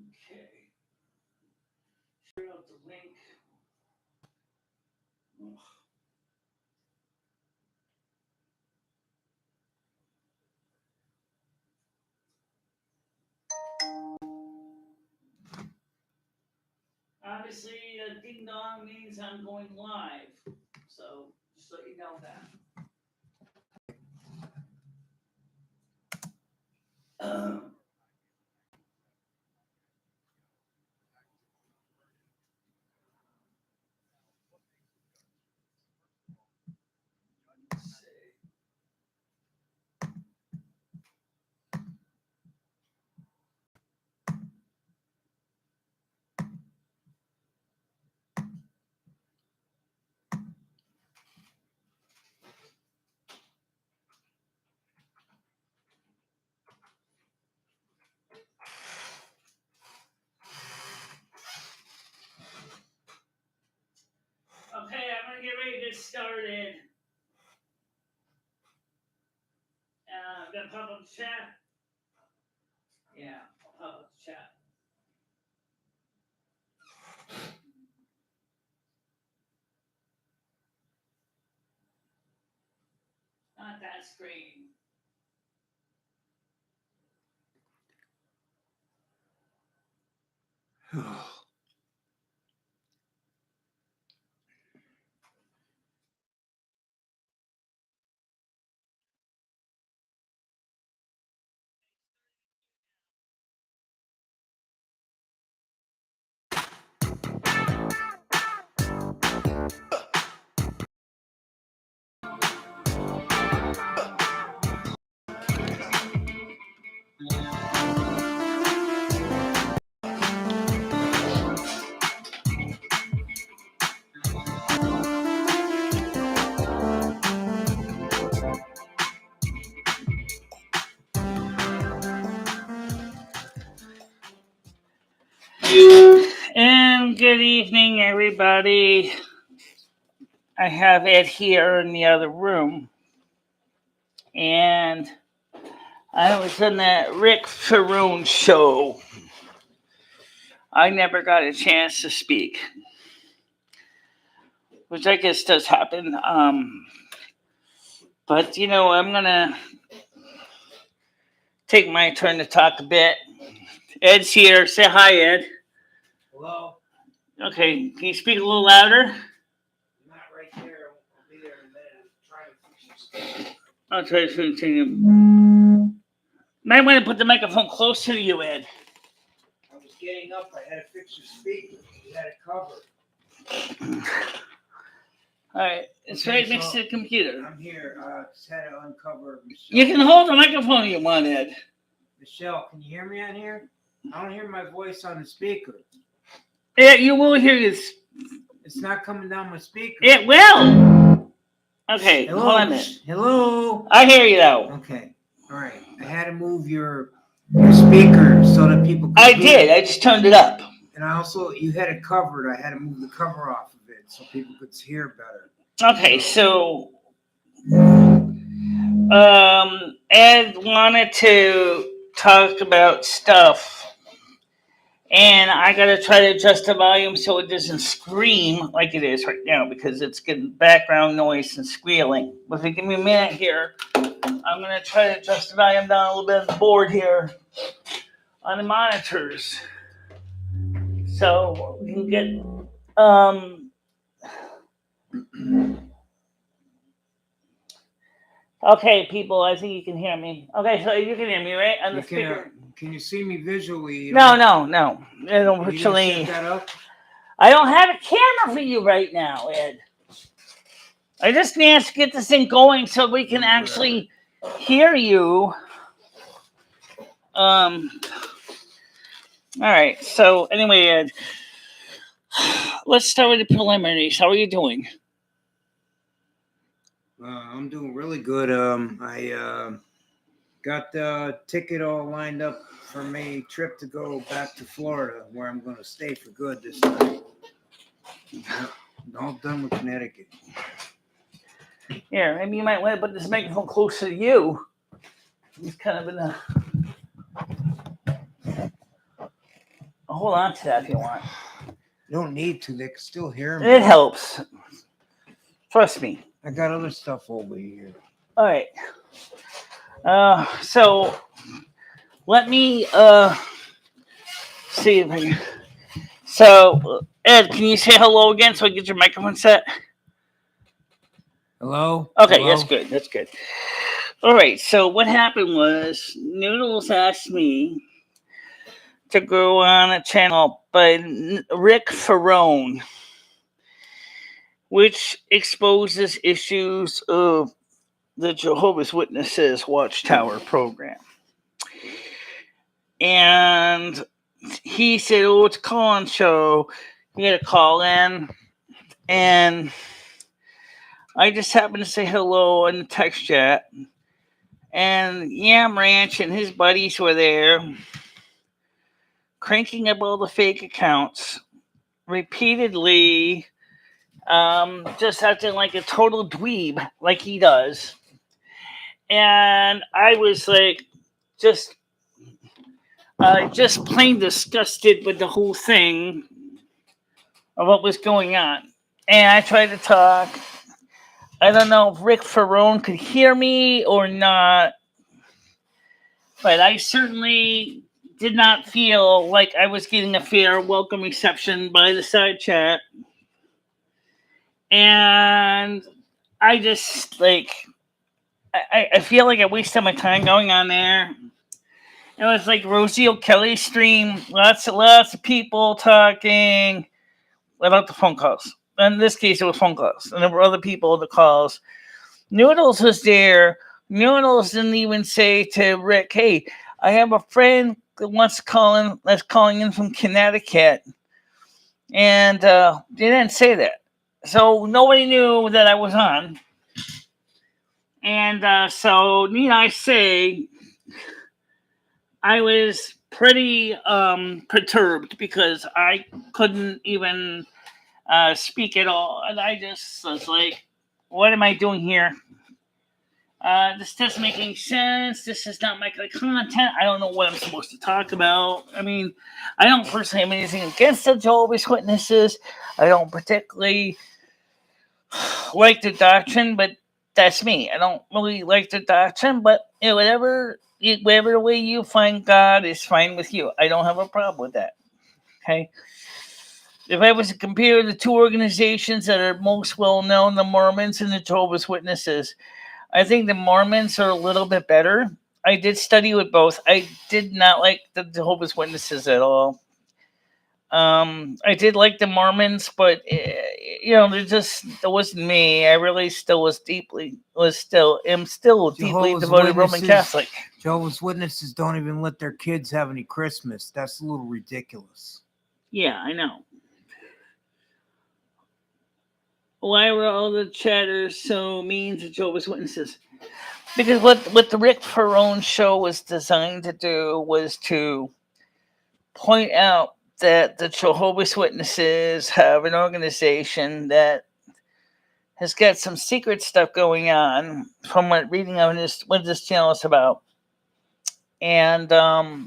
Okay. Share out the link. Ugh. Obviously, ding dong means I'm going live. So, just so you know that. Let's see. Okay, I'm going to get ready to get started. Gonna pop up the chat. Yeah, I'll pop up the chat. Not that screen. And good evening, everybody. I have Ed here in the other room. And I was in that Rick Fearon show. I never got a chance to speak, which I guess does happen. But, you know, I'm going to take my turn to talk a bit. Ed's here. Say hi, Ed. Hello. Okay, can you speak a little louder? Not right there. I'll be there in a minute. I'm trying to fix your speaker. I'll try to continue. Might want to put the microphone closer to you, Ed. I was getting up. I had to fix your speaker. You had it covered. All right, it's right next to the computer. I'm here. Just had to uncover Michelle. You can hold the microphone if you want, Ed. Michelle, can you hear me on here? I don't hear my voice on the speaker. Yeah, you will hear this. It's not coming down my speaker. It will. Okay, Hello? hold on a minute. Hello? I hear you, though. Okay. All right. I had to move your speaker so that people could I hear. did. I just turned it up. And I also, you had it covered. I had to move the cover off of it so people could hear better. Okay, so Ed wanted to talk about stuff, and I gotta try to adjust the volume so it doesn't scream like it is right now because it's getting background noise and squealing. But if you give me a minute here, I'm gonna try to adjust the volume down a little bit on the board here on the monitors, so we can get Okay, people, I think you can hear me. Okay, so you can hear me, right? On the speaker. Can you see me visually? No. Unfortunately, set that up? I don't have a camera for you right now, Ed. I just need to get this thing going so we can actually hear you. All right. So anyway, Ed, let's start with the preliminaries. How are you doing? I'm doing really good. I got the ticket all lined up for my trip to go back to Florida, where I'm going to stay for good this time. All done with Connecticut. Yeah, maybe you might want to put this microphone closer to you. He's kind of in a... hold on to that if you want. You don't need to. They can still hear me. It helps. Trust me. I got other stuff over here. All right. So let me see if I can. So Ed, can you say hello again so I get your microphone set? Hello? Okay, Hello? that's good. That's good. All right. So what happened was Noodles asked me to go on a channel by Rick Fearon, which exposes issues of the Jehovah's Witnesses Watchtower program. And he said, "Oh, it's a call-in show. You got to call in." And I just happened to say hello in the text chat. And Yam Ranch and his buddies were there, cranking up all the fake accounts, repeatedly, just acting like a total dweeb, like he does. And I was like, just plain disgusted with the whole thing of what was going on. And I tried to talk. I don't know if Rick Fearon could hear me or not, but I certainly did not feel like I was getting a fair welcome reception by the side chat. And I just, like, I feel like I wasted my time going on there. It was like Rosie O'Kelly's stream, lots of people talking without the phone calls. In this case, it was phone calls, and there were other people in the calls. Noodles was there. Noodles didn't even say to Rick, "Hey, I have a friend that wants to call in. That's calling in from Connecticut," and they didn't say that, so nobody knew that I was on. And so, need I say, I was pretty perturbed because I couldn't even speak at all, and I just was like, "What am I doing here? This doesn't make any sense. This is not my content. I don't know what I'm supposed to talk about." I mean, I don't personally have anything against the Jehovah's Witnesses. I don't particularly like the doctrine, but that's me. I don't really like the doctrine, but whatever way you find God is fine with you. I don't have a problem with that. Okay. If I was to compare the two organizations that are most well known, the Mormons and the Jehovah's Witnesses, I think the Mormons are a little bit better. I did study with both. I did not like the Jehovah's Witnesses at all. I did like the Mormons, but it wasn't me. I really am still deeply devoted Roman Catholic. Jehovah's Witnesses don't even let their kids have any Christmas. That's a little ridiculous. Yeah, I know. Why were all the chatters so mean to Jehovah's Witnesses? Because what the Rick Fearon show was designed to do was to point out that the Jehovah's Witnesses have an organization that has got some secret stuff going on from what reading on what this channel is about. And I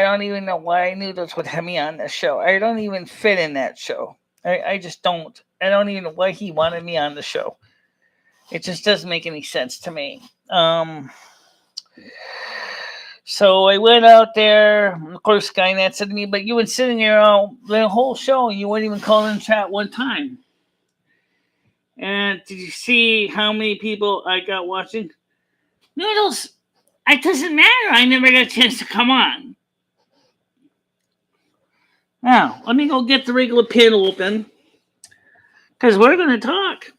don't even know why Noodles would have me on this show. I don't even fit in that show. I just don't. I don't even know why he wanted me on the show. It just doesn't make any sense to me. So I went out there. Of course, Skynet said to me, "But you've been sitting there the whole show, and you wouldn't even call in chat one time." And did you see how many people I got watching? Noodles, it doesn't matter. I never got a chance to come on. Now, let me go get the regular panel open, because we're going to talk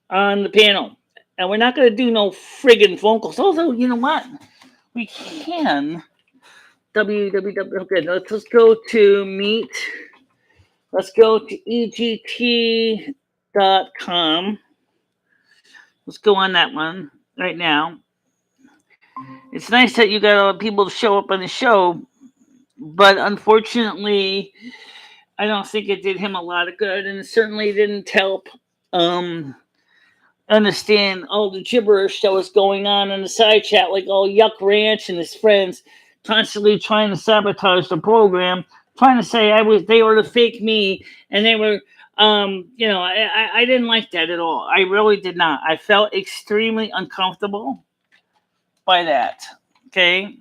on the panel. And we're not going to do no friggin' phone calls. Although, you know what? We can. www. Okay, let's go to Meet. Let's go to EGT.com. Let's go on that one right now. It's nice that you got all the people to show up on the show, but unfortunately, I don't think it did him a lot of good, and it certainly didn't help understand all the gibberish that was going on in the side chat, like all Yuck Ranch and his friends constantly trying to sabotage the program, trying to say they were the fake me, and they were. I didn't like that at all. I really did not. I felt extremely uncomfortable by that. Okay.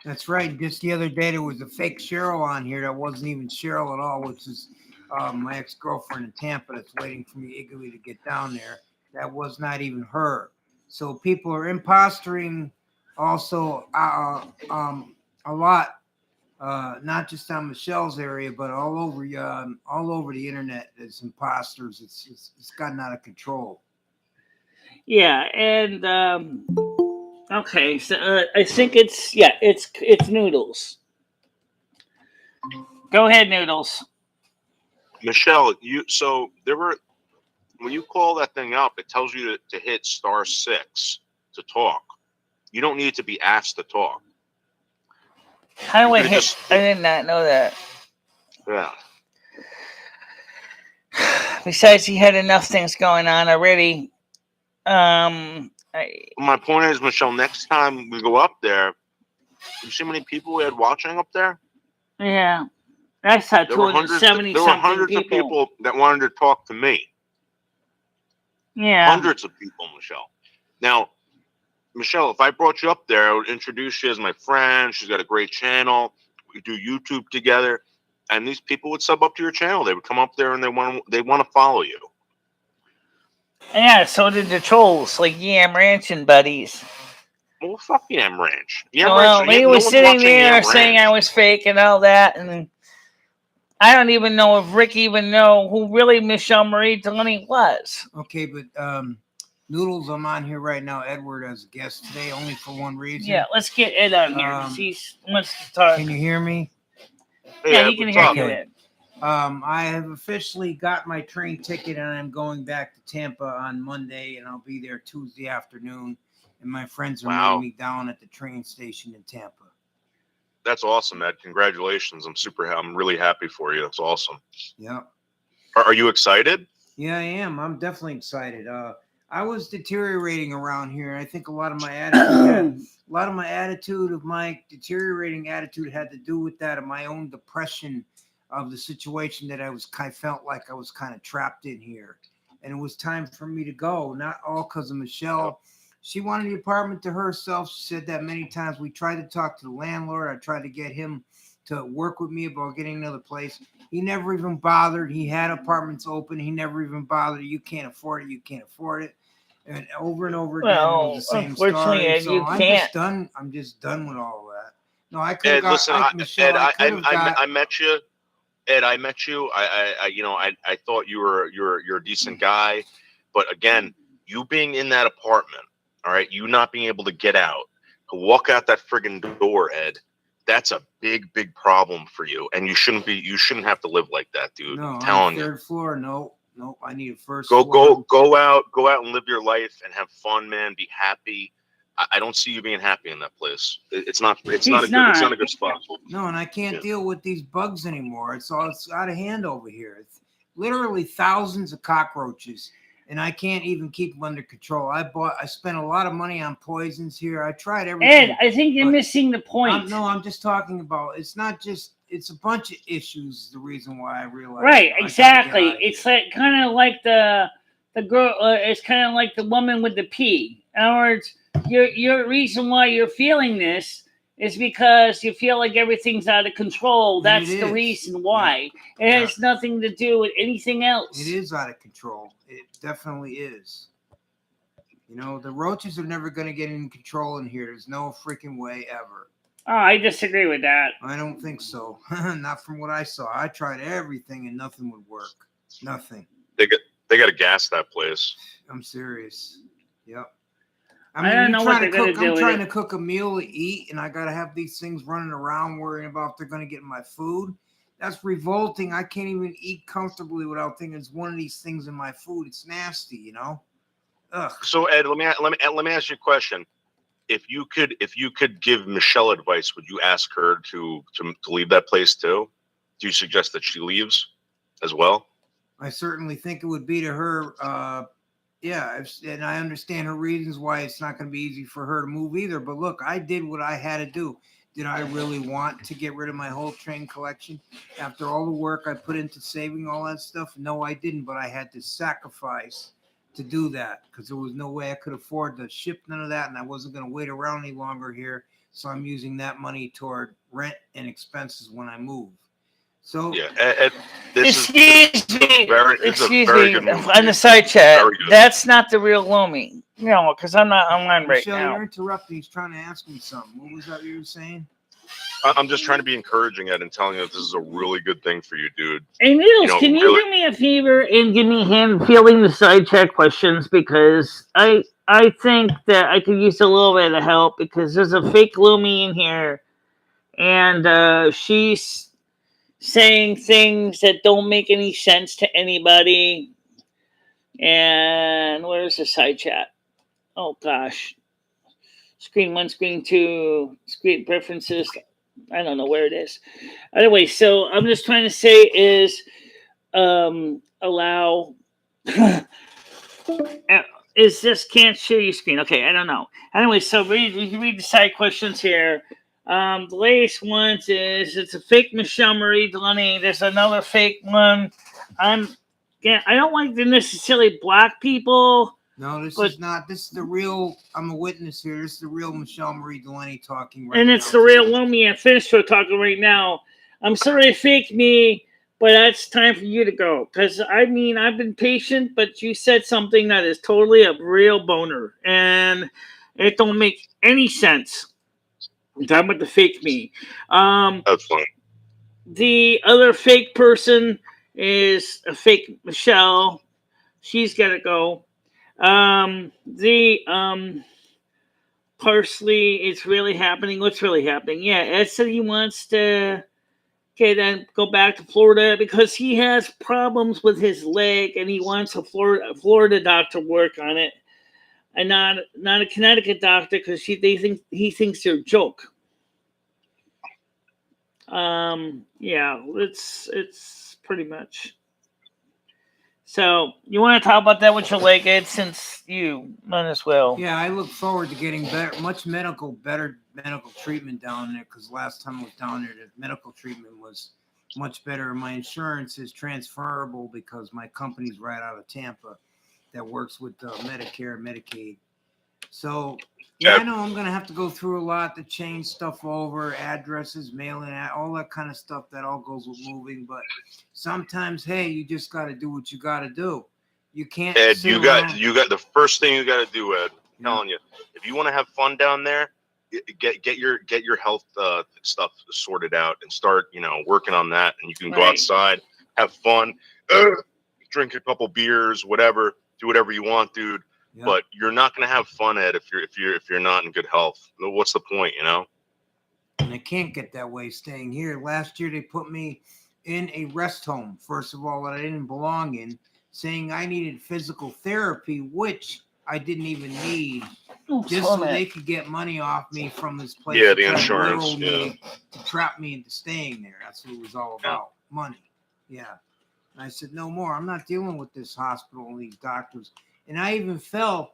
That's right. Just the other day, there was a fake Cheryl on here that wasn't even Cheryl at all, which is my ex-girlfriend in Tampa that's waiting for me eagerly to get down there. That was not even her. So people are impostering also a lot, not just on Michelle's area, but all over the internet. There's imposters. It's gotten out of control. Yeah, and okay, so I think it's Noodles. Go ahead, Noodles. Michelle, there were when you call that thing up, it tells you to hit *6 to talk. You don't need to be asked to talk. How do I hit? I did not know that. Yeah. Besides, he had enough things going on already. My point is, Michelle, next time we go up there, you see how many people we had watching up there? Yeah. I saw 270 There were hundreds of people that wanted to talk to me. Yeah. Hundreds of people, Michelle. Now, Michelle, if I brought you up there, I would introduce you as my friend. She's got a great channel. We do YouTube together. And these people would sub up to your channel. They would come up there and they want to follow you. Yeah, so did the trolls, like Yam Ranch and buddies. Well, fuck Yam Ranch. He was sitting there saying I was fake and all that, and I don't even know if Rick even know who really MicheleMarieDalene was. Okay, but Noodles, I'm on here right now. Edward as a guest today, only for one reason. Yeah, let's get Ed on here. He wants to talk. Can you hear me? Yeah, he can hear you, Ed. I have officially got my train ticket, and I'm going back to Tampa on Monday, and I'll be there Tuesday afternoon. And my friends are meeting me down at the train station in Tampa. That's awesome, Ed. Congratulations. I'm really happy for you. That's awesome. Yeah. Are you excited? Yeah, I am. I'm definitely excited. I was deteriorating around here. I think a lot of my deteriorating attitude had to do with that, of my own depression of the situation that I felt like I was kind of trapped in here. And it was time for me to go, not all because of Michelle. She wanted the apartment to herself. She said that many times. We tried to talk to the landlord. I tried to get him to work with me about getting another place. He never even bothered. He had apartments open. He never even bothered. You can't afford it. You can't afford it. And over again, it was the same story. Ed, so you can't. I'm just done with all of that. No, I could Ed, have got Michelle. Ed, I met you. Ed, I met you. I thought you're a decent guy, but again, you being in that apartment, all right, you not being able to get out, to walk out that friggin' door, Ed, that's a big problem for you, and you shouldn't have to live like that, dude. No, I'm telling you. Third floor, no, I need a first floor. Go out and live your life and have fun, man. Be happy. I don't see you being happy in that place. It's not a good spot. No, and I can't deal with these bugs anymore. It's out of hand over here. It's literally thousands of cockroaches, and I can't even keep them under control. I spent a lot of money on poisons here. I tried everything. Ed, I think you're missing the point. I'm just talking about, it's not just, it's a bunch of issues. The reason why I realized. Right, exactly. It's like kind of like the girl. It's kind of like the woman with the pee. In other words, your reason why you're feeling this is because you feel like everything's out of control. That's the reason why. Yeah. It has nothing to do with anything else. It is out of control. It definitely is. You know, the roaches are never going to get in control in here. There's no freaking way ever. Oh, I disagree with that. I don't think so. Not from what I saw. I tried everything and nothing would work. Nothing. They got to gas that place. I'm serious. Yep. I don't know what they're going to do. I'm trying to cook a meal to eat, and I got to have these things running around worrying about if they're going to get my food. That's revolting. I can't even eat comfortably without thinking it's one of these things in my food. It's nasty, you know. Ugh. So Ed, let me ask you a question. If you could give Michelle advice, would you ask her to leave that place too? Do you suggest that she leaves as well? I certainly think it would be to her Yeah, and I understand her reasons why it's not going to be easy for her to move either. But look, I did what I had to do. Did I really want to get rid of my whole train collection after all the work I put into saving all that stuff? No, I didn't. But I had to sacrifice to do that because there was no way I could afford to ship none of that, and I wasn't going to wait around any longer here. So I'm using that money toward rent and expenses when I move. So Yeah, and this Excuse is a very me, good move. on the side chat. Very good. That's not the real Lomi. No, because I'm not online right Michelle, now. you're interrupting. He's trying to ask me something. What was that you were saying? I'm just trying to be encouraging, Ed, and telling you that this is a really good thing for you, dude. Hey, Needles, can you do me a favor and give me a hand filling the side chat questions, because I think that I could use a little bit of help, because there's a fake Lumi in here, and she's saying things that don't make any sense to anybody. And where's the side chat? Oh gosh, screen 1, screen 2, screen preferences. I don't know where it is. Anyway, so I'm just trying to say is allow is this can't share your screen. Okay, I don't know. Anyway, so you can read the side questions here. The latest ones is it's a fake MicheleMarieDalene. There's another fake one. I don't like the necessarily black people. No, this is not. This is the real. I'm a witness here. This is the real MicheleMarieDalene talking right now. And it's the real Lomi. I finished her talking right now. I'm sorry, fake me, but it's time for you to go. Because, I mean, I've been patient, but you said something that is totally a real boner. And it don't make any sense. I'm talking about the fake me. That's fine. The other fake person is a fake Michelle. She's got to go. Parsley, it's really happening. What's really happening? Yeah, Ed said he wants to then go back to Florida because he has problems with his leg and he wants a Florida doctor work on it, and not a Connecticut doctor because he thinks they're a joke. Yeah, it's pretty much. So you want to talk about that with your leg, Ed, since you might as well. Yeah, I look forward to getting better medical treatment down there, because last time I was down there, the medical treatment was much better. My insurance is transferable because my company's right out of Tampa that works with Medicare and Medicaid. So, yeah, I know I'm going to have to go through a lot to change stuff over, addresses, mailing, all that kind of stuff that all goes with moving. But sometimes, hey, you just got to do what you got to do. You can't. Ed, you got the first thing you got to do, Ed. I'm telling you, if you want to have fun down there, get your health stuff sorted out and start, working on that. And you can go outside, have fun, drink a couple beers, whatever, do whatever you want, dude. Yep. But you're not going to have fun, Ed, if you're not in good health. What's the point, And I can't get that way staying here. Last year they put me in a rest home, first of all, that I didn't belong in, saying I needed physical therapy, which I didn't even need, just so they could get money off me from this place. Yeah, the insurance. To trap me into staying there. That's what it was all about, money. Yeah. And I said, no more. I'm not dealing with this hospital and these doctors. And I even fell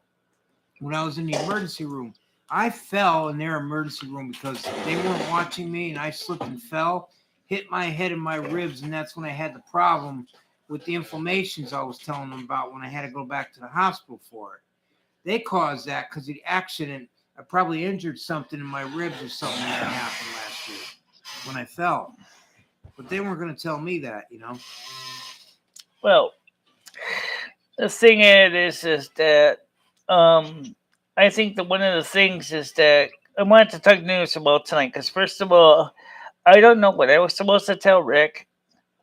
when I was in the emergency room. I fell in their emergency room because they weren't watching me, and I slipped and fell, hit my head and my ribs, and that's when I had the problem with the inflammations I was telling them about when I had to go back to the hospital for it. They caused that because of the accident. I probably injured something in my ribs or something that happened last year when I fell. But they weren't going to tell me that, Well, the thing is that I think that one of the things is that I wanted to talk news about tonight because, first of all, I don't know what I was supposed to tell Rick.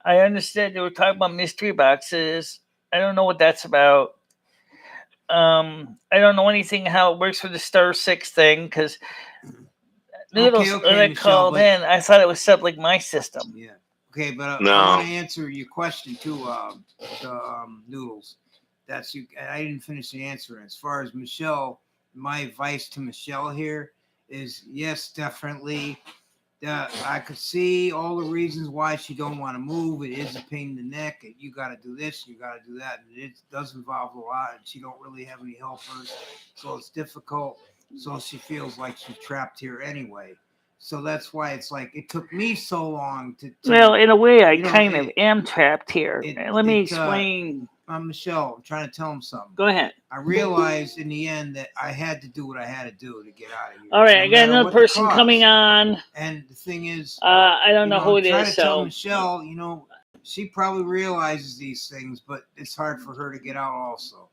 I understand they were talking about mystery boxes. I don't know what that's about. I don't know anything how it works with the Star 6 thing because Noodles, when I called in, I thought it was something like my system. Yeah. Okay, but no. I want to answer your question too, Noodles. That's you. I didn't finish the answer. As far as Michelle, my advice to Michelle here is yes, definitely I could see all the reasons why she don't want to move. It is a pain in the neck. You got to do this, you got to do that, and it does involve a lot. And she don't really have any helpers, so it's difficult. So she feels like she's trapped here anyway. So that's why it's like it took me so long to well, in a way, I kind of am trapped here. Let me explain. Michelle, I'm trying to tell him something. Go ahead. I realized in the end that I had to do what I had to do to get out of here. All right, I got another person coming on. And the thing is, I don't know who it is. I'm trying to tell Michelle, she probably realizes these things, but it's hard for her to get out also.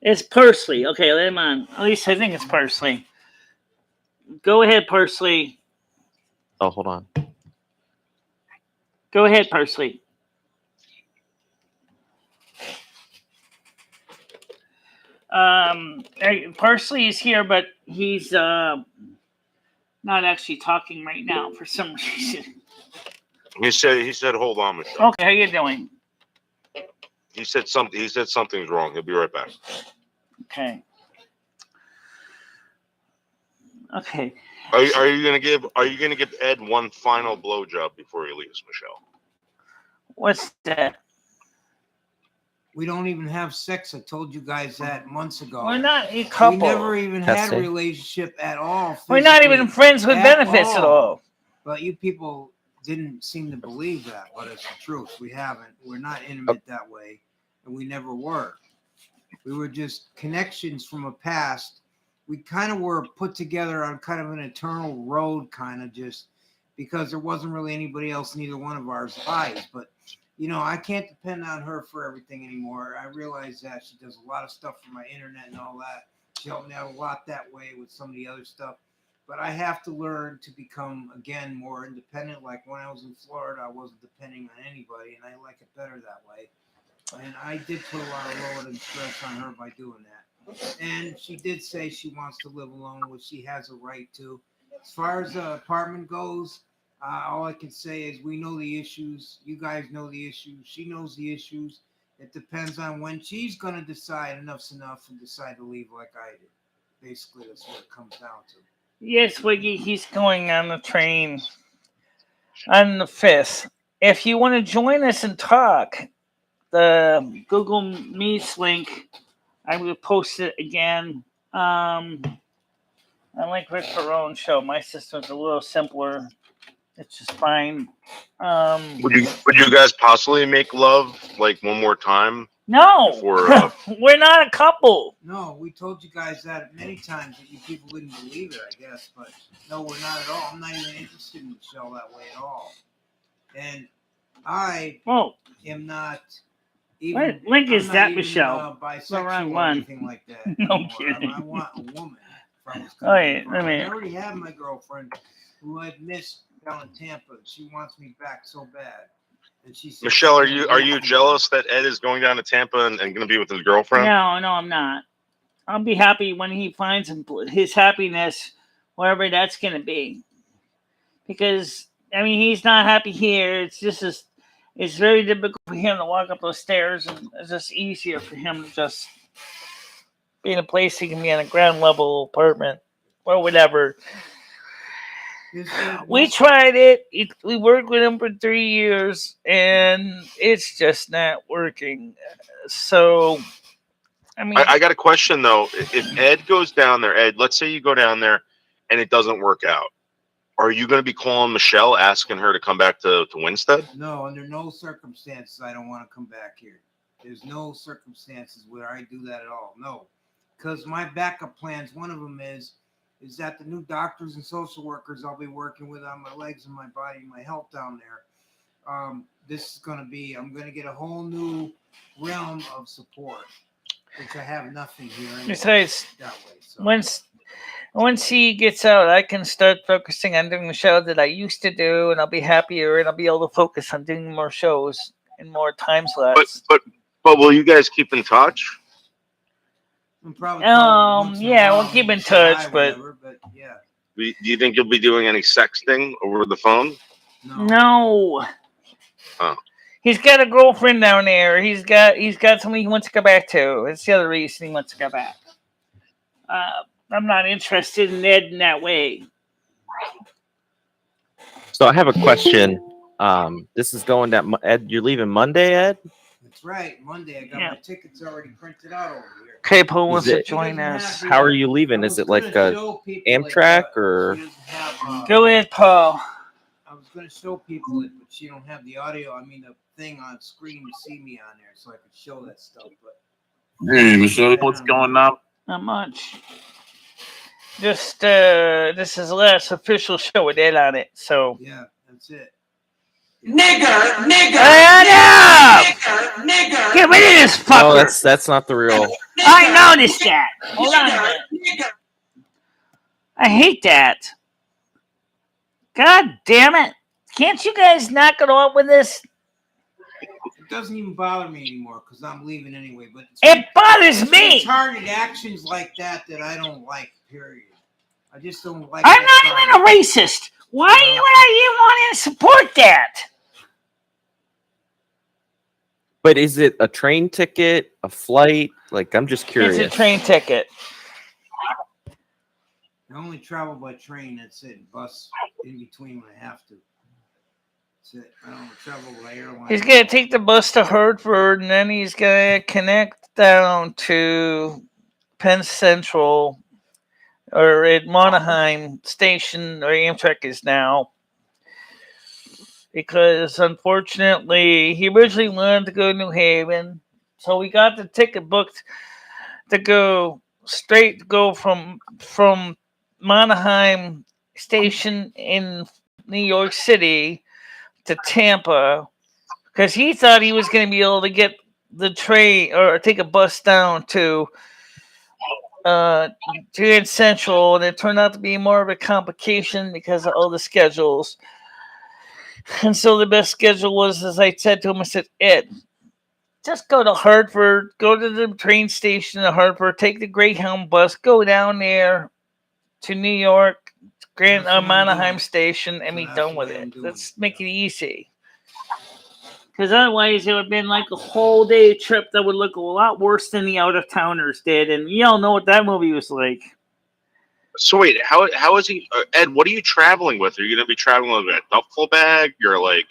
It's Parsley. Okay, let him on. At least I think it's Parsley. Go ahead, Parsley. Oh, hold on. Go ahead, Parsley. Parsley is here, but he's not actually talking right now for some reason. He said, hold on, Michelle. Okay, how you doing? He said something's wrong. He'll be right back. Okay. Okay. Are you gonna give Ed one final blowjob before he leaves, Michelle? What's that? We don't even have sex. I told you guys that months ago. We're not a couple. We never even had a relationship at all. We're not even friends with benefits at all. But you people didn't seem to believe that, but it's the truth. We haven't. We're not intimate that way, and we never were. We were just connections from a past. We kind of were put together on kind of an eternal road, kind of just because there wasn't really anybody else in either one of our lives. But I can't depend on her for everything anymore. I realize that she does a lot of stuff for my internet and all that. She helped me out a lot that way with some of the other stuff. But I have to learn to become, again, more independent. Like when I was in Florida, I wasn't depending on anybody, and I like it better that way. And I did put a lot of load and stress on her by doing that. And she did say she wants to live alone, which she has a right to. As far as the apartment goes, all I can say is we know the issues. You guys know the issues. She knows the issues. It depends on when she's going to decide enough's enough and decide to leave like I did. Basically, that's what it comes down to. Yes, Wiggy, he's going on the train on the 5th. If you want to join us and talk, the Google Meets link, I will post it again. I like Rick Fearon show. My system's a little simpler. It's just fine. Would you guys possibly make love like one more time? No, before, we're not a couple. No, we told you guys that many times, that you people didn't believe it, I guess. But no, we're not at all. I'm not even interested in Michelle that way at all. And I am not even. What link is that, even, Michelle? Bisexual The wrong or one. anything like that. No kidding. I want a woman. I already have my girlfriend who I'd missed down in Tampa. She wants me back so bad. And she said, Michelle, are you jealous that Ed is going down to Tampa and going to be with his girlfriend? No, I'm not. I'll be happy when he finds his happiness, wherever that's going to be. Because, he's not happy here. It's just it's very difficult for him to walk up those stairs, and it's just easier for him to just be in a place he can be in a ground level apartment or whatever. We tried it. We worked with him for 3 years, and it's just not working. So, I got a question though. If Ed goes down there, Ed, let's say you go down there and it doesn't work out, are you going to be calling Michelle, asking her to come back to Winstead? No, under no circumstances I don't want to come back here. There's no circumstances where I do that at all. No, because my backup plans, one of them is that the new doctors and social workers I'll be working with on my legs and my body and my health down there. This is going to be, I'm going to get a whole new realm of support, which I have nothing here. Besides, that way, so. Once he gets out, I can start focusing on doing the show that I used to do, and I'll be happier, and I'll be able to focus on doing more shows in more time slots. But will you guys keep in touch? We'll keep in touch, but yeah. Do you think you'll be doing any sexting over the phone? No. Oh. He's got a girlfriend down there. He's got somebody he wants to go back to. It's the other reason he wants to go back. I'm not interested in Ed in that way. So I have a question. This is going that Ed. You're leaving Monday, Ed? That's right. Monday. I got my tickets already printed out over here. Okay, Paul wants to join us. How are you leaving? Is it like a Amtrak or? Go ahead, Paul. I was going to show people it, but she don't have the audio. I mean, the thing on screen to see me on there, so I could show that stuff. But hey, Michelle, what's going on? Not much. Just this is the last official show with Ed on it. So yeah, that's it. Nigger. Get rid of this fucker. No, that's not the real. I noticed that. Hold on a minute. I hate that. God damn it. Can't you guys knock it off with this? It doesn't even bother me anymore because I'm leaving anyway. But it bothers me. Retarded actions like that I don't like, period. I just don't like I'm not even a racist. Why would you want to support that? But is it a train ticket, a flight? Like, I'm just curious. It's a train ticket. I only travel by train. That's it. Bus in between when I have to. That's it. I don't travel by airline. He's going to take the bus to Hartford, and then he's going to connect down to Penn Central or at Monaheim Station, where Amtrak is now. Because, unfortunately, he originally wanted to go to New Haven. So we got the ticket booked to go from Monaheim Station in New York City to Tampa. Because he thought he was going to be able to get the train or take a bus down to Grand Central. And it turned out to be more of a complication because of all the schedules. And so the best schedule was, as I said to him, I said, Ed, just go to Hartford, go to the train station in Hartford, take the Greyhound bus, go down there to New York, Monaheim Station, and be done with it. Let's make it easy. Because otherwise it would have been like a whole day trip that would look a lot worse than the out-of-towners did. And you all know what that movie was like. So wait, how is he, Ed? What are you traveling with? Are you going to be traveling with a duffel bag? You're like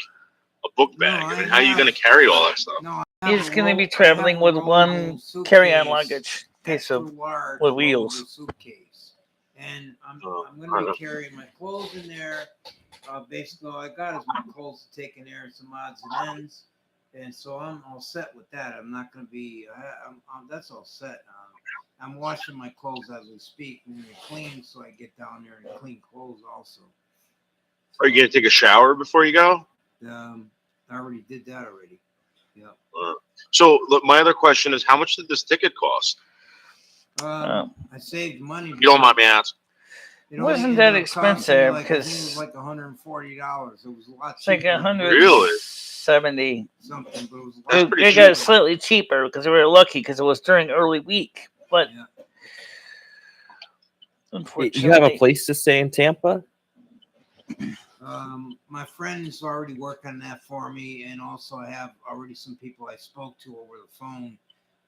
a book bag. I mean, how are you going to carry all that stuff? No, he's going to be traveling with one carry-on luggage case of with wheels. Suitcase, and I'm going to be carrying my clothes in there. Basically, all I got is my clothes to take in there and some odds and ends, and so I'm all set with that. I'm not going to be. That's all set. I'm washing my clothes as we speak, and they're clean, so I get down there and clean clothes also. Are you going to take a shower before you go? I already did that already. Yeah. So look, my other question is, how much did this ticket cost? I saved money. You don't mind me asking. It wasn't that expensive because it was like $140. It was a lot cheaper. It's like $170. Really? Something, but it was a lot they got it slightly cheaper because we were lucky because it was during early week. But unfortunately, you have a place to stay in Tampa? My friends already work on that for me, and also I have already some people I spoke to over the phone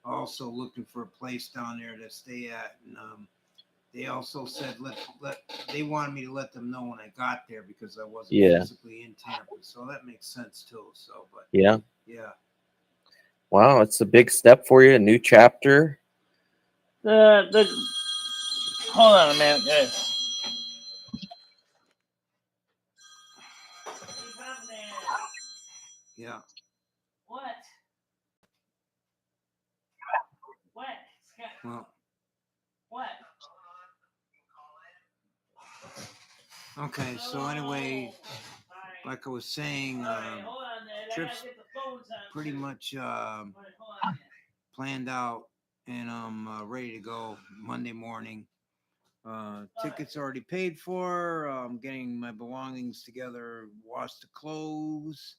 also looking for a place down there to stay at. And they also said they wanted me to let them know when I got there because I wasn't physically in Tampa, so that makes sense too. So, but yeah. Wow, it's a big step for you, a new chapter. Hold on a minute, guys. Yeah. What? Well. What? Okay, so anyway, like I was saying, trip's pretty much planned out, and I'm ready to go Monday morning. Tickets already paid for. I'm getting my belongings together, wash the clothes,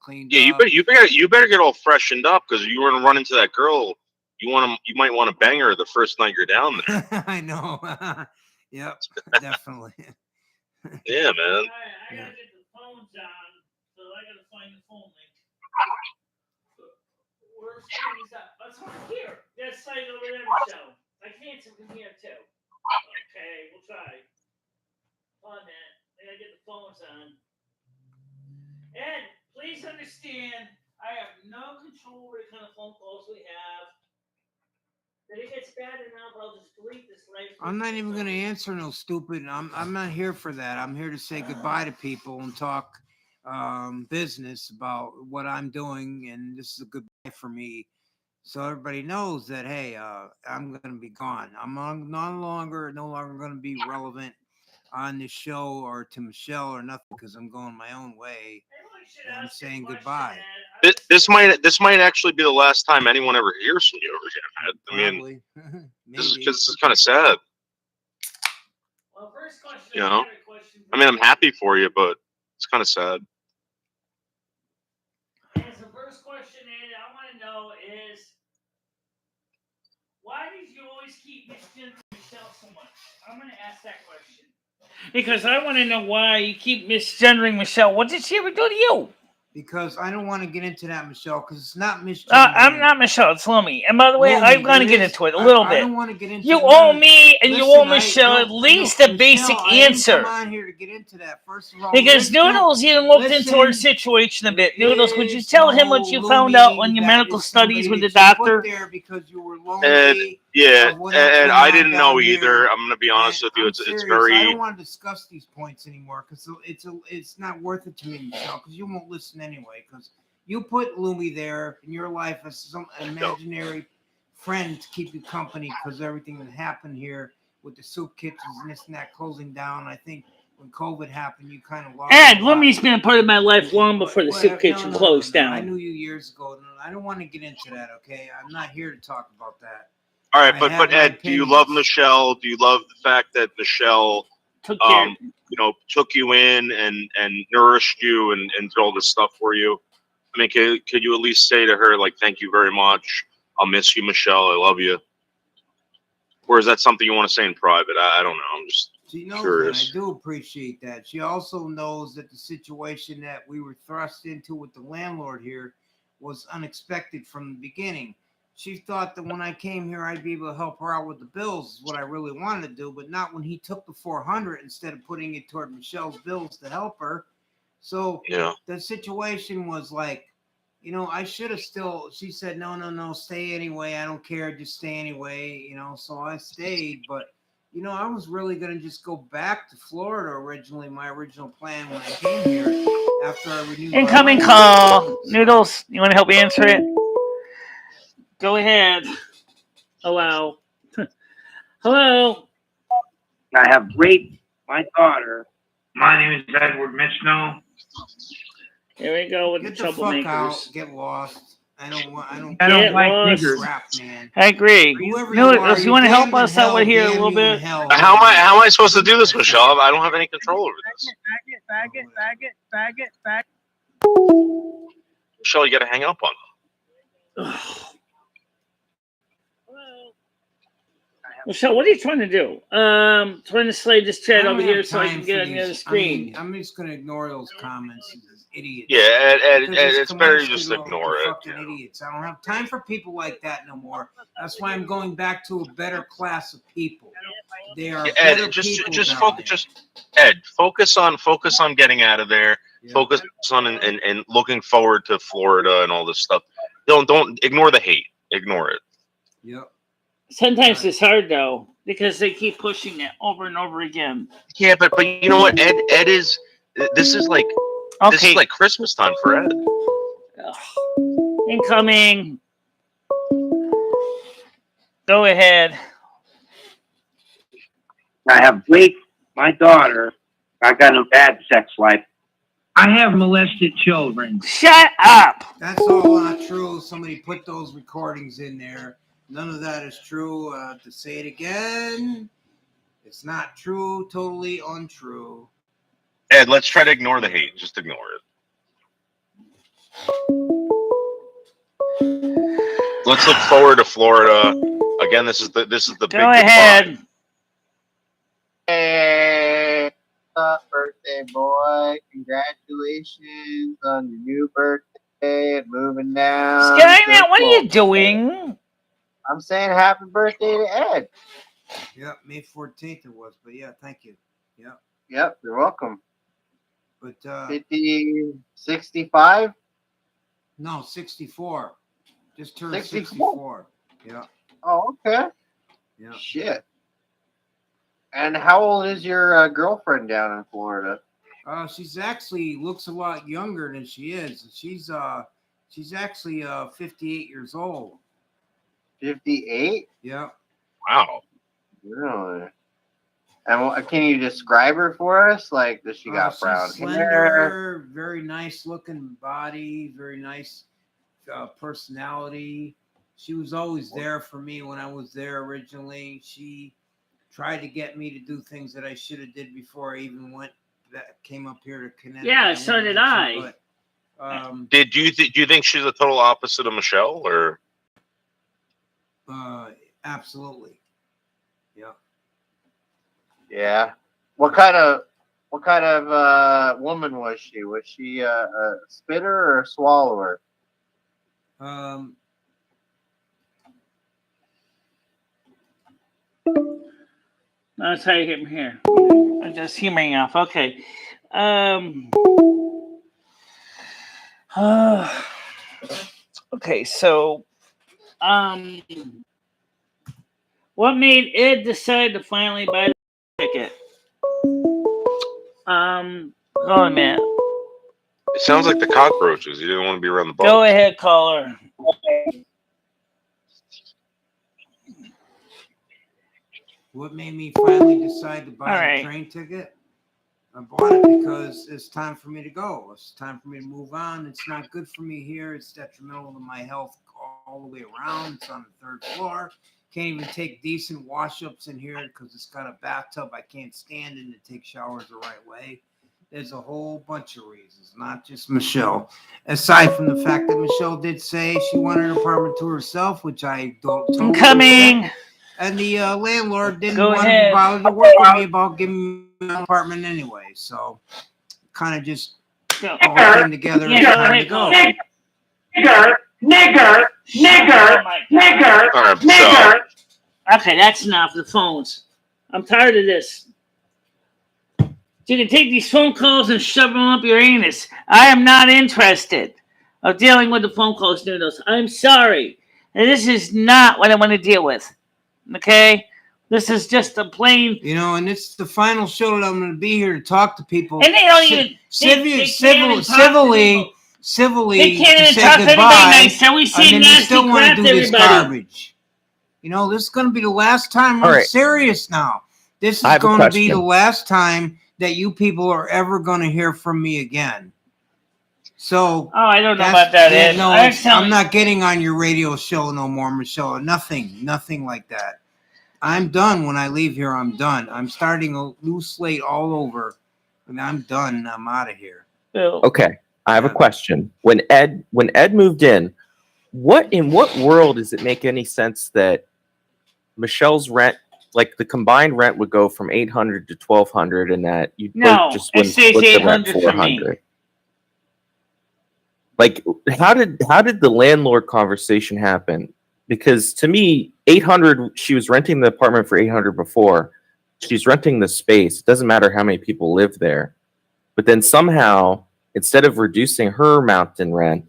cleaned up. You better get all freshened up because you want to run into that girl. You might want to bang her the first night you're down there. I know. Yep, definitely. Yeah, man. All right, I gotta get the phones on, so I gotta find the phone link. Where's that? That's here. That site over there, Michelle. I can't see from here too. Okay, we'll try. Hold on, man. I gotta get the phones on. understand I have no control over the kind of phone calls we have. If it gets bad enough, I'll just delete this live. I'm not even going to answer no stupid. I'm not here for that. I'm here to say goodbye to people and talk business about what I'm doing, and this is a goodbye for me. So everybody knows that, hey, I'm going to be gone. I'm no longer going to be relevant on this show or to Michelle or nothing, because I'm going my own way. And I'm saying goodbye. This might actually be the last time anyone ever hears from you again. Probably. I mean, this is kind of sad. Well, first question, you know, I mean, I'm happy for you, but it's kind of sad. Yes, the first question I want to know is, why did you always keep misgendering Michelle so much? I'm going to ask that question. Because I want to know why you keep misgendering Michelle. What did she ever do to you? Because I don't want to get into that, Michelle, because it's not misgendering. I'm not Michelle. It's Lumi. And by the way, I'm going to get into it a little bit. I don't want to get into you it. owe me and you owe Michelle at least a basic answer. I didn't come on here to get into that, first of all. Because Noodles even looked into her situation a bit. Noodles, would you tell him what you found out on your medical studies with the doctor? There because you were lonely. And I didn't know either. I'm going to be honest with you. It's very. I don't want to discuss these points anymore because it's not worth it to me, Michelle, because you won't listen anyway. Because you put Lumi there in your life as some imaginary friend to keep you company because everything that happened here with the soup kitchens and this and that closing down. I think when COVID happened, you kind of lost. Lumi's been a part of my life long before the soup kitchen closed down. I knew you years ago. I don't want to get into that, okay? I'm not here to talk about that. All right, but Ed, do you love Michelle? Do you love the fact that Michelle, took you in and nourished you and did all this stuff for you? I mean, could you at least say to her, like, thank you very much. I'll miss you, Michelle. I love you. Or is that something you want to say in private? I don't know. I'm just curious. That. I do appreciate that. She also knows that the situation that we were thrust into with the landlord here was unexpected from the beginning. She thought that when I came here, I'd be able to help her out with the bills, is what I really wanted to do, but not when he took the $400 instead of putting it toward Michelle's bills to help her. So the situation was like, I should have still, she said, no, stay anyway. I don't care. Just stay anyway, so I stayed. But, I was really going to just go back to Florida originally, my original plan when I came here after I renewed. Incoming call. Noodles, you want to help answer it? Go ahead. Hello. Hello. I have raped my daughter. My name is Edward Mitchell. Here we go with Get the troublemakers. Fuck out. Get lost. I don't like niggers. Rap, man. I agree. Noodles, you want to help us out with here a little bit? How am I supposed to do this, Michelle? I don't have any control over this. Faggot. Michelle, you got to hang up on them. Michelle, what are you trying to do? Trying to slide this chat over here so I can get on the other screen. I'm just going to ignore those comments. Idiots. Yeah, and it's better to just ignore it. Fucking idiots. I don't have time for people like that no more. That's why I'm going back to a better class of people. They are better people. Focus on getting out of there. Yeah. Focus on and looking forward to Florida and all this stuff. Don't ignore the hate. Ignore it. Yep. Sometimes it's hard though because they keep pushing it over and over again. Yeah, but you know what? Ed is. This is like. Okay. This is like Christmas time for Ed. Incoming. Go ahead. I have raped my daughter. I got a bad sex life. I have molested children. Shut up. That's all not true. Somebody put those recordings in there. None of that is true. To say it again, it's not true. Totally untrue. Ed, let's try to ignore the hate. Just ignore it. Let's look forward to Florida. Again, this is the big Go ahead. Hey, what's up, birthday boy? Congratulations on your new birthday and moving down. Skynet, what are you doing? I'm saying happy birthday to Ed. Yep, May 14th it was, but yeah, thank you. Yep, you're welcome. But 65? No, 64. Just turned 64? 64. Yeah. Oh, okay. Yeah. Shit. And how old is your girlfriend down in Florida? She's actually looks a lot younger than she is. She's actually 58 years old. 58? Yeah. Wow. Really? And can you describe her for us? Like, does she got brown She's hair? slender, very nice looking body, very nice personality. She was always there for me when I was there originally. She tried to get me to do things that I should have did before I even came up here to Connecticut. Yeah, so did I. But, Do you think she's the total opposite of Michelle, or? absolutely. Yeah. Yeah. What kind of woman was she? Was she a spitter or a swallower? That's how you get me here. I'm just humoring off. Okay. Okay, so what made Ed decide to finally buy the ticket? Hold on a minute. It sounds like the cockroaches. You didn't want to be around the bugs. Go ahead, caller. What made me finally decide to buy the train ticket? I bought it because it's time for me to go. It's time for me to move on. It's not good for me here. It's detrimental to my health all the way around. It's on the 3rd floor. Can't even take decent wash-ups in here because it's got a bathtub I can't stand in to take showers the right way. There's a whole bunch of reasons, not just Michelle. Aside from the fact that Michelle did say she wanted an apartment to herself, which I don't totally coming. Accept. And the landlord didn't Go want ahead. to bother to work with me about giving me an apartment anyway. So kind of just all came together and time to go. Nigger. All right, Okay, that's enough. The phones. I'm tired of this. You can take these phone calls and shove them up your anus. I am not interested of dealing with the phone calls, Noodles. I'm sorry. And this is not what I want to deal with. Okay? This is just a plain... And it's the final show that I'm going to be here to talk to people. And they don't even... civilly They can't even say talk to goodbye. anybody nice. So we see And then nasty they still want crap to to do this everybody. garbage. This is going to be the last time. All I'm right. serious now. This is going to be the last time that you people are ever going to hear from me again. So, I don't know about that, Ed. No, I'm not getting on your radio show no more, Michelle. Nothing like that. I'm done. When I leave here, I'm done. I'm starting a new slate all over, and I'm done. I'm out of here. Okay, I have a question. When Ed moved in, in what world does it make any sense that Michelle's rent, like the combined rent, would go from $800 to $1,200, and that you both just wouldn't split the rent $400? Like, how did the landlord conversation happen? Because to me, $800. She was renting the apartment for $800 before. She's renting the space. It doesn't matter how many people live there. But then somehow, instead of reducing her amount in rent,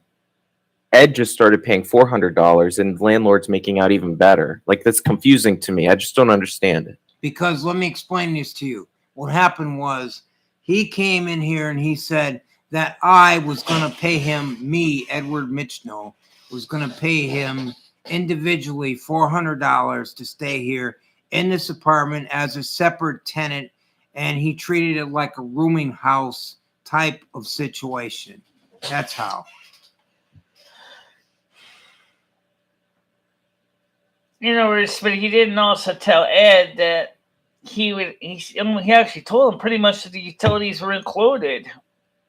Ed just started paying $400, and the landlord's making out even better. Like, that's confusing to me. I just don't understand it. Because let me explain this to you. What happened was he came in here and he said that I was going to pay him, Edward Michno, was going to pay him individually $400 to stay here in this apartment as a separate tenant, and he treated it like a rooming house type of situation. That's how. But he didn't also tell Ed that he actually told him pretty much that the utilities were included,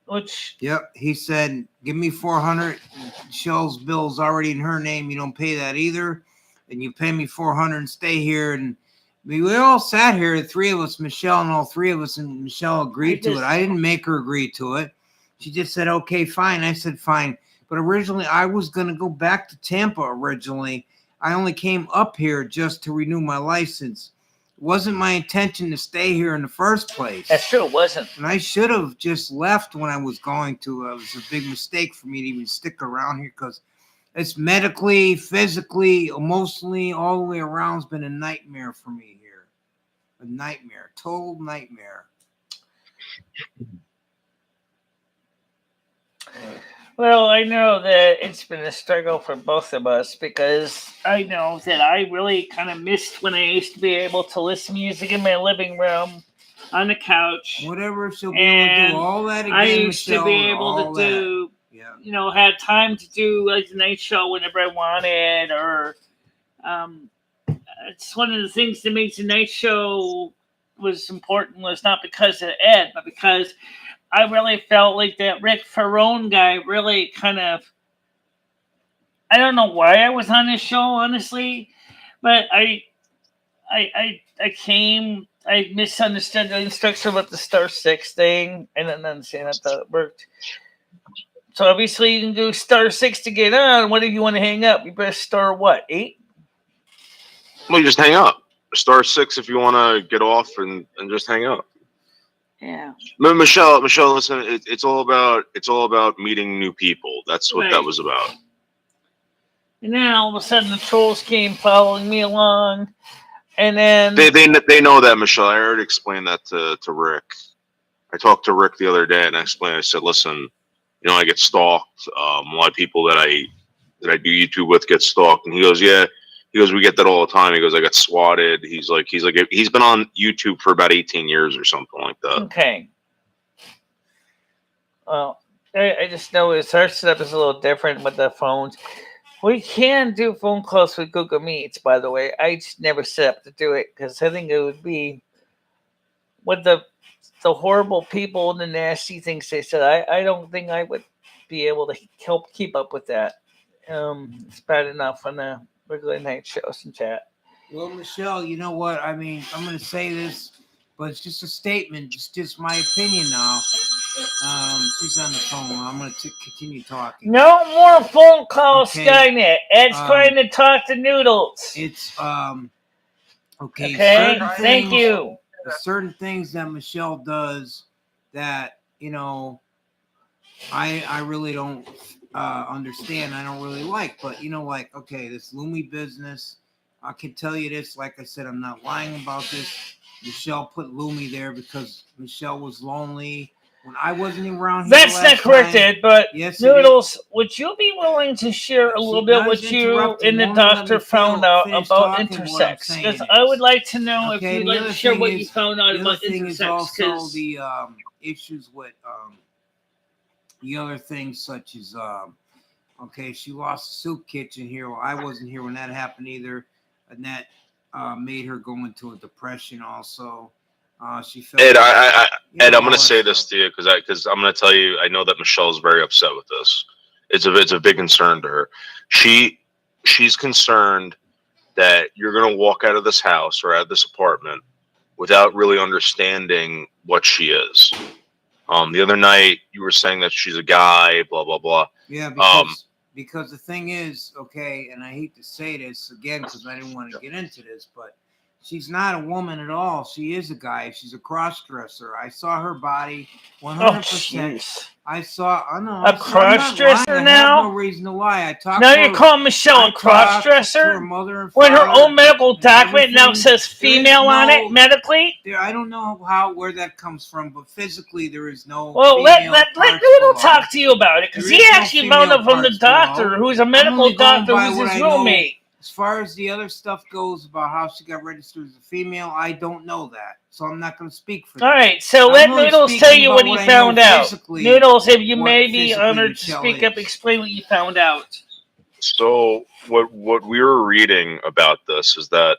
which... Yep, he said, give me $400. Michelle's bill's already in her name. You don't pay that either. And you pay me $400 and stay here. And we all sat here, the three of us, Michelle and all three of us, and Michelle agreed to it. I didn't make her agree to it. She just said, okay, fine. I said, fine. But originally, I was going to go back to Tampa originally. I only came up here just to renew my license. wasn't my intention to stay here in the first place. That's true, it wasn't. And I should have just left when I was going to. It was a big mistake for me to even stick around here because it's medically, physically, emotionally, all the way around has been a nightmare for me here. A nightmare, total nightmare. Well, I know that it's been a struggle for both of us because I know that I really kind of missed when I used to be able to listen to music in my living room on the couch. Whatever she'll be able to do, all that again, I used Michelle, to be able to do, had time to do like the night show whenever I wanted, or it's one of the things that makes the night show was important was not because of Ed, but because I really felt like that Rick Fearon guy really kind of, I don't know why I was on his show, honestly, but I misunderstood the instruction about the star 6 thing. I didn't understand. I thought it worked. So obviously you can do star 6 to get on. What if you want to hang up? You press star what, 8? Well, you just hang up. Star 6 if you want to get off and just hang up. Yeah. Michelle, listen, it's all about meeting new people. That's what that was about. And then all of a sudden the trolls came following me along, and then they know that, Michelle. I already explained that to Rick. I talked to Rick the other day and I explained. I said, listen, I get stalked. A lot of people that I do YouTube with get stalked, and he goes, yeah. He goes, we get that all the time. He goes, I got swatted. He's been on YouTube for about 18 years or something like that. Okay. Well, I just noticed our setup is a little different with the phones. We can do phone calls with Google Meets, by the way. I just never set up to do it because I think it would be with the horrible people and the nasty things they said. I don't think I would be able to help keep up with that. It's bad enough on the regular night shows and chat. Well, Michelle, you know what? I mean, I'm going to say this, but it's just a statement. It's just my opinion now. She's on the phone. I'm going to continue talking. No more phone calls, okay. Skynet. Ed's trying to talk to Noodles. It's, okay. Thank you. There's certain things that Michelle does that, I really don't understand. I don't really like, but okay, this Lumi business, I can tell you this, like I said, I'm not lying about this. Michelle put Lumi there because Michelle was lonely when I wasn't around here. That's not corrected, but yes, Noodles, would you be willing to share a little bit what you and the doctor found out about intersex? Because I would like to know if you'd like to share what you found out about intersex. The other thing is also the issues with the other things such as, she lost the soup kitchen here. Well, I wasn't here when that happened either. And that made her go into a depression also. She felt Ed, Ed, I'm going to say this to you because I'm going to tell you, I know that Michelle's very upset with this. It's a big concern to her. She's concerned that you're going to walk out of this house or out of this apartment without really understanding what she is. The other night you were saying that she's a guy, blah, blah, blah. Yeah, because the thing is, okay, and I hate to say this again because I didn't want to get into this, but she's not a woman at all. She is a guy. She's a cross-dresser. I saw her body 100%. I know. A cross-dresser now? I have no reason to lie. I talked now you're calling Michelle a cross-dresser? When her own medical document now says female on it, medically? I don't know where that comes from, but physically there is no. Well, let Noodle talk to you about it, because he actually found it from the doctor, who's a medical doctor, who's his roommate. As far as the other stuff goes about how she got registered as a female, I don't know that. So I'm not going to speak for that. All right, so let Noodles tell you what he found out. Noodles, if you may be honored to speak up, explain what you found out. So what we were reading about this is that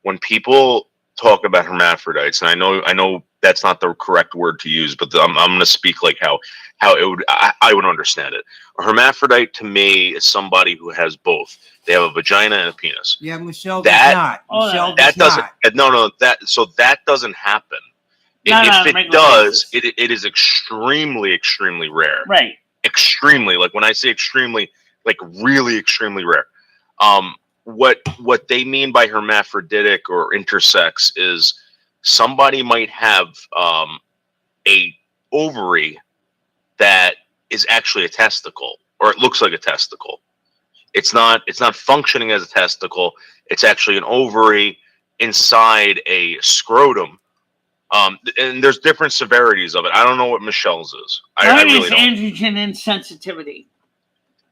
when people talk about hermaphrodites, and I know that's not the correct word to use, but I'm going to speak like how it would I would understand it. A hermaphrodite to me is somebody who has both. They have a vagina and a penis. Yeah, Michelle does not. Michelle that doesn't. No. That doesn't happen. If it does, it is extremely, extremely rare. Right. Extremely. Like when I say extremely, like really extremely rare. what they mean by hermaphroditic or intersex is somebody might have a ovary that is actually a testicle, or it looks like a testicle. It's not functioning as a testicle. It's actually an ovary inside a scrotum. And there's different severities of it. I don't know what Michelle's is. I really don't. Androgen insensitivity.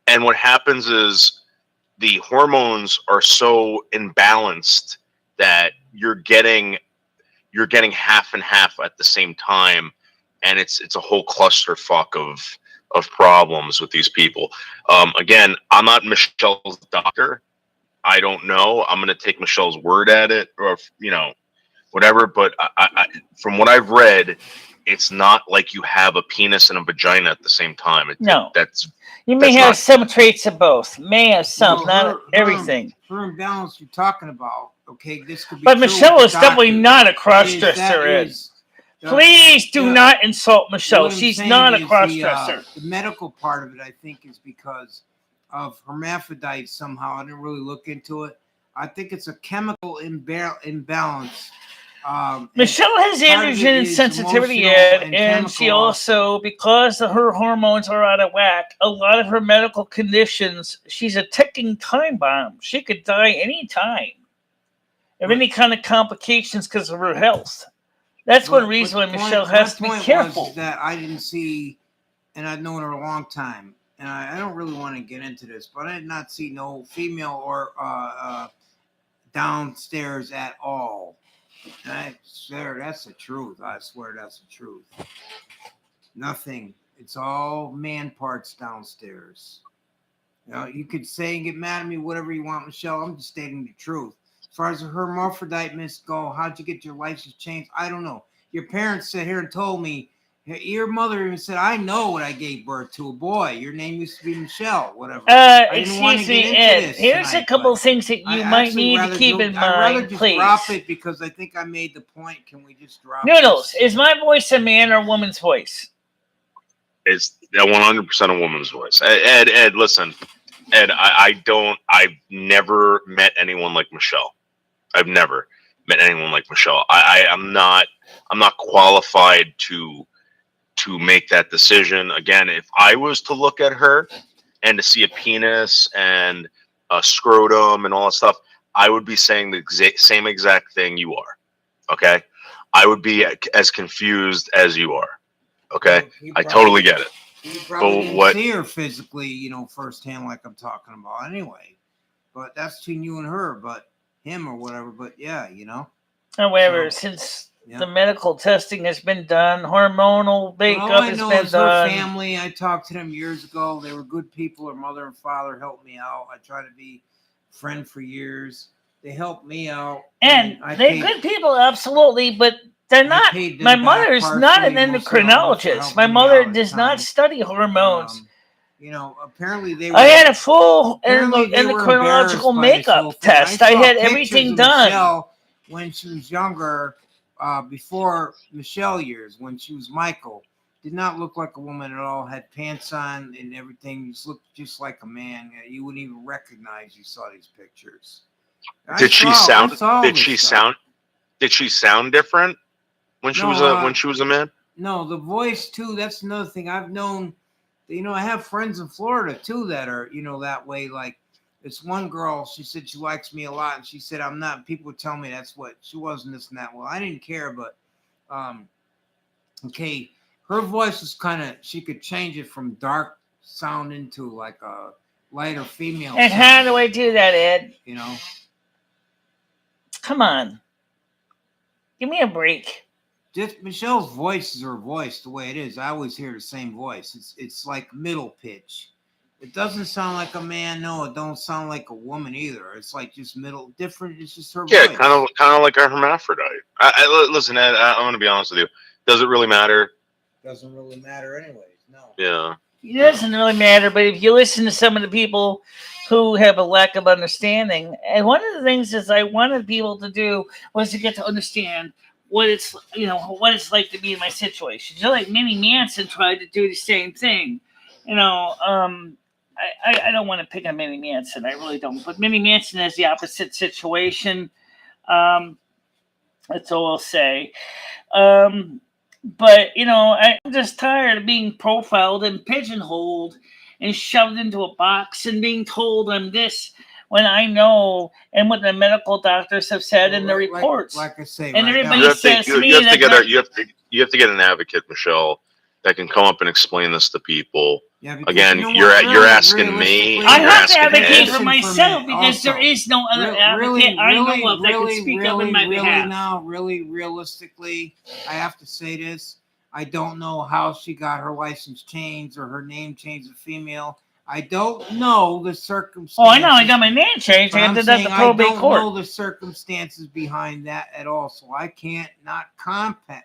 And what happens is the hormones are so imbalanced that you're getting half and half at the same time, and it's a whole clusterfuck of problems with these people. Again, I'm not Michelle's doctor. I don't know. I'm going to take Michelle's word at it, or whatever. But I, from what I've read, it's not like you have a penis and a vagina at the same time. No, you may have some traits of both. May have some, not everything. Her imbalance you're talking about. Okay, this could be. But Michelle is definitely not a cross-dresser. Please do not insult Michelle. She's not a cross-dresser. The medical part of it, I think, is because of hermaphrodites somehow. I didn't really look into it. I think it's a chemical imbalance. Michelle has androgen sensitivity, and she also, because her hormones are out of whack, a lot of her medical conditions, she's a ticking time bomb. She could die any time of any kind of complications because of her health. That's one reason why Michelle has to be careful. That I didn't see, and I've known her a long time, and I don't really want to get into this, but I did not see no female or downstairs at all. And I swear that's the truth. I swear that's the truth. Nothing. It's all man parts downstairs. You could say and get mad at me, whatever you want, Michelle. I'm just stating the truth. As far as the hermaphrodite myths go, how'd you get your license changed? I don't know. Your parents sat here and told me, your mother even said, I know what I gave birth to, a boy. Your name used to be Michelle, whatever. Excuse me, Ed. Here's a couple things that you might need to keep in mind, I'd rather just please. Drop it because I think I made the point. Can we just drop Noodles, is my voice a man or a woman's voice? It's 100% a woman's voice. Ed, listen. Ed, I've never met anyone like Michelle. I've never met anyone like Michelle. I'm not qualified to make that decision. Again, if I was to look at her and to see a penis and a scrotum and all that stuff, I would be saying the same exact thing you are. Okay? I would be as confused as you are. Okay? I totally get it. You probably didn't see her physically, firsthand like I'm talking about anyway. But that's between you and her, but him or whatever. But yeah, However, since the medical testing has been done, hormonal makeup has been done. Her family, I talked to them years ago. They were good people. Her mother and father helped me out. I tried to be a friend for years. They helped me out. And they're good people, absolutely, but they're not. My mother is not an endocrinologist. My mother does not study hormones. Apparently they were. I had a full endocrinological makeup test. I had everything done. Michelle, when she was younger, before Michelle years, when she was Michael, did not look like a woman at all. Had pants on and everything. Just looked just like a man. You wouldn't even recognize. You saw these pictures. Did she sound different when she was a man? No, the voice too. That's another thing I've known. I have friends in Florida too that are that way. Like this one girl, she said she likes me a lot, and she said I'm not. People would tell me that's what she wasn't this and that. Well, I didn't care, but okay, her voice was she could change it from dark sound into like a lighter female. And sound. how do I do that, Ed? Come on. Give me a break. Just Michelle's voice is her voice the way it is. I always hear the same voice. It's like middle pitch. It doesn't sound like a man. No, it don't sound like a woman either. It's like just middle different. It's just her voice. Yeah, kind of like a hermaphrodite. Listen, Ed, I'm going to be honest with you. Does it really matter? Doesn't really matter anyways. No. Yeah. It doesn't really matter, but if you listen to some of the people who have a lack of understanding, and one of the things is I wanted people to do was to get to understand what it's like to be in my situation. Like Minnie Manson tried to do the same thing. I don't want to pick on Minnie Manson. I really don't. But Minnie Manson has the opposite situation. That's all I'll say. But I'm just tired of being profiled and pigeonholed and shoved into a box and being told I'm this when I know and what the medical doctors have said in the reports. Like I say, and right everybody now, says to me you have to that you have to get an advocate, Michelle, that can come up and explain this to people. yeah, because Again, you know you're what, you're really, asking me. realistically, I You're have to asking advocate Ed. for myself because there is no other advocate I know of that can speak up in my behalf. Now, really, realistically, I have to say this. I don't know how she got her license changed or her name changed to female. I don't know the circumstances. Oh, I know. I got my name changed. I did that at the probate I don't court. know the circumstances behind that at all, so I can't not comment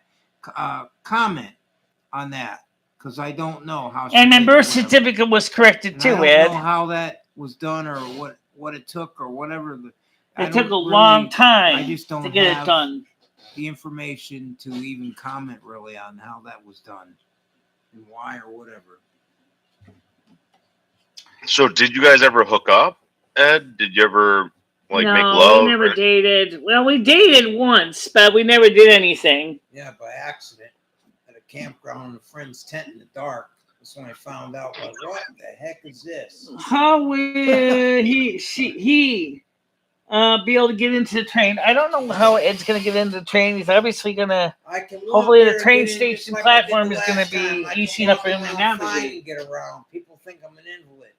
on that because I don't know how. And my birth certificate was corrected too, Ed. I Ed. don't know how that was done or what it took or whatever. It took a long time I just don't to get it done. The information to even comment really on how that was done and why or whatever. So, did you guys ever hook up, Ed? Did you ever make love? No, we never dated. Well, we dated once, but we never did anything. Yeah, by accident at a campground in a friend's tent in the dark. That's when I found out. Like, what the heck is this? How will he be able to get into the train? I don't know how Ed's going to get into the train. He's obviously going to. Hopefully, the train station platform is going to be easy enough for him to navigate. Get around. People think I'm an invalid.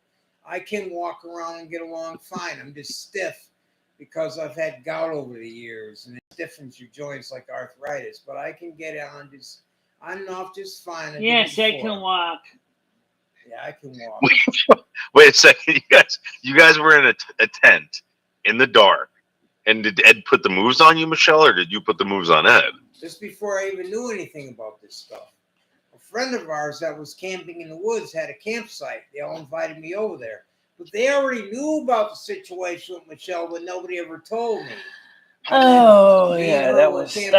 I can walk around and get along fine. I'm just stiff because I've had gout over the years and it stiffens your joints like arthritis. But I can get on just fine. Yes, I can walk. Yeah, I can walk. Wait a second, you guys were in a tent in the dark, and did Ed put the moves on you, Michelle, or did you put the moves on Ed? Just before I even knew anything about this stuff. A friend of ours that was camping in the woods had a campsite. They all invited me over there. But they already knew about the situation with Michelle, but nobody ever told me. That was in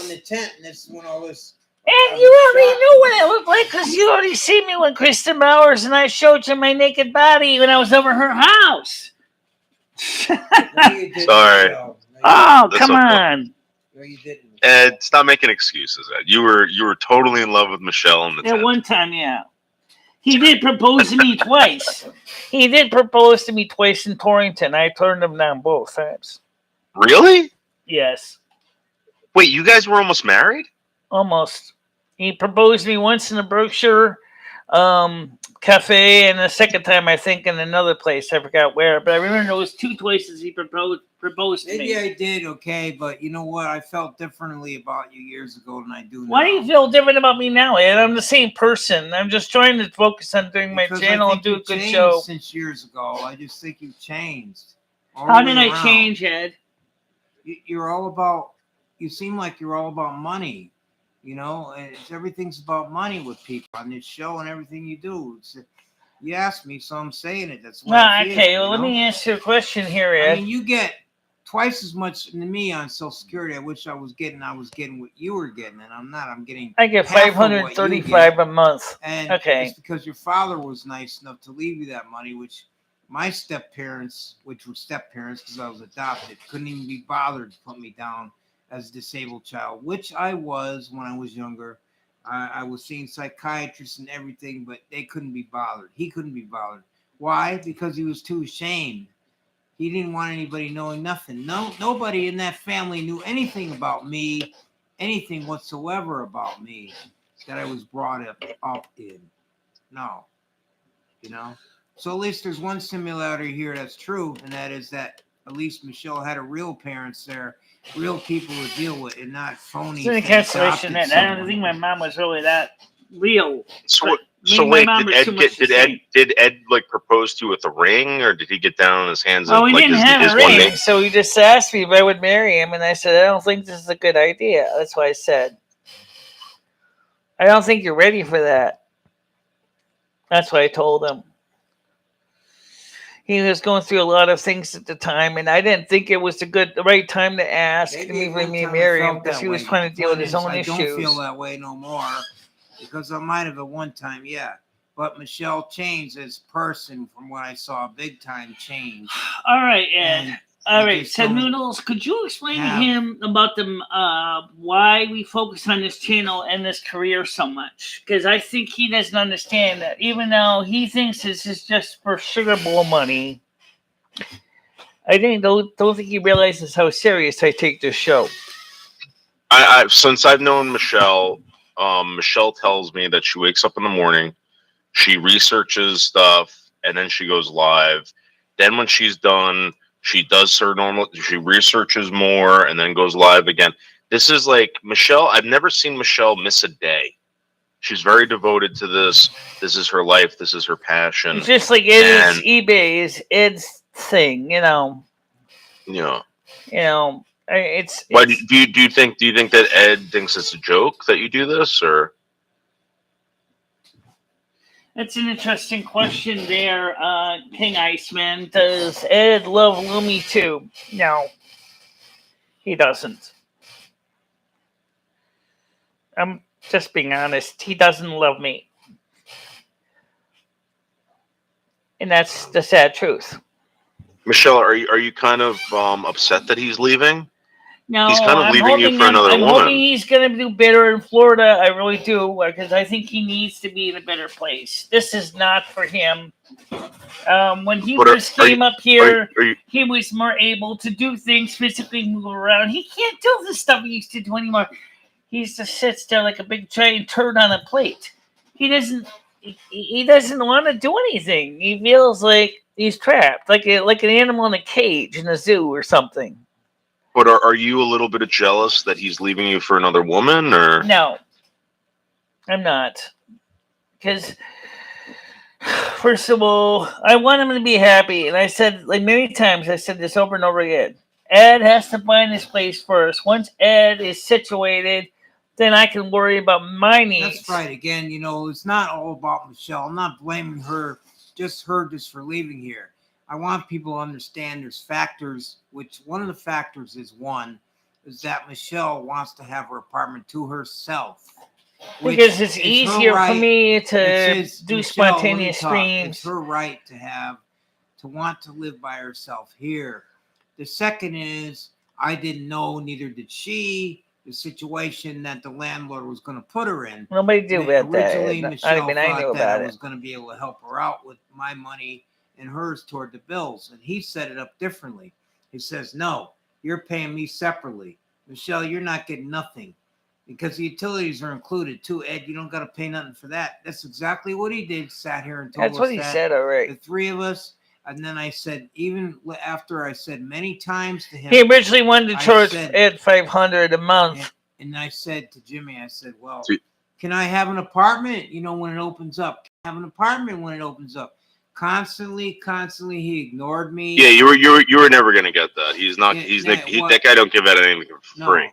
the tent, and this is when all this. And you already knew what it looked like because you already seen me with Kristen Bowers, and I showed you my naked body when I was over her house. Sorry. Oh, come on. No, you didn't. Ed, stop making excuses, Ed. You were totally in love with Michelle in the tent. At one time, yeah. He did propose to me twice. He did propose to me twice in Torrington. I turned him down both times. Really? Yes. Wait, you guys were almost married? Almost. He proposed to me once in the Berkshire cafe, and the second time, I think, in another place. I forgot where. But I remember there was two places he proposed to me. Maybe I did, okay. But you know what? I felt differently about you years ago than I do now. Why do you feel different about me now, Ed? I'm the same person. I'm just trying to focus on doing my channel and do a good show. Since years ago, I just think you've changed. How did I change, Ed? You're all about. You seem like you're all about money. You know, and everything's about money with people on this show and everything you do. You asked me, so I'm saying it. That's why. Okay. Well, let me ask you a question here, Ed. I mean, you get twice as much than me on Social Security. I wish I was getting what you were getting, and I'm not. I'm getting. I get $535 a month. And it's because your father was nice enough to leave you that money, which my step-parents, which were step-parents because I was adopted, couldn't even be bothered to put me down as a disabled child, which I was when I was younger. I was seeing psychiatrists and everything, but they couldn't be bothered. He couldn't be bothered. Why? Because he was too ashamed. He didn't want anybody knowing nothing. Nobody in that family knew anything about me, anything whatsoever about me that I was brought up in. No. You know? So at least there's one similarity here that's true, and that is that at least Michelle had a real parents there, real people to deal with, and not phony. It's an cancellation. I don't think my mom was really that real. So wait, did Ed like propose to you with a ring, or did he get down on his hands? Oh, he didn't have a ring, so he just asked me if I would marry him, and I said I don't think this is a good idea. That's why I said I don't think you're ready for that. That's what I told him. He was going through a lot of things at the time, and I didn't think it was the right time to ask me to marry him because he was trying to deal with his own issues. I don't feel that way no more because I might have at one time, yeah. But Michelle changed as a person from what I saw, big time change. All right, Ed. And All I right, just so don't Noodles, could you explain to have- him about why we focus on this channel and this career so much? Because I think he doesn't understand that. Even though he thinks this is just for sugar bowl money, I don't think he realizes how serious I take this show. Since I've known Michelle, Michelle tells me that she wakes up in the morning, she researches stuff, and then she goes live. Then when she's done, she does her normal, she researches more and then goes live again. This is like Michelle. I've never seen Michelle miss a day. She's very devoted to this. This is her life. This is her passion. It's just like it is eBay is Ed's thing, you know. Yeah. You know, it's. Why do you think that Ed thinks it's a joke that you do this, or? That's an interesting question there, King Iceman. Does Ed love Lumi too? No, he doesn't. I'm just being honest. He doesn't love me. And that's the sad truth. Michelle, are you kind of upset that he's leaving? No, he's kind of I'm leaving you for another I'm woman. hoping he's going to do better in Florida. I really do, because I think he needs to be in a better place. This is not for him. When he first came up here, he was more able to do things, physically move around. He can't do the stuff he used to do anymore. He just sits there like a big giant turd on a plate. He doesn't want to do anything. He feels like he's trapped, like an animal in a cage in a zoo or something. But are you a little bit jealous that he's leaving you for another woman, or? No, I'm not. Because, first of all, I want him to be happy. And I said, like many times, I said this over and over again. Ed has to find his place first. Once Ed is situated, then I can worry about my needs. That's right. Again, it's not all about Michelle. I'm not blaming her, just for leaving here. I want people to understand there's factors, which one of the factors is that Michelle wants to have her apartment to herself. Because it's easier for me to do spontaneous streams. It's her right to want to live by herself here. The second is, I didn't know, neither did she, the situation that the landlord was going to put her in. Nobody knew about that. Originally, Michelle thought that I was going to be able to help her out with my money and hers toward the bills. And he set it up differently. He says, no, you're paying me separately. Michelle, you're not getting nothing because the utilities are included too. Ed, you don't got to pay nothing for that. That's exactly what he did. Sat here and told us that's what he said, all right. The three of us. And then I said, even after I said many times to him. He originally wanted to charge Ed $500 a month. And I said to Jimmy, I said, well, can I have an apartment, when it opens up? Can I have an apartment when it opens up? Constantly, he ignored me. Yeah, you were never gonna get that. He's not. That guy don't give out anything for free.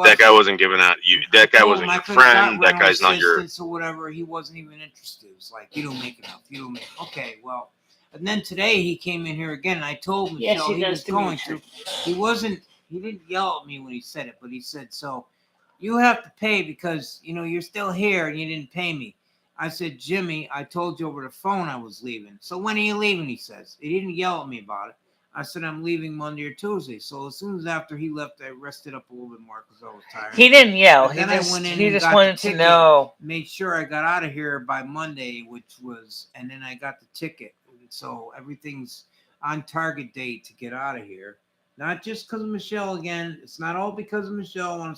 That guy wasn't giving out you. That guy wasn't your friend. That guy's not your. Or whatever. He wasn't even interested. It was like, you don't make enough. You don't make. Okay, well, and then today he came in here again, and I told Michelle he was going to. He wasn't. He didn't yell at me when he said it, but he said, "So, you have to pay because you're still here and you didn't pay me." I said, Jimmy, I told you over the phone I was leaving. So when are you leaving? He says. He didn't yell at me about it. I said, I'm leaving Monday or Tuesday. So as soon as after he left, I rested up a little bit more because I was tired. He didn't yell. He just wanted to know. Made sure I got out of here by Monday, and then I got the ticket. And so everything's on target date to get out of here. Not just because of Michelle again. It's not all because of Michelle. I want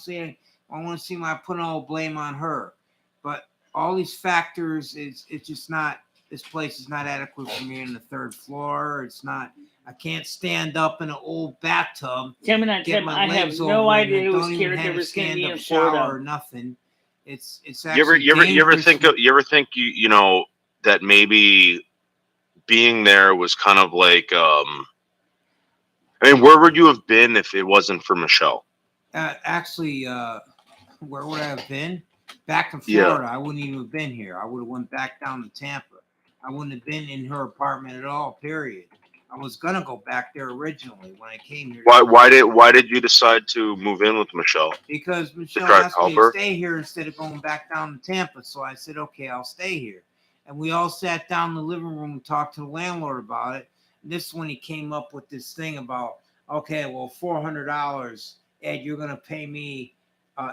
to see my putting all blame on her. But all these factors, it's just not, this place is not adequate for me on the third floor. It's not, I can't stand up in an old bathtub. Gemini, I have no idea whose caregivers can be in Florida or nothing. It's actually you ever think that maybe being there was kind of like where would you have been if it wasn't for Michelle? Where would I have been? Back in Florida, I wouldn't even have been here. I would have went back down to Tampa. I wouldn't have been in her apartment at all, period. I was gonna go back there originally when I came here. Why did you decide to move in with Michelle? Because Michelle asked me to stay here instead of going back down to Tampa. So I said, okay, I'll stay here. And we all sat down in the living room and talked to the landlord about it. And this is when he came up with this thing about, okay, well, $400, Ed, you're going to pay me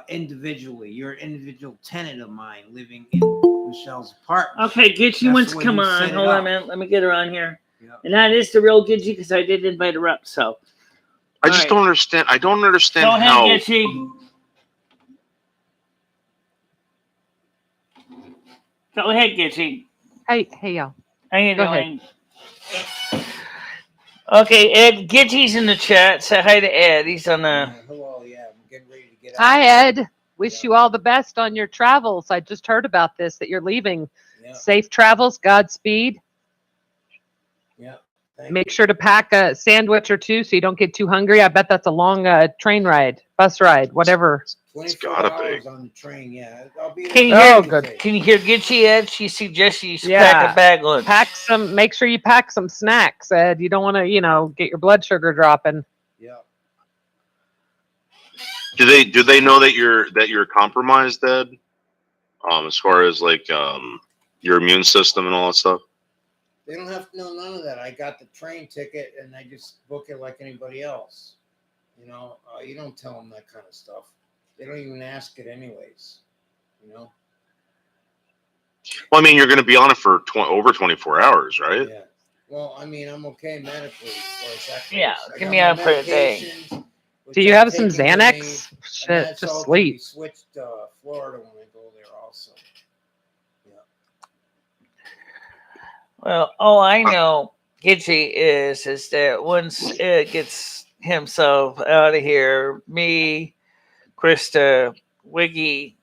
individually. You're an individual tenant of mine living in Michelle's apartment. Okay, Gitchy wants to come on. Hold on a minute. Let me get her on here. Yep. And that is the real Gitchy because I did invite her up. So I just don't understand. I don't understand how. Go ahead, Gitchy. Go ahead, Gitchy. Hey, y'all. How you doing? Okay, Ed. Gitchy's in the chat. Say hi to Ed. He's on the. Hello, yeah. I'm getting ready to get out. Hi, Ed. Wish you all the best on your travels. I just heard about this, that you're leaving. Yeah. Safe travels. Godspeed. Yeah. Make sure to pack a sandwich or two so you don't get too hungry. I bet that's a long train ride, bus ride, whatever. 24 hours on the train, yeah. I'll be can you hear Gitchy, Ed? She suggests you pack a bag lunch. Make sure you pack some snacks, Ed. You don't want to, get your blood sugar dropping. Yeah. Do they know that you're compromised, Ed? As far as like your immune system and all that stuff? They don't have to know none of that. I got the train ticket and I just book it like anybody else. You don't tell them that kind of stuff. They don't even ask it anyways. Well, I mean, you're going to be on it for over 24 hours, right? Yeah. Well, I mean, I'm okay medically. Yeah, give me out for a day. Do you have some Xanax? Shit, just sleep. We switched Florida when I go there also. Well, all I know, Gitchy, is that once Ed gets himself out of here, me, Krista, Wiggy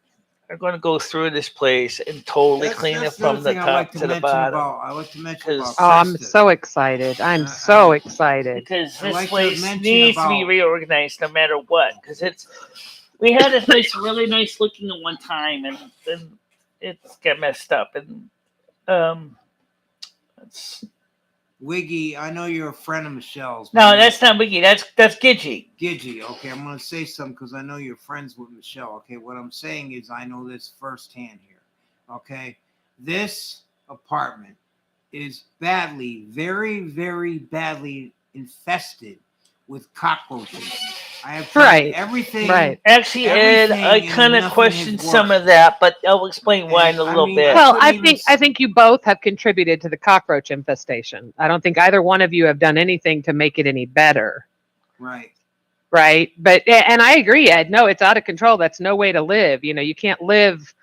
are going to go through this place and totally clean it from the top to the bottom. I like to mention about I'm so excited. I'm so excited. Because this place needs to be reorganized no matter what. Because we had this place really nice looking at one time, and then it got messed up. And Wiggy, I know you're a friend of Michelle's. No, that's not Wiggy. That's Gidgy. Gidgy. Okay, I'm going to say something because I know you're friends with Michelle. Okay, what I'm saying is I know this firsthand here. Okay, this apartment is very, very badly infested with cockroaches. I have tried everything. Right. Actually, Ed, I kind of questioned some of that, but I'll explain why in a little bit. Well, I think you both have contributed to the cockroach infestation. I don't think either one of you have done anything to make it any better. Right. Right. And I agree, Ed. No, it's out of control. That's no way to live. You can't live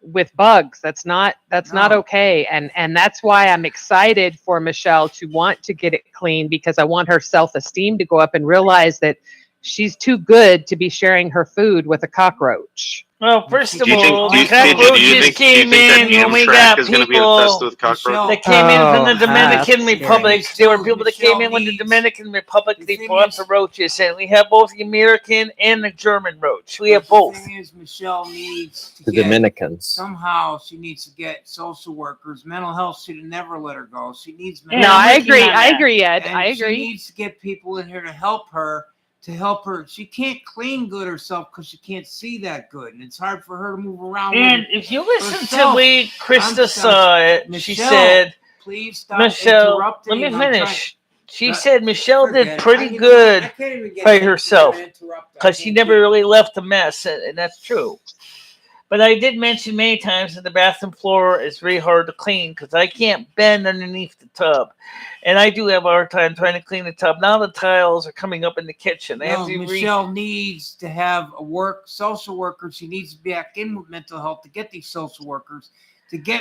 with bugs. That's not okay. And that's why I'm excited for Michelle to want to get it clean, because I want her self-esteem to go up and realize that she's too good to be sharing her food with a cockroach. Well, first of all, the cockroaches came in when we got people that came in from the Dominican Republic. There were people that came in with the Dominican Republic. They brought the roaches, and we have both the American and the German roach. We have both. The thing is, Michelle needs to the Dominicans. Somehow she needs to get social workers. Mental health should have never let her go. She needs mental health. I agree, Ed. I agree. She needs to get people in here to help her. She can't clean good herself because she can't see that good, and it's hard for her to move around. And if you listen to the way Krista saw it, she said, "Please stop interrupting." Let me finish. She said Michelle did pretty good by herself because she never really left a mess, and that's true. But I did mention many times that the bathroom floor is very hard to clean because I can't bend underneath the tub. And I do have a hard time trying to clean the tub. Now the tiles are coming up in the kitchen. Michelle needs to have social worker. She needs to be back in with mental health to get these social workers.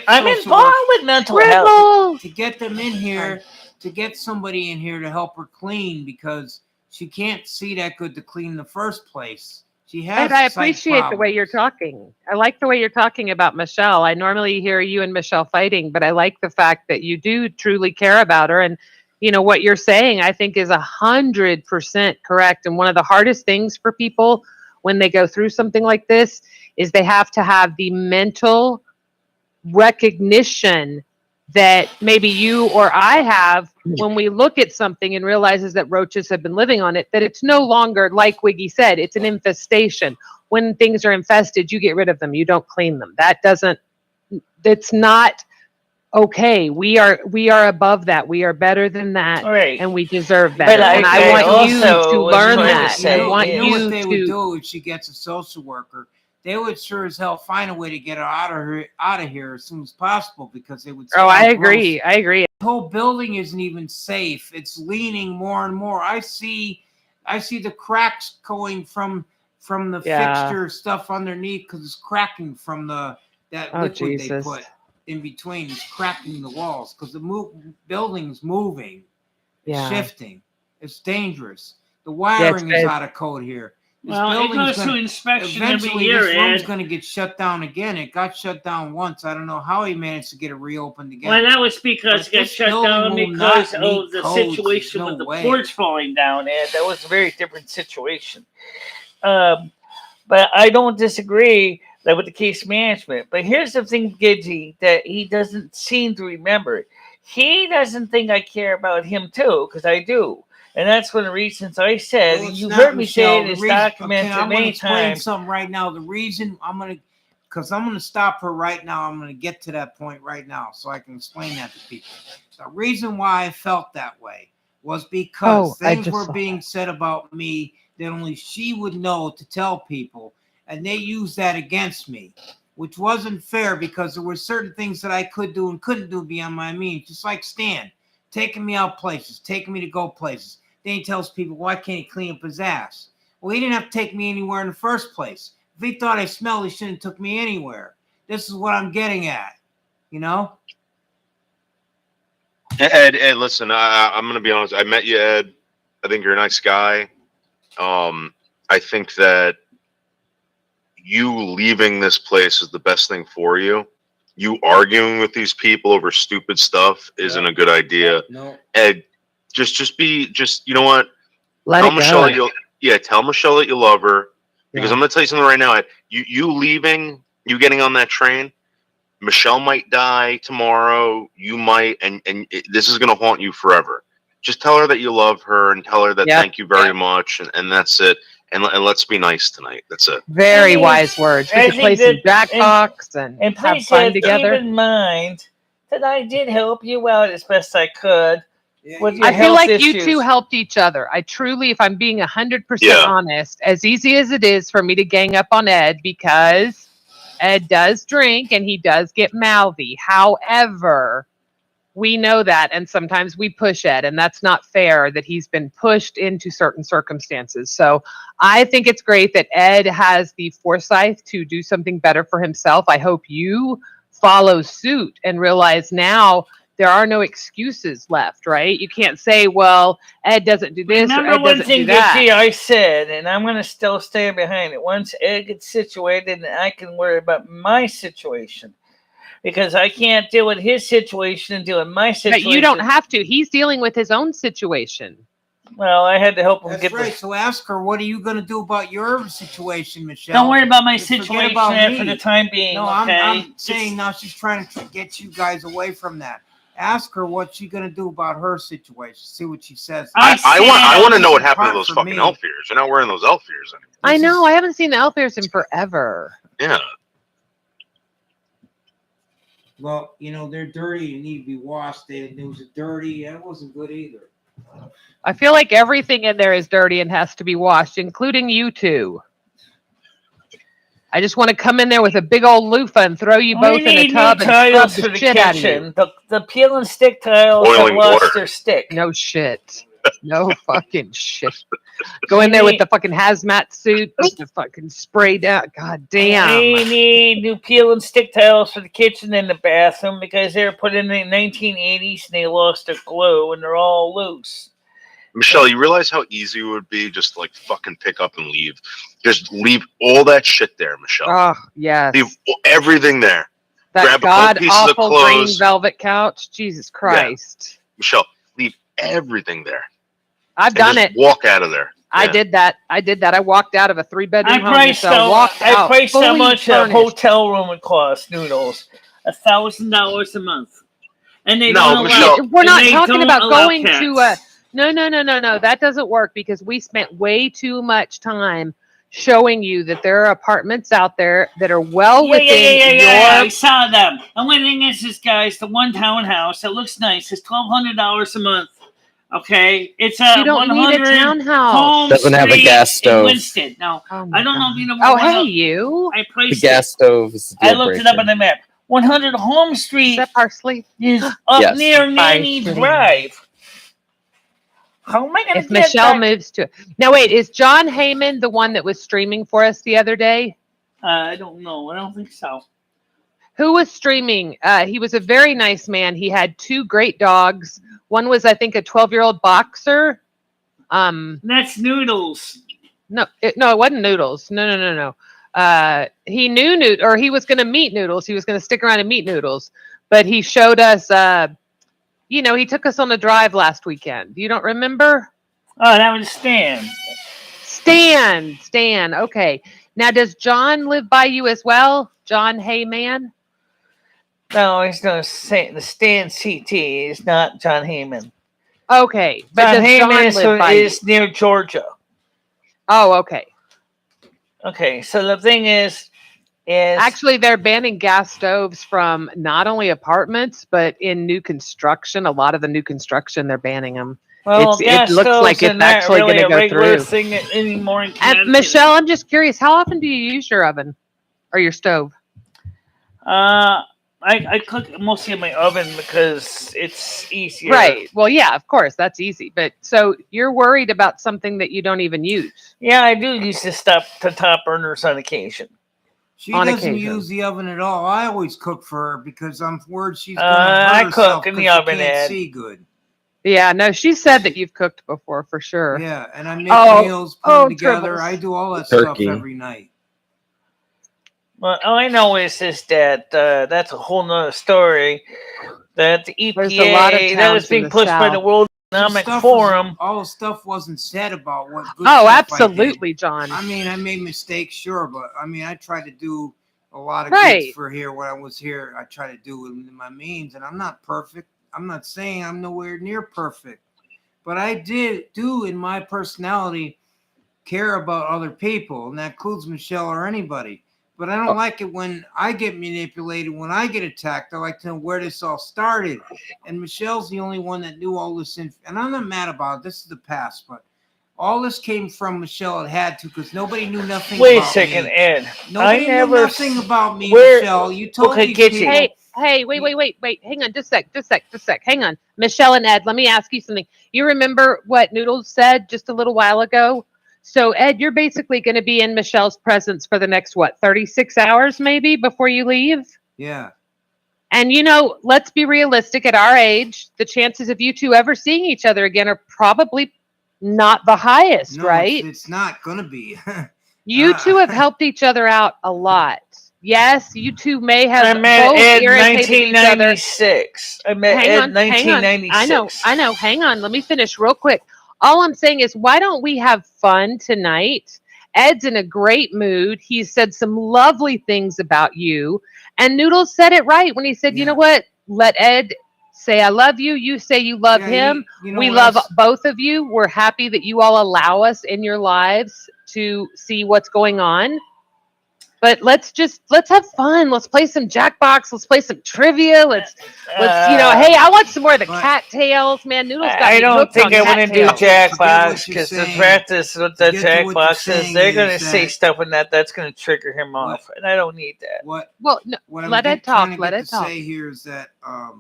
I'm involved with mental health. To get them in here, to get somebody in here to help her clean because she can't see that good to clean in the first place. And I appreciate the way you're talking. I like the way you're talking about Michelle. I normally hear you and Michelle fighting, but I like the fact that you do truly care about her. And, what you're saying, I think is 100% correct. And one of the hardest things for people when they go through something like this is they have to have the mental recognition that maybe you or I have when we look at something and realizes that roaches have been living on it, that it's no longer, like Wiggy said, it's an infestation. When things are infested, you get rid of them. You don't clean them. It's not okay, we are above that. We are better than that, Right. and we deserve But better. I- And I I want you also to was learn trying to that. say I want you know you what they would to. do if she gets a social worker? They would sure as hell find a way to get her out of here as soon as possible, because they would say, Oh, I how agree. gross. I agree. The whole building isn't even safe. It's leaning more and more. I see the cracks going from the Yeah. fixture stuff underneath, because it's cracking from that Oh, liquid they Jesus. put in between. It's cracking the walls because the building's moving, it's Yeah. shifting. It's dangerous. The wiring is bad. out of code here. This Well, it building's goes to inspection every eventually year, this room's Ed. going to get shut down again. It got shut down once. I don't know how he managed to get it reopened again. Well, that was because it But got this shut building down will because not meet of the codes. situation There's with no the way. porch falling down, Ed. That was a very different situation. But I don't disagree that with the case management. But here's the thing, Gidgey, that he doesn't seem to remember. He doesn't think I care about him too, because I do. And that's one of the reasons I said, Well, it's you not, heard me say Michelle. it The is reason- documented okay, I'm going to many explain times. something right now. The reason I'm going to stop her right now. I'm going to get to that point right now so I can explain that to people. The reason why I felt that way was because things were being said about me that only she would know to tell people, and they used that against me, which wasn't fair, because there were certain things that I could do and couldn't do beyond my means, just like Stan, taking me out places, taking me to go places. Then he tells people, why can't he clean up his ass? Well, he didn't have to take me anywhere in the first place. If he thought I smelled, he shouldn't have took me anywhere. This is what I'm getting at, you know? Ed, listen, I'm going to be honest. I met you, Ed. I think you're a nice guy. I think that you leaving this place is the best thing for you. You arguing with these people over stupid stuff isn't a good idea. No. Ed, just you know what? Let tell it Michelle go. tell Michelle that you love her. Because Yeah. I'm going to tell you something right now, Ed. You leaving, you getting on that train, Michelle might die tomorrow. You might, and this is going to haunt you forever. Just tell her that you love her and tell her that thank you very much, and that's it. And let's be nice tonight. That's it. Very wise words. We I could play think some that- Jackbox and have please, fun Ed, together. keep in mind that I did help you out as best I could with your I feel health like issues. you two helped each other. I truly, if I'm being 100% Yeah. honest, as easy as it is for me to gang up on Ed, because Ed does drink and he does get mouthy. However, we know that, and sometimes we push Ed, and that's not fair that he's been pushed into certain circumstances. So I think it's great that Ed has the foresight to do something better for himself. I hope you follow suit and realize now there are no excuses left, right? You can't say, well, Ed doesn't do this Remember or Ed one doesn't thing, do that. Gidgey, I said, and I'm going to still stand behind it. Once Ed gets situated, and I can worry about my situation. Because I can't deal with his situation and deal with my situation. But you don't have to. He's dealing with his own situation. Well, I had to help him That's get right. So ask her, what are you going to do about your situation, Michelle? Don't worry about my Just forget situation about Ed, me. for the time being. No, okay? I'm saying now she's trying to get you guys away from that. Ask her what she's going to do about her situation. See what she says. I want to know what happened to Apart those from fucking me. elf ears. You're not wearing those elf ears anymore. I know. I haven't seen the elf ears in forever. Yeah. Well, you know, they're dirty and need to be washed. It was dirty. That wasn't good either. I feel like everything in there is dirty and has to be washed, including you two. I just want to come in there with a big old loofah and throw you both in a tub and scrub the shit out of you. The peel and stick tiles Boiling have lost water. their stick. No shit. No fucking shit. Go in there with the fucking hazmat suit, with the fucking spray down. God damn. We need new peel and stick tiles for the kitchen and the bathroom because they were put in the 1980s and they lost their glue and they're all loose. Michelle, you realize how easy it would be just to, like, fucking pick up and leave? Just leave all that shit there, Michelle. Oh, yes. Leave everything there. That grab a couple god pieces of awful green clothes. velvet couch. Jesus Christ. Michelle, leave everything there. I've And done just it. walk out of there. I Yeah. did that. I walked out of a 3-bedroom I home. priced Michelle, walked I out priced how fully much a furnished. hotel room would cost, Noodles. $1,000 a month. And they No, don't allow, Michelle- We're not and they talking don't about allow going cats. to a no. That doesn't work because we spent way too much time showing you that there are apartments out there that are well Yeah. within I your. saw them. The one thing is, this guy's the one townhouse. It looks nice. It's $1,200 a month. Okay, it's a You don't need a 100 townhouse. Home Doesn't have a Street gas in stove. Winston. Now, Oh my I don't know God. if you know. Oh, hey, you. I The priced gas it. stove is a I deal looked it up on breaker. the map. 100 Home Is Street that parsley? is up Yes. near Nanny Parsley. Drive. How am I going If to get Michelle back? moves to. Now, wait, is John Heyman the one that was streaming for us the other day? I don't know. I don't think so. Who was streaming? He was a very nice man. He had 2 great dogs. One was, I think, a 12-year-old boxer. That's Noodles. No, it wasn't Noodles. No. He knew or he was going to meet Noodles. He was going to stick around and meet Noodles, but he showed us. He took us on a drive last weekend. You don't remember? Oh, that was Stan. Stan. Okay. Now, does John live by you as well? John Heyman? No, he's not the Stan CT. He's not John Heyman. Okay, but John does Heyman John live by you? is near Georgia. Oh, okay. Okay, so the thing is Actually, they're banning gas stoves from not only apartments, but in new construction. A lot of the new construction, they're banning them. well, It looks like it's actually going to go regular through. thing anymore in And Connecticut. Michelle, I'm just curious, how often do you use your oven or your stove? I cook mostly in my oven because it's easier. Right. Well, yeah, of course, that's easy. But so you're worried about something that you don't even use. Yeah, I do use this stuff to top burners on occasion. She On doesn't occasion. use the oven at all. I always cook for her because I'm worried she's going I to hurt herself cook in the because oven, she can't Ed. see good. Yeah, no, she said that you've cooked before for sure. Yeah, and I make Oh, meals, put them together. Tribbles. I do all that Turkey. stuff every night. Well, all I know is that that's a whole nother story. That the EPA There's a lot of that was towns in being the pushed by South. the World Economic Forum. All the stuff wasn't said about what good Oh, stuff absolutely, John. I mean, I made mistakes, sure, but I mean, I try to do a lot of Right. good for here. When I was here, I try to do within my means, and I'm not perfect. I'm not saying I'm nowhere near perfect, but I do in my personality care about other people, and that includes Michelle or anybody. But I don't like it when I get manipulated, when I get attacked. I like to know where this all started. And Michelle's the only one that knew all this. And I'm not mad about it. This is the past. But all this came from Michelle. It had to, because nobody knew nothing Wait a about second, me. Ed. Nobody I never knew nothing about me, where- Michelle. You told Okay, these get you. people. Hey, wait. Hang on, just a sec. Hang on. Michelle and Ed, let me ask you something. You remember what Noodles said just a little while ago? So, Ed, you're basically going to be in Michelle's presence for the next, 36 hours maybe before you leave? Yeah. And, let's be realistic at our age. The chances of you two ever seeing each other again are probably not the highest, No, right? it's not going to be. You two have helped each other out a lot. Yes, you two may have I met both Ed in irritated each other. 1996. I met Hang Ed on, in 1996. I know. Hang on. Let me finish real quick. All I'm saying is, why don't we have fun tonight? Ed's in a great mood. He said some lovely things about you. And Noodles said it right when he said, you know what? Let Ed say, I love you. You say you love him. You know We what love else? both of you. We're happy that you all allow us in your lives to see what's going on. But let's have fun. Let's play some Jackbox. Let's play some trivia. Let's hey, I want some more of the cattails, man. Noodles got I me don't hooked think on I want to do cattails. Jackbox because the practice with the Forget to what you're Jackbox is saying they're going to is say that- stuff in that's going to trigger him off, and I don't need that. What Well, no, what let I'm Ed talk. trying to Let get Ed to talk. say here is that I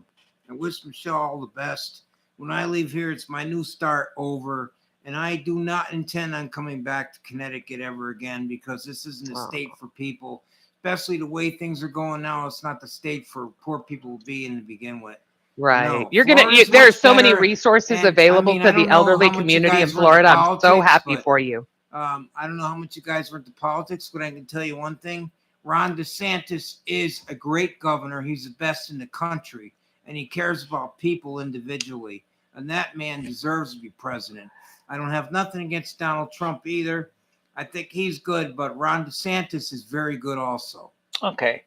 wish Michelle all the best. When I leave here, it's my new start over, and I do not intend on coming back to Connecticut ever again because this isn't a state for people, especially the way things are going now. It's not the state for poor people to be in to begin with. Right. No, You're Florida's there are much so many better, resources and, available I mean, to I don't the know elderly how much you community in guys were into Florida. I'm so politics, happy but, for you. I don't know how much you guys were into politics, but I can tell you one thing. Ron DeSantis is a great governor. He's the best in the country, and he cares about people individually. And that man deserves to be president. I don't have nothing against Donald Trump either. I think he's good, but Ron DeSantis is very good also. Okay.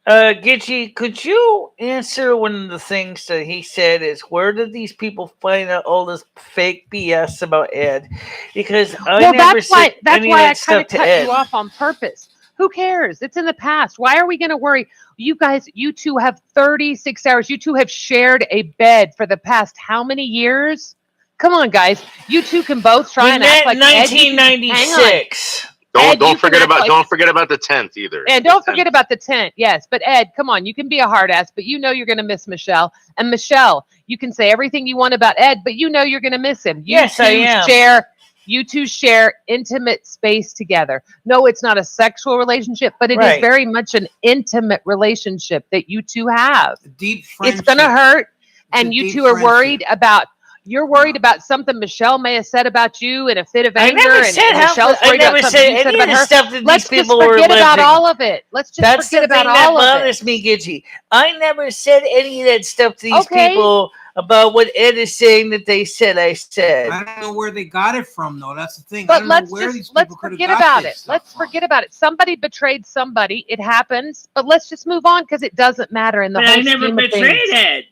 Gitchy, could you answer one of the things that he said is where did these people find out all this fake BS about Ed? Because I never said any of that I kind stuff of to cut Ed. you off on purpose. Who cares? It's in the past. Why are we going to worry? You guys, you two have 36 hours. You two have shared a bed for the past how many years? Come on, guys. You two can both try and act like Ed. 1996. Don't forget about the 10th either. And don't forget about the 10th. Yes, but Ed, come on. You can be a hard ass, but you know you're going to miss Michelle. And Michelle, you can say everything you want about Ed, but you know you're going to miss him. Yes, I am. You two share intimate space together. No, it's not a sexual relationship, but it is very much an intimate relationship that you two have. Deep friendship. It's going to hurt, and you two are worried about. You're worried about something Michelle may have said about you in a fit of anger, Michelle's worried about something you said about her. Let's just forget about all of it. Let's just forget about all of it. That bothers me, Gitchy. I never said any of that stuff to these people about what Ed is saying that they said I said. I don't know where they got it from, though. That's the thing. But let's forget about it. Let's forget about it. Somebody betrayed somebody. It happens. But let's just move on because it doesn't matter in the whole scheme of things. I never betrayed Ed.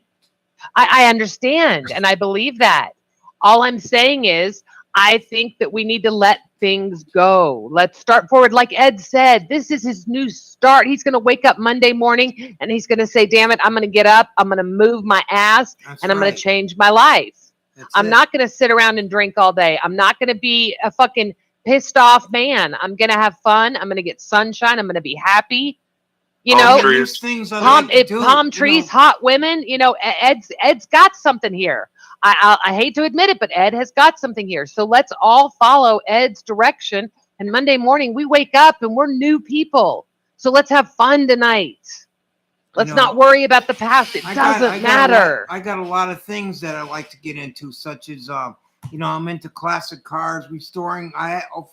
I understand, and I believe that. All I'm saying is, I think that we need to let things go. Let's start forward. Like Ed said, this is his new start. He's going to wake up Monday morning, and he's going to say, damn it, I'm going to get up, I'm going to move my ass, and I'm going to change my life. I'm not going to sit around and drink all day. I'm not going to be a fucking pissed off man. I'm going to have fun. I'm going to get sunshine. I'm going to be happy. You know, palm trees, hot women. You know, Ed's got something here. I hate to admit it, but Ed has got something here. So let's all follow Ed's direction. And Monday morning we wake up and we're new people. So let's have fun tonight. Let's not worry about the past. It doesn't matter. I got a lot of things that I like to get into, such as I'm into classic cars, restoring.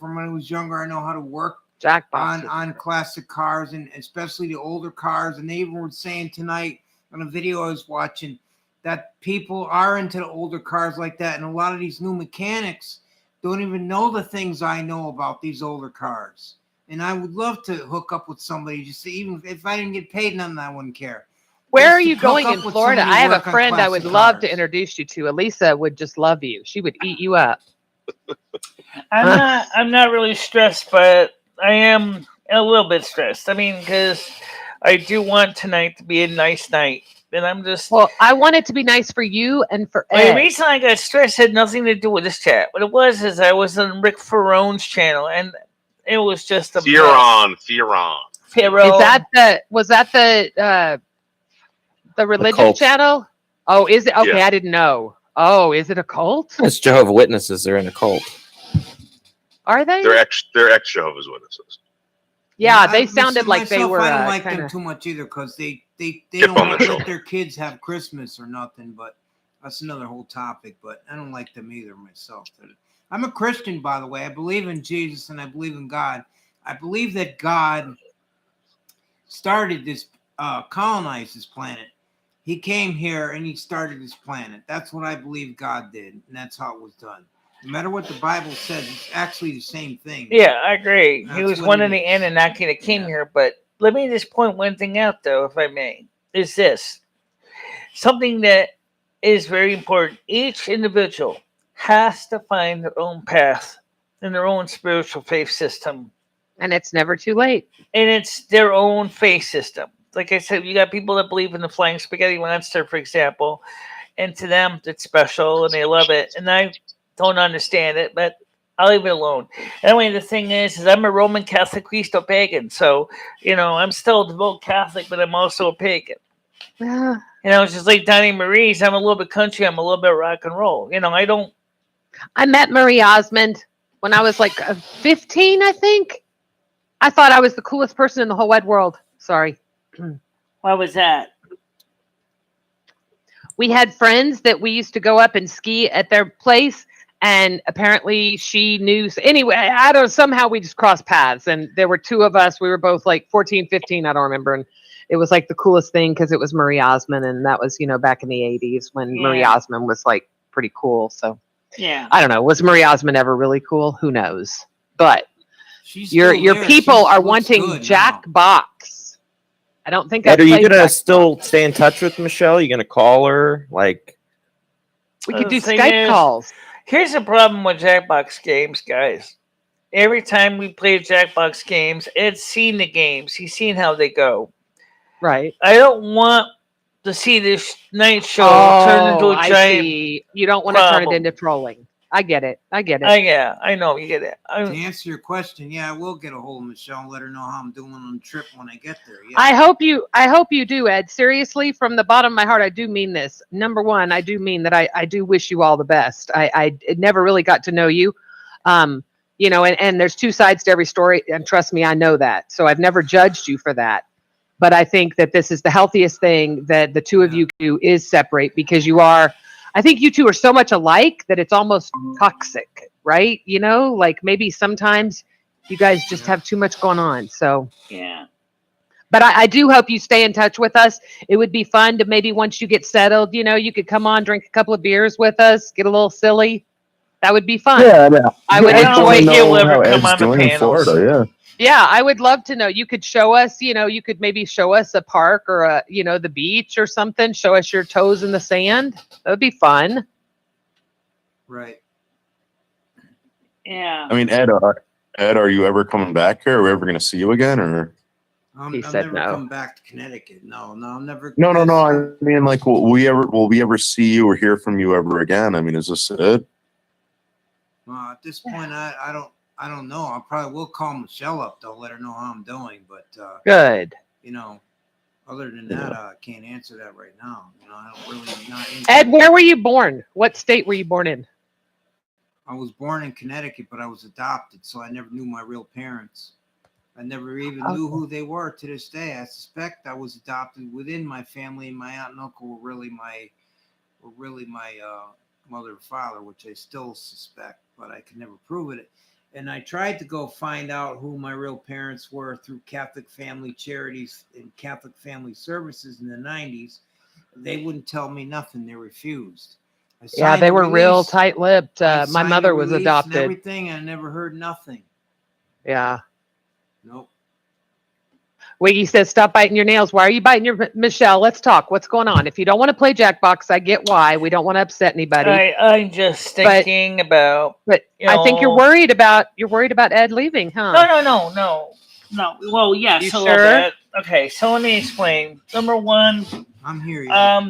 From when I was younger, I know how to work on classic cars, and especially the older cars. And they even were saying tonight on a video I was watching that people are into the older cars like that, and a lot of these new mechanics don't even know the things I know about these older cars. And I would love to hook up with somebody, just even if I didn't get paid, none of that, I wouldn't care. Where are you going in Florida? I have a friend I would love to introduce you to. Elisa would just love you. She would eat you up. I'm not really stressed, but I am a little bit stressed. I mean, because I do want tonight to be a nice night. And I'm just... Well, I want it to be nice for you and for Ed. The reason I got stressed had nothing to do with this chat. What it was is I was on Rick Fearon's channel, and it was just a... Fearon. Was that the religious channel? Oh, is it? Okay, yeah. I didn't know. Oh, is it a cult? It's Jehovah's Witnesses. They're in a cult. Are they? They're ex Jehovah's Witnesses. Yeah, they sounded like they were. I don't like them too much either, because they don't let their kids have Christmas or nothing. But that's another whole topic. But I don't like them either myself. I'm a Christian, by the way. I believe in Jesus and I believe in God. I believe that God started this, colonized this planet. He came here and he started this planet. That's what I believe God did, and that's how it was done. No matter what the Bible says, it's actually the same thing. Yeah, I agree. He was one of the Anunnaki that came here. But let me just point one thing out, though, if I may, is this. Something that is very important. Each individual has to find their own path and their own spiritual faith system. And it's never too late. And it's their own faith system. Like I said, you got people that believe in the flying spaghetti monster, for example. And to them, it's special and they love it. And I don't understand it, but I'll leave it alone. Anyway, the thing is I'm a Roman Catholic Christo pagan. So, I'm still a devout Catholic, but I'm also a pagan. It's just like Donnie Marie's. I'm a little bit country. I'm a little bit rock and roll. I met Marie Osmond when I was like 15, I think. I thought I was the coolest person in the whole wide world. Sorry. Why was that? We had friends that we used to go up and ski at their place, and apparently she knew. Anyway, I don't know, somehow we just crossed paths, and there were two of us. We were both like 14, 15, I don't remember, and it was like the coolest thing because it was Marie Osmond, and that was, back in the 80s when Marie Osmond was like pretty cool. So yeah, I don't know. Was Marie Osmond ever really cool? Who knows? But your people are wanting Jack Box. I don't think Ed, I are you played gonna Jackbox. still stay in touch with Michelle? You gonna call her? Like, We could The do thing Skype is, calls. Here's the problem with Jackbox games, guys. Every time we play Jackbox games, Ed's seen the games. He's seen how they go. Right. I don't want to see this night show turn into Oh, a I giant see. You don't want to turn it problem. into trolling. I get it. I get it. Yeah, I know you get it. To answer your question, yeah, I will get a hold of Michelle and let her know how I'm doing on the trip when I get there. Yeah. I hope you do, Ed. Seriously, from the bottom of my heart, I do mean this. Number one, I do mean that I do wish you all the best. I never really got to know you. You know, and there's two sides to every story, and trust me, I know that. So I've never judged you for that. But I think that this is the healthiest thing that the two of you do is separate, because I think you two are so much alike that it's almost toxic, right? You know, like maybe sometimes you guys just have too much going on. So Yeah. but I do hope you stay in touch with us. It would be fun to maybe once you get settled, you know, you could come on, drink a couple of beers with us, get a little silly. That would be fun. Yeah, I would I don't enjoy think he'll know ever how come Ed's on the doing in panels. Florida. Yeah, I would love to know. You could show us, you know, you could maybe show us a park or a, you know, the beach or something. Show us your toes in the sand. That would be fun. Right. Yeah. I mean, Ed, are you ever coming back here? Are we ever going to see you again? Or He I'm said never no. come back to Connecticut. No, I'm never. no. I mean, like, will we ever see you or hear from you ever again? I mean, is this it? At this point, I don't know. I probably will call Michelle up though, let her know how I'm doing. But Good. you know, other than that, I can't answer that right now. You know, I don't really not. Ed, where were you born? What state were you born in? I was born in Connecticut, but I was adopted, so I never knew my real parents. I never even knew who they were to this day. I suspect I was adopted within my family, and my aunt and uncle were really my mother and father, which I still suspect, but I can never prove it. And I tried to go find out who my real parents were through Catholic Family Charities and Catholic Family Services in the 90s. They wouldn't tell me nothing. They refused. Yeah, they were real tight-lipped. My mother was adopted. And everything. I never heard nothing. Yeah. Nope. Wiggy says, stop biting your nails. Why are you biting your Michelle? Let's talk. What's going on? If you don't want to play Jackbox, I get why. We don't want to upset anybody. I'm just thinking about. But I think you're worried about Ed leaving, huh? No. Well, yes, You a sure? little bit. Okay, so let me explain. Number one, I'm here. Yeah.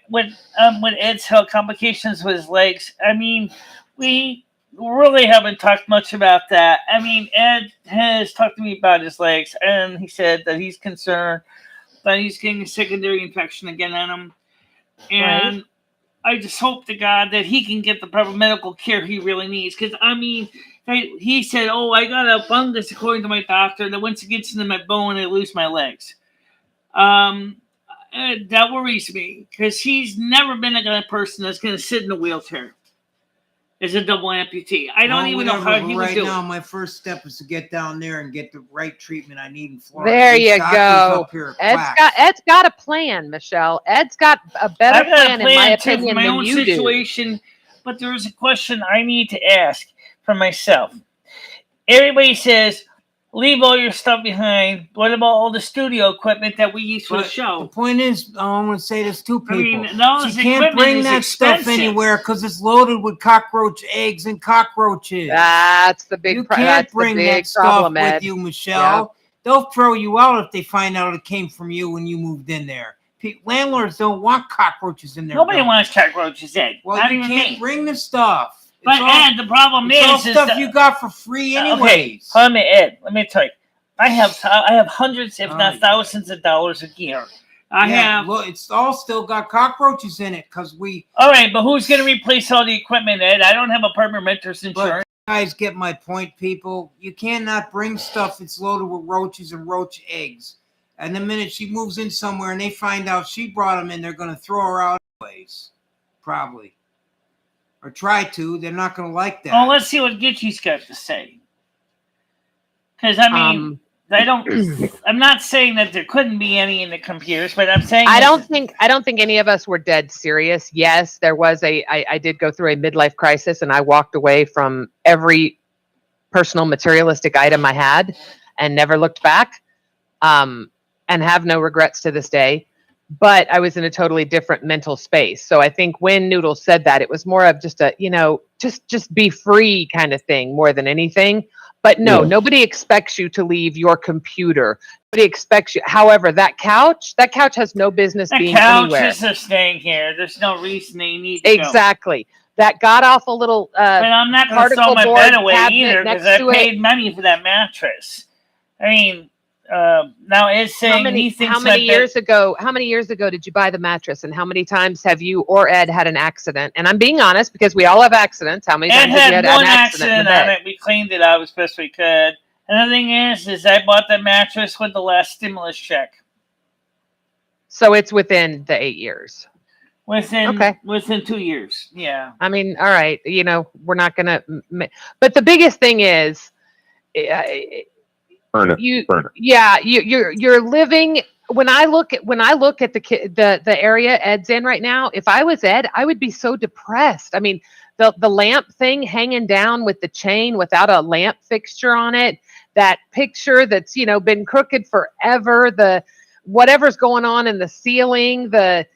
When Ed's health complications with his legs, I mean, we really haven't talked much about that. I mean, Ed has talked to me about his legs, and he said that he's concerned that he's getting a secondary infection again on him. And I just hope to God that he can get the proper medical care he really needs. Because, I mean, he said, oh, I got a fungus according to my doctor that once it gets into my bone, I lose my legs. That worries me because he's never been a kind of person that's going to sit in a wheelchair as a double amputee. I don't even know how he would do it. Right now, my first step is to get down there and get the right treatment I need in Florida. There you go. Ed's got a plan, Michelle. Ed's got a better plan, in my opinion, for my than own you situation, do. But there is a question I need to ask for myself. Everybody says, leave all your stuff behind. What about all the studio equipment that we use for the show? The point is, I'm going to say this to people. I mean, all this you can't bring that stuff anywhere because it's loaded with cockroach eggs and cockroaches. That's the big problem. You can't bring that stuff with you, Michelle. Yep. They'll throw you out if they find out it came from you when you moved in there. Landlords don't want cockroaches in there. Nobody wants cockroaches, Ed. Well, you can't bring the stuff. But Ed, the problem is stuff you got for free anyways. Okay, hold on, Ed. Let me tell you. I have hundreds, if not thousands, of dollars of gear. Look, it's all still got cockroaches in it because we. All right, but who's going to replace all the equipment, Ed? I don't have apartment renters insurance. But you guys get my point, people. You cannot bring stuff that's loaded with roaches and roach eggs. And the minute she moves in somewhere and they find out she brought them in, they're going to throw her out anyways. Probably. Or try to. They're not going to like that. Well, let's see what Gitchy's got to say. Because, I mean, I'm not saying that there couldn't be any in the computers, but I'm saying I don't think any of us were dead serious. Yes, there was I did go through a midlife crisis, and I walked away from every personal materialistic item I had and never looked back. and have no regrets to this day. But I was in a totally different mental space. So I think when Noodles said that, it was more of just a, just be free kind of thing more than anything. But no, nobody expects you to leave your computer. Nobody expects you. However, that couch has no business being anywhere. The couch is staying here. There's no reason they need to Exactly. Go. That god awful little but I'm not going to throw my bed away either because I paid money for that mattress. I mean, now it's saying how many years ago did you buy the mattress, and how many times have you or Ed had an accident? And I'm being honest because we all have accidents. How many times have you had an accident on it? We cleaned it out as best we could. And the thing is I bought the mattress with the last stimulus check. So it's within the 8 years. Within 2 years. Yeah. I mean, all right. We're not gonna. But the biggest thing is. You're living. When I look at the area Ed's in right now, if I was Ed, I would be so depressed. I mean, the lamp thing hanging down with the chain without a lamp fixture on it, that picture that's been crooked forever, the whatever's going on in the ceiling, the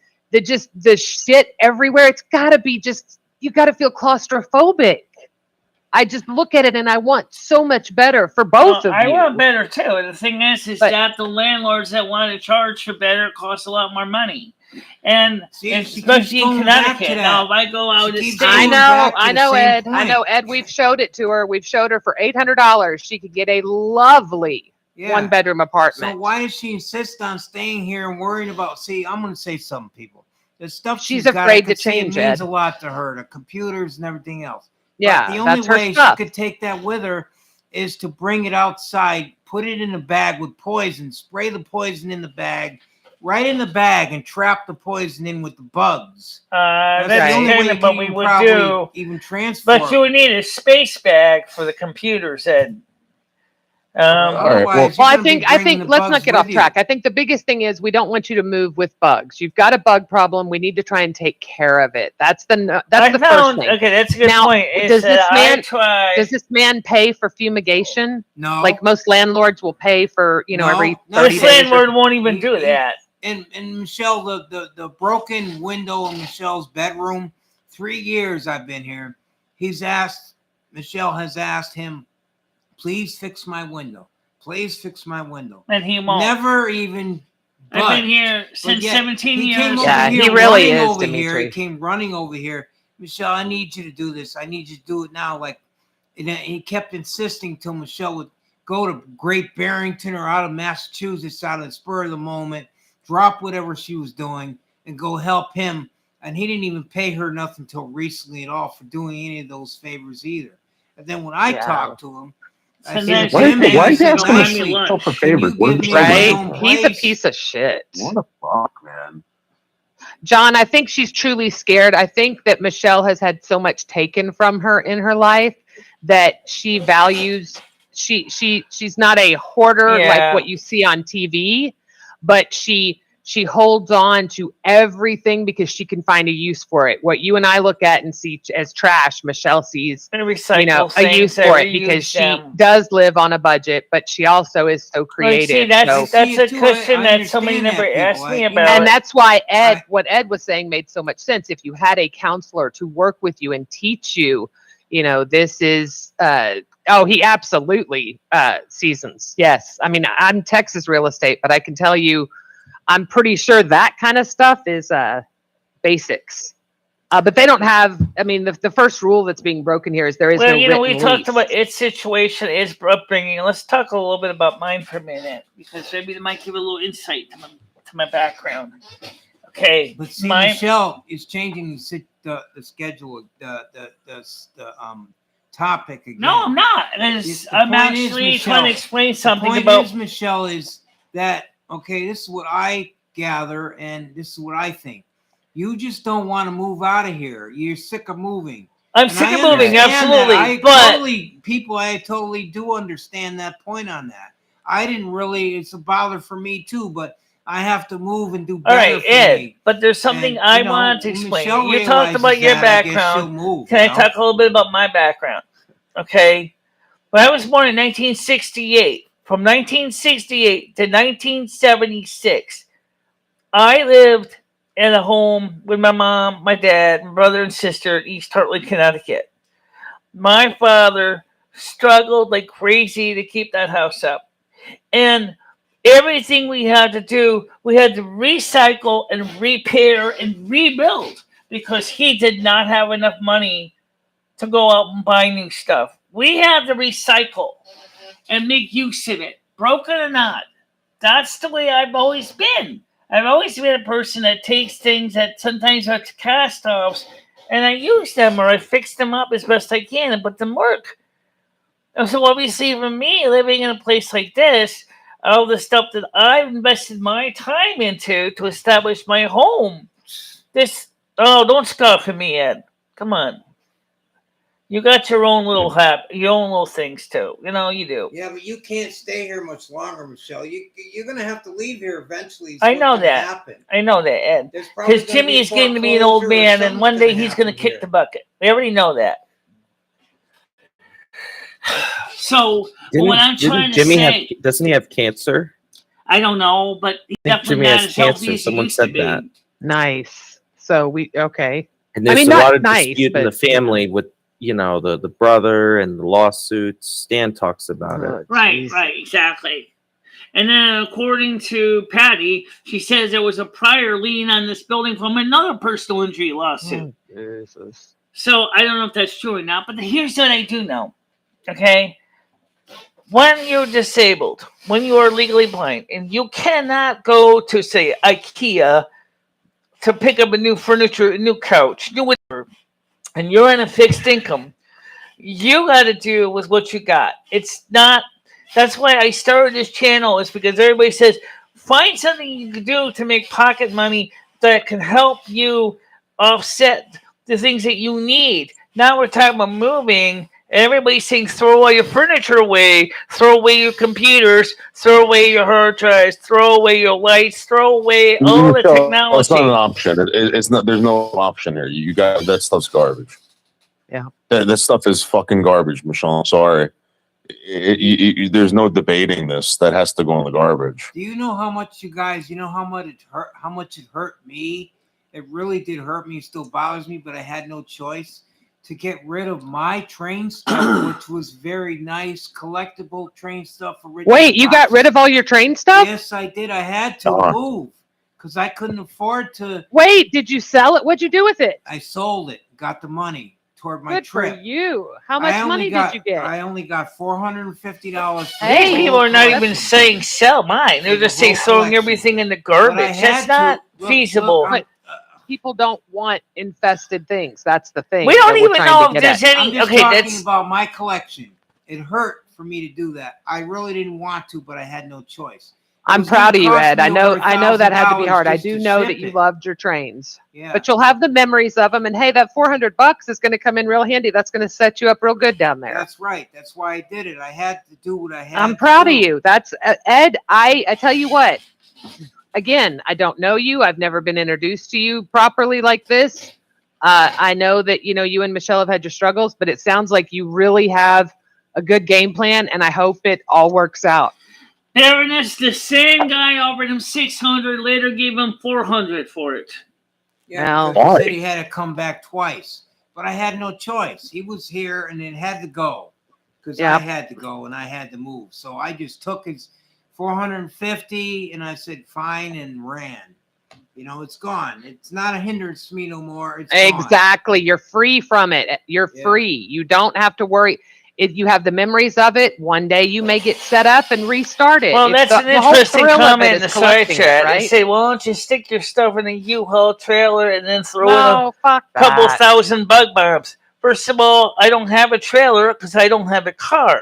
shit everywhere. It's got to be you got to feel claustrophobic. I just look at it and I want so much better for both of you. I want better too. And the thing is that the landlords that want to charge for better cost a lot more money. And especially in Connecticut. Now, if I go out of state, I know, Ed. I know, Ed. We've showed it to her. We've showed her for $800. She could get a lovely one-bedroom apartment. So why does she insist on staying here and worrying about? See, I'm going to say something, people. The stuff she's afraid to change. It means a lot to her. The computers and everything else. Yeah, but the only way she could take that with her is to bring it outside, put it in a bag with poison, spray the poison in the bag, right in the bag, and trap the poison in with the bugs. That's the only way what we would do. Even transport. But you would need a space bag for the computers, Ed. I think let's not get off track. I think the biggest thing is we don't want you to move with bugs. You've got a bug problem. We need to try and take care of it. That's the first thing. Okay, that's a good point. Does this man pay for fumigation? No. Like most landlords will pay for, every 30 days. This landlord won't even do that. And Michelle, the broken window in Michelle's bedroom, 3 years I've been here. Michelle has asked him, please fix my window. Please fix my window. And he won't. Never even. I've been here since 17 years. Yeah, he really is, Dimitri. He came running over here. Michelle, I need you to do this. I need you to do it now. And he kept insisting till Michelle would go to Great Barrington or out of Massachusetts out of the spur of the moment, drop whatever she was doing, and go help him. And he didn't even pay her nothing until recently at all for doing any of those favors either. And then I talked to him. Why is he asking us for favors? Right? He's a piece of shit. What the fuck, man? John, I think she's truly scared. I think that Michelle has had so much taken from her in her life that she values. She's not a hoarder like what you see on TV, but she holds on to everything because she can find a use for it. What you and I look at and see as trash, Michelle sees, a use for it because she does live on a budget, but she also is so creative. That's a question that somebody never asked me about. And that's why what Ed was saying made so much sense. If you had a counselor to work with you and teach you, this is, he absolutely seasons. Yes. I mean, I'm Texas real estate, but I can tell you, I'm pretty sure that kind of stuff is basics. But they don't have, the first rule that's being broken here is there is no written we lease. talked about its situation, its upbringing. Let's talk a little bit about mine for a minute, because maybe it might give a little insight to my background. Okay. But see, Michelle is changing the schedule, the topic again. No, I'm not. I'm actually trying to explain something about... Michelle, is that... Okay, this is what I gather, and this is what I think. You just don't want to move out of here. You're sick of moving. I'm sick of moving, absolutely. I totally do understand that point on that. I didn't really, it's a bother for me too, but I have to move and do better. All right, Ed, but there's something I wanted to explain. You talked about your background. Can I talk a little bit about my background? Okay. Well, I was born in 1968. from 1968 to 1976, I lived in a home with my mom, my dad, my brother, and sister in East Hartland, Connecticut. My father struggled like crazy to keep that house up. And everything we had to do, we had to recycle and repair and rebuild because he did not have enough money to go out and buy new stuff. We had to recycle and make use of it, broken or not. That's the way I've always been. I've always been a person that takes things that sometimes are cast-offs and I use them or I fix them up as best I can and put them work. And so obviously for me, living in a place like this, all the stuff that I've invested my time into to establish my home, don't scoff at me, Ed. Come on. You got your own little your own little things too. You know, you do. Yeah, but you can't stay here much longer, Michelle. You're going to have to leave here eventually. I know that. I know that, Ed. Because Jimmy is getting to be an old man, and one day he's going to kick the bucket. We already know that. So what I'm trying to say, doesn't he have cancer? I don't know, but he definitely Jimmy has cancer. Someone said that. Nice. So okay. And there's a lot of dispute in the family with, you know, the brother and the lawsuits. Stan talks about it. Right, exactly. And then according to Patty, she says there was a prior lien on this building from another personal injury lawsuit. Oh, Jesus. So I don't know if that's true or not, but here's what I do know. Okay? When you're disabled, when you are legally blind, and you cannot go to, say, IKEA to pick up a new furniture, a new couch, new whatever, and you're on a fixed income, you got to deal with what you got. It's not, that's why I started this channel, is because everybody says, find something you can do to make pocket money that can help you offset the things that you need. Now we're talking about moving, and everybody's saying throw all your furniture away, throw away your computers, throw away your hard drives, throw away your lights, throw away all the technology. It's not an option. It's not. There's no option here. You got that stuff's garbage. Yeah, that stuff is fucking garbage, Michelle. I'm sorry. There's no debating this. That has to go in the garbage. Do you know how much how much it hurt? How much it hurt me? It really did hurt me. It still bothers me, but I had no choice to get rid of my train stuff, which was very nice, collectible train stuff. Wait, you got rid of all your train stuff? Yes, I did. I had to move because I couldn't afford to. Wait, did you sell it? What'd you do with it? I sold it. Got the money toward my Good trip. For you. How much money did you get? I only got $450. Hey, people are not even saying sell mine. They're just saying throwing everything in the garbage. That's not feasible. People don't want infested things. That's the thing. We don't even know if there's any. I'm just talking about my collection. It hurt for me to do that. I really didn't want to, but I had no choice. I'm proud of you, Ed. I know that had to be hard. I do know that you loved your trains. Yeah. But you'll have the memories of them. And hey, that $400 is going to come in real handy. That's going to set you up real good down there. That's right. That's why I did it. I had to do what I had. I'm proud of you. That's Ed. I tell you what. Again, I don't know you. I've never been introduced to you properly like this. I know that, you and Michelle have had your struggles, but it sounds like you really have a good game plan, and I hope it all works out. Baroness, the same guy offered him $600, later gave him $400 for it. Yeah, he said he had to come back twice, but I had no choice. He was here, and it had to go because I had to go and I had to move. So I just took his $450, and I said fine and ran. It's gone. It's not a hindrance to me no more. It's exactly gone. You're free from it. You're free. You don't have to worry. If you have the memories of it, one day you may get set up and restart it. Well, that's an interesting comment in the side chat. Right? They say, well, why don't you stick your stuff in a U-Haul trailer and then throw in a couple thousand bug bombs? First of all, I don't have a trailer because I don't have a car.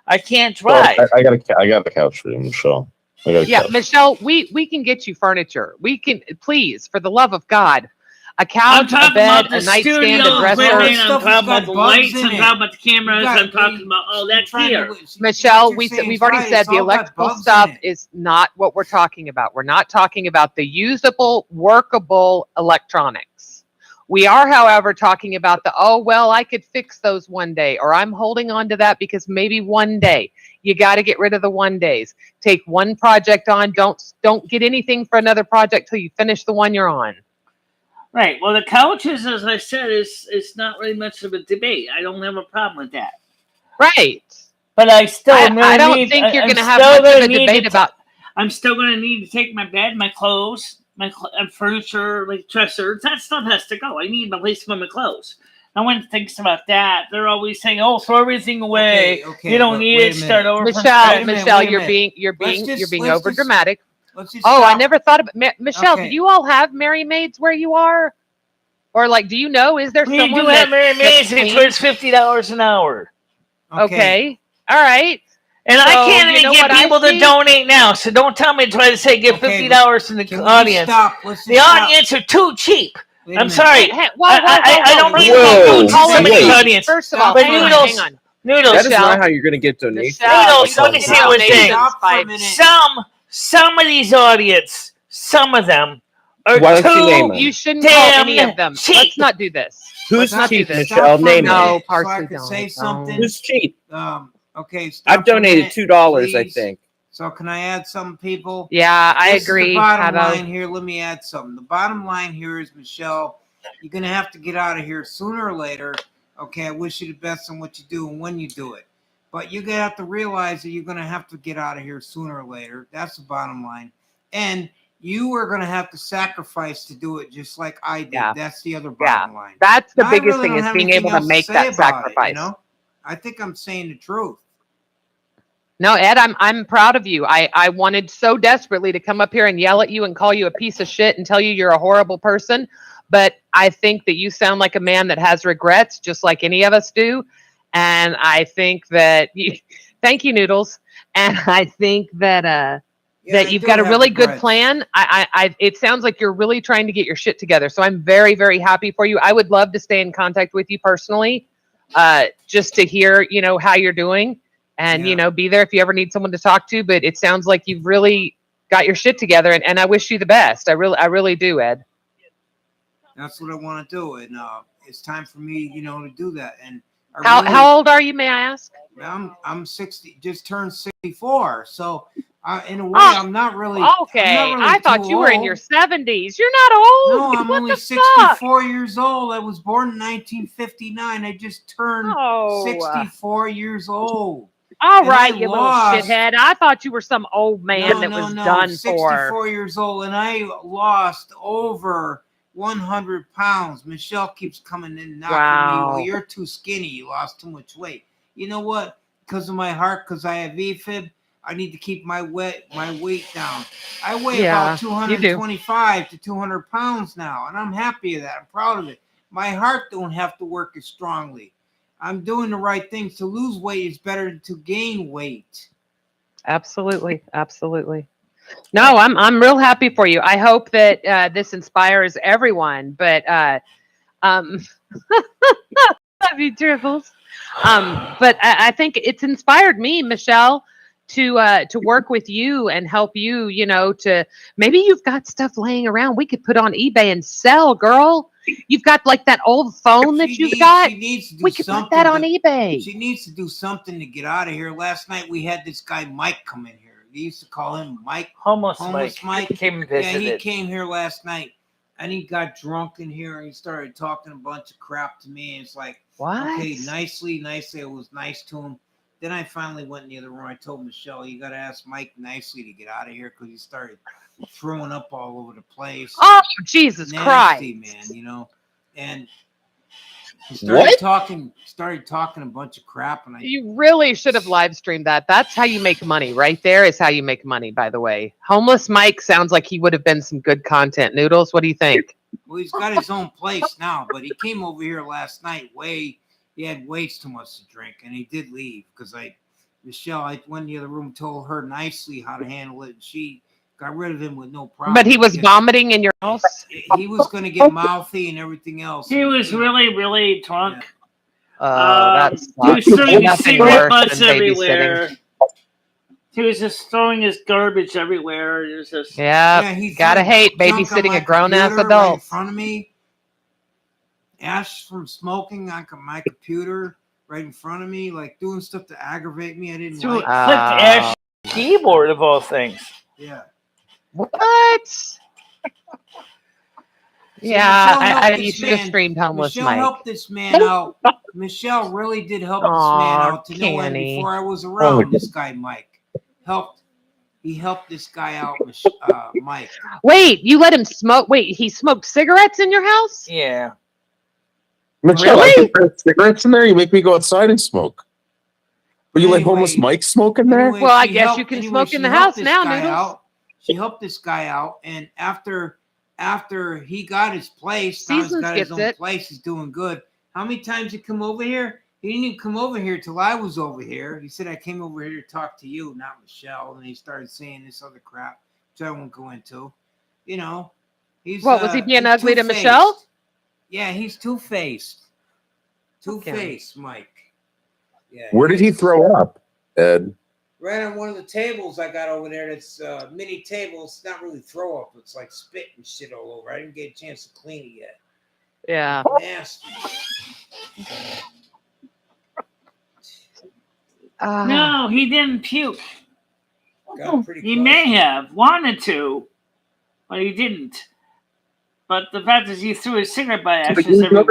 I can't drive. I got a couch for you, Michelle. Michelle, we can get you furniture. We can, please, for the love of God, a couch, a bed, a nightstand, a dresser. I'm talking about the lights. I'm talking about the cameras. I'm talking about all that here. Michelle, we've already said the electrical stuff is not what we're talking about. We're not talking about the usable, workable electronics. We are, however, talking about I could fix those one day, or I'm holding on to that because maybe one day. You got to get rid of the one days. Take one project on. Don't get anything for another project till you finish the one you're on. Right. Well, the couches, as I said, is not really much of a debate. I don't have a problem with that. Right. But I still I don't think you're going to have much of a debate about. I'm still going to need to take my bed, my clothes, my furniture, like dresser. That stuff has to go. I need a place to put my clothes. No one thinks about that. They're always saying, "Oh, throw everything away. Okay, you don't need it. Start over." Michelle, you're being over dramatic. I never thought about Michelle. Okay. Do you all have Merry Maids where you are, or like, do you know? Is there We someone do have Merry Maids. It's $50 an hour. Okay. All right. And I can't even get people to donate now, so don't tell me to try to say give $50 to the audience. The audience are too cheap. I'm sorry. I don't mean to be the audience. First of all, but hang on. Noodles. That is not how you're going to get donations. Noodles, let me say one thing. Some of these audience, some of them are too You shouldn't call any of them. cheap. Let's not do this. Who's cheap, Michelle? Name it. No, so I could say something. Who's cheap? Okay. I've donated $2, I think. So can I add some people? Yeah, I agree. The bottom line here, let me add something. The bottom line here is, Michelle, you're going to have to get out of here sooner or later. Okay, I wish you the best on what you do and when you do it. But you're going to have to realize that you're going to have to get out of here sooner or later. That's the bottom line. And you are going to have to sacrifice to do it just like I did. Yeah. That's the other bottom line. That's the Now, biggest really thing, is don't being have able to anything make else say that about sacrifice. It, I think I'm saying the truth. No, Ed, I'm proud of you. I wanted so desperately to come up here and yell at you and call you a piece of shit and tell you you're a horrible person. But I think that you sound like a man that has regrets, just like any of us do. And I think that thank you, Noodles. And I think that that you've got a really good plan. It sounds like you're really trying to get your shit together. So I'm very, very happy for you. I would love to stay in contact with you personally, just to hear, how you're doing. And, be there if you ever need someone to talk to. But it sounds like you've really got your shit together. And I wish you the best. I really do, Ed. That's what I want to do. And it's time for me, to do that. And how old are you, may I ask? I'm 60, just turned 64. So in a way, I'm not really. Okay. I thought you were in your 70s. You're not old. No, I'm only 64 years old. I was born in 1959. I just turned 64 years old. All right, you little shithead. I thought you were some old man that was done 64 years old, and I lost over 100 pounds. Michelle keeps coming in and knocking me. Well, you're too skinny. You lost too much weight. You know what? Because of my heart, because I have AFib, I need to keep my weight down. I weigh about 225 to 200 pounds now, and I'm happy of that. I'm proud of it. My heart don't have to work as strongly. I'm doing the right things. To lose weight is better than to gain weight. Absolutely. No, I'm real happy for you. I hope that this inspires everyone. But love you, Dribbles. But I think it's inspired me, Michelle, to work with you and help you. To maybe you've got stuff laying around we could put on eBay and sell, girl. You've got like that old phone that you've got. We could put that on eBay. She needs to do something to get out of here. Last night we had this guy Mike come in here. They used to call him Mike. Homeless Mike. Came and visited. Yeah, he came here last night and he got drunk in here and he started talking a bunch of crap to me. And it's like, what? Okay, nicely. It was nice to him. Then I finally went in the other room. I told Michelle, you got to ask Mike nicely to get out of here because he started throwing up all over the place. Oh, Jesus Christ. Man, and he started talking a bunch of crap. And you really should have live streamed that. That's how you make money. Right there is how you make money, by the way. Homeless Mike sounds like he would have been some good content. Noodles, what do you think? Well, he's got his own place now, but he came over here last night. He had way too much to drink, and he did leave because Michelle, I went in the other room, told her nicely how to handle it, and she got rid of him with no problem. But he was vomiting in your house? He was going to get mouthy and everything else. He was really, really drunk. Yeah. He was throwing cigarette butts everywhere. He was just throwing his garbage everywhere. It was just you gotta hate babysitting a grown-ass adult. Right in front of me. ash from smoking on my computer right in front of me, like doing stuff to aggravate me. I didn't So like. clicked ash keyboard of all things. Yeah. What? Yeah, you should have streamed Homeless Michelle Mike. helped this man out. Michelle really did help this man out to no end before I was around. This guy Mike He helped this guy out, Mike. Wait, you let him smoke? Wait, he smoked cigarettes in your house? Yeah. Michelle, I can put cigarettes in there. You make me go outside and smoke. But you let homeless Mike smoke in there? Well, I guess you can smoke in the house now, Noodles. She helped this guy out, and after he got his place, now he's got his own place. He's doing good. How many times did he come over here? He didn't even come over here till I was over here. He said, I came over here to talk to you, not Michelle. And he started saying this other crap, which I won't go into. You know, he's was he being ugly to Michelle? Yeah, he's two-faced. Two-faced, Mike. Yeah. Where did he throw up, Ed? Right on one of the tables I got over there. That's mini table. It's not really throw up. It's like spit and shit all over. I didn't get a chance to clean it yet. Yeah. Nasty. No, he didn't puke. He may have wanted to, but he didn't. But the fact is, he threw his cigarette butt ashes everywhere.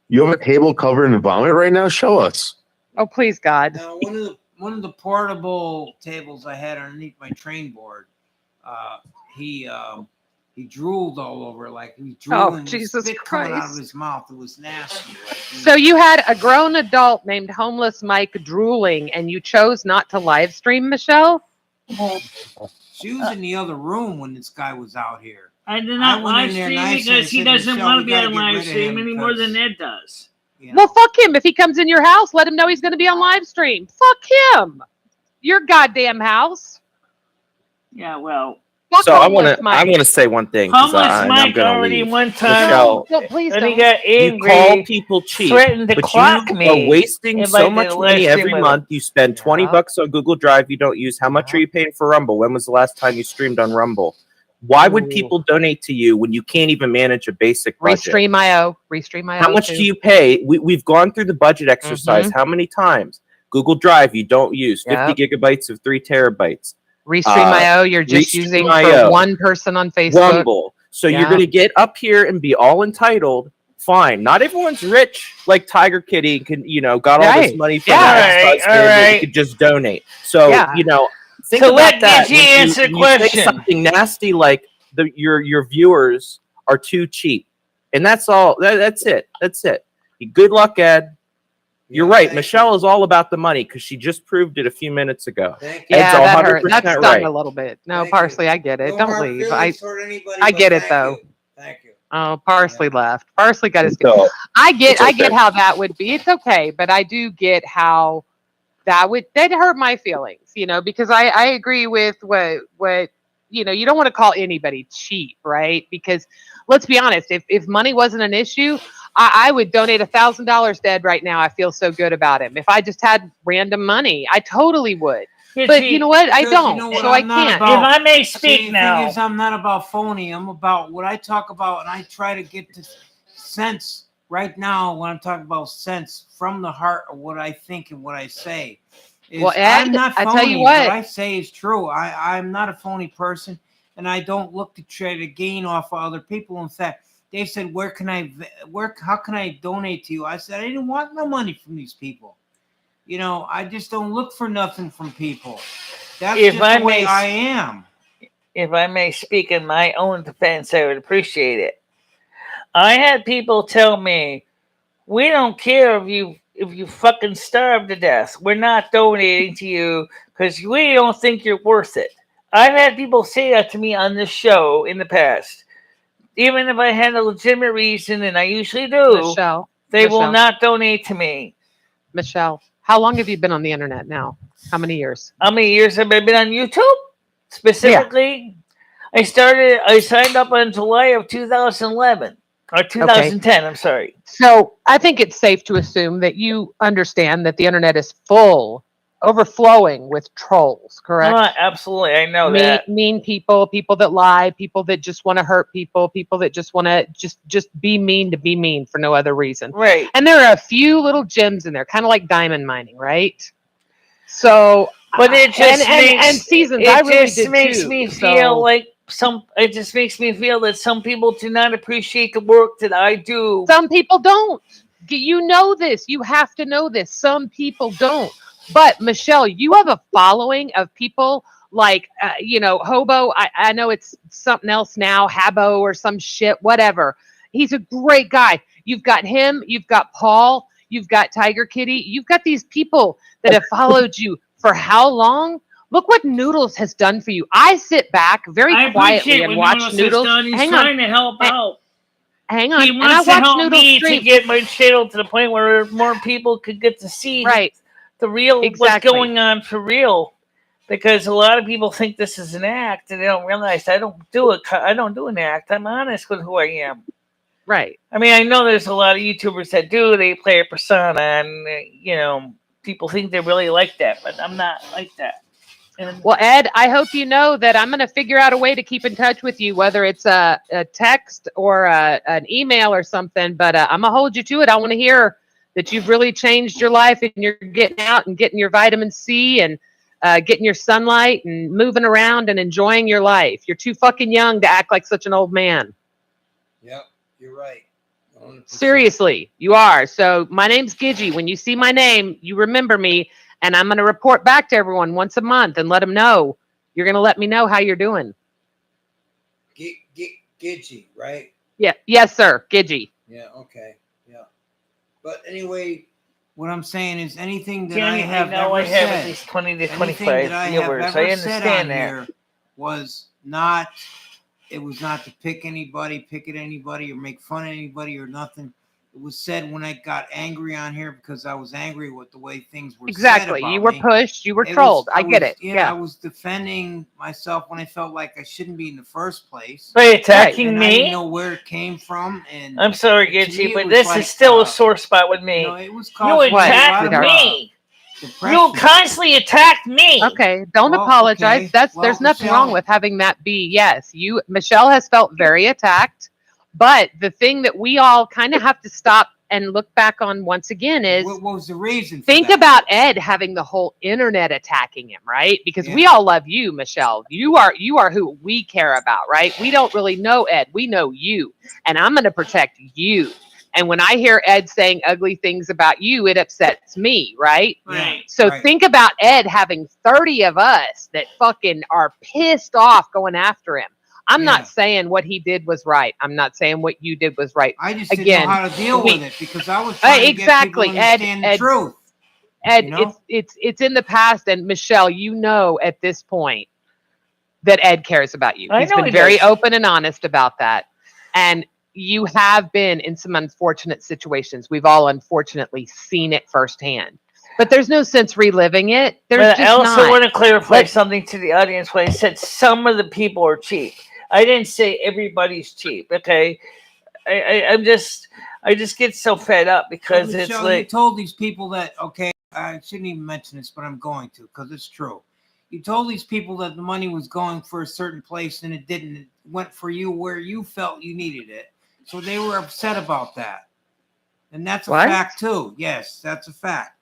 You have a table covered in vomit right now? Show us. Oh, please, God. Now, one of the portable tables I had underneath my train board, he drooled all over, like he was drooling. Jesus spit Christ. coming out of his mouth. It was nasty. So you had a grown adult named Homeless Mike drooling, and you chose not to live stream, Michelle? She was in the other room when this guy was out here. I did not live stream because he doesn't want to be on live stream any more than Ed does. You know? Well, fuck him. If he comes in your house, let him know he's going to be on live stream. Fuck him. Your goddamn house. Yeah, well. Fuck So I Homeless Mike. want to say one thing. 'Cause Homeless Mike gonna already leave. one time. Michelle, No, please and don't. he got angry. You call people cheap, Threatened to but clock you me. are wasting if so I much did a money live every stream with month. him. You spend $20 on Google Drive you don't use. How much are you paying for Rumble? When was the last time you streamed on Rumble? Why would people donate to you when you can't even manage a basic budget? Restream.io. How much do you pay? We've gone through the budget exercise. How many times? Google Drive you don't use. 50 gigabytes of 3 terabytes. Restream.io you're just using for Restream.io. one person on Facebook. Rumble. So you're going to get up here and be all entitled. Fine. Not everyone's rich like Tiger Kitty can, got all this money from that that you could just donate. So, think So about let that. Gigi answer the You question. say something nasty like your viewers are too cheap. And that's all. That's it. That's it. Good luck, Ed. You're right. Michelle is all about the money because she just proved it a few minutes ago. Yeah, that hurt. 100% That stung right. a little bit. No, Parsley, I get it. No Don't hard leave. feelings toward anybody, I but get it thank though. you. Thank you. Oh, Parsley left. Parsley got his. So, I get okay. how that would be. It's okay, but I do get how that hurt my feelings. Because I agree with what you don't want to call anybody cheap, right? Because let's be honest, if money wasn't an issue, I would donate $1,000 to Ed right now. I feel so good about him. If I just had random money, I totally would. But you know what? I don't, so I can't. If I may speak now. The thing is, I'm not about phony. I'm about what I talk about, and I try to get the sense right now when I'm talking about sense from the heart of what I think and what I say. Well, Ed, I'm not phony. I tell you what I say is true. I'm not a phony person, and I don't look to try to gain off of other people. In fact, they said, how can I donate to you? I said, I didn't want no money from these people. I just don't look for nothing from people. That's just the way I am. If I may speak in my own defense, I would appreciate it. I had people tell me, we don't care if you fucking starve to death. We're not donating to you because we don't think you're worth it. I've had people say that to me on this show in the past. Even if I had a legitimate reason, and I usually do, they will not donate to me. Michelle, how long have you been on the internet now? How many years? How many years have I been on YouTube? Specifically, I signed up in July of 2011. Or 2010, I'm sorry. So I think it's safe to assume that you understand that the internet is full overflowing with trolls, correct? Absolutely, I know that. Mean people, people that lie, people that just want to hurt people, people that just want to just be mean to be mean for no other reason. Right. And there are a few little gems in there, kind of like diamond mining, right? So, but it just and seasons, it I really just did makes too. me feel like it just makes me feel that some people do not appreciate the work that I do. Some people don't. You know this. You have to know this. Some people don't. But Michelle, you have a following of people like, Hobo. I know it's something else now, Habo or some shit, whatever. He's a great guy. You've got him. You've got Paul. You've got Tiger Kitty. You've got these people that have followed you for how long? Look what Noodles has done for you. I sit back very quietly and watch Noodles. He's trying to help out. Hang on. He And I wants to watch help Noodles me stream. to get my channel to the point where more people could get to see the real what's going on for real. Because a lot of people think this is an act, and they don't realize I don't do an act. I'm honest with who I am. Right. I mean, I know there's a lot of YouTubers that do. They play a persona, and people think they really like that, but I'm not like that. Well, Ed, I hope you know that I'm going to figure out a way to keep in touch with you, whether it's a text or an email or something, but I'm going to hold you to it. I want to hear that you've really changed your life and you're getting out and getting your vitamin C and getting your sunlight and moving around and enjoying your life. You're too fucking young to act like such an old man. Yep, you're right. 100%. Seriously, you are. So my name's Gidgy. When you see my name, you remember me. And I'm going to report back to everyone once a month and let them know. You're going to let me know how you're doing. Gidgy, right? Yeah. Yes, sir. Gidgy. Yeah. Okay. Yeah. But anyway, what I'm saying is anything that I have at least 20 to 25 viewers. I understand that. It was not to pick at anybody or make fun of anybody or nothing. It was said when I got angry on here because I was angry with the way things were said about you were me. pushed. You were trolled. I get it. Yeah, I was defending myself when I felt like I shouldn't be in the first place. By attacking me? I didn't know where it came from. And I'm sorry, Gitchy, but this is still a sore spot with me. It was you attacked me. You constantly attacked me. Okay, don't apologize. Okay. There's nothing wrong with having that be. Yes, Michelle has felt very attacked. But the thing that we all kind of have to stop and look back on once again is what was the reason? Think about Ed having the whole internet attacking him, right? Because we all love you, Michelle. You are who we care about, right? We don't really know Ed. We know you. And I'm going to protect you. And when I hear Ed saying ugly things about you, it upsets me, right? Right. So think about Ed having 30 of us that fucking are pissed off going after him. I'm not saying what he did was right. I'm not saying what you did was right. I just didn't know how to deal with it because I was trying to get people to understand the truth. Ed, it's in the past, and Michelle, at this point that Ed cares about you. He's been very open and honest about that. And you have been in some unfortunate situations. We've all unfortunately seen it firsthand. But there's no sense reliving it. I also want to clarify something to the audience when I said some of the people are cheap. I didn't say everybody's cheap, okay? I just get so fed up because Michelle, it's like... You told these people that, okay, I shouldn't even mention this, but I'm going to because it's true. You told these people that the money was going for a certain place and it didn't. It went for you where you felt you needed it. So they were upset about that. And that's a fact, too. Yes, that's a fact.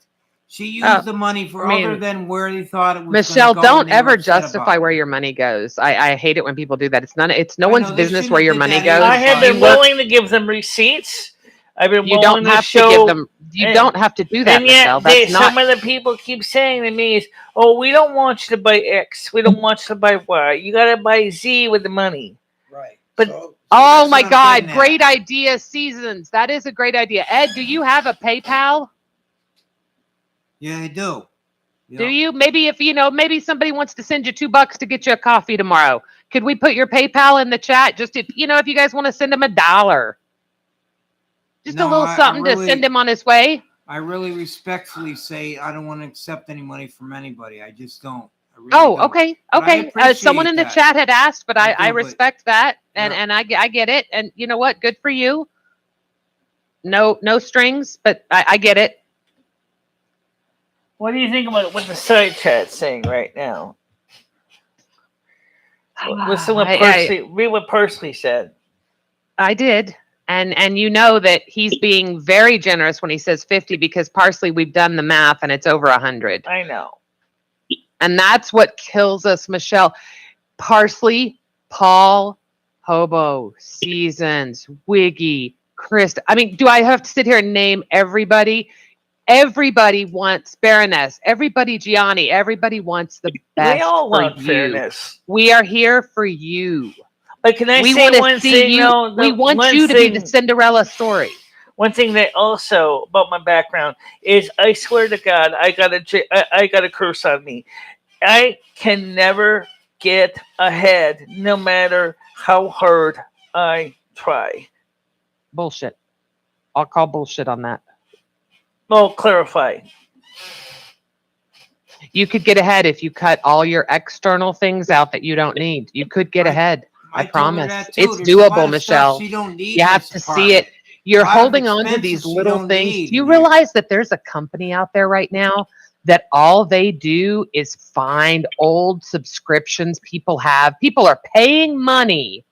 She used the money for other than where they thought it was. Michelle, don't ever justify where your money goes. I hate it when people do that. It's no one's business where your money goes. I have been willing to give them receipts. I've been willing to show. To give them. You don't have to do that, and yet Michelle. That's some of the people keep saying to me is, "Oh, we don't want you to buy X. We don't want you to buy Y. You got to buy Z with the money." Right. But oh my God, great idea, Seasons. That is a great idea. Ed, do you have a PayPal? Yeah, I do. Do you? Maybe if maybe somebody wants to send you $2 to get you a coffee tomorrow. Could we put your PayPal in the chat? Just if you guys want to send him $1. Just a little something to send him on his way. I really respectfully say I don't want to accept any money from anybody. I just don't. Okay. Someone in the chat had asked, but I respect that, and I get it. And you know what? Good for you. No strings, but I get it. What do you think about what the side chat's saying right now? Listen what read what Persley said. I did. And you know that he's being very generous when he says 50 because Parsley, we've done the math and it's over 100. I know. And that's what kills us, Michelle. Parsley, Paul, Hobo, Seasons, Wiggy, Chris. I mean, do I have to sit here and name everybody? Everybody wants Baroness. Everybody, Gianni. Everybody wants the best. They all want you. fairness. We are here for you. But can I say one thing? We want you to be the Cinderella story. One thing that also about my background is, I swear to God, I got a curse on me. I can never get ahead, no matter how hard I try. Bullshit. I'll call bullshit on that. Well, clarify. You could get ahead if you cut all your external things out that you don't need. You could get ahead. I promise. It's doable, Michelle. You have to see it. You're holding on to these little things. Do you realize that there's a company out there right now that all they do is find old subscriptions people have? People are paying money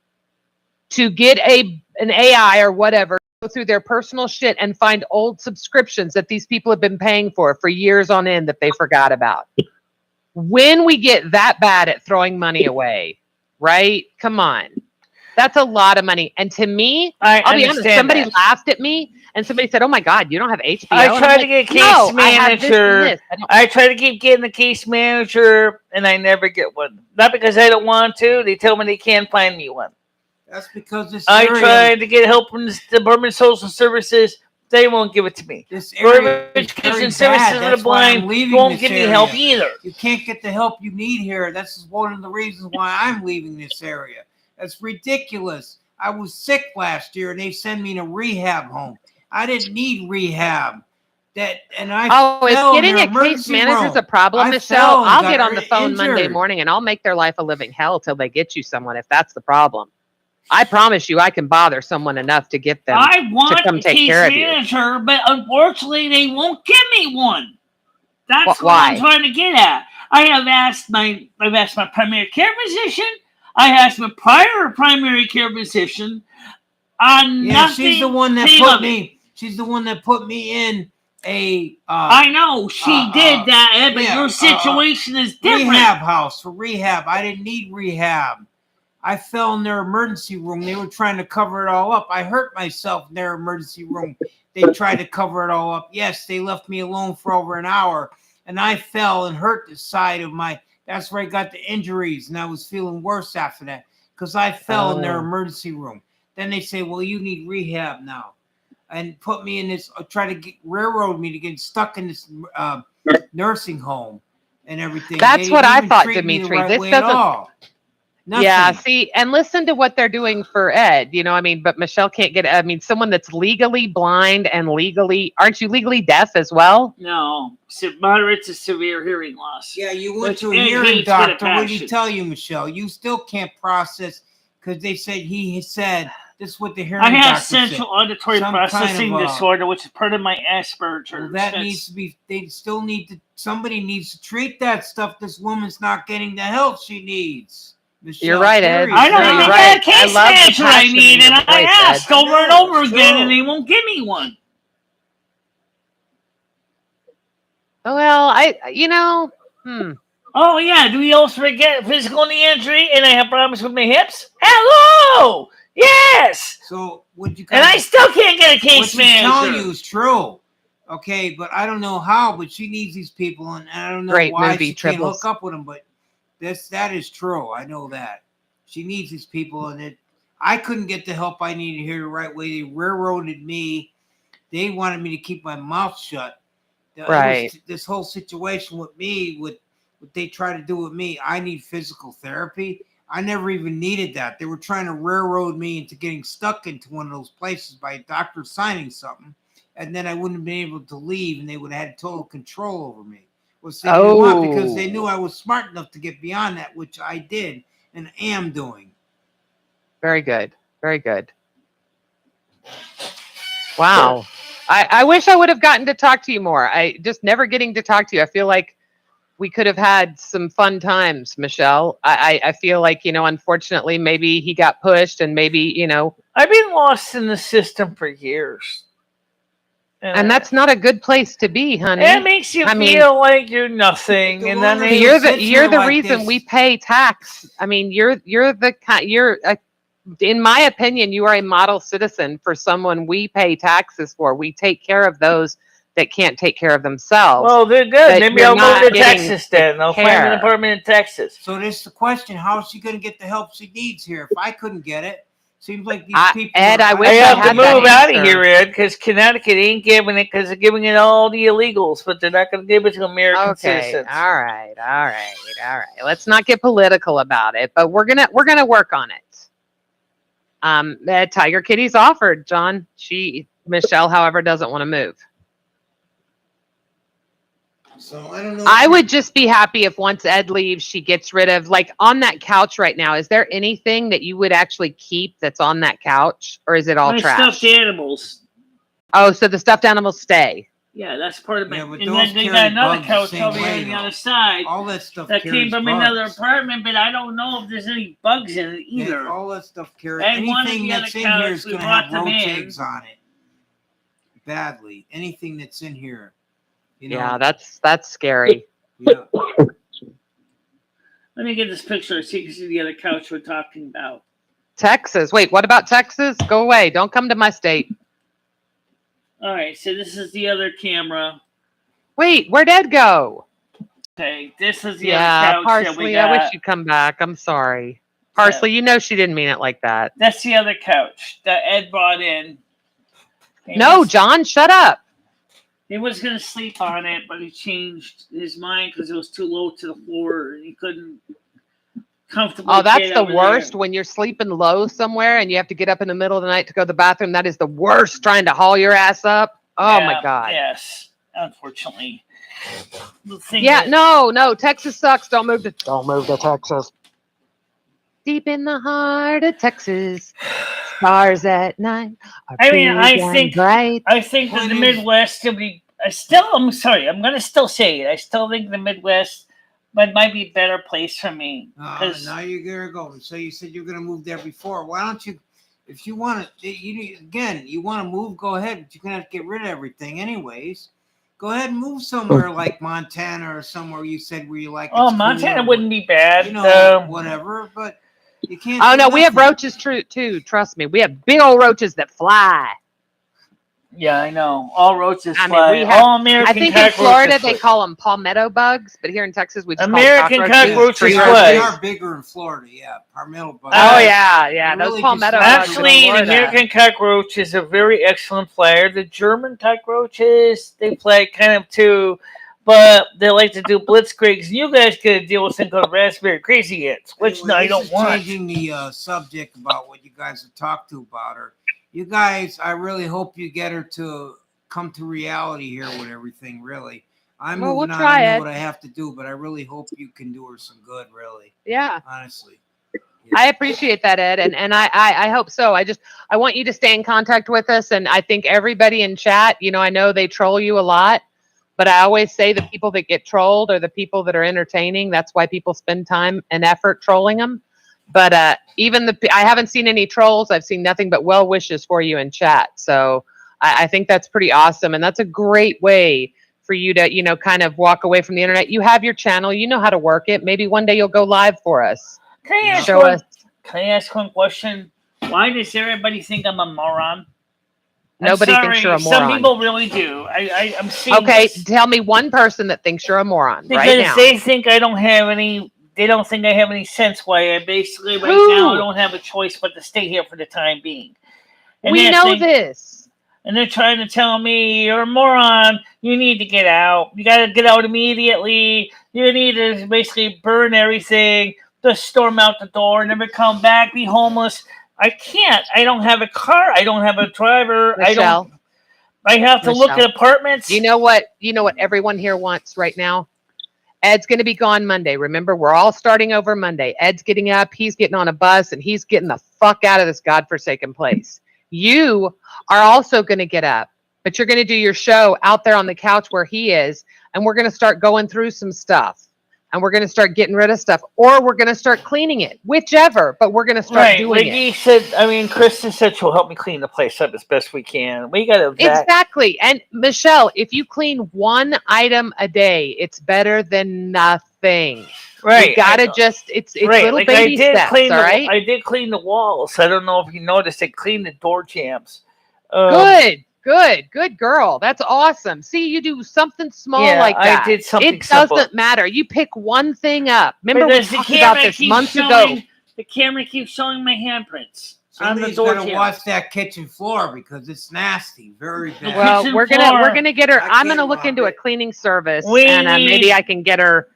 to get an AI or whatever, go through their personal shit and find old subscriptions that these people have been paying for years on end that they forgot about. When we get that bad at throwing money away, right? Come on. That's a lot of money. And to me, I'll be honest, somebody laughed at me and somebody said, oh my God, you don't have HBO. I tried to get a case manager. I try to keep getting the case manager and I never get one. Not because I don't want to. They tell me they can't find me one. That's because this I tried to get help from the Department of Social Services. They won't give it to me. This area is Education very Services bad. for the That's why I'm blind leaving won't this give me area. help either. You can't get the help you need here. That's one of the reasons why I'm leaving this area. That's ridiculous. I was sick last year and they sent me to a rehab home. I didn't need rehab. If getting a case manager is a problem, Michelle, I'll get on the phone Monday morning and I'll make their life a living hell till they get you someone if that's the problem. I promise you I can bother someone enough to get them to come take care of you. I want a case manager, but unfortunately they won't give me one. That's what I'm trying to get at. I have asked my primary care physician. I asked my prior primary care physician on nothing. She's the one that put me. She's the one that put me in a. I know she did that, but your situation is different. Rehab house for rehab. I didn't need rehab. I fell in their emergency room. They were trying to cover it all up. I hurt myself in their emergency room. They tried to cover it all up. Yes, they left me alone for over an hour, and I fell and hurt the side of my. That's where I got the injuries, and I was feeling worse after that because I fell in their emergency room. Then they say, well, you need rehab now. And put me in this, try to railroad me to get stuck in this nursing home and everything. That's what I thought, Dimitri. This doesn't. Nothing. Yeah, see, and listen to what they're doing for Ed. You know, I mean, but Michelle can't get. I mean, someone that's legally blind and aren't you legally deaf as well? No, moderate to severe hearing loss. Yeah, you went to a hearing doctor. What did he tell you, Michelle? You still can't process because they said he said this is what the hearing doctor said. I have central auditory processing disorder, which is part of my Asperger's. Well, that needs to be. They still need to. Somebody needs to treat that stuff. This woman's not getting the help she needs. Michelle, you're right, Ed. I don't even get a case manager I need, and I asked over and over again, and they won't give me one. Well, Oh, yeah. Do we also forget physical knee injury, and I have problems with my hips? Hello! Yes! So, would you? And I still can't get a case manager. What she's telling you is true. Okay, but I don't know how, but she needs these people, and I don't know why she can't hook up with them, but that is true. I know that. She needs these people, and I couldn't get the help I needed here the right way. They railroaded me. They wanted me to keep my mouth shut. Right. This whole situation with me, what they try to do with me, I need physical therapy. I never even needed that. They were trying to railroad me into getting stuck into one of those places by a doctor signing something, and then I wouldn't have been able to leave, and they would have had total control over me. Which they didn't want because they knew I was smart enough to get beyond that, which I did and am doing. Very good. Very good. Wow. I wish I would have gotten to talk to you more. I just never getting to talk to you. I feel like we could have had some fun times, Michelle. I feel like, unfortunately, maybe he got pushed and maybe, I've been lost in the system for years. And that's not a good place to be, honey. It makes you feel like you're nothing, and then you're the reason we pay tax. I mean, in my opinion, you are a model citizen for someone we pay taxes for. We take care of those that can't take care of themselves. Well, they're good. Maybe I'll go to Texas then. I'll find an apartment in Texas. So this is the question: how is she going to get the help she needs here? If I couldn't get it, seems like these people. Ed, I wish I have to move out of here, Ed, because Connecticut ain't giving it because they're giving it all the illegals, but they're not going to give it to American citizens. All right. Let's not get political about it, but we're gonna work on it. Tiger Kitty's offered, John. Michelle, however, doesn't want to move. So I don't know. I would just be happy if once Ed leaves, she gets rid of, like, on that couch right now. Is there anything that you would actually keep that's on that couch, or is it all trash? Stuffed animals. Oh, so the stuffed animals stay. Yeah, that's part of it. Yeah, but and then they got another couch over here on the other side. All that stuff that came from another apartment, but I don't know if there's any bugs in it either. Yeah, all that stuff carries. And Anything that's in here is going to have roach eggs on it. Badly. Anything that's in here. Yeah, that's scary. Yeah. Let me get this picture so you can see the other couch we're talking about. Texas. Wait, what about Texas? Go away. Don't come to my state. All right, so this is the other camera. Wait, where'd Ed go? Okay, this is the other couch Parsley, that we got. I wish you'd come back. I'm sorry. Parsley, you know she didn't mean it like that. That's the other couch that Ed brought in. No, John, shut up. He was going to sleep on it, but he changed his mind because it was too low to the floor and he couldn't comfortably. Oh, that's the worst there. when you're sleeping low somewhere and you have to get up in the middle of the night to go to the bathroom. That is the worst, trying to haul your ass up. Oh, my God. Yes, unfortunately. No, Texas sucks. Don't move to Texas. Deep in the heart of Texas, stars at night. I think that the Midwest will be. I'm sorry. I'm going to still say it. I still think the Midwest might be a better place for me. Now you're going to go. So you said you're going to move there before. Why don't you, if you want to, you want to move, go ahead. But you're going to have to get rid of everything anyways. Go ahead and move somewhere like Montana or somewhere you said where you like. Oh, Montana wouldn't be bad. Whatever, but you can't. Oh, no, we have roaches too. Trust me. We have big old roaches that fly. Yeah, I know. All roaches fly. All American I think in Florida they call them palmetto bugs, but here in Texas we just American call cockroaches fly. They are bigger in Florida, yeah. Palmetto bugs. Oh, yeah. Those palmetto bugs. Actually, the American cockroach is a very excellent flyer. The German cockroaches, they fly kind of too, but they like to do blitzkrieg's. You guys could deal with something called raspberry crazy ants, which I don't want. Changing the subject about what you guys have talked to about her. You guys, I really hope you get her to come to reality here with everything, really. I'm moving on. I know what I have to do, but I really hope you can do her some good, really. Yeah. Honestly. Yeah. I appreciate that, Ed, and I hope so. I want you to stay in contact with us, and I think everybody in chat, I know they troll you a lot, but I always say the people that get trolled are the people that are entertaining. That's why people spend time and effort trolling them. But I haven't seen any trolls. I've seen nothing but well wishes for you in chat. So I think that's pretty awesome. And that's a great way for you to, kind of walk away from the internet. You have your channel. You know how to work it. Maybe one day you'll go live for us. Can I ask one question? Why does everybody think I'm a moron? Nobody thinks you're a moron. Some people really do. I'm seeing Okay, tell me one person that thinks you're a moron right now. Because they think I don't have any... They don't think I have any sense why I basically now don't have a choice but to stay here for the time being. And we know this. And they're trying to tell me, you're a moron. You need to get out. You got to get out immediately. You need to basically burn everything, just storm out the door, never come back, be homeless. I can't. I don't have a car. I don't have a driver. Michelle, I have to look at apartments. You know what everyone here wants right now? Ed's going to be gone Monday. Remember, we're all starting over Monday. Ed's getting up. He's getting on a bus, and he's getting the fuck out of this godforsaken place. You are also going to get up, but you're going to do your show out there on the couch where he is, and we're going to start going through some stuff, and we're going to start getting rid of stuff, or we're going to start cleaning it, whichever, but we're going to start doing like it. he said, I mean, Kristen said she'll help me clean the place up as best we can. We got to Exactly. And Michelle, if you clean one item a day, it's better than nothing. Right. You got to just, it's little like baby steps, all right? I did clean the walls. I don't know if you noticed. I cleaned the door jambs. Good girl. That's awesome. See, you do something small like that. I did something It simple. doesn't matter. You pick one thing up. Remember we talked about this months ago. The camera keeps showing my handprints. Somebody's gonna wash that kitchen floor because it's nasty, very bad. Well, we're gonna get her. I'm gonna look into a cleaning service, and maybe I can get her.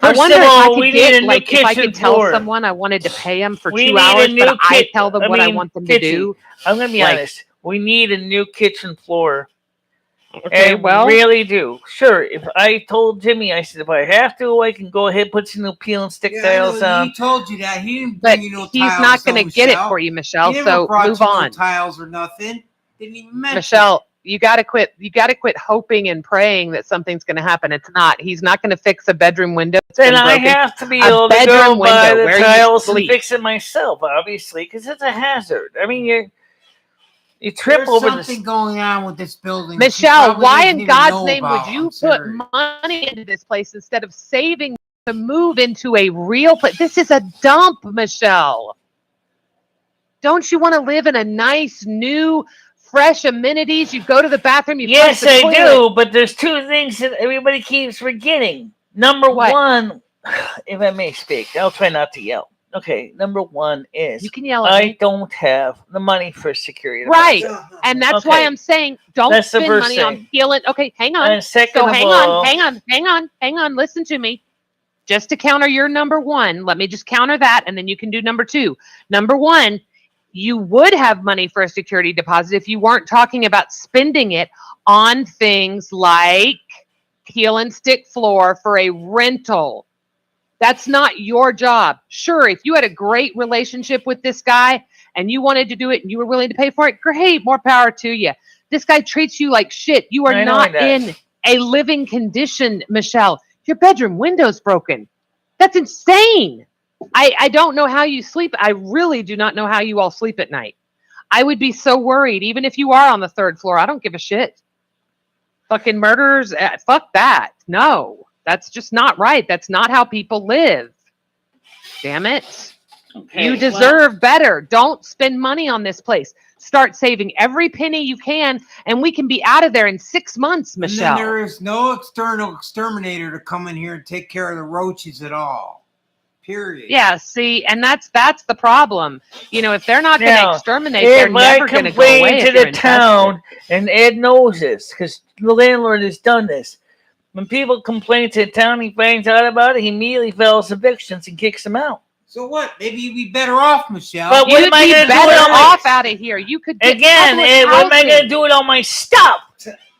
I wonder if I could get, like, if I could tell someone I wanted to pay them for 2 hours, but I tell them what I want them to do. I'm gonna be honest. We need a new kitchen floor. Okay, well, really do. Sure, if I told Jimmy, I said, if I have to, I can go ahead and put some new peel and stick tiles on. He told you that. He didn't but bring you no he's tiles. Not going to get it for you, Michelle. He never so brought move you on. No tiles or nothing. Didn't even mention. Michelle, you got to quit. You got to quit hoping and praying that something's going to happen. It's not. He's not going to fix a bedroom window. Then I have to be able to go buy the tiles and fix it myself, obviously, because it's a hazard. I mean, you trip There's over something going on with this building. Michelle, why in God's name would you put money into this place instead of saving to move into a real place? This is a dump, Michelle. Don't you want to live in a nice, new, fresh amenities? You go to the bathroom, you yes, I do, but there's two things that everybody keeps forgetting. Number one, if I may speak, I'll try not to yell. Okay, number one is you can yell at me. don't have the money for security. Right, and that's why I'm saying don't spend money on peeling. Okay, hang on. And second so of hang all, hang on. Listen to me. Just to counter your number one, let me just counter that, and then you can do number two. Number one, you would have money for a security deposit if you weren't talking about spending it on things like peel and stick floor for a rental. That's not your job. Sure, if you had a great relationship with this guy and you wanted to do it and you were willing to pay for it, great, more power to you. This guy treats you like shit. You are not in a living condition, Michelle. Your bedroom window's broken. That's insane. I don't know how you sleep. I really do not know how you all sleep at night. I would be so worried, even if you are on the third floor. I don't give a shit. Fucking murderers, fuck that. No. That's just not right. That's not how people live. Damn it. Okay, you deserve better. Don't spend money on this place. Start saving every penny you can, and we can be out of there in 6 months, Michelle. And then there is no external exterminator to come in here and take care of the roaches at all. Period. Yeah, see, and that's the problem. You know, if they're not going to exterminate, they're never going to go away. To the town, and Ed knows this, because the landlord has done this. When people complain to the town, he finds out about it, he immediately files evictions and kicks them out. So what? Maybe you'd be better off, Michelle. But what am I going to do off out of here? You could get again. What am I going to do with all my stuff?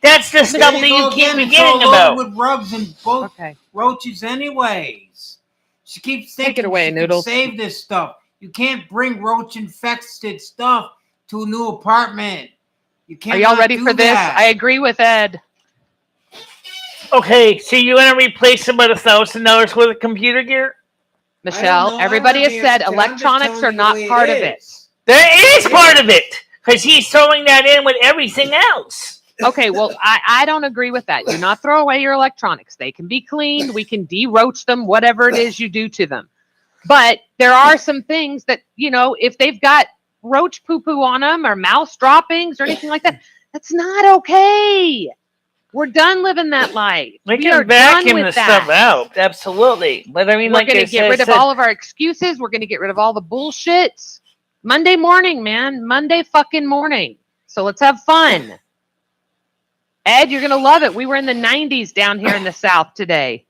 That's the stuff that you keep forgetting about. With rugs and roaches, anyways. She keeps thinking, take it away, Noodles. Save this stuff. You can't bring roach-infested stuff to a new apartment. You can't. Are y'all ready for this? I agree with Ed. Okay, so you want to replace about $1,000 worth of computer gear? Michelle, everybody has said electronics are not part of it. There is part of it, because he's throwing that in with everything else. Okay, well, I don't agree with that. Do not throw away your electronics. They can be cleaned. We can de-roach them, whatever it is you do to them. But there are some things that, you know, if they've got roach poo-poo on them or mouse droppings or anything like that, that's not okay. We're done living that life. We can vacuum the stuff out, absolutely. But I mean, we're going to get rid of all of our excuses. We're going to get rid of all the bullshit. Monday morning, man. Monday fucking morning. So let's have fun. Ed, you're going to love it. We were in the 90s down here in the South today.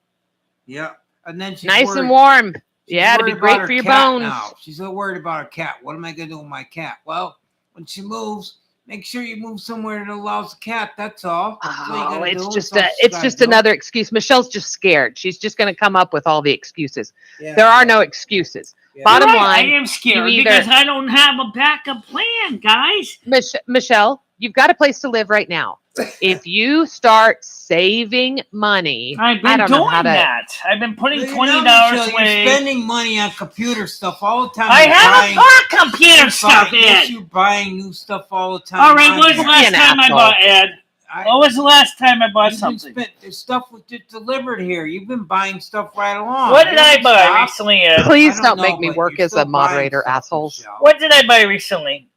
Yeah. And then she's nice and warm. Yeah, it'd be great for your bones. Now. She's a little worried about her cat. What am I going to do with my cat? Well, when she moves, make sure you move somewhere that allows the cat. That's all. It's just another excuse. Michelle's just scared. She's just going to come up with all the excuses. Yeah. There are no excuses. Yeah. Bottom line, I am scared because I don't have a backup plan, guys. Michelle, you've got a place to live right now. If you start saving money, I've been doing that. I've been putting $20 away. You're spending money on computer stuff all the time. I haven't bought computer stuff, Ed. You're buying new stuff all the time. All right, when was the last time I bought, Ed? When was the last time I bought something? The stuff was just delivered here. You've been buying stuff right along. What did I buy recently, Ed? Please don't make me work as a moderator, assholes. What did I buy recently?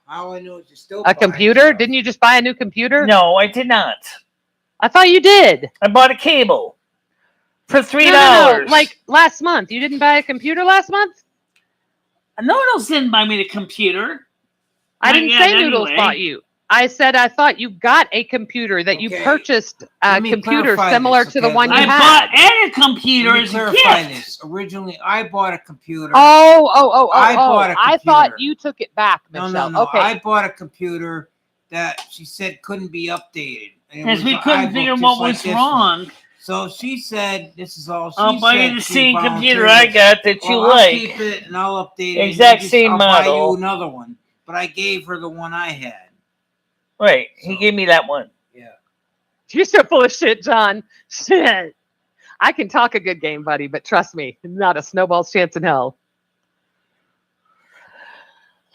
All I know is you're still a computer. Stuff. Didn't you just buy a new computer? No, I did not. I thought you did. I bought a cable for $3. No, like last month. You didn't buy a computer last month? Noodles didn't buy me the computer. I didn't say Noodles bought you. I said I thought you got a computer that you purchased a computer similar to the one you had. I bought a computer. Let me clarify this. Originally, I bought a computer. I bought a computer. I thought you took it back, Michelle. No. Okay. I bought a computer that she said couldn't be updated. Because we couldn't figure what was wrong. So she said, "This is all she said." I'll buy you the same computer I got that you like. I'll keep it and I'll update it. Exact same model. I'll buy you another one. But I gave her the one I had. Right. He gave me that one. Yeah. You're so full of shit, John. Shit. I can talk a good game, buddy, but trust me, not a snowball's chance in hell.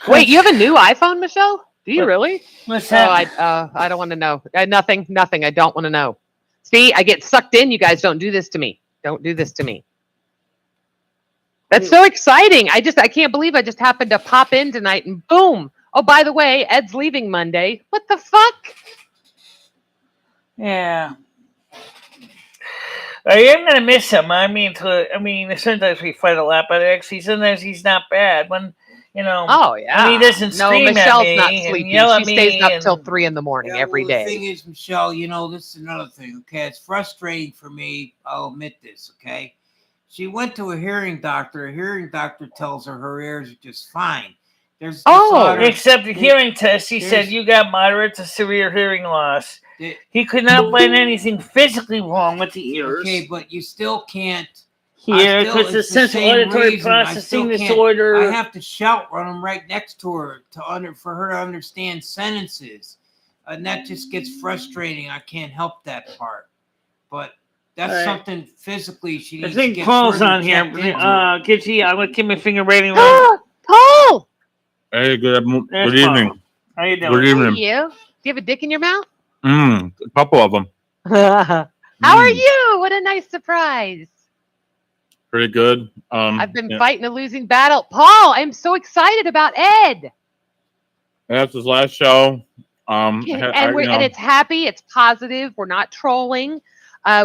Wait, you have a new iPhone, Michelle? Do you really? What's that? I don't want to know. Nothing. I don't want to know. See, I get sucked in. You guys don't do this to me. Don't do this to me. That's so exciting. I can't believe I just happened to pop in tonight and boom. Oh, by the way, Ed's leaving Monday. What the fuck? Yeah. I am gonna miss him. I mean, sometimes we fight a lot, but actually, sometimes he's not bad. When Oh yeah. When he doesn't scream Michelle's at me not sleeping. Yell she stays up till 3 a.m. every day. The thing is, Michelle, this is another thing. Okay, it's frustrating for me. I'll admit this. Okay, she went to a hearing doctor. A hearing doctor tells her ears are just fine. Except the hearing test, he said you got moderate to severe hearing loss. He could not find anything physically wrong with the ears. Okay, but you still can't hear because the central auditory processing disorder. I have to shout when I'm right next to her for her to understand sentences, and that just gets frustrating. I can't help that part, but that's something physically she needs to get. I think Paul's on here. Gidgey, I'm gonna keep my finger rating. Paul. Hey, good evening. How you doing? Good evening. Do you have a dick in your mouth? A couple of them. How are you? What a nice surprise. Pretty good. I've been fighting a losing battle. Paul, I'm so excited about Ed. That's his last show. And it's happy. It's positive. We're not trolling.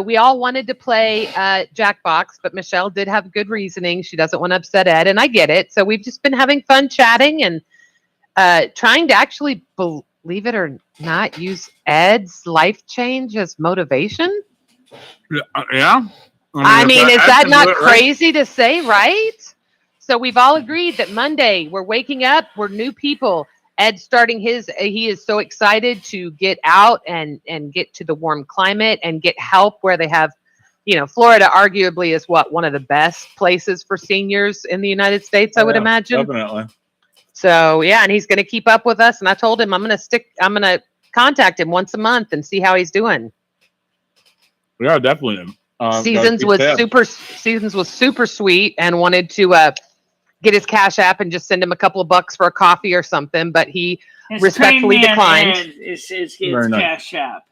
We all wanted to play Jackbox, but Michelle did have good reasoning. She doesn't want to upset Ed, and I get it. So we've just been having fun chatting and trying to actually, believe it or not, use Ed's life change as motivation. Yeah. I mean, is that not crazy to say, right? So we've all agreed that Monday we're waking up, we're new people. Ed's starting he is so excited to get out and get to the warm climate and get help where they have, Florida arguably is one of the best places for seniors in the United States, I would imagine. Definitely. So yeah, and he's going to keep up with us. And I told him I'm going to contact him once a month and see how he's doing. Yeah, definitely. Seasons was super sweet and wanted to get his Cash App and just send him a couple of bucks for a coffee or something, but he respectfully declined. His Cash App.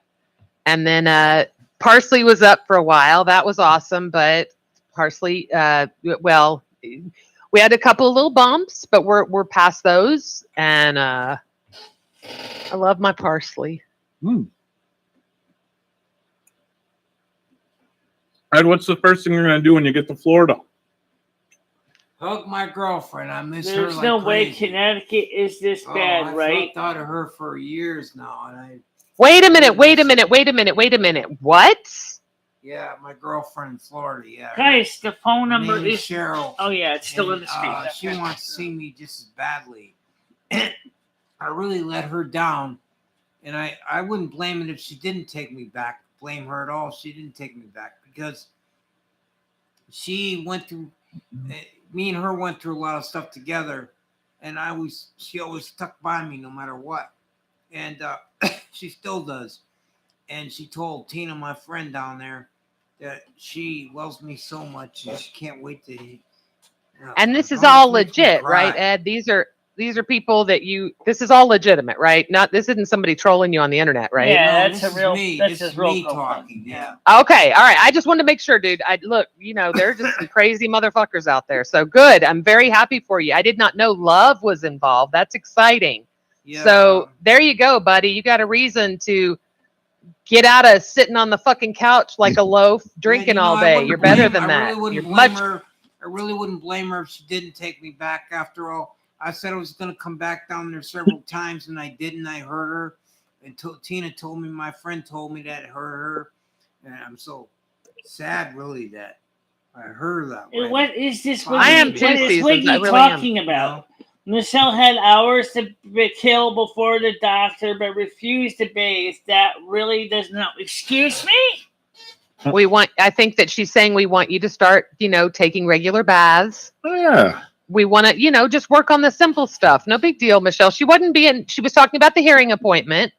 And then Parsley was up for a while. That was awesome, but Parsley, we had a couple of little bumps, but we're past those, and I love my Parsley. Ed, what's the first thing you're going to do when you get to Florida? Hug my girlfriend. I miss her. There's no way Connecticut is this bad, right? I've thought of her for years now, and Wait a minute. What? Yeah, my girlfriend in Florida. Yeah. Guys, the phone number is Cheryl. Oh yeah, it's still in the screen. She wants to see me just as badly. I really let her down, and I wouldn't blame it if she didn't take me back. Blame her at all. She didn't take me back because she went through. Me and her went through a lot of stuff together, and she always stuck by me no matter what. and she still does. And she told Tina, my friend down there, that she loves me so much and she can't wait to. And this is all legit, right, Ed? These are people that this is all legitimate, right? This isn't somebody trolling you on the internet, right? Yeah, no, that's a real. me. That's this just is real me talking. Yeah. Okay, all right. I just wanted to make sure, dude. Look, there are just some crazy motherfuckers out there. So good. I'm very happy for you. I did not know love was involved. That's exciting. Yeah. So there you go, buddy. You got a reason to get out of sitting on the fucking couch like a loaf, drinking all day. You're better than that. I really wouldn't blame her if she didn't take me back. After all, I said I was going to come back down there several times, and I didn't. I hurt her. Until Tina told me, my friend told me that it hurt her, and I'm so sad, really, that I hurt her that way. What is this? I am too, Susan. What are you talking about? Michelle had hours to kill before the doctor, but refused to bathe. That really does not excuse me. I think that she's saying we want you to start, taking regular baths. Yeah. We want to, just work on the simple stuff. No big deal, Michelle. She was talking about the hearing appointment.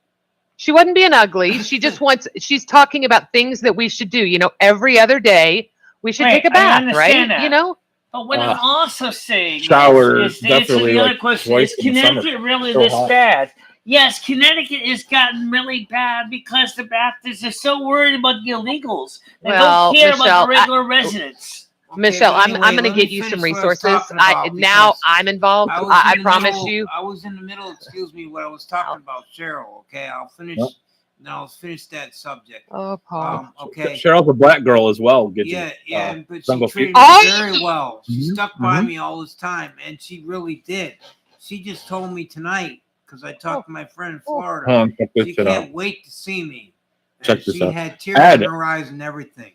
She wasn't being ugly. She's talking about things that we should do. Every other day we should take a bath, right? That. But what I'm also saying shower is definitely the other question is Connecticut really this bad? Yes, Connecticut has gotten really bad because the Baptists are so worried about the illegals. They don't care about the regular residents. Michelle, I'm going to get you some resources. I'm involved. I promise you. I was in the middle. Excuse me. What I was talking about, Cheryl. Okay, I'll finish. Yep. Now I'll finish that subject. Oh, Paul. Okay. Cheryl's a black girl as well. But she treated me very well. She stuck by me all this time, and she really did. She just told me tonight, because I talked to my friend in Florida. She can't wait to see me. Check this out. She had tears in her eyes and everything.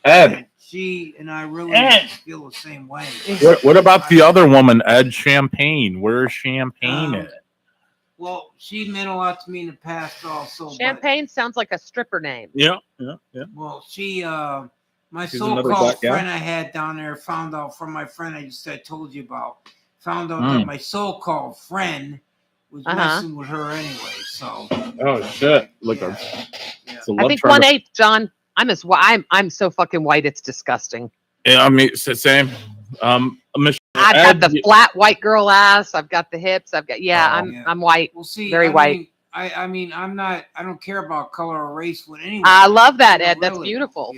Ed. She and I really feel the same way. What about the other woman, Ed Champagne? Where's Champagne at? Well, she meant a lot to me in the past also. Champagne sounds like a stripper name. Yeah. Well, my so-called friend I had down there found out from my friend I told you about, found out that my so-called friend was messing with her anyway. So. Oh shit! Look, I think 1/8, John. I'm so fucking white. It's disgusting. Yeah, I mean, it's the same. I've got the flat white girl ass. I've got the hips. I'm white. Well, see, very white. I mean, I don't care about color or race with anyone. I love that, Ed. That's beautiful.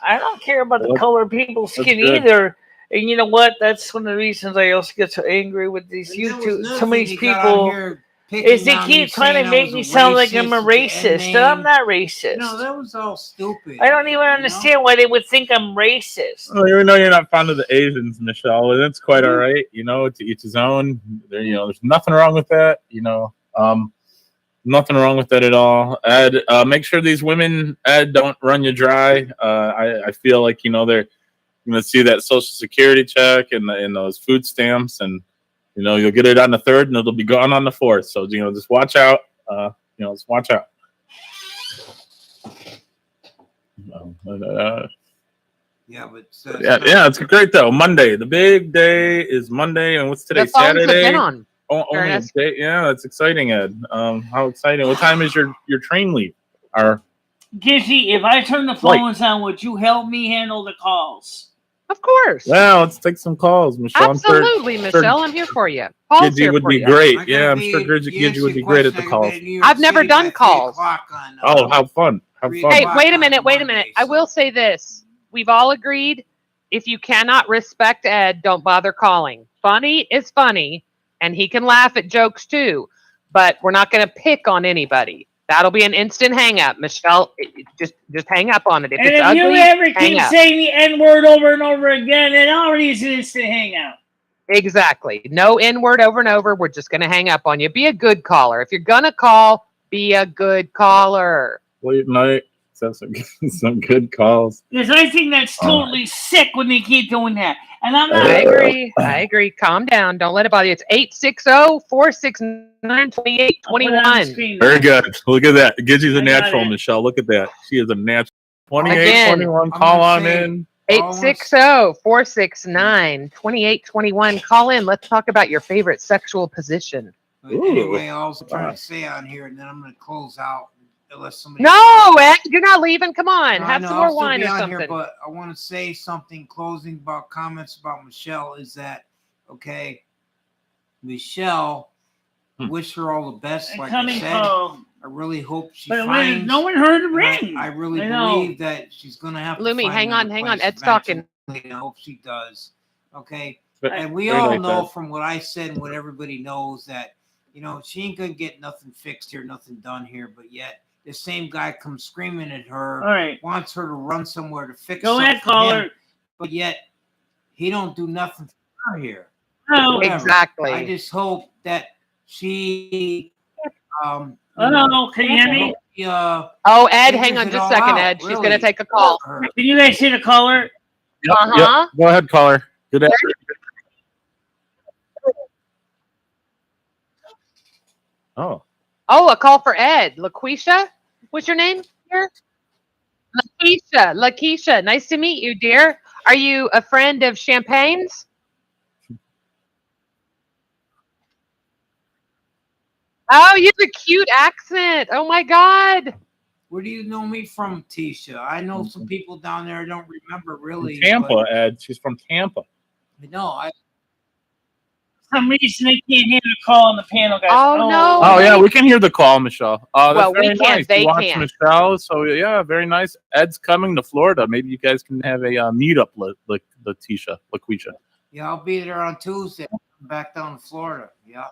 I don't care about the color of people's skin either. And you know what? That's one of the reasons I also get so angry with these YouTube. Some of these people is they keep trying to make me sound like I'm a racist. And I'm not racist. No, that was all stupid. I don't even understand why they would think I'm racist. Oh, you know you're not fond of the Asians, Michelle. That's quite all right. To each his own. There's nothing wrong with that. Nothing wrong with that at all. Ed, make sure these women, Ed, don't run you dry. I feel like they're going to see that Social Security check and those food stamps, and you'll get it on the 3rd and it'll be gone on the 4th. So just watch out. Just watch out. It's great though. Monday, the big day is Monday, and what's today? Saturday. Only a day. Yeah, that's exciting, Ed. How exciting! What time is your train leave? Gizzy, if I turn the phones on, would you help me handle the calls? Of course. Well, let's take some calls, Michelle. Absolutely, Michelle. I'm here for you. Paul's Gidgy would be great. I'm sure Gidgy would be great at the calls. I've never done calls. Oh, how fun. Hey, wait a minute. I will say this. We've all agreed, if you cannot respect Ed, don't bother calling. Funny is funny, and he can laugh at jokes too, but we're not going to pick on anybody. That'll be an instant hang up, Michelle. Just hang up on it. If you ever keep saying the N-word over and over again, it already is an instant hang up. Exactly. No N-word over and over. We're just going to hang up on you. Be a good caller. If you're going to call, be a good caller. Late night. Some good calls. Because I think that's totally sick when they keep doing that. And I'm not. I agree. Calm down. Don't let it bother you. It's 860-469-2821. Very good. Look at that. Gidgy's a natural, Michelle. Look at that. She is a natural. 2821. Call on in. 860-469-2821. Call in. Let's talk about your favorite sexual position. But anyway, I was trying to say on here, and then I'm going to close out unless somebody. No, Ed, you're not leaving. Come on, No, have I know, some more I'll still wine be or on something. Here, but I want to say something closing about comments about Michelle is that, okay, Michelle, wish her all the best. Like I said, I really hope she finds. No one heard a ring. I really believe that she's going to have to Lumi, find hang on. Ed's eventually. talking. I hope she does. Okay. But- And we all know from what I said and what everybody knows that, you know, she ain't going to get nothing fixed here, nothing done here. But yet the same guy comes screaming at her, All right. wants her to run somewhere to fix Go something ahead, for caller. him, but yet he don't do nothing for her here. No. Whatever. Exactly. I just hope that she can you hear me? Oh, Ed, hang on just a second, Ed. She's going to take a call. Can you guys see the caller? Yep, Uh-huh. Yep. Go ahead, caller. Good afternoon. Oh. Oh, a call for Ed. LaQuisha? What's your name here? Lakeisha. Nice to meet you, dear. Are you a friend of Champagne's? Oh, you have a cute accent. Oh, my God. Where do you know me from, Tisha? I know some people down there I don't remember really. Tampa, Ed. She's from Tampa. No, For some reason, they can't hear the call on the panel, guys. Oh, no. Oh, yeah, we can hear the call, Michelle. That's Well, we very can't, nice. they You watch can't. Michelle, so yeah, very nice. Ed's coming to Florida. Maybe you guys can have a meetup, LaQuisha. yeah, I'll be there on Tuesday. I'm back down to Florida. Yeah.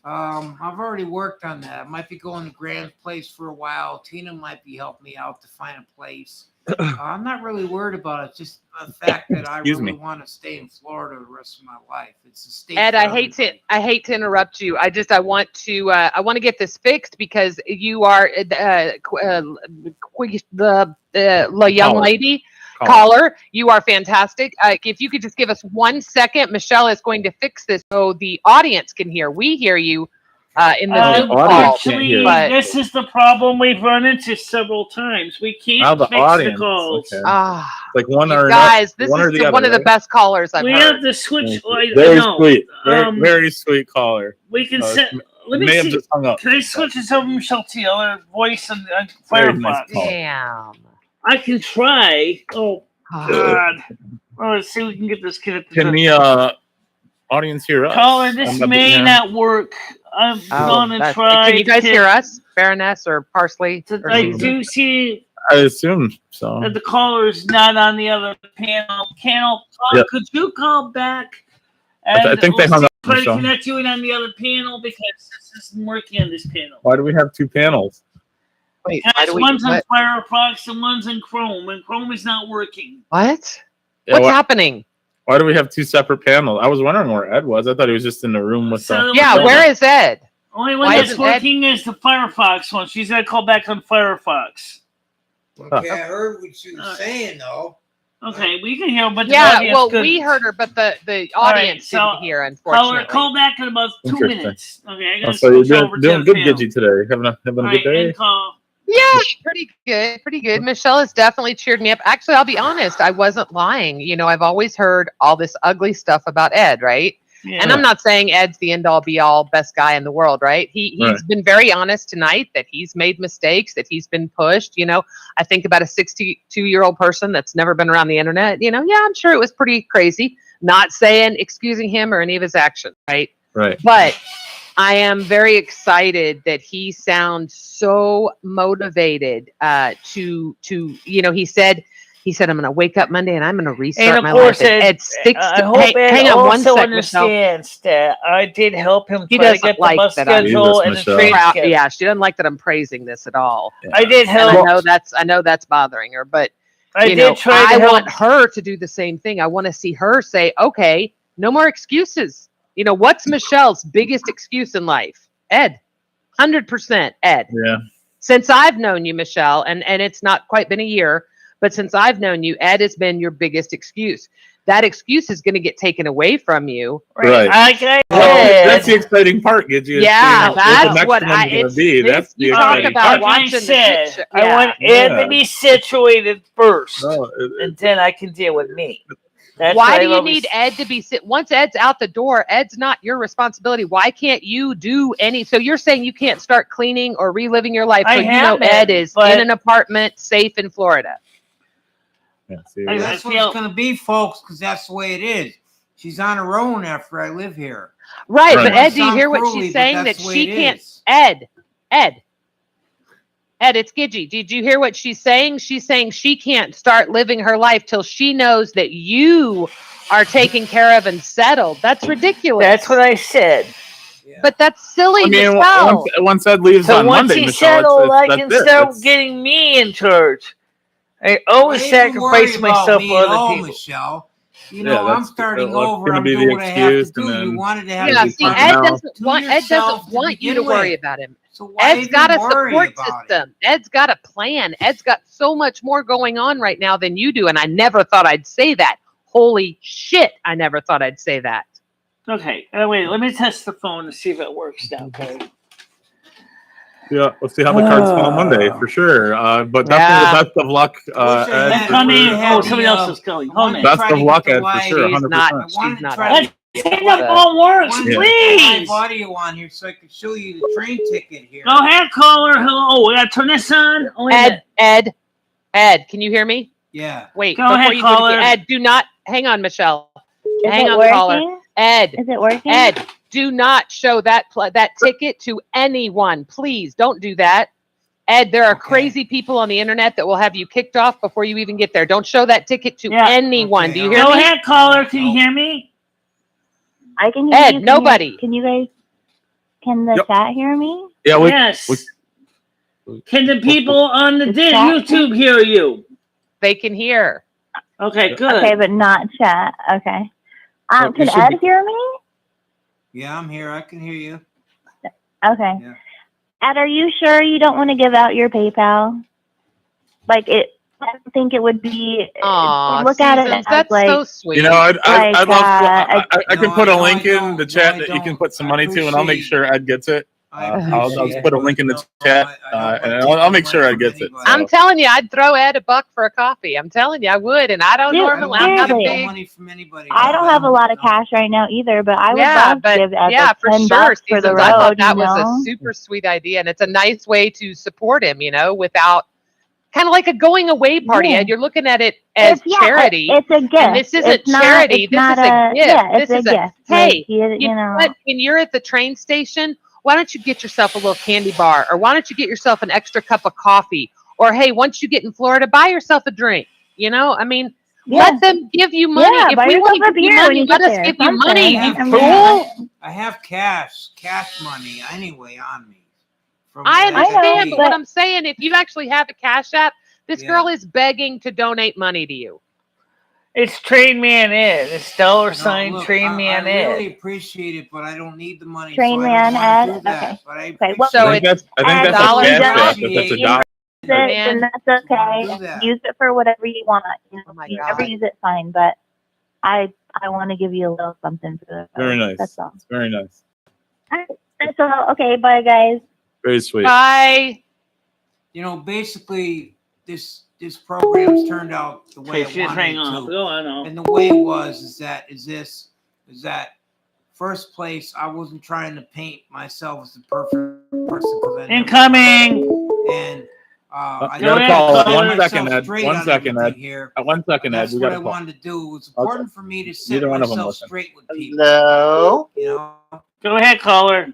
I've already worked on that. I might be going to Graham's place for a while. Tina might be helping me out to find a place. I'm not really worried about it. Just the fact that I really want to stay in Florida the rest of my life. It's a state. Ed, I hate to interrupt you. I want to get this fixed because you are the young lady caller. You are fantastic. If you could just give us 1 second, Michelle is going to fix this so the audience can hear. We hear you in the Zoom call. Actually, this is the problem we've run into several times. We can't fix the calls. Okay. Like one or guys, this one is or the other, one of the best callers I've heard. We have to switch. Very sweet. Very sweet caller. We can set. Let me may have see. just hung up. Can I switch this over, Michelle, to the other voice on Very Firefox? nice call. Damn. I can try. Oh God. Well, let's see if we can get this kid. Can the audience hear us? Caller, this may not work. I'm gonna try. Can you guys hear us, Baroness or Parsley? Or I do see I assume so. that the caller is not on the other panel. Could you call back? I think they hung up. Try to Michelle. connect you in on the other panel because this isn't working on this panel. Why do we have two panels? Wait, One's on Firefox and one's in Chrome, and Chrome is not working. What? Yeah, What's happening? Why do we have two separate panels? I was wondering where Ed was. I thought he was just in the room with the. Yeah, where is Ed? Only one that's working is the Firefox one. She's got to call back on Firefox. Okay, I heard what she was saying though. Okay, we can hear, but the Yeah, audience well, couldn't. we heard her, but the All right, audience so didn't hear, unfortunately. Call back in about 2 Interesting. minutes. Okay, I gotta So you're switch over to doing the good, panel. Gidgy, today. Having a All good right, day. and call. Yeah, pretty good. Michelle has definitely cheered me up. Actually, I'll be honest, I wasn't lying. You know, I've always heard all this ugly stuff about Ed, right? Yeah. And I'm not saying Ed's the end all be all best guy in the world, right? He's been very honest tonight that he's made mistakes, that he's been pushed. You know, I think about a 62-year-old person that's never been around the internet. You know, yeah, I'm sure it was pretty crazy. Not saying excusing him or any of his actions, right? Right. But I am very excited that he sounds so motivated to you know, he said I'm going to wake up Monday and I'm going to restart my life. At 60, I hope Ed hang on one also second, understands that I did help him He try to doesn't get the like bus that I'm- schedule and the Jesus, train Michelle. schedule. Yeah, she doesn't like that I'm praising this at all. I did And help. I know that's bothering her, but I you did know, try to I help. want her to do the same thing. I want to see her say, okay, no more excuses. You know, what's Michelle's biggest excuse in life? Ed. 100% Ed. Yeah. Since I've known you, Michelle, and it's not quite been a year, but since I've known you, Ed has been your biggest excuse. That excuse is going to get taken away from you. Right. That's the exciting part, Gidgy. Yeah, that's what I'm going to be. That's the you talk exciting about part. watching the shit show. I want Ed to be situated first, No, and then I can deal with me. Why do you need Ed to be once Ed's out the door? Ed's not your responsibility. Why can't you do any? So you're saying you can't start cleaning or reliving your life? So Ed is in an apartment, safe in Florida. Yeah, that's what it's gonna be, folks, because that's the way it is. She's on her own after I live here. Right, but Ed, do you hear what she's saying? That she can't. Ed, it's Gidgy. Did you hear what she's saying? She's saying she can't start living her life till she knows that you are taken care of and settled. That's ridiculous. That's what I said. Yeah. But that's silly, I mean, Michelle. once Ed leaves on Monday, once he Michelle, settled, I can start getting me in charge. I always sacrifice myself for other people. Michelle. You know, I'm starting over. I'm doing what I have to do. You wanted to have see, Ed doesn't want you to worry about him. So Ed's got a support system. Ed's got a plan. Ed's got so much more going on right now than you do. And I never thought I'd say that. Holy shit. I never thought I'd say that. Okay. Wait, let me test the phone to see if it works now. Okay. Yeah, we'll see how the cards fall Monday for sure. But definitely the best of luck. Ed, somebody else is going. Best of luck, Ed, for sure. 100%. She's not. Hang up phone works, please. Live audio on here so I can show you the train ticket here. Go ahead, caller. Hello. We gotta turn this on. Ed, can you hear me? Yeah. Wait. Go ahead, caller. Ed, do not. Hang on, Michelle. Hang on, caller. Ed. Is it working? Ed, do not show that ticket to anyone. Please don't do that. Ed, there are crazy people on the internet that will have you kicked off before you even get there. Don't show that ticket to anyone. Do you hear me? Go ahead, caller. Can you hear me? I can hear Ed, you. nobody. Can you guys? Can the chat hear me? Yeah. Yes. Can the people on the YouTube hear you? They can hear. Okay, good. Okay, but not chat. Okay. Can Ed hear me? Yeah, I'm here. I can hear you. Okay. Yeah. Ed, are you sure you don't want to give out your PayPal? Like it. I don't think it would be. Look at it. That's like, so sweet. You know, I'd love to. I can put a link in the chat that you can put some money to, and I'll make sure Ed gets it. I'll just put a link in the chat, and I'll make sure Ed gets it. So. I'm telling you, I'd throw Ed $1 for a coffee. I'm telling you, I would, and I don't normally. I'm not a big. I don't have a lot of cash right now either, but I would love to give Ed like $10 for the road. I thought that was a super sweet idea, and it's a nice way to support him. You know, without. Kind of like a going away party, Ed. You're looking at it as charity. It's a gift. And this isn't charity. This is a gift. Yeah, it's a gift. Hey, you know what? When you're at the train station, why don't you get yourself a little candy bar? Or why don't you get yourself an extra cup of coffee? Or, hey, once you get in Florida, buy yourself a drink. You know, I mean, let them give you money. Yeah, if we want to give you money, let us give you money, you fool. I have cash money anyway on me. I understand, but what I'm saying, if you actually have a Cash App, this girl is begging to donate money to you. It's Train Man Ed. It's $ Train Man Ed. I really appreciate it, but I don't need the money. Train Man Ed. Okay. So I think that's a Cash App. That's $1. And that's okay. Use it for whatever you want. You know, if you ever use it, fine. But I want to give you a little something for the Very nice. That's all. It's very nice. All right. That's all. Okay. Bye, guys. Very sweet. Bye. You know, basically, this program's turned out the way I wanted it to. Go on. And the way it was is that first place, I wasn't trying to paint myself as the perfect person. Incoming. And I got a call. 1 second, Ed. Straight 1 second, Ed. Here. 1 second, Ed. That's we what got I a call. wanted to do. It was important for me to set myself straight with people. Hello. You know. Go ahead, caller.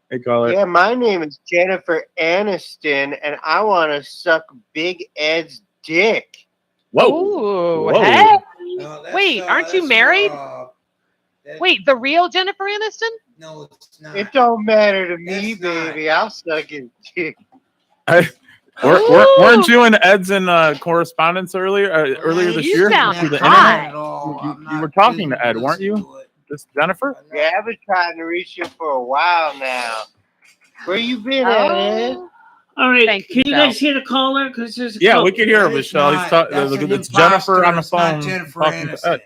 Hey, caller. Yeah, my name is Jennifer Aniston, and I want to suck Big Ed's dick. Whoa. Ooh, Whoa. hey. No, wait, aren't you married? Wait, the real Jennifer Aniston? No, it's not. It don't matter to me, baby. I'll suck his dick. Weren't you and Ed's in correspondence earlier this you year? Sound through the hot. internet? You were talking to Ed, weren't you? This Jennifer? Yeah, I've been trying to reach you for a while now. Where you been at, Ed? All right, can you guys hear the caller? Because there's a we can hear him, Michelle. It's Jennifer on the phone. Jennifer talking to Ed.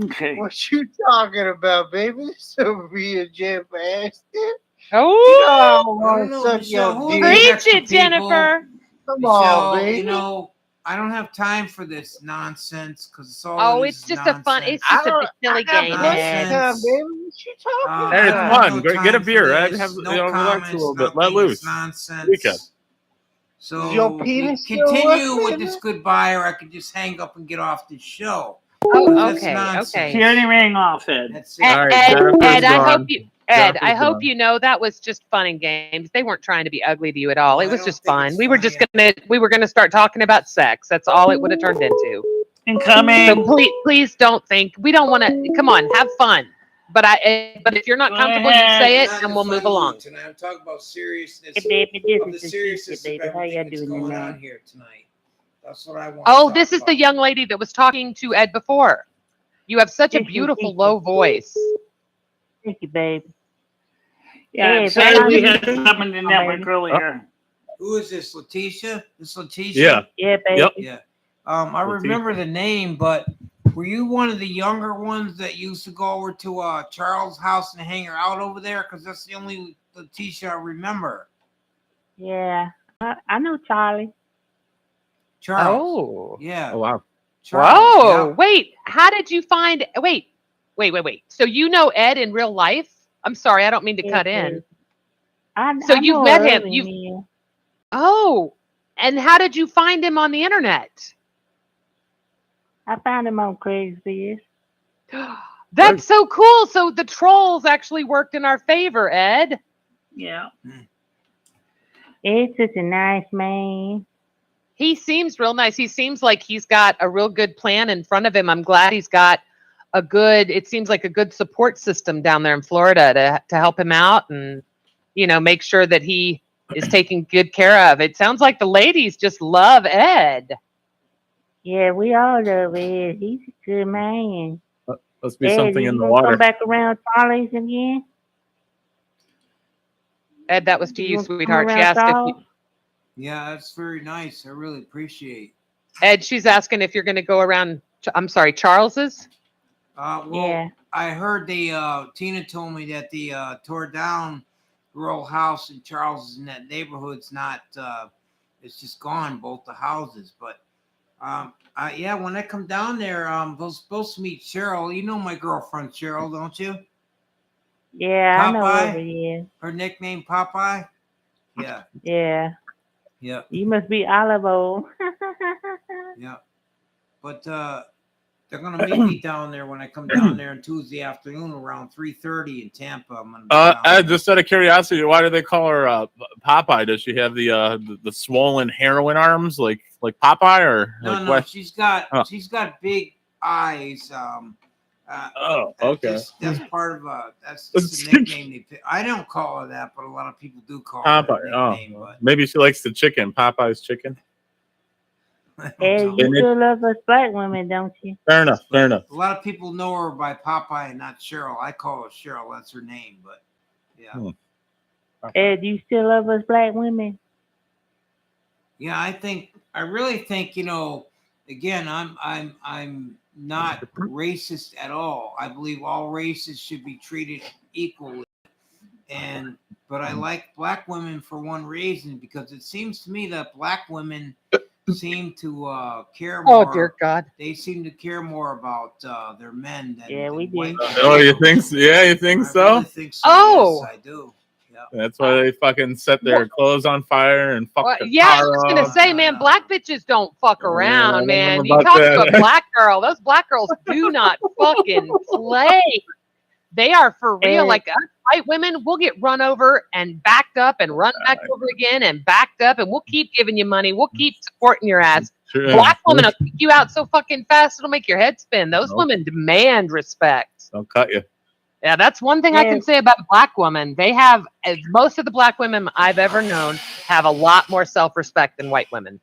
Okay. What you talking about, baby? Sophia Jennifer Aniston? Oh, Michelle, preach it, Jennifer. Come on, baby. You know, I don't have time for this nonsense because it's all. Oh, it it's is just nonsense. a fun. It's just a silly game, Ed. Nonsense. Hey, it's I don't fun. have Go get a time for beer, Ed. this. Have No relax a little bit. Let nothing. It's loose. nonsense. Weekend. So Your we penis still continue with working? this goodbye, or I could just hang up and get off the show. Oh, That's okay, nonsense. okay. She already rang off, Ed. That's it. Ed, All right, Ed, Jennifer's I hope gone. you, Ed, I Jennifer's hope gone. you know that was just fun and games. They weren't trying to be ugly to you at all. No, It I was don't just think fun. it's We were funny. just we were gonna start talking about sex. That's all it would have turned into. So Incoming. please don't think we don't want to. Come on, have fun. But if you're not Go comfortable, you ahead. say I'm it, not in and a we'll fun move mood along. tonight. I'm talking about seriousness. Hey, baby, Of the this is seriousness Cynthia, of baby. How y'all everything that's doing going tonight? on here tonight. That's what I want. Oh, to this talk is the about. young lady that was talking to Ed before. You have such a This is beautiful Letitia. low voice. Thank you, baby. Yeah, I'm Hey, sorry how we you had doing, some in the network baby? earlier. Who is this, Letitia? This Letitia? Yeah. Yeah, baby. Yep. Yeah. I remember the name, but were you one of the younger ones that used to go over to Charles' house and hang out over there? Because that's the only Letitia I remember. Yeah, I know Charlie. Charles. Oh. Yeah. Oh wow. Charles. Whoa. Yeah. Wait. How did you find? Wait. So you know Ed in real life? I'm sorry, I don't mean to Yeah, cut baby. in. I you've know met her him. early in the Oh. And how did you find him on the internet? I found him on Craigslist. That's so cool. So the trolls actually worked in our favor, Ed. Yeah. Ed's such a nice man. He seems real nice. He seems like he's got a real good plan in front of him. I'm glad he's got it seems like a good support system down there in Florida to help him out and, make sure that he is taken good care of. It sounds like the ladies just love Ed. Yeah, we all love Ed. He's a good man. Must be Ed, something you in the gonna water. come back around Charlie's again? Ed, that was to you, gonna come sweetheart. She around asked if Charles? Yeah, that's very nice. I really appreciate. Ed, she's asking if you're going to go around. I'm sorry, Charles's. Well, Yeah. I heard Tina told me that the tore down row house in Charles in that neighborhood's not. It's just gone, both the houses. But yeah, when I come down there, I was supposed to meet Cheryl. You know my girlfriend Cheryl, don't you? Yeah, I know Popeye? where he is. Her nickname Popeye. Yeah. Yeah. Yeah. You must be Olive Oil. Yeah. But they're gonna meet me down there when I come down there on Tuesday afternoon around 3:30 in Tampa. I'm gonna be down there. Just out of curiosity, why do they call her Popeye? Does she have the swollen heroin arms like Popeye, or No, what? she's got big eyes. Okay. That's part of that's just a nickname they pick. I don't call her that, but a lot of people do call her that Popeye. nickname. But Maybe she likes the chicken. Popeye's chicken. Hey, you still love us black women, don't you? Fair enough. Fair enough. A lot of people know her by Popeye and not Cheryl. I call her Cheryl. That's her name. But yeah. Ed, you still love us black women? Yeah, I really think, again, I'm not racist at all. I believe all races should be treated equally. But I like black women for one reason, because it seems to me that black women seem to care more. Oh dear God! They seem to care more about their men than we white do. men. Oh, you think so? Yeah, you think so? I really think so. Oh. Yes, I do. Yeah. That's why they fucking set their clothes on fire and fuck the Yeah, I car was gonna up. say, man, black bitches don't fuck around, I don't man. know You about talk to that. a black girl; those black girls do not fucking play. They are for real. Like us white women, we'll get run over and backed up and run back over again and backed up, and we'll keep giving you money. We'll keep supporting your ass. Sure. Black women will kick you out so fucking fast it'll make your head spin. Those women demand respect. They'll cut you. Yeah, that's one thing I can say about black women. They have, most of the black women I've ever known have a lot more self-respect than white women.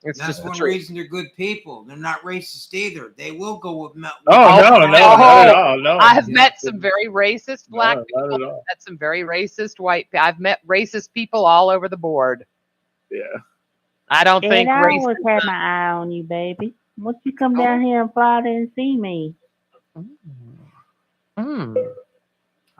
It's That's just the one truth. reason they're good people. They're not racist either. They will go with No, not at all. No. I've met some very racist black No, not people. at all. I've met some very racist white. I've met racist people all over the board. Yeah. I don't Ed, think I racism. always had my eye on you, baby. Once you come down here in Florida and see me. Mm.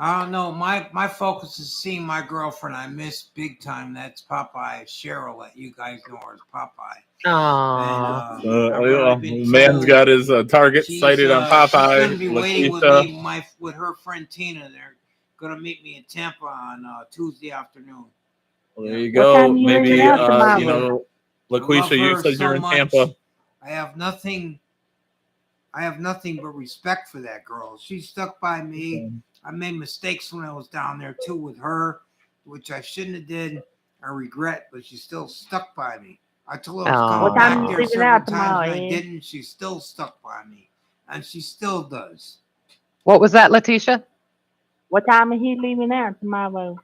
I don't know. My focus is seeing my girlfriend. I miss big time. That's Popeye Cheryl. That you guys know her as Popeye. Aww. Man's got his target sighted on Popeye. She's gonna be waiting with me, with her friend Tina. They're gonna meet me in Tampa on Tuesday afternoon. Well, there you go. Maybe LaQuisha, you said so you're in Tampa. I have nothing but respect for that girl. She stuck by me. Okay. I made mistakes when I was down there too with her, which I shouldn't have did. I regret, but she still stuck by me. I told her I was coming back there several times and I didn't. She still stuck by me, and she still does. What was that, Letitia? What time is he leaving out tomorrow?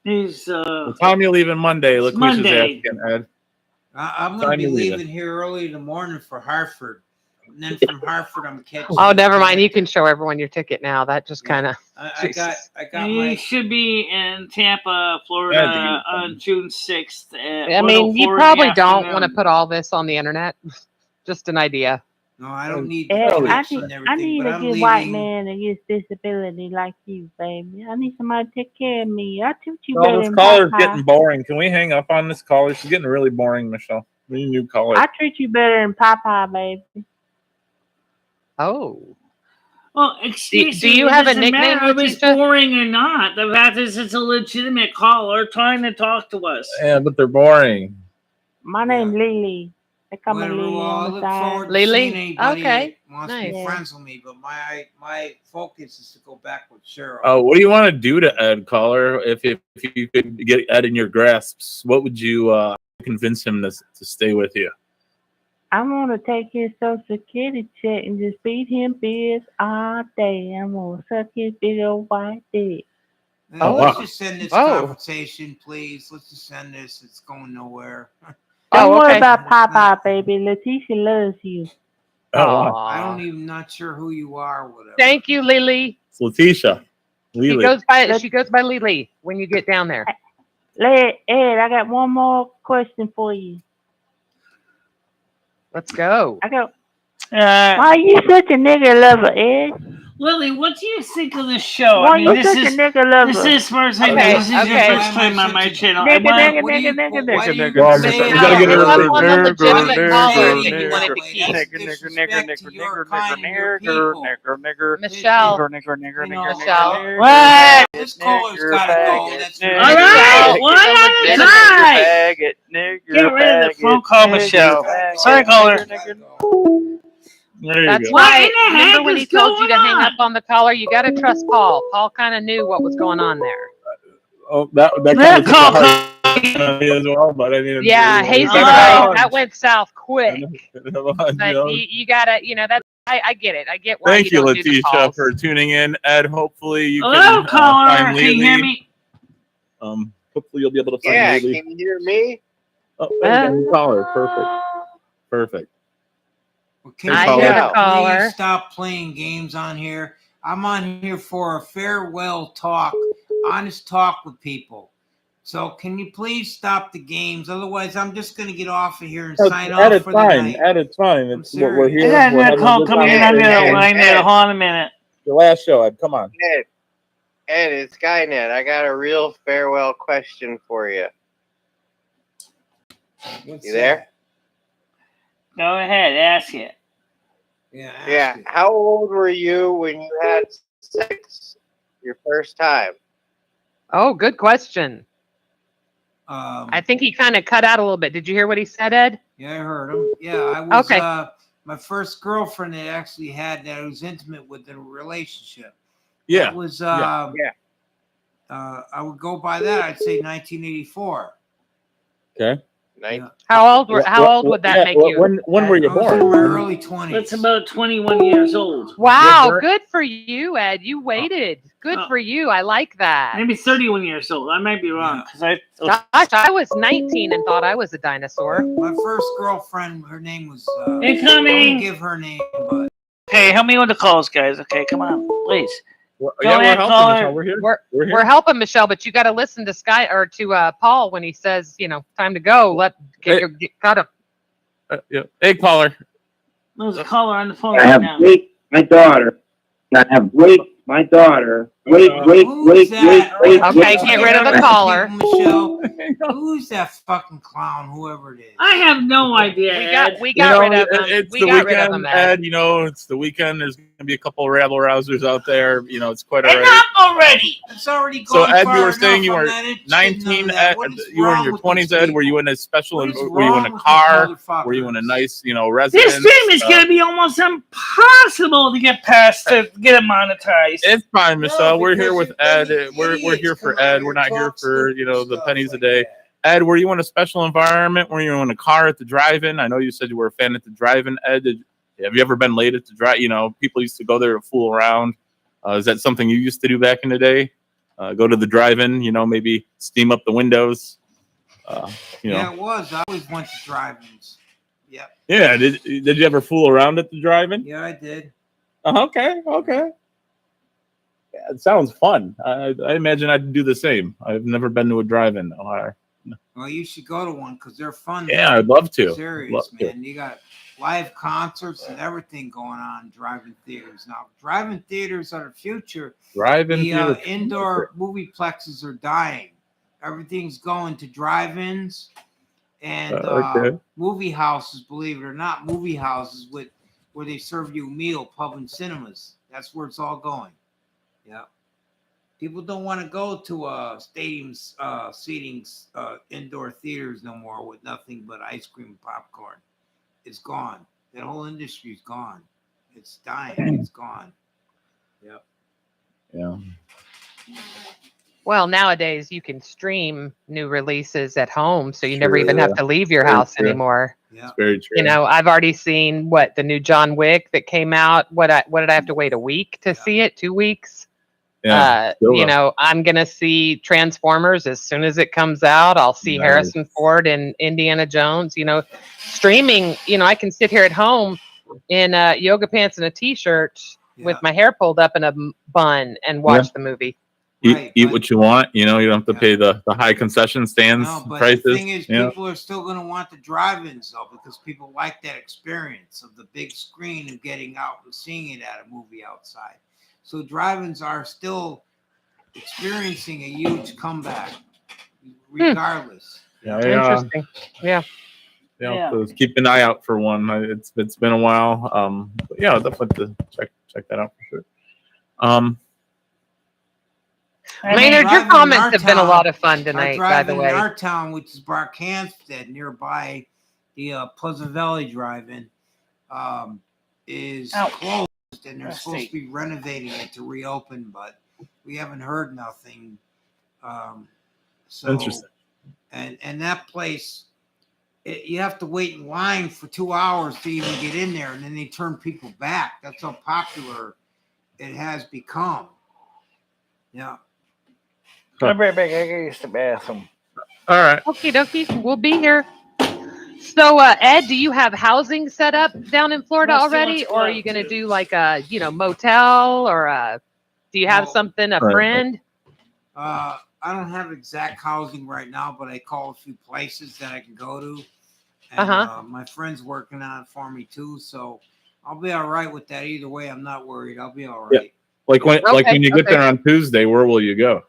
He's What time you leaving Monday? LaQuisha's asking, Ed. I'm going to be leaving here early in the morning for Hartford. And then from Hartford, I'm catching. Oh, never mind. You can show everyone your ticket now. That just kind of. I got you should be in Tampa, Florida on June 6th. I mean, you probably don't want to put all this on the internet. Just an idea. No, I don't need. I need a good white man against disability like you, baby. I need somebody to take care of me. I treat you better This than caller's Papa. getting boring. Can we hang up on this caller? She's getting really boring, Michelle. We need a new caller. I treat you better than Papa, baby. Oh. Well, excuse me. Do you have a nickname? If it's boring or not. The fact is, it's a legitimate caller trying to talk to us. Yeah, but they're boring. My name's Lily. They call me Lily on the side. Lily? Okay. Wants to be friends with me, but my focus is to go back with Cheryl. Oh, what do you want to do to Ed, caller? If you could get Ed in your grasps, what would you convince him to stay with you? I'm gonna take his Social Security check and just feed him beers all day. I'm gonna suck his big old white dick. Let's just send this conversation, please. Let's just send this. It's going nowhere. Don't worry about Papa, baby. Letitia loves you. I don't even not sure who you are. Whatever. Thank you, Lily. It's Letitia. Lily. She goes by Lily when you get down there. Ed, I got one more question for you. Let's go. Why are you such a nigga lover, Ed? Lily, what do you think of the show? Why you such a nigga lover? This is first time. This is your first time on my channel. Nigga. Michelle. What? This caller's gotta go. All right. One at a time. Get rid of the phone call, Michelle. Sorry, caller. That's why. Remember when he told you to hang up on the caller? You got to trust Paul. Paul kind of knew what was going on there. Oh, that as well, but I mean, yeah, Hazy, that went south quick. But you gotta, that's. I get it. I get why. Thank you, don't do Letitia, for tuning in. Ed, hopefully you can find Lily. Can you hear me? Hopefully you'll be able to find Lily. Can you hear me? Oh, caller. Perfect. Well, can you please stop playing games on here? I'm on here for a farewell talk, honest talk with people. So can you please stop the games? Otherwise, I'm just going to get off of here and sign off for the night. It's fine. It's what we're here. Come here. I'm going to line there. Hold on a minute. Your last show, Ed. Come on. Ed, it's Skynet. I got a real farewell question for you. You there? Go ahead, ask it. Yeah. How old were you when you had sex your first time? Oh, good question. I think he kind of cut out a little bit. Did you hear what he said, Ed? Yeah, I heard him. Yeah, I was my first girlfriend that actually had that I was intimate with in a relationship. Yeah. It was I would go by that. I'd say 1984. Okay. How old would that make you? When were you born? In my early 20s. That's about 21 years old. Wow, good for you, Ed. You waited. Good for you. I like that. Maybe 31 years old. I might be wrong because Gosh, I was 19 and thought I was a dinosaur. My first girlfriend, her name was incoming. Don't give her name, but okay, help me with the calls, guys. Okay, come on, please. We're helping, Michelle. We're helping Michelle, but you got to listen to Paul when he says, time to go. Cut him. Hey, caller. There's a caller on the phone I have my daughter. I have great my daughter. Who's Wait. Okay, get rid of the caller. Michelle. Who's that fucking clown? Whoever it is. I have no idea. We got rid of him. It's We the got rid of weekend, him, Ed. Ed. You know, it's the weekend. There's going to be a couple of rabble rousers out there. You know, it's quite Enough alright. already. It's already So, gone Ed, far you were saying enough. you I'm were not interested in none 19. of that. Ed, What is you were in wrong your with 20s, these Ed. Were you people? in a special? What is Were you in wrong a with car? these Were you in a motherfuckers? nice, residence? This stream is going to be almost impossible to get past to get it monetized. It's fine, Michelle. We're here because with you're Ed. letting We're idiots here for come out Ed. here We're not here talk for stupid the stuff pennies a like day. that. Ed, were you in a special environment? Were you in a car at the drive-in? I know you said you were a fan at the drive-in. Ed, have you ever been late at the drive? People used to go there to fool around. Is that something you used to do back in the day? Go to the drive-in, maybe steam up the windows. Yeah, it was. I always went to drive-ins. Yep. Yeah. Did you ever fool around at the drive-in? Yeah, I did. Okay. Yeah, it sounds fun. I imagine I'd do the same. I've never been to a drive-in though. Well, you should go to one because they're fun. Yeah, I'd love to. Serious, man. You got live concerts and everything going on in drive-in theaters now. Drive-in theaters are the future. The indoor movie plexes are dying. Everything's going to drive-ins and movie houses. Believe it or not, movie houses where they serve you a meal, pub and cinemas. That's where it's all going. Yeah. People don't want to go to stadiums, seatings, indoor theaters no more with nothing but ice cream and popcorn. It's gone. That whole industry's gone. It's dying. It's gone. Yep. Yeah. Well, nowadays you can stream new releases at home, so you never even have to leave your house anymore. Yeah. It's very true. I've already seen the new John Wick that came out. What did I have to wait a week to see it? 2 weeks? Yeah, I'm gonna see Transformers as soon as it comes out. I'll see Harrison Ford and Indiana Jones. Streaming. I can sit here at home in yoga pants and a t-shirt with my hair pulled up in a bun and watch the movie. Eat what you want. You don't have to pay the high concession stands prices. The thing is, people are still going to want the drive-ins though, because people like that experience of the big screen and getting out and seeing it at a movie outside. So drive-ins are still experiencing a huge comeback, regardless. Interesting. Yeah. So keep an eye out for one. It's been a while. But yeah, I'll definitely check that out for sure. Maynard, your comments have been a lot of fun tonight, by the way. In our town, which is Barkhamsted, nearby the Pleasant Valley Drive-In, is closed, and they're supposed to be renovating it to reopen, but we haven't heard nothing. Interesting. And that place, you have to wait in line for 2 hours to even get in there, and then they turn people back. That's how popular it has become. Yeah. I'm right back. I gotta use the bathroom. All right. Okie dokie. We'll be here. So, Ed, do you have housing set up down in Florida already, or are you going to do like a, motel, or do you have something, a friend? I don't have exact housing right now, but I call a few places that I can go to. And my friend's working on it for me too, so I'll be all right with that. Either way, I'm not worried. I'll be all right. Yeah. Like when you get there on Tuesday, where will you go?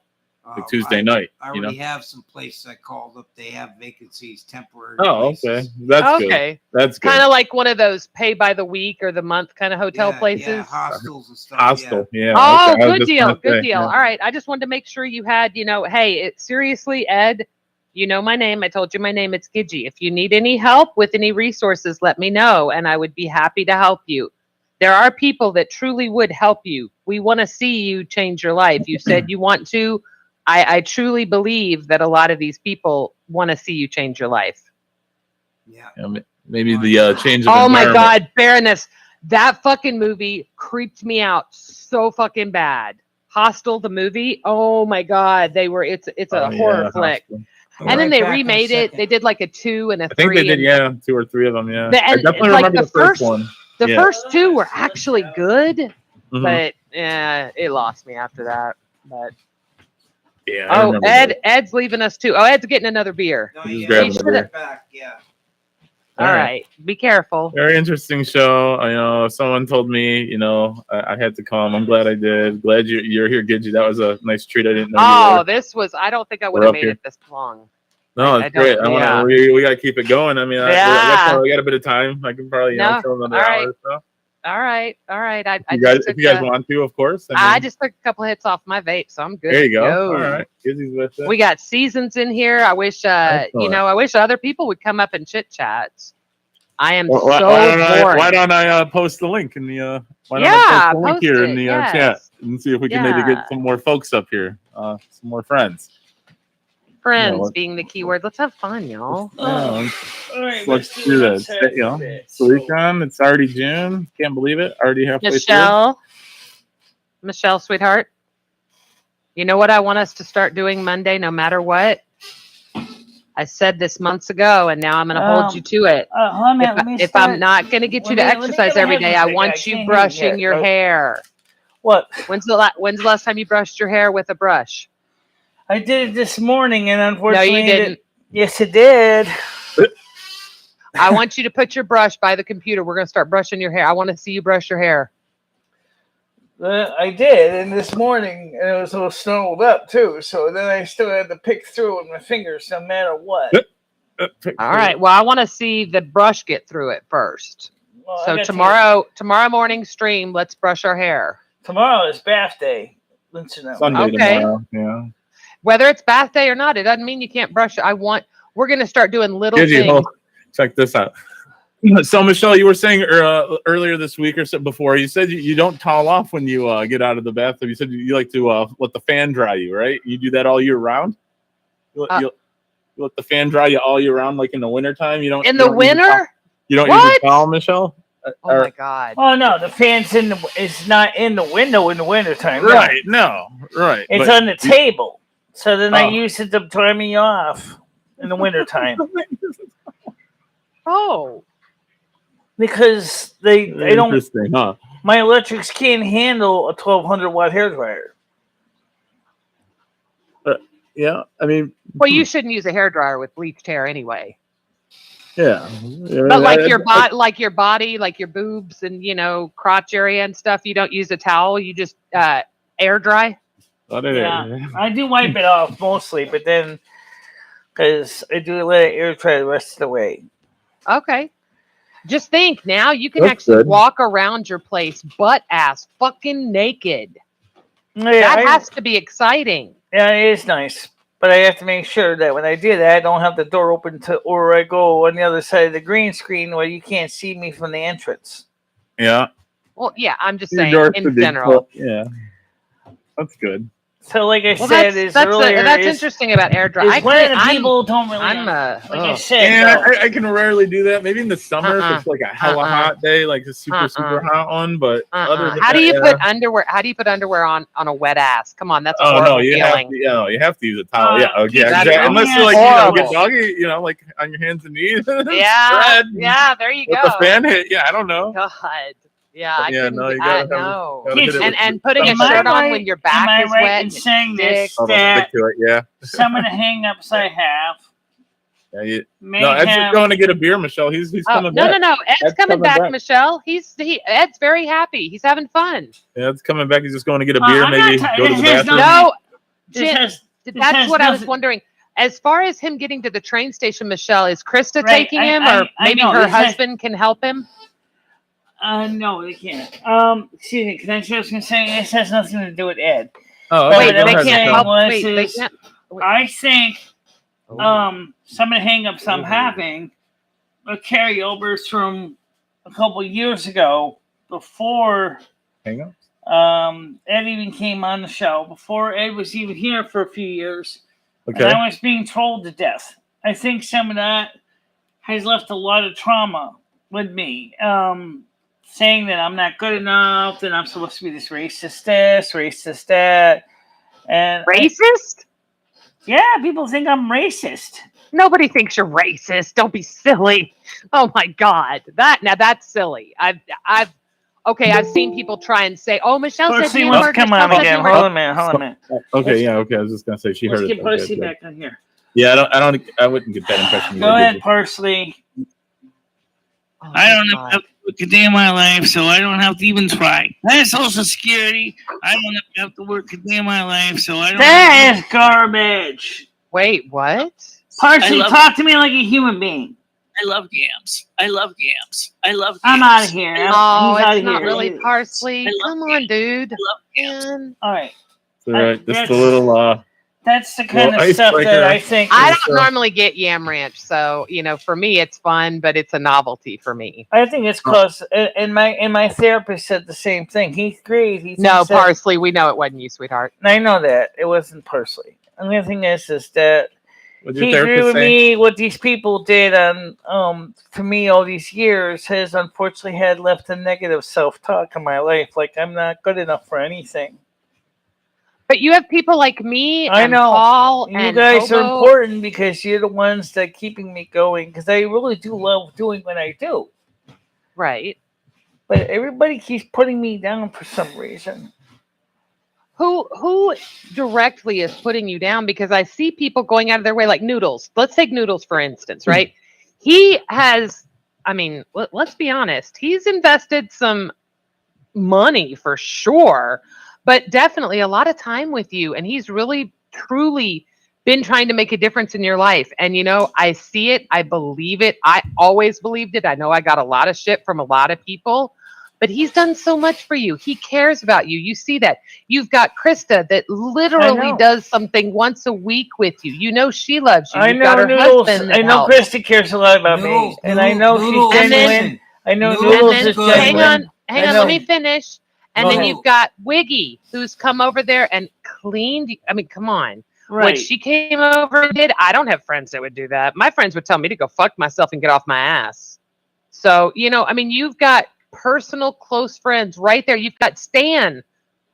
Tuesday night. I already have some places I called up. They have vacancies, temporary. Oh, places. okay. That's good. That's good. Kind of like one of those pay by the week or the month kind of hotel places. Yeah, hostels and stuff. Hostel, yeah. Oh, okay. good deal. Good deal. Yeah. All right. I just wanted to make sure you had, hey, seriously, Ed, you know my name. I told you my name. It's Gidgey. If you need any help with any resources, let me know, and I would be happy to help you. There are people that truly would help you. We want to see you change your life. You said you want to. I truly believe that a lot of these people want to see you change your life. Yeah. Maybe the change of Oh environment. my God, Baroness, that fucking movie creeped me out so fucking bad. Hostel, the movie. Oh my God, it's a horror flick. Hostel. And then they remade it. They did like a 2 and a 3. I think they did, 2 or 3 of them. Yeah, I definitely remember the first one. The first 2 were actually good, but it lost me after that. But Ed's leaving us too. Oh, Ed's getting another beer. No, He's grabbing he a beer. back. Yeah. All right. Be careful. Very interesting show. I know someone told me, I had to come. I'm glad I did. Glad you're here, Gidget. That was a nice treat. I didn't know you were. This was. I don't think I would have made it this long. No, it's great. We got to keep it going. I mean, we got a bit of time. I can probably kill another hour or so. All right. If you guys want to, of course. I just took a couple hits off my vape, so I'm good. There you go. All right. With it. We got Seasons in here. I wish, I wish other people would come up and chit chat. I am bored. Why don't I post the link in the? Why don't I post the link here in the chat and see if we can maybe get some more folks up here, some more friends. Friends being the key word. Let's have fun, y'all. All right, let's do this. Silicon, it's already June. Can't believe it. Already halfway through. Michelle, sweetheart. You know what I want us to start doing Monday, no matter what? I said this months ago, and now I'm going to hold you to it. If I'm not going to get you to exercise every day, I want you brushing your hair. What? When's the last time you brushed your hair with a brush? I did it this morning, and unfortunately, no, you didn't. Yes, it did. I want you to put your brush by the computer. We're going to start brushing your hair. I want to see you brush your hair. I did, and this morning, and it was a little snowed up, too. So then I still had to pick through with my fingers no matter what. All right. Well, I want to see the brush get through it first. Well, so tomorrow morning stream, let's brush our hair. Tomorrow is bath day. Sunday tomorrow. Yeah. Whether it's bath day or not, it doesn't mean you can't brush it. We're going to start doing little things. Check this out. So, Michelle, you were saying earlier this week or so before, you said you don't towel off when you get out of the bathtub. You said you like to let the fan dry you, right? You do that all year round? You let the fan dry you all year round, like in the wintertime? You don't. In the winter? You don't use a towel, Michelle? Oh my God! Oh no, the fan's it's not in the window in the wintertime. Right? No, right. It's on the table. So then I use it to dry me off in the wintertime. Because they don't. Interesting, huh? My electrics can't handle a 1200 watt hairdryer. Yeah, I mean. Well, you shouldn't use a hairdryer with bleached hair anyway. Yeah. But like your body, like your boobs and crotch area and stuff, you don't use a towel. You just air dry. Yeah, I do wipe it off mostly, but then because I do let it air dry the rest of the way. Okay. Just think now you can actually walk around your place butt ass fucking naked. Yeah, that has to be exciting. Yeah, it is nice. But I have to make sure that when I do that, I don't have the door open or I go on the other side of the green screen where you can't see me from the entrance. Yeah. Well, yeah, I'm just saying in general. Yeah. That's good. So, like I said, that's interesting about air dry. People don't really. I said, I can rarely do that. Maybe in the summer if it's like a hella hot day, like a super hot one. But other than how do you put underwear? How do you put underwear on a wet ass? Come on, that's a horrible feeling. You have to use a towel. Exactly. Unless you're like get doggy, like on your hands and knees. Yeah, there you go. With the fan hit. Yeah, I don't know. God. Yeah, I couldn't. No. And putting a shirt on when your back is wet. In saying this, that some of the hang-ups I have. Yeah, Ed's just going to get a beer, Michelle. He's coming back. No. Ed's coming back, Michelle. Ed's very happy. He's having fun. Yeah, Ed's coming back. He's just going to get a beer, maybe go to the bathroom. No, that's what I was wondering. As far as him getting to the train station, Michelle, is Krista taking him, or maybe her husband can help him? No, they can't. Excuse me. Can I just say this has nothing to do with Ed? Oh, wait, they can't help. They can't. I think some of the hang-ups I'm having are carryovers from a couple years ago before hang-ups. Ed even came on the show, before Ed was even here for a few years. Okay. And I was being trolled to death. I think some of that has left a lot of trauma with me. Saying that I'm not good enough, that I'm supposed to be this, racist that. And racist? Yeah, people think I'm racist. Nobody thinks you're racist. Don't be silly. Oh my God. That's silly. I've seen people try and say, "Oh, Michelle said you were." Come on again. Hold on a minute. Okay, I was just gonna say she heard it. Let's get Percy back on here. Yeah, I wouldn't get that impression. Go ahead, Parsley. Oh, I don't God. have to work a day in my life, so I don't have to even try. That's Social Security. I don't have to work a day in my life, so I don't. That is garbage. Wait, what? Parsley, talk to me like a human being. I love yams. I love yams. I love yams. I'm out of here. Oh, He's it's outta not here. really parsley. Come on, dude. I love yams. Man. All right. All right, just a little. That's the kind Well, of stuff that icebreaker. I think. I don't normally get Yam Ranch, so for me it's fun, but it's a novelty for me. I think it's close. And my therapist said the same thing. He's great. He No, thinks that- parsley. We know it wasn't you, sweetheart. I know that it wasn't parsley. And the thing is that What'd your he agree therapist with say? me. What these people did to me all these years has unfortunately had left a negative self-talk in my life. Like I'm not good enough for anything. But you have people like me I and know. Paul You and guys are Hobo. important because you're the ones that are keeping me going. Because I really do love doing what I do. Right. But everybody keeps putting me down for some reason. Who directly is putting you down? Because I see people going out of their way, like Noodles. Let's take Noodles for instance, right? He has, let's be honest. He's invested some money for sure, but definitely a lot of time with you. And he's really, truly been trying to make a difference in your life. And, I see it. I believe it. I always believed it. I know I got a lot of shit from a lot of people, but he's done so much for you. He cares about you. You see that. You've got Krista that literally does something once a week with you. She loves you. You've got her Noodles. husband that I know helps. Krista cares a lot about me. And I know she's genuine. I know Noodles is genuine. Hang on, let me finish. And then Okay. you've got Wiggy, who's come over there and cleaned. Come on. Right. What she came over and did, I don't have friends that would do that. My friends would tell me to go fuck myself and get off my ass. So, you've got personal close friends right there. You've got Stan.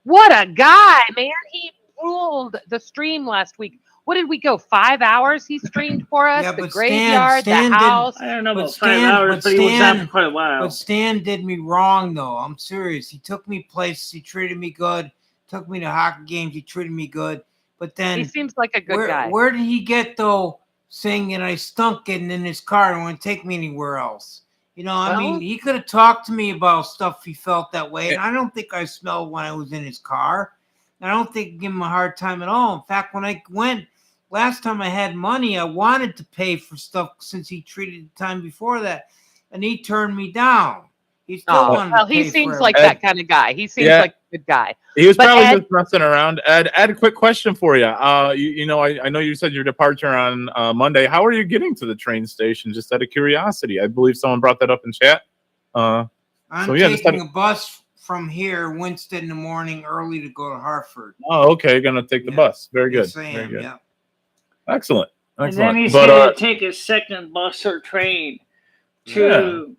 What a guy, man. He ruled the stream last week. What did we go? 5 hours he streamed for us? Yeah, the but graveyard, Stan the house. I don't know But about Stan- 5 hours, but but he was Stan- out for quite a while. But Stan did me wrong, though. I'm serious. He took me places. He treated me good. Took me to hockey games. He treated me good. But then He seems like a good guy. Where did he get, though, saying that I stunk getting in his car and wouldn't take me anywhere else? He could have talked to me about stuff he felt that way. And I don't think I smelled when I was in his car. I don't think I give him a hard time at all. In fact, when I went last time I had money, I wanted to pay for stuff since he treated the time before that. And he turned me down. He still wanted to pay he for seems everything. like that kind of guy. He seems like a good guy. He was But probably Ed- just messing around. Ed, a quick question for you. I know you said your departure on Monday. How are you getting to the train station? Just out of curiosity. I believe someone brought that up in chat. I'm taking a bus from here, Winston, in the morning early to go to Hartford. Oh, okay. Gonna take the bus. Very good. Yes, I Very am, good. yeah. Excellent. And then he's But, going to take a second bus or train to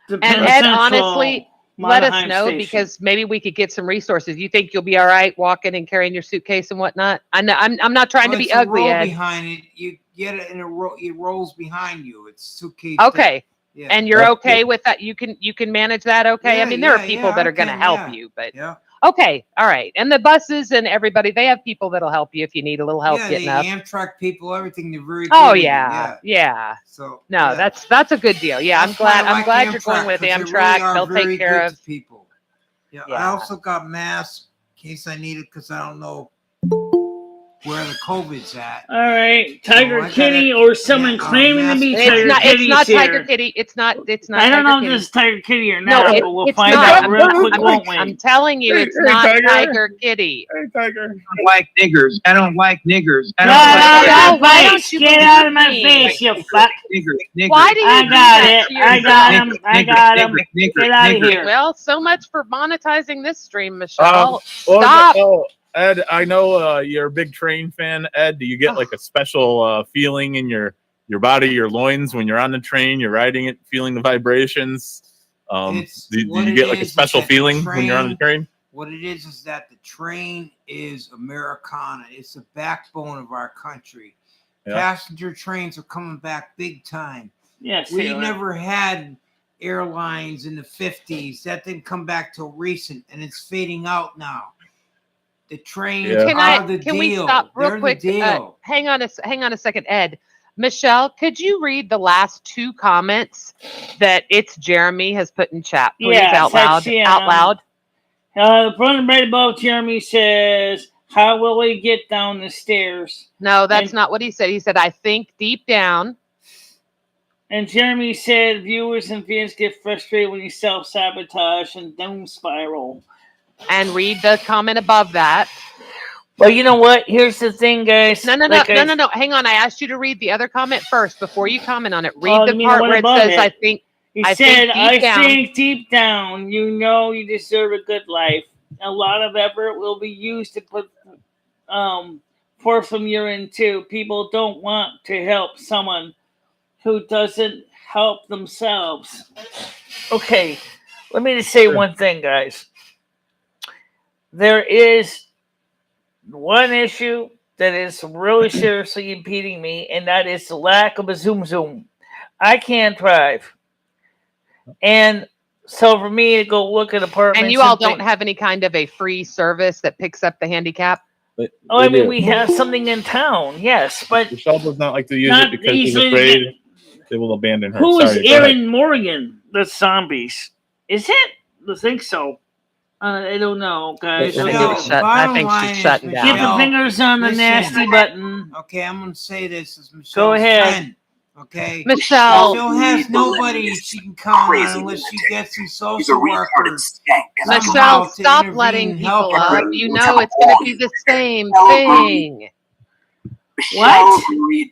the And Penn Ed, Central honestly, let us Monaheim know Station. because maybe we could get some resources. You think you'll be all right walking and carrying your suitcase and whatnot? I know I'm not trying to be It's a ugly, roll Ed. behind it. You get it in a roll. It rolls behind you. It's suitcase. Okay. Yeah. And you're okay with that? You can manage that, okay? Yeah, I mean, there are yeah, people yeah, that I are going to can, help yeah. you, but Yeah. okay, all right. And the buses and everybody, they have people that'll help you if you need a little help Yeah, getting the up. Amtrak people, everything, they're very Oh good. yeah. So No, yeah. that's a good deal. Yeah, That's why I I'm like glad you're going with 'cause they really Amtrak. are They'll very take care good of to people. Yeah, I Yeah. also got masks in case I need it because I don't know where the COVID's at. All right, Tiger I got Kitty it. or someone Yeah, claiming to be mask. Tiger Kitty. It's not Tiger Kitty. It's not I don't Tiger know if Kitty. this is Tiger Kitty or No, not, but we'll it's find not. out real quick, won't we? I'm telling you, it's Hey, not Tiger. Tiger Kitty. Hey, Tiger. I don't like niggers. I don't like niggers. I Get don't out like of No, why my don't face! you Get out of my believe me? face, you fuck! niggers. Why do you I do got that it. to I got yourself? him. I got him. Get out of here. Well, so much for monetizing this stream, Michelle. Well, Stop. Ed, I know you're a big train fan. Ed, do you get like a special feeling in your body, your loins when you're on the train, you're riding it, feeling the vibrations? Do you get like a special feeling when you're on the train? What it is that the train is Americana. It's the backbone of our country. Yeah. Passenger trains are coming back big time. Yes, We they are. never had airlines in the 50s. That didn't come back till recent, and it's fading out now. The trains Yeah. are the Can deal. we stop real They're quick? the deal. Hang on a second, Ed. Michelle, could you read the last 2 comments that It's Jeremy has put in chat, please, out loud? Out loud. The front right above Jeremy says, "How will we get down the stairs?" No, that's not what he said. He said, "I think deep down." And Jeremy said, "Viewers and fans get frustrated when you self-sabotage and doom spiral." And read the comment above that. Well, you know what? Here's the thing, guys. No. Hang on. I asked you to read the other comment first before you comment on it. Read the you part know where it says, "I think." He said, "I think deep down, you know, you deserve a good life. A lot of effort will be used to put forth from your end too. People don't want to help someone who doesn't help themselves." Okay, let me just say one thing, guys. There is one issue that is really seriously impeding me, and that is the lack of a zoom. I can't drive. And so for me to go look at apartments... And you all don't have any kind of a free service that picks up the handicap? I mean, we have something in town, yes, but... Michelle does not like to use it because she's afraid they will abandon her. Who is Aaron Morgan? The zombies. Is it? I think so. I don't know, guys. I think she's shutting down. Get the fingers on the nasty button. Okay, I'm going to say this as Michelle's Go ahead. friend. Okay, Michelle has nobody she can count on unless she gets some social workers. Michelle, stop letting people up. You know it's going to be the same thing. What?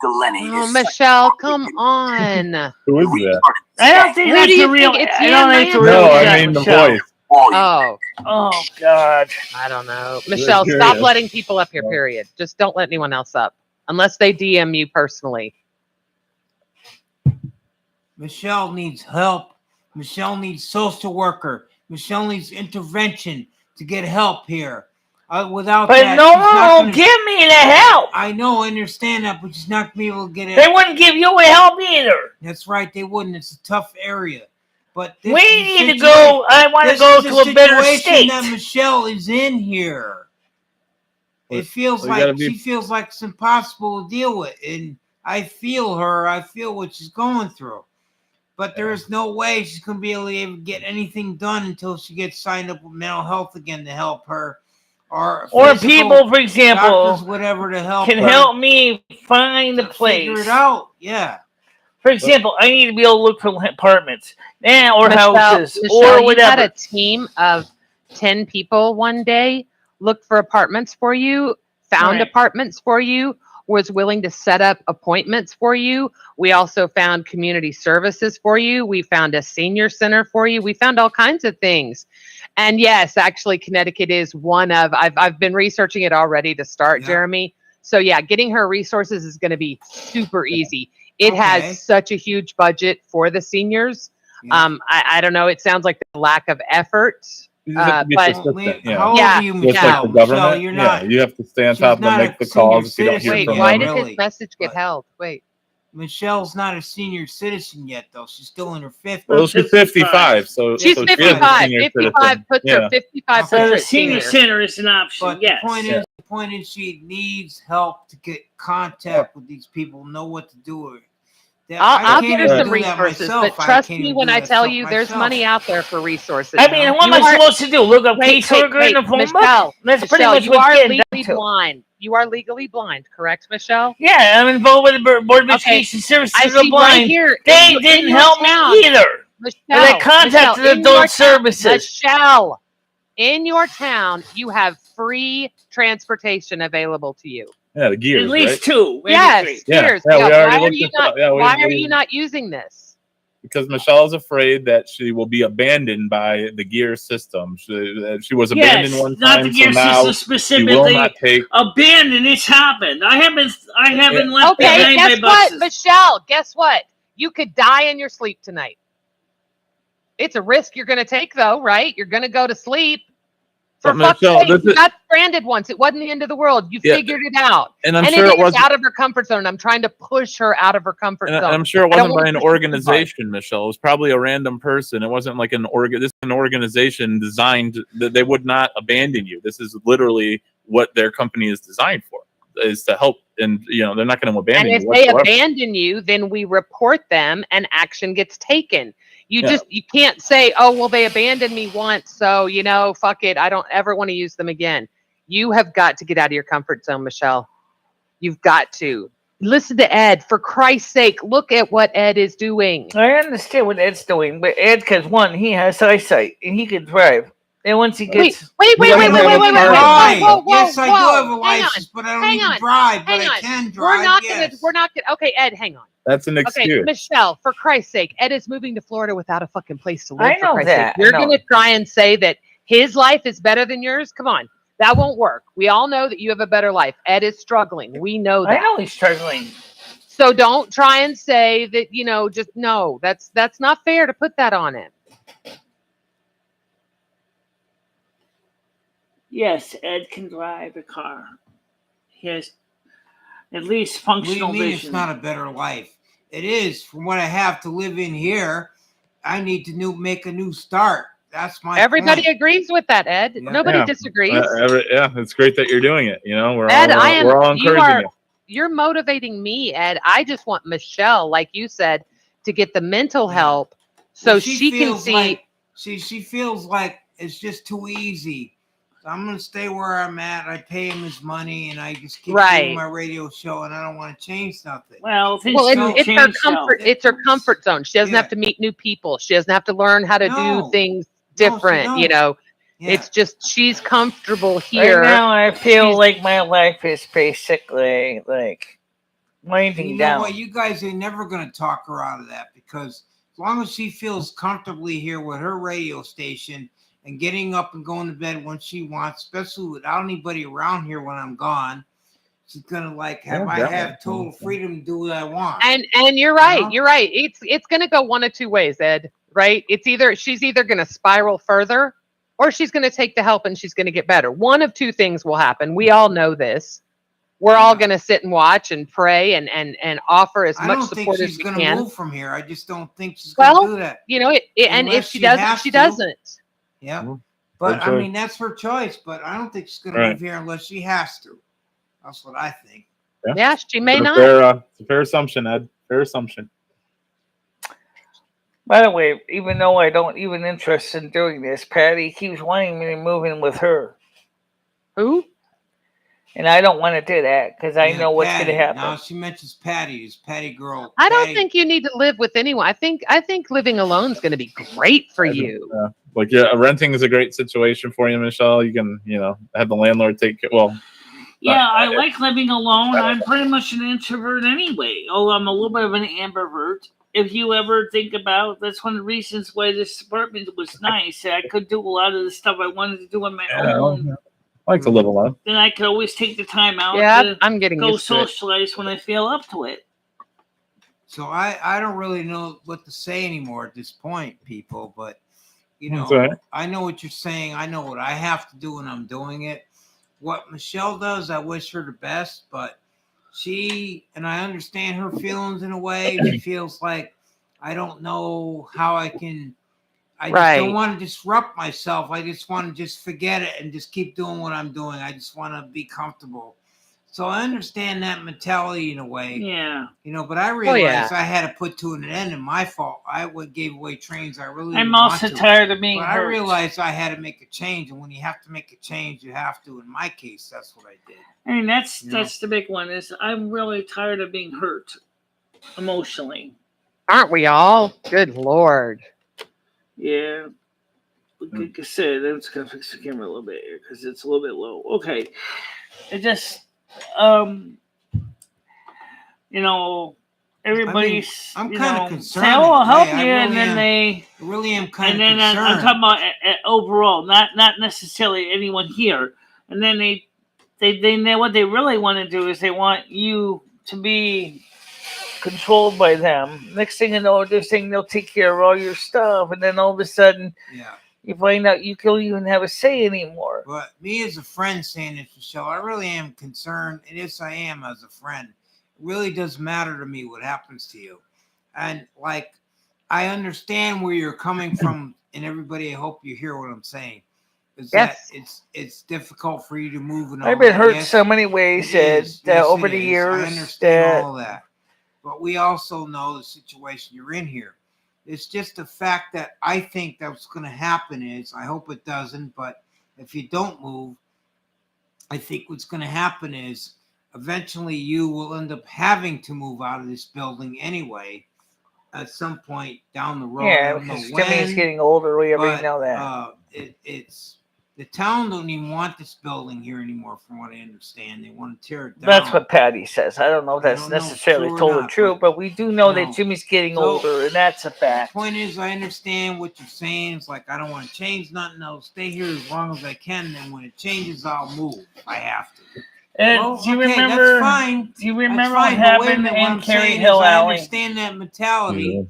Oh, Michelle, come on. Who is that? I don't think that's the real. I don't think it's the real. No, I mean the voice. Oh. Oh, God. I don't know. Michelle, stop letting people up here, period. Just don't let anyone else up. Unless they DM you personally. Michelle needs help. Michelle needs social worker. Michelle needs intervention to get help here. Without but that, no, give me the help. I know, I understand that, but she's not gonna be able to get it. They wouldn't give you a help either. That's right, they wouldn't. It's a tough area. But we need to go. I want to go to a better state. That Michelle is in here. It feels like she feels like it's impossible to deal with, and I feel her. I feel what she's going through. But there is no way she's going to be able to get anything done until she gets signed up with mental health again to help her. Or people, for example, doctors, whatever, to help can her help me find the place. Figure it out, yeah. For example, I need to be able to look for apartments or Michelle, houses or whatever. You had a team of 10 people one day, looked for apartments for you, found apartments for you, was willing to set up appointments for you. We also found community services for you. We found a senior center for you. We found all kinds of things. And yes, actually, Connecticut is one of, I've been researching it already to start, Jeremy. So yeah, getting her resources is going to be super easy. It has such a huge budget for the seniors. Yeah. I don't know. It sounds like the lack of effort. But how old are you, Michelle? Like the government, Michelle, you're not. You have to stay on top and make the calls if you don't hear Wait, from why them. did his message get held? Wait. Michelle's not a senior citizen yet, though. She's still in her 50s. Well, she's 55, so she's so 55. 55 puts her 55. So the senior center is an option. But the point is, she needs help to get contact with these people, know what to do with. I'll get her some resources, but trust me when I tell you there's money out there for resources. I mean, what am I supposed to do? Look up caseworker in the phone book? That's pretty much you are legally blind. You are legally blind, correct, Michelle? Yeah, I'm involved with the Board of Education Services for the Blind. Right here, they didn't help me either. Michelle, they contacted adult services. Michelle, in your town, you have free transportation available to you. Yeah, the gears. At least right? two. Yes, gears. Yeah, why are you not using this? Because Michelle is afraid that she will be abandoned by the gear system. She was abandoned one time. Not the gear system specifically. She will not take abandoned. It's happened. I haven't left behind guess my what, buses. Michelle? Guess what? You could die in your sleep tonight. It's a risk you're going to take, though, right? You're going to go to sleep. For fuck's sake, you got stranded once. It wasn't the end of the world. You figured it out. And I'm sure it was out of her comfort zone. I'm trying to push her out of her comfort zone. I'm sure it wasn't by an organization, Michelle. It was probably a random person. It wasn't like this is an organization designed that they would not abandon you. This is literally what their company is designed for, is to help and they're not going to abandon And if you they whatsoever. abandon you, then we report them and action gets taken. You can't say, oh, well, they abandoned me once, so fuck it, I don't ever want to use them again. You have got to get out of your comfort zone, Michelle. You've got to listen to Ed. For Christ's sake, look at what Ed is doing. I understand what Ed's doing, but Ed, because one, he has eyesight and he can drive. And once he gets wait. Whoa. Yes, I do have a license, but I don't even drive. But I can drive. We're not gonna. Okay, Ed, hang on. That's an Okay, excuse. Michelle, for Christ's sake, Ed is moving to Florida without a fucking place to live. I know for Christ's that. sake. You're gonna try and say that his life is better than yours? Come on. That won't work. We all know that you have a better life. Ed is struggling. We know that. I know he's struggling. So don't try and say that, just no. That's not fair to put that on him. Yes, Ed can drive a car. He has at least functional What do you mean vision. it's not a better life? It is. From what I have to live in here, I need to make a new start. That's my Everybody point. agrees with that, Ed. Yeah. Nobody disagrees. It's great that you're doing it. We're Ed, we're all encouraging you. You're motivating me, Ed. I just want Michelle, like you said, to get the mental help so she can see. She feels like it's just too easy. So I'm going to stay where I'm at. I pay him his money, and I just keep doing my radio show, and I don't want to change nothing. Well, it's her comfort. It's her comfort zone. She doesn't have to meet new people. She doesn't have to learn how to do things different. It's just she's comfortable here. Right now, I feel like my life is basically like winding you down. know what? You guys are never going to talk her out of that, because as long as she feels comfortably here with her radio station and getting up and going to bed when she wants, especially without anybody around here when I'm gone, she's gonna have total freedom to do what I want. And you're right. You're right. It's gonna go one of two ways, Ed. Right? She's either gonna spiral further, or she's gonna take the help and she's gonna get better. One of two things will happen. We all know this. We're all gonna sit and watch and pray and offer as much support as we can. I don't think she's gonna move from here. I just don't think she's gonna do that. And if she doesn't, she doesn't. Yeah, but I mean that's her choice. But I don't think she's gonna move here unless she has to. That's what I think. Yeah, she may not. It's a fair assumption, Ed. Fair assumption. By the way, even though I don't even interested in doing this, Patty keeps wanting me to move in with her. Who? And I don't want to do that because I know what's going to happen. Now she mentions Patty. Is Patty girl? I don't think you need to live with anyone. I think living alone is going to be great for you. Renting is a great situation for you, Michelle. You can have the landlord take it. Well. Yeah, I like living alone. I'm pretty much an introvert anyway. Oh, I'm a little bit of an ambivert. If you ever think about, that's one of the reasons why this apartment was nice. I could do a lot of the stuff I wanted to do on my own. I like to live alone. Then I could always take the time out to I'm getting go socialize when I feel up to it. So I don't really know what to say anymore at this point, people. But I know what you're saying. I know what I have to do when I'm doing it. What Michelle does, I wish her the best, but I understand her feelings in a way. She feels like I don't know how I can. I just don't want to disrupt myself. I just want to just forget it and just keep doing what I'm doing. I just want to be comfortable. So I understand that mentality in a way. Yeah. But I realized I had to put to an end, and my fault. I gave away trains. I'm also tired of being hurt. I realized I had to make a change, and when you have to make a change, you have to. In my case, that's what I did. I mean, that's the big one. Is I'm really tired of being hurt emotionally. Aren't we all? Good Lord. Yeah. Like I said, I'm just gonna fix the camera a little bit here because it's a little bit low. Okay. It just everybody's. I'm kind of concerned. Say, "Oh, I'll help you," and then I really am kind of concerned. And then I'm talking about overall, not necessarily anyone here. And then they what they really want to do is they want you to be controlled by them. Next thing you know, they're saying they'll take care of all your stuff, and then all of a sudden, you find out you can't even have a say anymore. But me as a friend saying this, Michelle, I really am concerned, and yes, I am as a friend. It really does matter to me what happens to you. And I understand where you're coming from, and everybody, I hope you hear what I'm saying. is Yes. that it's difficult for you to move and all I've been that. hurt Yes, so many ways, it Ed, is. that Yes, over it the is. years. I understand that all that. But we also know the situation you're in here. It's just the fact that I think that's going to happen is, I hope it doesn't, but if you don't move, I think what's going to happen is eventually you will end up having to move out of this building anyway at some point down the road. I Yeah, don't know because when. Jimmy's getting older. We already but know that. it's the town don't even want this building here anymore, from what I understand. They want to tear it down. That's what Patty says. I don't know if I that's don't know necessarily true or totally not, true, but we do know that no. Jimmy's getting So, older, and that's a fact. The point is, I understand what you're saying. It's like I don't want to change nothing. I'll stay here as long as I can. Then when it changes, I'll move. I have to. And Well, do you okay, remember? that's fine. Do you That's remember what fine. But wait a happened minute. What in I'm Carey saying Hill is, I Alley? understand that mentality. Yeah.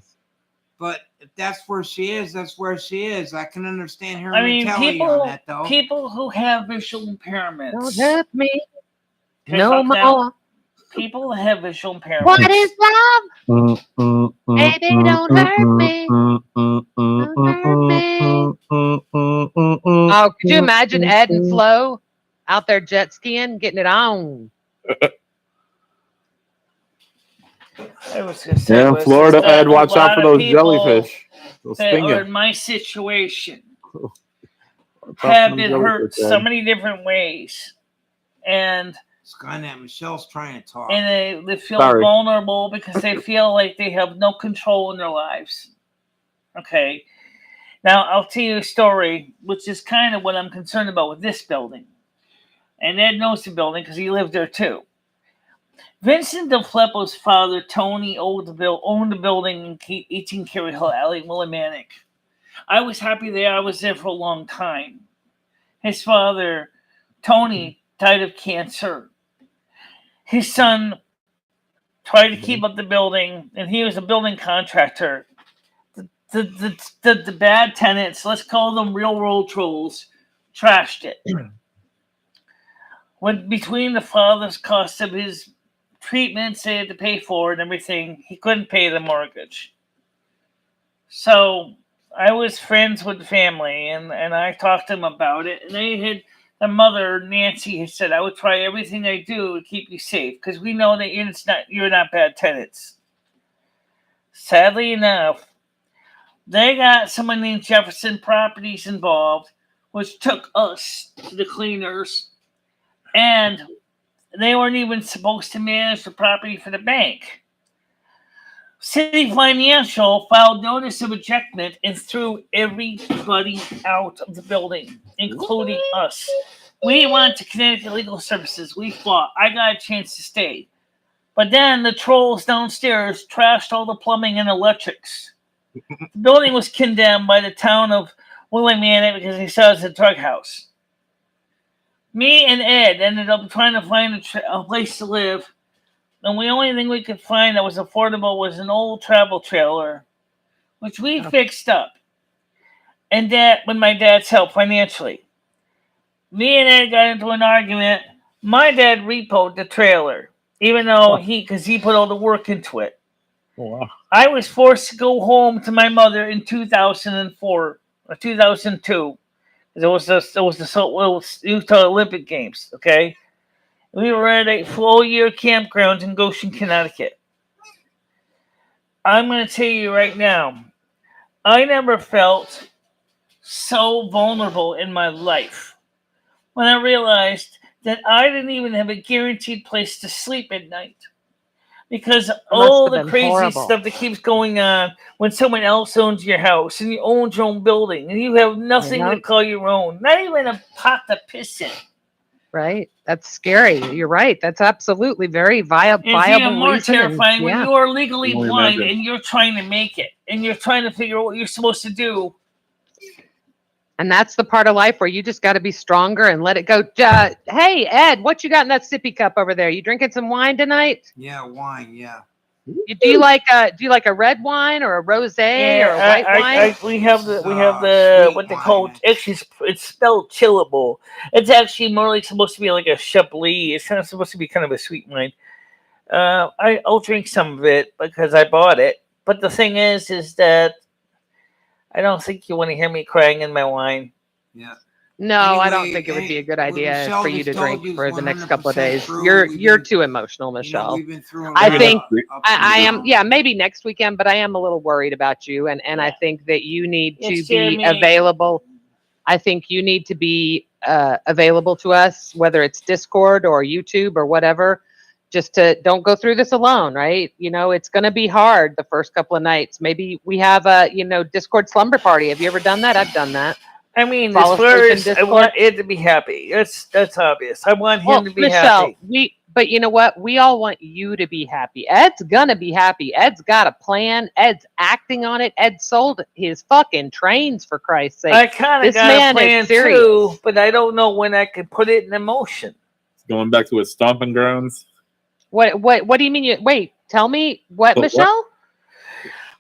But if that's where she is, that's where she is. I can understand her I mean, mentality on that, though. people who have visual impairments. Don't hurt me Can I no talk now? more. People that have visual impairments. What is love? Baby, don't hurt me. Don't hurt me. Oh, could you imagine Ed and Flo out there jet skiing, getting it on? I was gonna say, Yeah, was Florida, that Ed, a watch out lot for of those people jellyfish. They'll that sting are you. in my situation Watch out for have them been jellyfish, hurt so Ed. many different ways, and Skynet, Michelle's trying to talk. and they feel Sorry. vulnerable because they feel like they have no control in their lives. Okay, now I'll tell you a story, which is kind of what I'm concerned about with this building, and Ed knows the building because he lived there too. Vincent DeFlippo's father, Tony, owned the building in 18 Carey Hill Alley in Willimantic. I was happy there. I was there for a long time. His father, Tony, died of cancer. His son tried to keep up the building, and he was a building contractor. The bad tenants, let's call them railroad trolls, trashed it. When between the father's cost of his treatments they had to pay for and everything, he couldn't pay the mortgage. So I was friends with the family, and I talked to them about it. And they had, the mother, Nancy, had said, I would try everything I do to keep you safe because we know that you're not bad tenants. Sadly enough, they got someone named Jefferson Properties involved, which took us to the cleaners, and they weren't even supposed to manage the property for the bank. City Financial filed notice of ejectment and threw everybody out of the building, including us. We went to Connecticut Legal Services. We fought. I got a chance to stay. But then the trolls downstairs trashed all the plumbing and electrics. The building was condemned by the town of Willimantic because they said it was a drug house. Me and Ed ended up trying to find a place to live, and the only thing we could find that was affordable was an old travel trailer, which we fixed up, and that with my dad's help financially. Me and Ed got into an argument. My dad repoed the trailer, even though he put all the work into it. Oh, wow. I was forced to go home to my mother in 2004 or 2002. It was the Utah Olympic Games. Okay, we were at a full-year campground in Goshen, Connecticut. I'm going to tell you right now, I never felt so vulnerable in my life when I realized that I didn't even have a guaranteed place to sleep at night. Because all the crazy stuff that keeps going on when someone else owns your house and you own your own building and you have nothing to call your own, not even a pot to piss in. Right? That's scary. You're right. That's absolutely very viable. It's even more terrifying when you are legally Only blind imagine. and you're trying to make it and you're trying to figure out what you're supposed to do. And that's the part of life where you just got to be stronger and let it go. Hey, Ed, what you got in that sippy cup over there? You drinking some wine tonight? Yeah, wine. Yeah. Do you like a red wine or a rosé or a white wine? We have the what they call, actually it's spelled chillable. It's actually more like supposed to be like a Chablis. It's kind of supposed to be kind of a sweet wine. I'll drink some of it because I bought it. But the thing is that I don't think you want to hear me crying in my wine. Yeah. No, I don't Anyway, think it would be a good what idea Michelle for you just to told drink you is for the next couple of 100% days. true. You're We've you're been- too emotional, You know, Michelle. we've been through a I lot think of ups and I am, downs. yeah, maybe next weekend, but I am a little worried about you, and I think that you need to Yes, be Jeremy. available. I think you need to be available to us, whether it's Discord or YouTube or whatever. Just to don't go through this alone, right? You know, it's going to be hard the first couple of nights. Maybe we have a Discord slumber party. Have you ever done that? I've done that. I mean, Fall as far asleep in as I Discord. want Ed to be happy. That's obvious. I want him to be Michelle, happy. but you know what? We all want you to be happy. Ed's gonna be happy. Ed's got a plan. Ed's acting on it. Ed sold his fucking trains, for Christ's sake. I kind of This got man a plan is serious. too, but I don't know when I can put it in motion. Going back to his stomping grounds. What do you mean? Wait, tell me what, What? Michelle?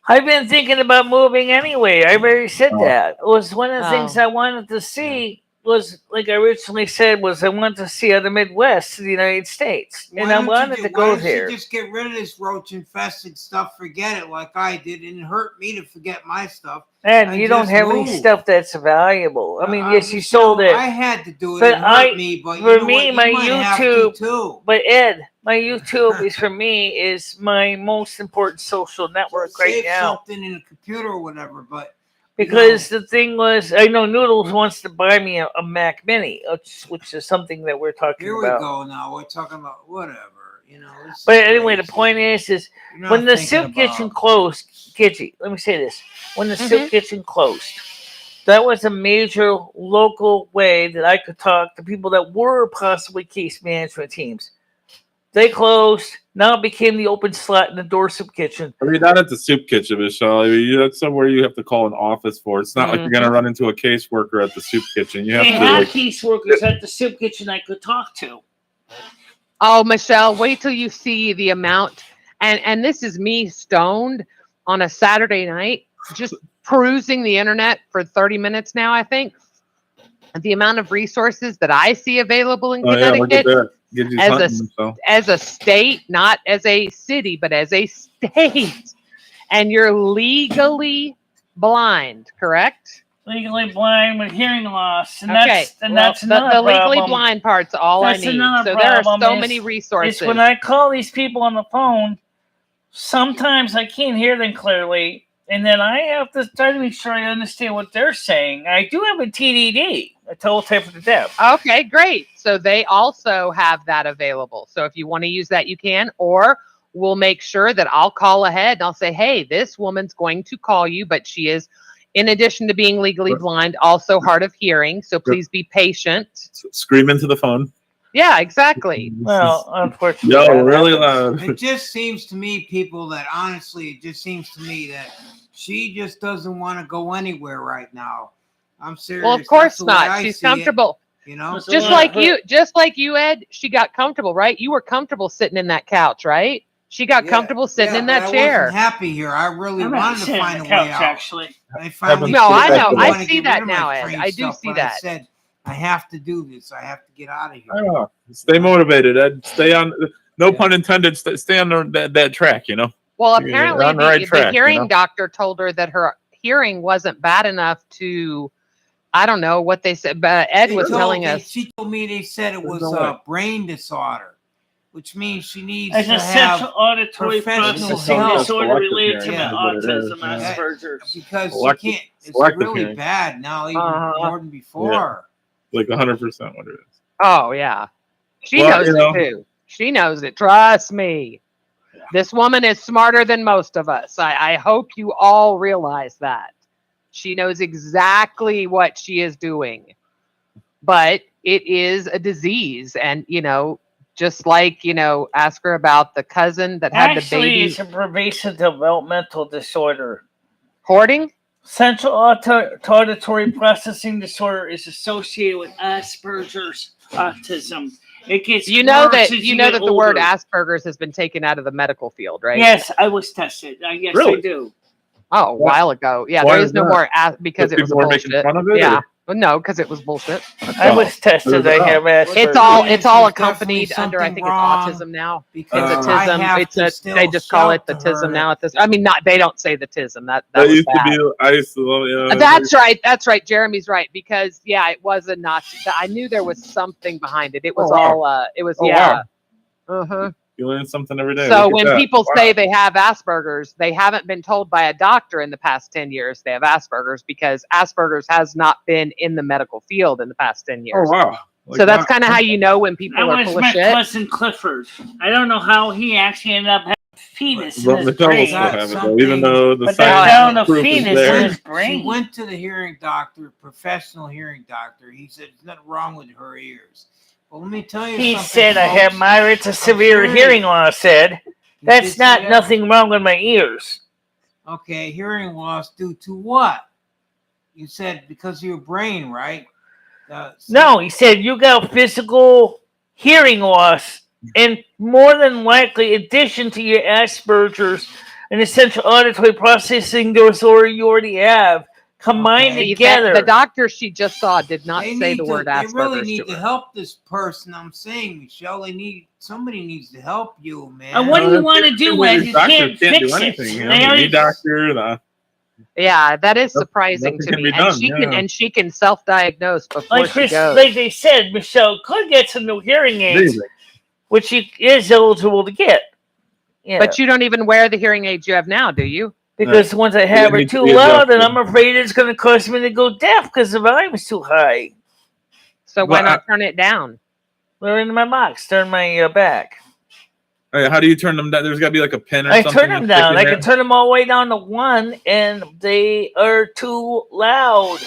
I've been thinking about moving anyway. I already said Oh. that. It was one of the things I wanted to see. Was like I originally said, was I wanted to see the Midwest of the United States, and I wanted to go there. Just get rid of this roach infested stuff. Forget it, like I did. It didn't hurt me to forget my stuff. And you don't just have any move. stuff that's valuable. I mean, yes, you sold it. I had to do it. But It hurt me, but for you know me, what? You my might have to YouTube, too. but Ed, my YouTube is for me is my most important social network right Save now. something in a computer or whatever, but Because the thing was, I know Noodles wants to buy me a Mac Mini, which is something that we're talking here about. we go. Now we're talking about whatever, you know. But anyway, the point is You're not when the thinking soup kitchen about- closed, Gidgey, let me say this. When the soup kitchen closed, that was a major local way that I could talk to people that were possibly case management teams. They closed. Now it became the open slot in the door soup kitchen. I mean, not at the soup kitchen, Michelle. I mean, that's somewhere you have to call an office for. It's not like you're going to run into a caseworker at the soup kitchen. You have They to. had Like, caseworkers at the soup kitchen I could talk to. Oh, Michelle, wait till you see the amount. And this is me stoned on a Saturday night, just perusing the internet for 30 minutes now, I think. The amount of resources that I see available in Connecticut look at that. Get you something, Michelle. as a state, not as a city, but as a state. And you're legally blind, correct? Legally blind with hearing loss, and Okay, that's another the legally problem. blind part's all That's I need. another So there are problem so is- many resources. It's when I call these people on the phone, sometimes I can't hear them clearly, and then I have to try to make sure I understand what they're saying. I do have a TDD, a total type of deaf. Okay, great. So they also have that available. So if you want to use that, you can, or we'll make sure that I'll call ahead and I'll say, hey, this woman's going to call you, but she is, in addition to being legally blind, also hard of hearing. So please be patient. Scream into the phone. Yeah, exactly. Well, unfortunately, Yo, really loud. It just seems to me, people, that honestly, it just seems to me that she just doesn't want to go anywhere right now. I'm serious. Well, of That's course the way not. I She's see it, comfortable. you know, Just like you, Ed, she got comfortable, right? You were comfortable sitting in that couch, right? She got comfortable sitting in but that I chair. wasn't happy here. I really I'm not wanted to sitting find a on the way couch, out. actually. I finally No, I said, know. wanna I see get rid that of my now, Ed. train I do stuff, see but that. I said, I have to do this. I have to get out of here. I know. Stay motivated, Ed. Stay on. No pun intended. Stay on that track. You know. Well, You're apparently on the right the track, hearing you know? doctor told her that her hearing wasn't bad enough to, I don't know what they said, but Ed was telling us. She told me they said it was no way. a brain disorder, which means she needs As to a have central auditory professional processing help. disorder related to Yeah. autism, Yeah. Asperger's. Because Selective- she can't. It's selective really hearing. bad now, even more than before. Like 100% what it is. Oh, yeah. She Well, knows you know. it too. She knows it. Trust me. This woman is smarter than most of us. I hope you all realize that. She knows exactly what she is doing. But it is a disease. And, just like, ask her about the cousin that had the Actually, baby. it's a pervasive developmental disorder. Hoarding? Central auditory processing disorder is associated with Asperger's autism. It gets You know worse that as you know get that the word older. Asperger's has been taken out of the medical field, right? Yes, I was tested. Yes, Really? I do. Oh, a while ago. Yeah, Why there is is no that? more because it was people were bullshit. making fun of it. Yeah. or- Well, no, because it was bullshit. I was tested. I have Asperger's. It's all accompanied under. I think it's autism now. It's autism. They just call it the tism now. At this, I mean, not they don't say the tism. That was used bad. to be. I used to love. You know, That's right. That's right. Jeremy's right because it was a Nazi. I knew there was something behind it. It was It was Wow. Uh-huh. You learn something every day. So when people say they have Asperger's, they haven't been told by a doctor in the past 10 years they have Asperger's because Asperger's has not been in the medical field in the past 10 years. Oh, wow. So that's kind of how you know when people are full of my shit. cousin Clifford. I don't know how he actually ended up having a penis in But his Michelle will brain. still have it, though, even though the But they science found a proof is penis there. in his brain. She went to the hearing doctor, professional hearing doctor. He said there's nothing wrong with her ears. Well, let me tell you He something. said I have moderate to severe hearing loss. Said that's not nothing wrong with my ears. Okay, hearing loss due to what? You said because of your brain, right? No, he said you got physical hearing loss, and more than likely, addition to your Asperger's, an essential auditory processing disorder you already have. Combined together. The doctor she just saw did not say the word Asperger's. They really need to help this person. I'm saying, Michelle, somebody needs to help you, man. And what do you want to do when you can't fix do anything, it? You know, the doctor, yeah, that is surprising to me. And she can self-diagnose before she goes. Like they said, Michelle could get some new hearing aids, which she is eligible to get. Yeah. But you don't even wear the hearing aids you have now, do you? Because the ones I have are too loud, and I'm afraid it's going to cause me to go deaf because the volume is too high. So why not turn it down? They're in my box. They're in my back. How do you turn them down? There's got to be like a pin or something. I turn them down. I can turn them all the way down to 1, and they are too loud.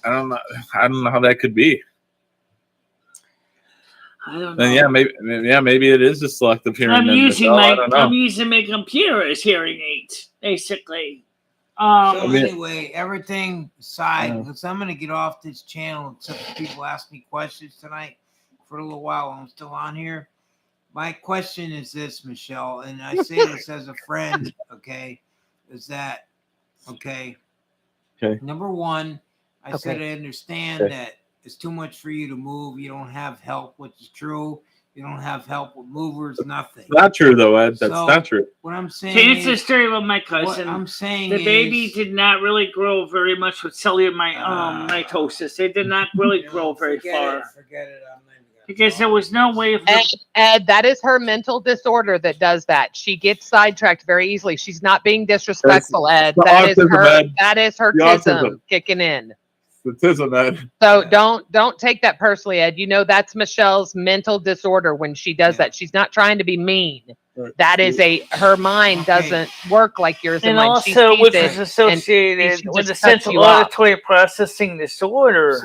I don't know how that could be. I don't know. And maybe it is a selective hearing. I'm using my computer as hearing aids, basically. Anyway, everything aside, because I'm going to get off this channel except for people ask me questions tonight for a little while. I'm still on here. My question is this, Michelle, and I say this as a friend, okay, is that, okay. Number one, I said I understand that it's too much for you to move. You don't have help, which is true. You don't have help with movers, nothing. Not true, though, Ed. That's not true. What I'm saying is... the story with my cousin. What I'm saying the baby did not really grow very much with cellular mitosis. It did not really grow very far. Forget it. Because there was no way of... Ed, that is her mental disorder that does that. She gets sidetracked very easily. She's not being disrespectful, Ed. That is her tism kicking in. The tism, Ed. So don't take that personally, Ed. You know that's Michelle's mental disorder when she does that. She's not trying to be mean. Right. That is her mind doesn't work like yours. And also, which is associated with the central auditory processing disorder.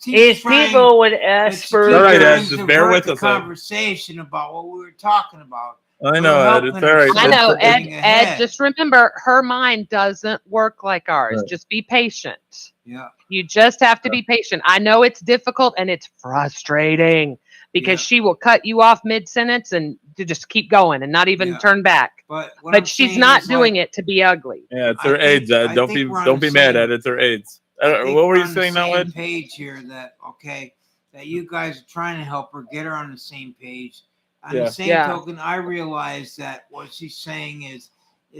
Is people with Asperger's. All right, Ed, just bear with us. Conversation about what we were talking about. I know, Ed. It's all right. I know, Ed. Just remember, her mind doesn't work like ours. Right. Just be patient. Yeah. You just have to be patient. I know it's difficult and it's frustrating because she will cut you off mid-sentence and to just keep going and not even turn back. But she's not doing it to be ugly. Yeah, it's her AIDS, Ed. Don't be mad, Ed. It's her AIDS. What were you saying now, Ed? Page here that you guys are trying to help her get her on the same page. On the same token, I realize that what she's saying is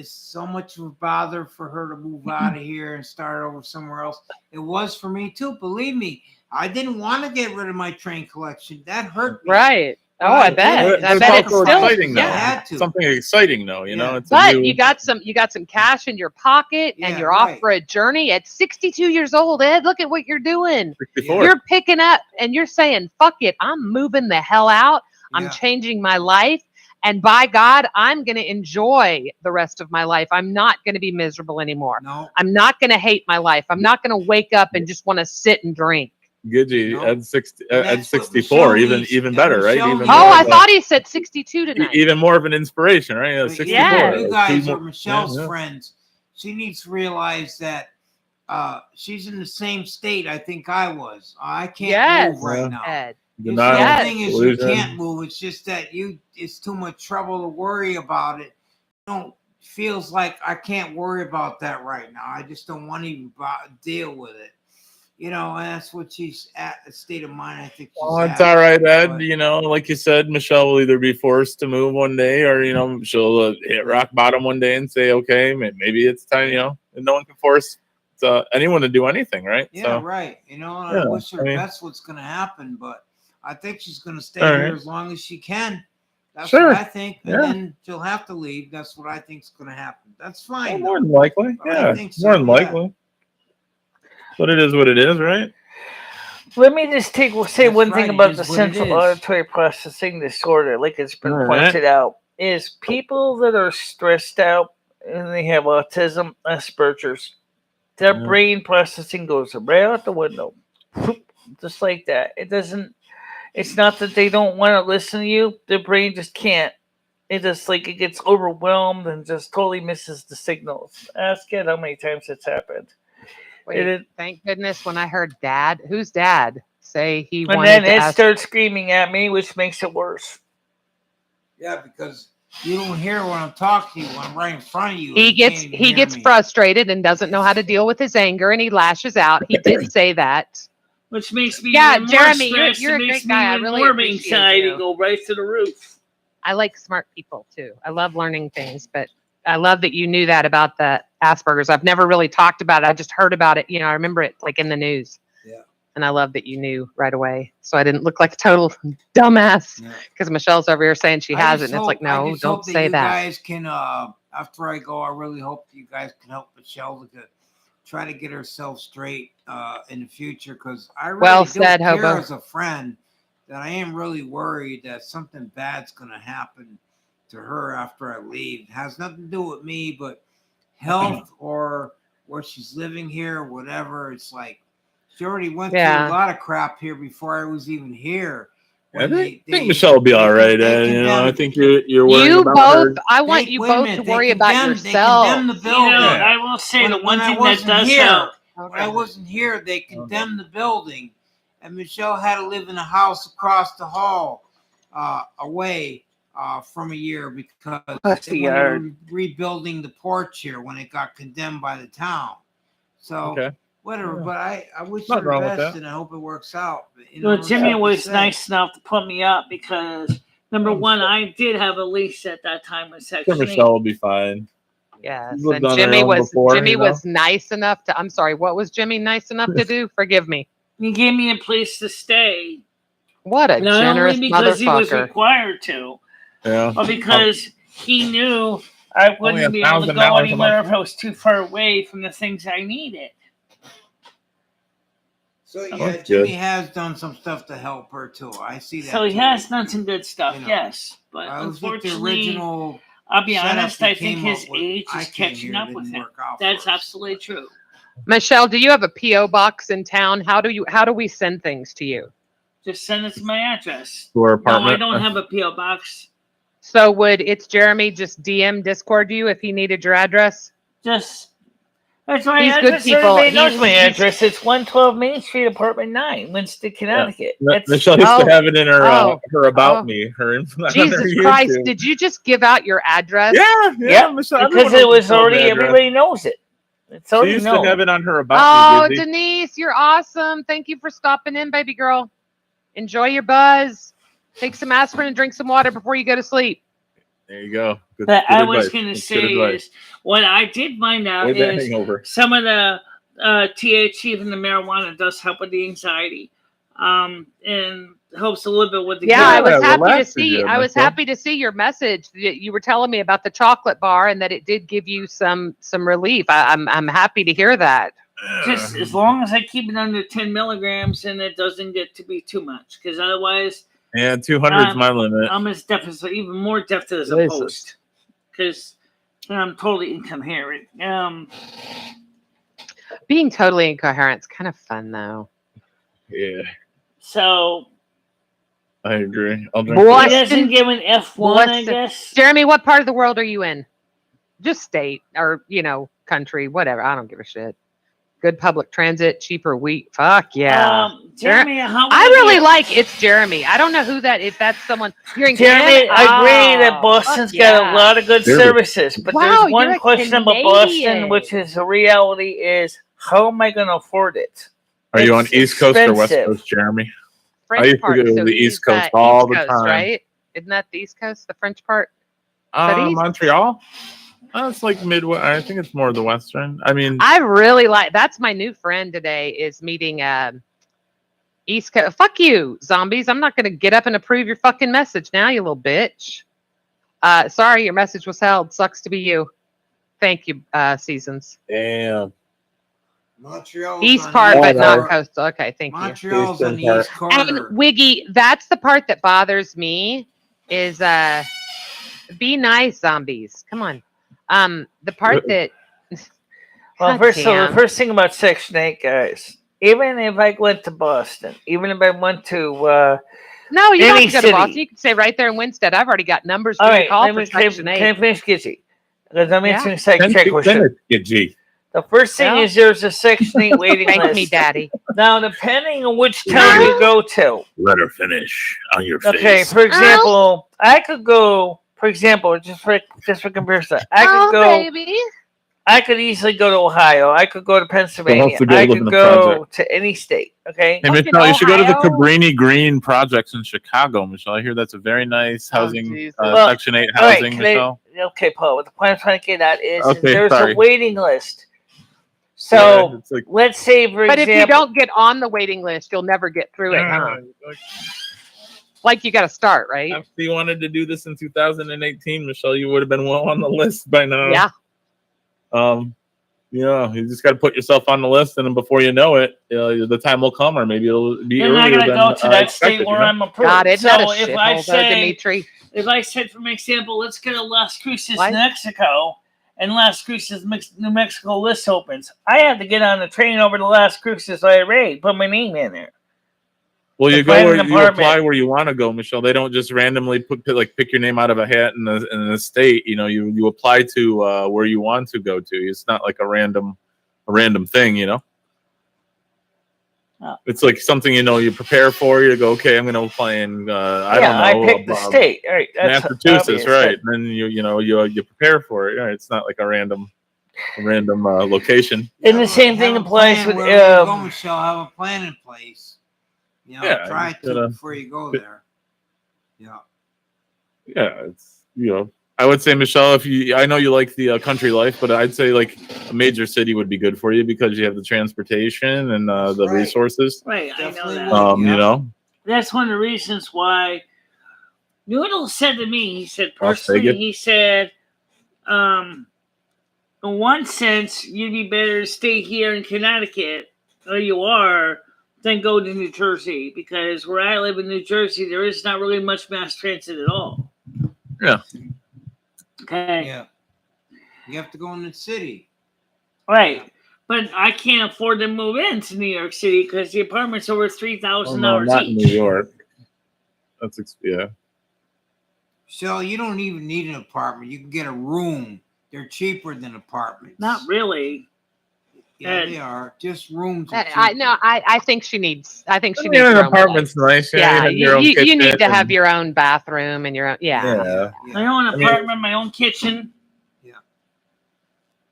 so much of a bother for her to move out of here and start over somewhere else. It was for me too. Believe me, I didn't want to get rid of my train collection. That hurt me. Right. Oh, I bet. I bet it's still exciting, though. Something exciting, though. You know, but you got some cash in your pocket, and you're off for a journey at 62 years old. Ed, look at what you're doing. 64. You're picking up, and you're saying, "Fuck it, I'm moving the hell out. I'm changing my life, and by God, I'm going to enjoy the rest of my life. I'm not going to be miserable anymore. No. I'm not going to hate my life. I'm not going to wake up and just want to sit and drink." Gidgey at 64, even better, right? I thought he said 62 tonight. Even more of an inspiration, right? 64. Yeah. You guys are Michelle's friends. She needs to realize that she's in the same state I think I was. I can't move right now. Ed. The thing is, you can't move. It's just that it's too much trouble to worry about it. Feels like I can't worry about that right now. I just don't want to even deal with it. you know, and that's what she's at, the state of mind I think she's Oh, it's at. all right, Ed. But You know, like you said, Michelle will either be forced to move one day, or she'll hit rock bottom one day and say, "Okay, maybe it's time." And no one can force anyone to do anything, right? yeah, right. You know, and I wish her best what's going to happen, but I think she's going to stay here as long as she can. That's what I think, and then she'll have to leave. That's what I think is going to happen. That's fine. More than likely, I think so, more than likely. But it is what it is, right? Let me just say one thing about the is what it central is. auditory processing disorder, like it's been pointed out, is people that are stressed out and they have autism, Asperger's, their brain processing goes right out the window, just like that. It's not that they don't want to listen to you; their brain just can't. It just it gets overwhelmed and just totally misses the signals. Ask it how many times it's happened. Wait, thank goodness when I heard Dad, who's Dad, say he and wanted then to it ask. starts screaming at me, which makes it worse. Yeah, because you don't hear when I'm talking to you, when I'm right in front of you. He gets frustrated and doesn't know how to deal with his anger, and he lashes out. He did say that. Which makes me Yeah, even Jeremy, more stressed. you're a It makes great guy. I me really more appreciate anxiety you. go right to the roof. I like smart people too. I love learning things, but I love that you knew that about the Asperger's. I've never really talked about it. I just heard about it. I remember it in the news. Yeah. And I love that you knew right away. So I didn't look like a total dumbass because Michelle's over here saying she has it. And it's like, no, don't say that. You guys can, after I go, I really hope that you guys can help Michelle to try to get herself straight in the future, because I really do care as a friend that I am really worried that something bad's going to happen to her after I leave. It has nothing to do with me, but health or where she's living here, whatever. It's like she already went through a lot of crap here before I was even here. I think Michelle will be all right, Ed. I think you're worrying about her. I want you both to worry about yourself. They condemned the building. I will say the one thing that does here, help. When I wasn't here, they condemned the building, and Michelle had to live in a house across the hall, away from a year because they were rebuilding the porch here when it got condemned by the town. So whatever, but I wish her the best, and I hope it works out. But, Jimmy was nice enough to put me up because number one, I did have a lease at that time with Section 8. Michelle will be fine. Yes, and Jimmy was nice enough to. I'm sorry, what was Jimmy nice enough to do? Forgive me. He gave me a place to stay. What a generous only because he was motherfucker. Required to. Yeah. But because he knew I wouldn't be able to go anywhere if I was too far away from the things I needed. So yeah, Jimmy has done some stuff to help her too. I see that. So he has done some good stuff, yes. But unfortunately, I'll be honest, I think his age is catching up with him. That's absolutely true. Michelle, do you have a P.O. box in town? How do we send things to you? Just send it to my address. To our apartment. No, I don't have a P.O. box. So it's Jeremy just DM Discord you if he needed your address? That's my He's address. good people. Everybody knows my address. It's 112 Main Street, apartment 9, Winston, Connecticut. Michelle used to have it in her about me. Her Jesus Christ! Did you just give out your address? Yeah, Michelle, because it was already everybody knows it. It's already she used known. to have it on her about me. Denise, you're awesome. Thank you for stopping in, baby girl. Enjoy your buzz. Take some aspirin and drink some water before you go to sleep. There you go. Good, but good I was advice. going to say is what I did find out Way back is hangover. some of the THC from the marijuana does help with the anxiety, and helps a little bit with the guilt. I was happy to see. I was happy to see your message that you were telling me about the chocolate bar and that it did give you some relief. I'm happy to hear that. Just as long as I keep it under 10 milligrams and it doesn't get to be too much, because otherwise. Yeah, 200 is my limit. I'm as deaf as even more deaf as a post, because I'm totally incoherent. Being totally incoherent is kind of fun, though. Yeah. So. I agree. I'll drink. He doesn't give an F1, I guess. Jeremy, what part of the world are you in? Just state or country, whatever. I don't give a shit. Good public transit, cheaper wheat. Fuck yeah. Jeremy, I really like It's Jeremy. I don't know who that, if that's someone. You're in Jeremy, Canada? I agree that Boston's got a lot of good services, but there's one question about Boston, which is the reality is, how am I going to afford it? Are you on It's East Coast or West expensive. Coast, Jeremy? I French used to part. go to So the he's East Coast all East the Coast, time. right? Isn't that the East Coast, the French part? Is that East? Montreal? It's like Midwest. I think it's more the Western. I mean, I really like. That's my new friend today. Is meeting East Coast. Fuck you, zombies! I'm not going to get up and approve your fucking message now, you little bitch. Sorry, your message was held. Sucks to be you. Thank you, Seasons. damn. Montreal's East on part, the but east not part. coastal. Okay, thank you. Montreal's on the Eastern east And corner. Wiggy, that's the part that bothers me. Is be nice, zombies. Come on. The part that. Well, God so the damn. first thing about Section 8, guys, even if I went to Boston, even if I went to No, you don't any have to go city. to Boston. You can stay right there in Winstead. I've already got numbers for All you to right, call let for me, Section 8. can I finish, Gizzy? Because I'm Yeah. answering check question. The first thing Well, is there's a Section 8 waiting thank list. me, Daddy. Now, depending on which town you go to. Let her finish on your Okay, face. for example, I could go. For example, just for comparison, I could go. Baby. I could easily go to Ohio. I could go to Pennsylvania. to go I live in could a go project. to any state. Okay. Hey, Fucking Michelle, you should go to the Ohio? Cabrini Green projects in Chicago, Michelle. I hear that's a very nice housing, Jesus. Well, Section 8 all right, housing, Michelle. okay, Paul. What the point I'm trying to get at is Okay, there's sorry. a waiting list. So Yeah, it's like, let's say, for But example, if you don't get on the waiting list, you'll never get through it, huh? Like you got to start, right? If you wanted to do this in 2018, Michelle, you would have been well on the list by now. Yeah. Yeah, you just got to put yourself on the list, and then before you know it, the time will come, or maybe it'll be then I earlier gotta than go to that expected, state where you know? I'm approved. God, isn't that a So if I shithole, though, say, Dimitri? if I said, for example, let's go to Las Cruces, What? New Mexico, and Las Cruces, New Mexico list opens, I have to get on the train over to Las Cruces right away, put my name in there. Well, you to go find where an you apply apartment. where you want to go, Michelle. They don't just randomly pick your name out of a hat in the state. You know, you apply to where you want to go to. It's not like a random thing. You know, Oh. it's like something you prepare for. You go, okay, I'm going to apply in. I don't know. I picked the state. All right, that's Massachusetts, obvious, right? And then you prepare for it. Right? It's not like a random location. And the same thing applies with wherever you go, Michelle. Have a plan in place. You know, Yeah, try you to gotta- before you go there. Yeah. Yeah, it's I would say, Michelle, I know you like the country life, but I'd say like a major city would be good for you because you have the transportation and the right. resources. Right, I know that. You know, That's one of the reasons why Noodle said to me, he said, Las personally, Vegas? he said, in one sense, you'd be better to stay here in Connecticut, or you are, than go to New Jersey, because where I live in New Jersey, there is not really much mass transit at all. Yeah. Okay. Yeah. You have to go in the city. Right. But I can't afford to move into New York City because the apartment's over $3,000 not in each. New York. That's yeah. So you don't even need an apartment. You can get a room. They're cheaper than apartments. Not really. Yeah, they are. Just rooms. I think she needs. I think she needs. Yeah, her an own apartment's nice. Yeah, you have your own you kitchen need to have and- your own bathroom and your own. Yeah. My own apartment, my own kitchen.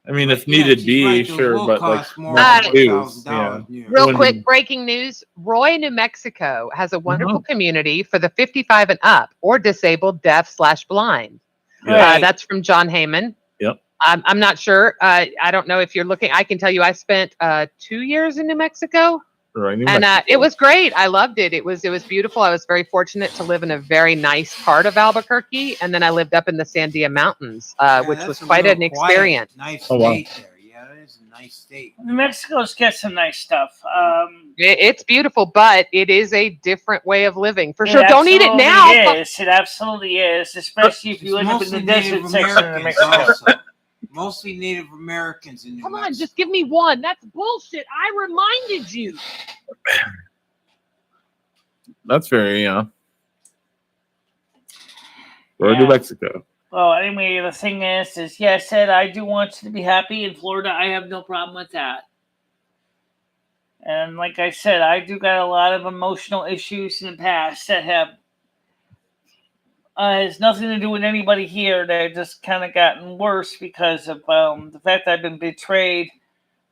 I mean, if needed be, right, those sure, will but like cost more not than dues, $1,000, yeah. Real quick, breaking news: Roy, New Mexico, has a wonderful community for the 55 and up or disabled, deaf/blind. Yeah. That's from John Heyman. Yep. I'm not sure. I don't know if you're looking. I can tell you, I spent 2 years in New Mexico. Right, New And Mexico. it was great. I loved it. It was beautiful. I was very fortunate to live in a very nice part of Albuquerque, and then I lived up in the Sandia Mountains, which was quite an experience. Nice Oh, wow. state there. Yeah, that is a nice state. New Mexico's got some nice stuff. It's beautiful, but it is a different way of living for It sure. Don't eat it absolutely now. Is. It absolutely is, especially if you end up in the desert section of New Mexico. Also. Mostly Native Americans in New Come on, Mexico. just give me one. That's bullshit. I reminded you. That's very Or Yeah. New Mexico. Well, anyway, the thing is, yeah, I said I do want you to be happy in Florida. I have no problem with that. And like I said, I do got a lot of emotional issues in the past that have has nothing to do with anybody here. That just kind of gotten worse because of the fact that I've been betrayed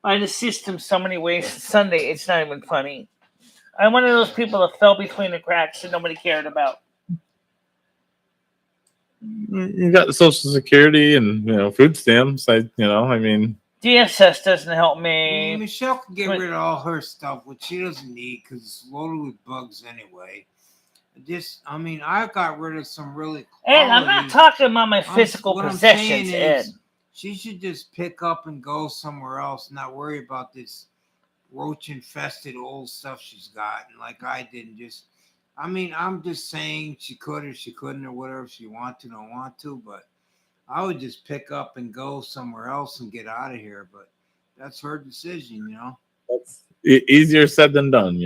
by the system so many ways. Sunday, it's not even funny. I'm one of those people that fell between the cracks and nobody cared about. You got Social Security and food stamps. I mean, DSS doesn't help I me. mean, Michelle can get rid of all her stuff, which she doesn't need because it's loaded with bugs anyway. I got rid of some really quality. Ed, I'm not talking about my physical possessions, Ed. She should just pick up and go somewhere else, not worry about this roach-infested old stuff she's got, and like I didn't I'm just saying she could or she couldn't or whatever, if she want to, don't want to, but I would just pick up and go somewhere else and get out of here, but that's her decision, That's easier said than done,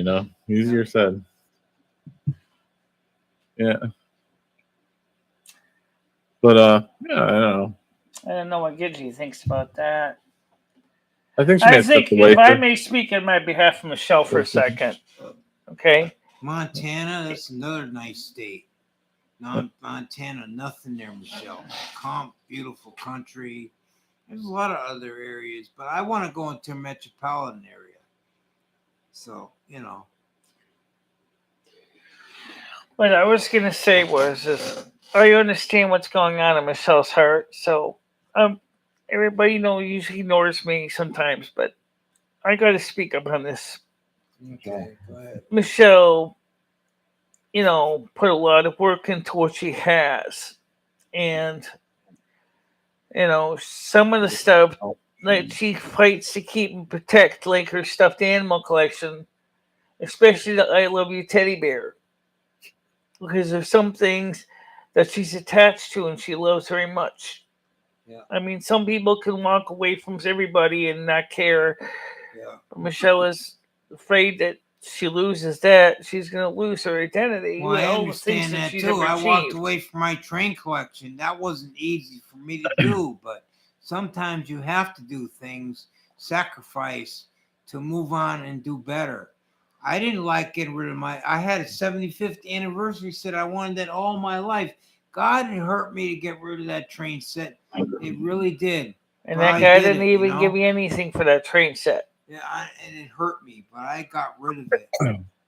Easier said. Yeah. But I don't know. I don't know what Gidgey thinks about that. I think if I may speak on my behalf of Michelle for a second. Okay. Montana, that's another nice state. Montana, nothing there, Michelle. Calm, beautiful country. There's a lot of other areas, but I want to go into a metropolitan area. So, What I was going to say was, I understand what's going on in Michelle's heart. So, everybody usually ignores me sometimes, but I got to speak up on this. Okay, go ahead. Michelle, put a lot of work into what she has. And, some of the stuff that she fights to keep and protect, like her stuffed animal collection, especially the I Love You teddy bear. Because there's some things that she's attached to and she loves very much. Yeah. I mean, some people can walk away from everybody and not care. Yeah. But Michelle is afraid that she loses that, she's going to lose her identity. Well, I understand that too. I walked away from my train collection. That wasn't easy for me to do, but sometimes you have to do things, sacrifice to move on and do better. I didn't like getting rid of I had a 75th anniversary set. I wanted that all my life. God, it hurt me to get rid of that train set. It really did. And that guy didn't even give you anything for that train set. Yeah, and it hurt me, but I got rid of it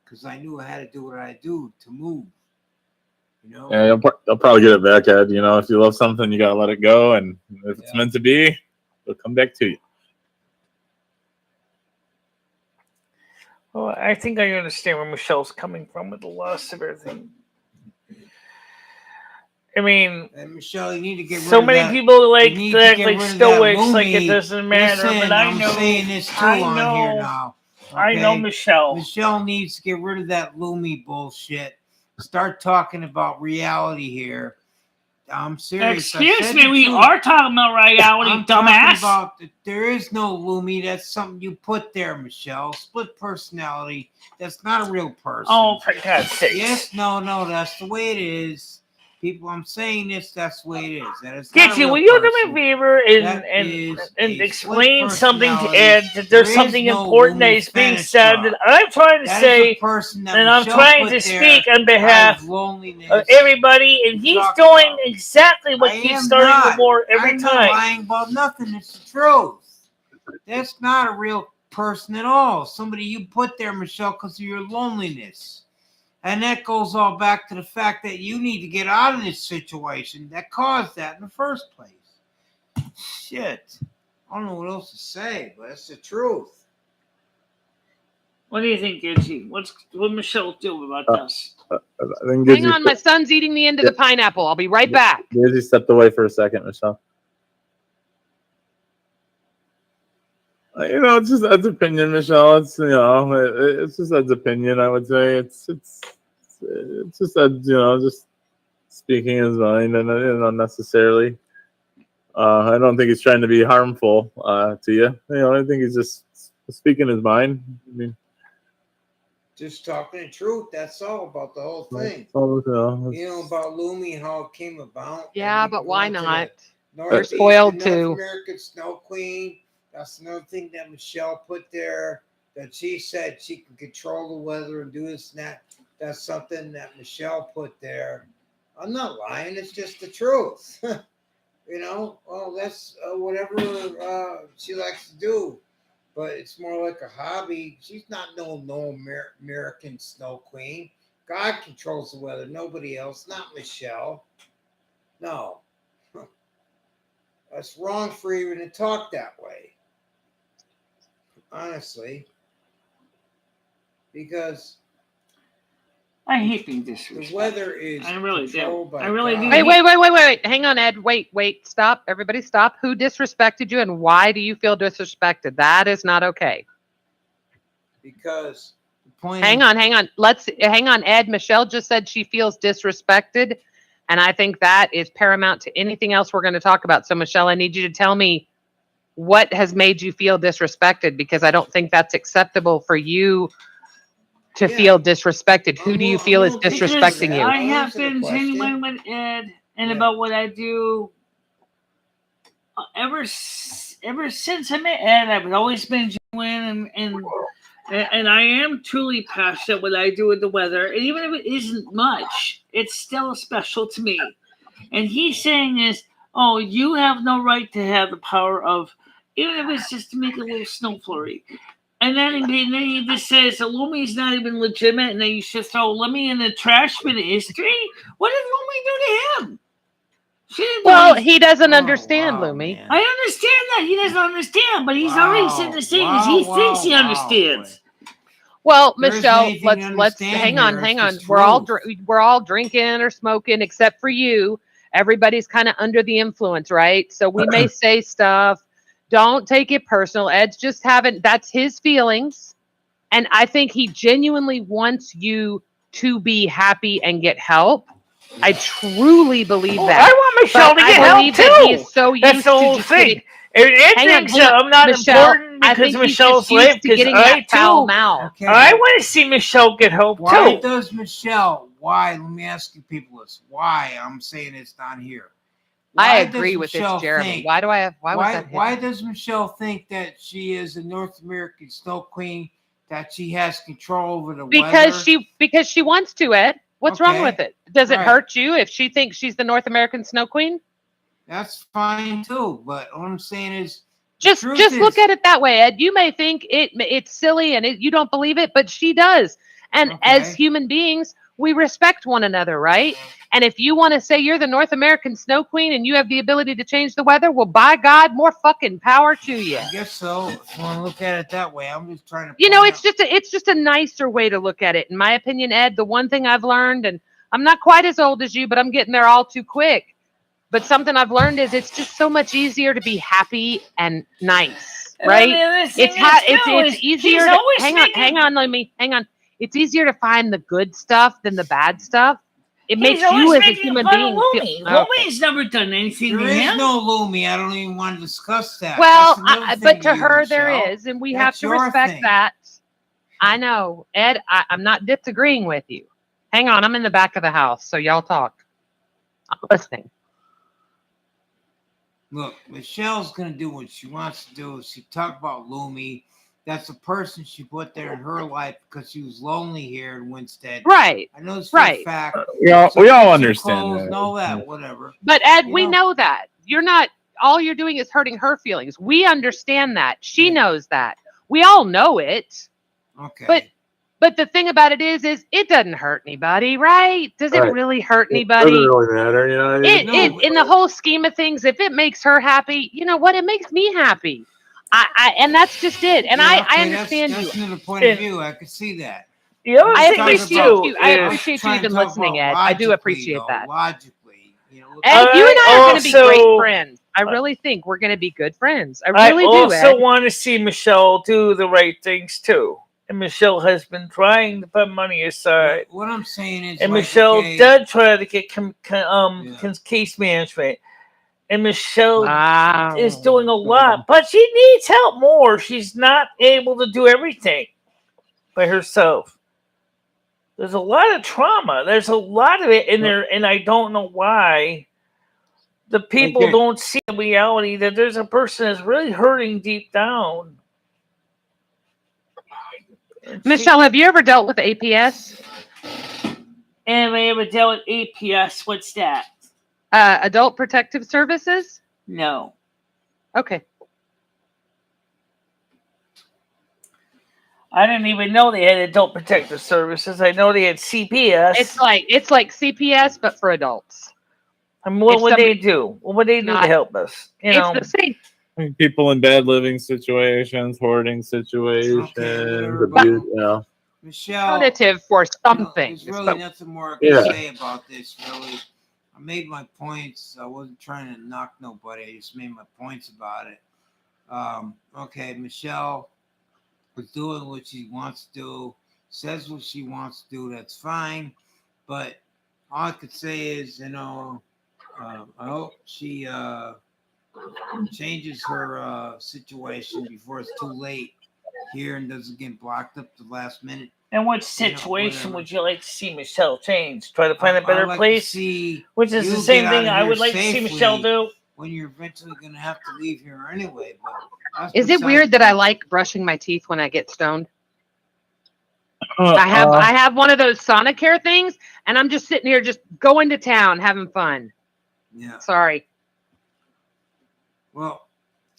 because I knew I had to do what I do to move. Yeah, you'll probably get it back, Ed. If you love something, you gotta let it go, and if it's meant to be, it'll come back to you. Well, I think I understand where Michelle's coming from with the loss of everything. I mean, and Michelle, you need to get rid so of many that. people like stoics, like it doesn't matter. Listen, but I'm saying this too on here now. Okay? I know Michelle. Michelle needs to get rid of that Lumi bullshit. Start talking about reality here. I'm serious. Excuse me, we are talking about reality, dumbass. There is no Lumi. That's something you put there, Michelle. Split personality. That's not a real person. Oh, for God's sake. Yes, no, that's the way it is. People, I'm saying this, that's the way it is. That is Gidgey, will you do me a favor and explain something to Ed that there's something important that is being said that I'm trying to say, and I'm trying to speak on behalf of everybody, and he's doing exactly what keeps starting the war every time. I'm not lying about nothing. It's the truth. That's not a real person at all. Somebody you put there, Michelle, because of your loneliness. And that goes all back to the fact that you need to get out of this situation that caused that in the first place. Shit. I don't know what else to say, but it's the truth. What do you think, Gidgey? What Michelle do about this? Hang on, my son's eating the end of the pineapple. I'll be right back. Gidgey stepped away for a second, Michelle. It's just Ed's opinion, Michelle. It's it's just Ed's opinion. I would say it's just Ed, just speaking his mind, and unnecessarily. I don't think he's trying to be harmful to you. I think he's just speaking his mind. I mean, just talking the truth. That's all about the whole thing. About Lumi, how it came about. Yeah, but why not? They're spoiled too. North American Snow Queen. That's another thing that Michelle put there, that she said she can control the weather and do this and that. That's something that Michelle put there. I'm not lying. It's just the truth. Well, that's whatever she likes to do. but it's more like a hobby. She's not no American snow queen. God controls the weather, nobody else, not Michelle. No. That's wrong for even to talk that way. Honestly. Because I hate being disrespectful. the weather is I really controlled do. by I really do. God. Wait. Hang on, Ed. Wait. Stop. Everybody stop. Who disrespected you and why do you feel disrespected? That is not okay. Because the point Hang on. Hang on, Ed. Michelle just said she feels disrespected. And I think that is paramount to anything else we're going to talk about. So, Michelle, I need you to tell me what has made you feel disrespected, because I don't think that's acceptable for you to feel disrespected. Who do you feel is disrespecting you? I have been genuine with Ed and about what I do. Ever since I met Ed, I've always been genuine and I am truly passionate what I do with the weather. And even if it isn't much, it's still special to me. And he's saying is, oh, you have no right to have the power of, even if it's just to make a little snow flurry. And then he just says Lumi's not even legitimate, and then you should throw Lumi in the trash bin of history. What did Lumi do to him? Well, he doesn't understand, Lumi. I understand that he doesn't understand, but he's already said the same as he thinks he understands. Well, Michelle, let's hang on. We're all drinking or smoking, except for you. Everybody's kind of under the influence, right? So we may say stuff. Don't take it personal. Ed's just that's his feelings. And I think he genuinely wants you to be happy and get help. I truly believe that. I want Michelle to get help too. That he is so That's used the whole to thing. Ed thinks I'm not important because of Michelle's life, because I too. Okay, I want to see Michelle get help why too. does Michelle? Why? Let me ask you people this. Why? I'm saying it's not here. I agree with this, Jeremy. Why does Michelle think that she is a North American snow queen, that she has control over the weather? Because she wants to, Ed. What's wrong with it? Does it hurt you if she thinks she's the North American snow queen? That's fine too, but what I'm saying is just look at it that way, Ed. You may think it's silly and you don't believe it, but she does. And as human beings, we respect one another, right? And if you want to say you're the North American snow queen and you have the ability to change the weather, well, by God, more fucking power to you. I guess so. If you want to look at it that way, I'm just trying to. It's just a nicer way to look at it, in my opinion, Ed. The one thing I've learned, and I'm not quite as old as you, but I'm getting there all too quick. But something I've learned is it's just so much easier to be happy and nice, right? It's easier. Hang on. It's easier to find the good stuff than the bad stuff. It makes you as a human being feel. Lumi's never done anything to him. There is no Lumi. I don't even want to discuss that. Well, but to her there is, and we have to respect that. I know, Ed. I'm not disagreeing with you. Hang on, I'm in the back of the house, so y'all talk. I'm listening. Look, Michelle's going to do what she wants to do. She talked about Lumi. That's a person she put there in her life because she was lonely here in Winstead. Right. I know this for a fact. We all understand that. Know that, whatever. But Ed, we know that. You're not, all you're doing is hurting her feelings. We understand that. She knows that. We all know it. Okay. But the thing about it is it doesn't hurt anybody, right? Does it really hurt anybody? It doesn't really matter, you know. In the whole scheme of things, if it makes her happy, you know what? It makes me happy. And that's just it. And I understand you. That's another point of view. I could see that. I appreciate you. I appreciate you even listening, Ed. I do appreciate that. Logically, Ed, you and I are going to be great friends. I really think we're going to be good friends. I really do, Ed. I also want to see Michelle do the right things too. And Michelle has been trying to put money aside. What I'm saying is, and Michelle did try to get case management. And Michelle is doing a lot, but she needs help more. She's not able to do everything by herself. There's a lot of trauma. There's a lot of it in there, and I don't know why the people don't see the reality that there's a person that's really hurting deep down. Michelle, have you ever dealt with APS? Have I ever dealt with APS? What's that? Adult Protective Services? No. Okay. I didn't even know they had adult protective services. I know they had CPS. It's like CPS, but for adults. And what would they do? What would they do to help us? It's the same. People in bad living situations, hoarding situations, abuse, you know. Michelle, alternative for something. There's really nothing more I can say about this. Really, I made my points. I wasn't trying to knock nobody. I just made my points about it. Okay, Michelle was doing what she wants to do, says what she wants to do. That's fine. But all I could say is, I hope she changes her situation before it's too late here and doesn't get blocked up the last minute. And what situation would you like to see Michelle change? Try to find a better place? Which is the same thing I would like to see Michelle do. When you're eventually going to have to leave here anyway. But is it weird that I like brushing my teeth when I get stoned? I have one of those Sonicare things, and I'm just sitting here just going to town, having fun. Yeah. Sorry. Well,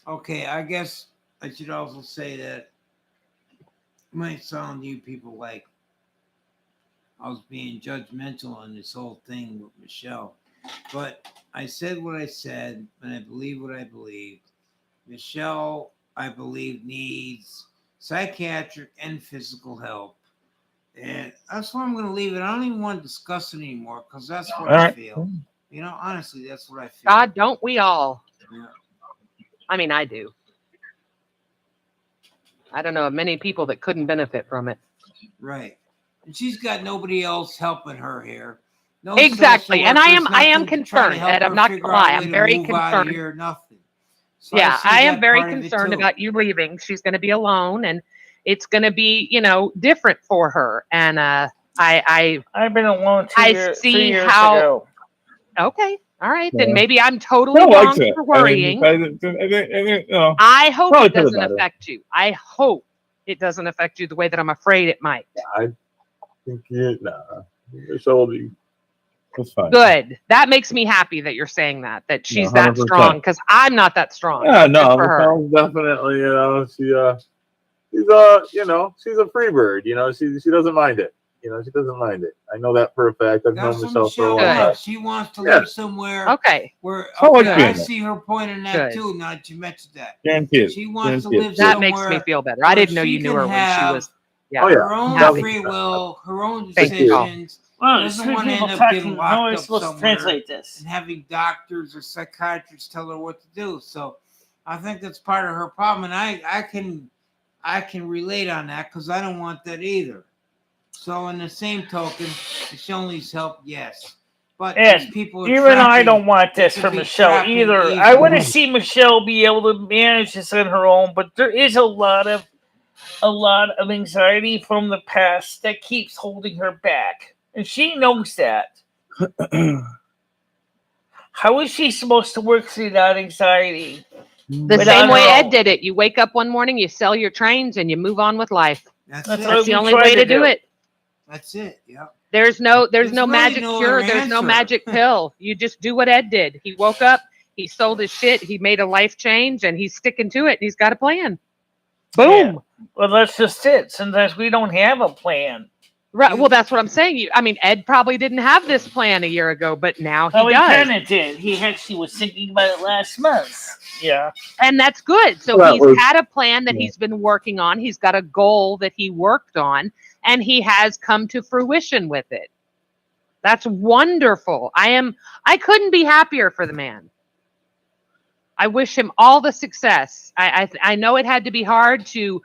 okay, I guess I should also say that it might sound to you people like I was being judgmental on this whole thing with Michelle. But I said what I said, and I believe what I believe. Michelle, I believe, needs psychiatric and physical help. And that's where I'm going to leave it. I don't even want to discuss it anymore because that's what I feel. Honestly, that's what I feel. God, don't we all? Yeah. I mean, I do. I don't know of many people that couldn't benefit from it. Right. And she's got nobody else helping her here. No exactly. And I am concerned, Ed. I'm not going to lie. I'm very concerned. Here, nothing. So yeah, I am very concerned about you leaving. She's going to be alone, and it's going to be, different for her. And I've been alone 2 years. See 3 years how. Ago. Okay. All right. Then maybe I'm totally wrong for worrying. I hope it doesn't affect you. I hope it doesn't affect you the way that I'm afraid it might. I think Michelle will be. That's fine. Good. That makes me happy that you're saying that she's that strong, because I'm not that strong. Yeah, no, Michelle's definitely, she's a free bird. She doesn't mind it. She doesn't mind it. I know that for a fact. I've known Michelle for a while. She wants to live somewhere. Okay. Where I see her point in that too. Now that you mentioned that, guaranteed. She wants to live that somewhere. That makes me feel better. I didn't know you knew her when she was. Yeah. Her own free will, her own decisions. Well, doesn't want to end up getting locked up somewhere translate this and having doctors or psychiatrists tell her what to do. So I think that's part of her problem, and I can relate on that because I don't want that either. So in the same token, Michelle needs help, yes. But people even I don't want this for Michelle either. I want to see Michelle be able to manage this on her own, but there is a lot of anxiety from the past that keeps holding her back. And she knows that. How is she supposed to work through that anxiety? The same way Ed did it. You wake up one morning, you sell your trains, and you move on with life. That's the only way to do it. That's it. Yeah. There's no really magic no cure. other There's no answer. magic pill. You just do what Ed did. He woke up, he sold his shit, he made a life change, and he's sticking to it. And he's got a plan. Boom. Yeah. Well, that's just it. Sometimes we don't have a plan. Right. Well, that's what I'm saying. Ed probably didn't have this plan a year ago, but now he does. He kind of did. He actually was thinking about it last month. Yeah. And that's good. So he's had a plan that he's been working on. He's got a goal that he worked on, and he has come to fruition with it. That's wonderful. I couldn't be happier for the man. I wish him all the success. I know it had to be hard to...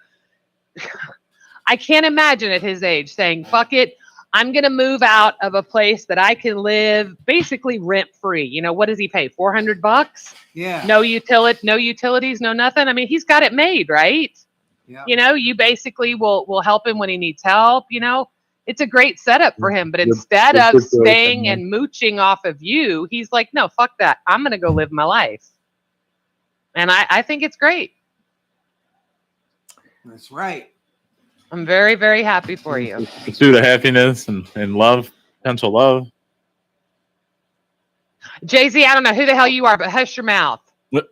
I can't imagine at his age saying, fuck it, I'm going to move out of a place that I can live basically rent free. What does he pay? $400? Yeah. No utilities, no nothing. I mean, he's got it made, right? Yeah. You basically will help him when he needs help. It's a great setup for him. But instead of staying and mooching off of you, he's like, no, fuck that. I'm going to go live my life. And I think it's great. That's right. I'm very, very happy for you. Pursuit of happiness and love, potential love. Jay-Z, I don't know who the hell you are, but hush your mouth. What?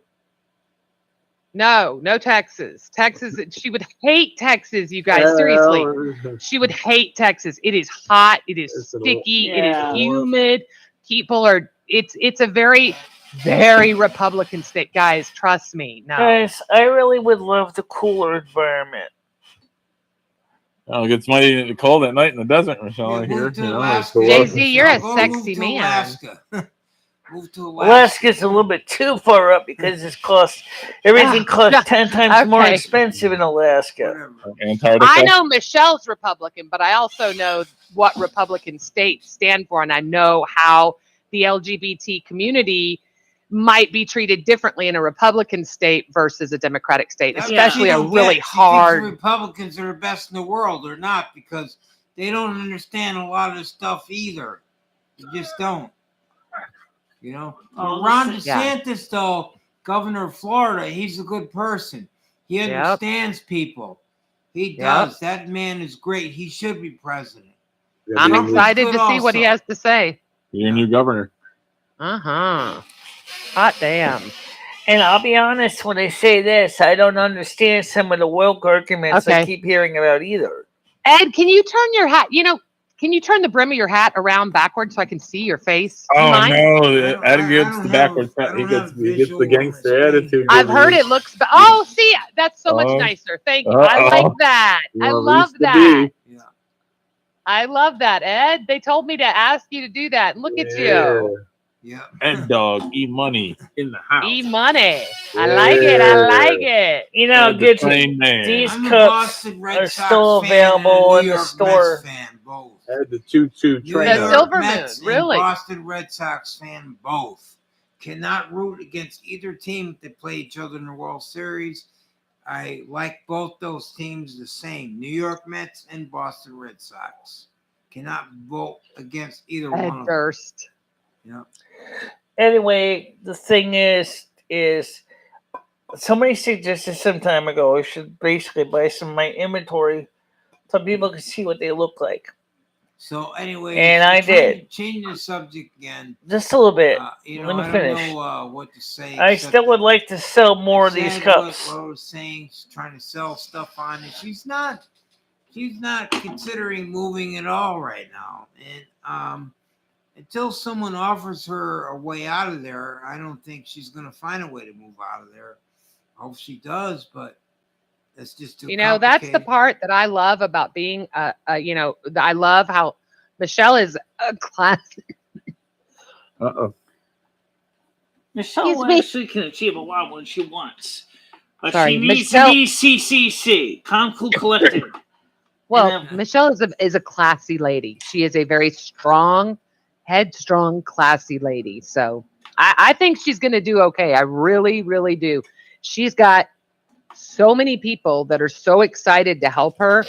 No Texas. Texas, she would hate Texas, you guys. Seriously. She would hate Texas. It is hot. It is sticky. It is humid. People are, it's a very, very Republican state. Guys, trust me. No. Guys, I really would love the cooler environment. Oh, it gets mighty cold at night in the desert, Michelle. I hear. Jay-Z, you're a sexy man. Alaska. Move to Alaska. Alaska's a little bit too far up because everything costs 10 times more expensive in Alaska. Antarctica. I know Michelle's Republican, but I also know what Republican states stand for, and I know how the LGBT community might be treated differently in a Republican state versus a Democratic state, especially a really hard. The Republicans are the best in the world, or not, because they don't understand a lot of the stuff either. They just don't. You know, Ron DeSantis, though, governor of Florida, he's a good person. He understands people. He does. That man is great. He should be president. I'm excited to see what he has to say. Your new governor. Hot damn. And I'll be honest when I say this, I don't understand some of the woke arguments I keep hearing about either. Ed, can you turn your hat? Can you turn the brim of your hat around backwards so I can see your face? Oh no, Ed gets the backwards hat. He gets the gangster attitude. I've heard it looks. Oh, see, that's so much nicer. Thank you. I like that. I love that. I love that, Ed. They told me to ask you to do that. Look at you. Yeah. Ed dog, E-Money in the house. E-Money. I like it. I like it. You know, these cups are still available in the store. Had the choo-choo train. The Silvermoon, really. Boston Red Sox fan, both. Cannot root against either team if they play each other in the World Series. I like both those teams the same. New York Mets and Boston Red Sox. Cannot vote against either one of them. Durst. Yeah. Anyway, the thing is somebody suggested some time ago I should basically buy some of my inventory so people can see what they look like. So anyway, and I did change the subject again, just a little bit. Let me finish. I don't know what to say. I still would like to sell more of these cups. What I was saying, she's trying to sell stuff on it. She's not considering moving at all right now, and until someone offers her a way out of there, I don't think she's going to find a way to move out of there. I hope she does, but that's just too complicated. That's the part that I love about being, I love how Michelle is a classic. Michelle actually can achieve a lot when she wants. But Sorry, she needs to be CCC, Calm, Cool, Collected. Well, Michelle is a classy lady. She is a very strong, headstrong, classy lady. So I think she's going to do okay. I really, really do. She's got so many people that are so excited to help her.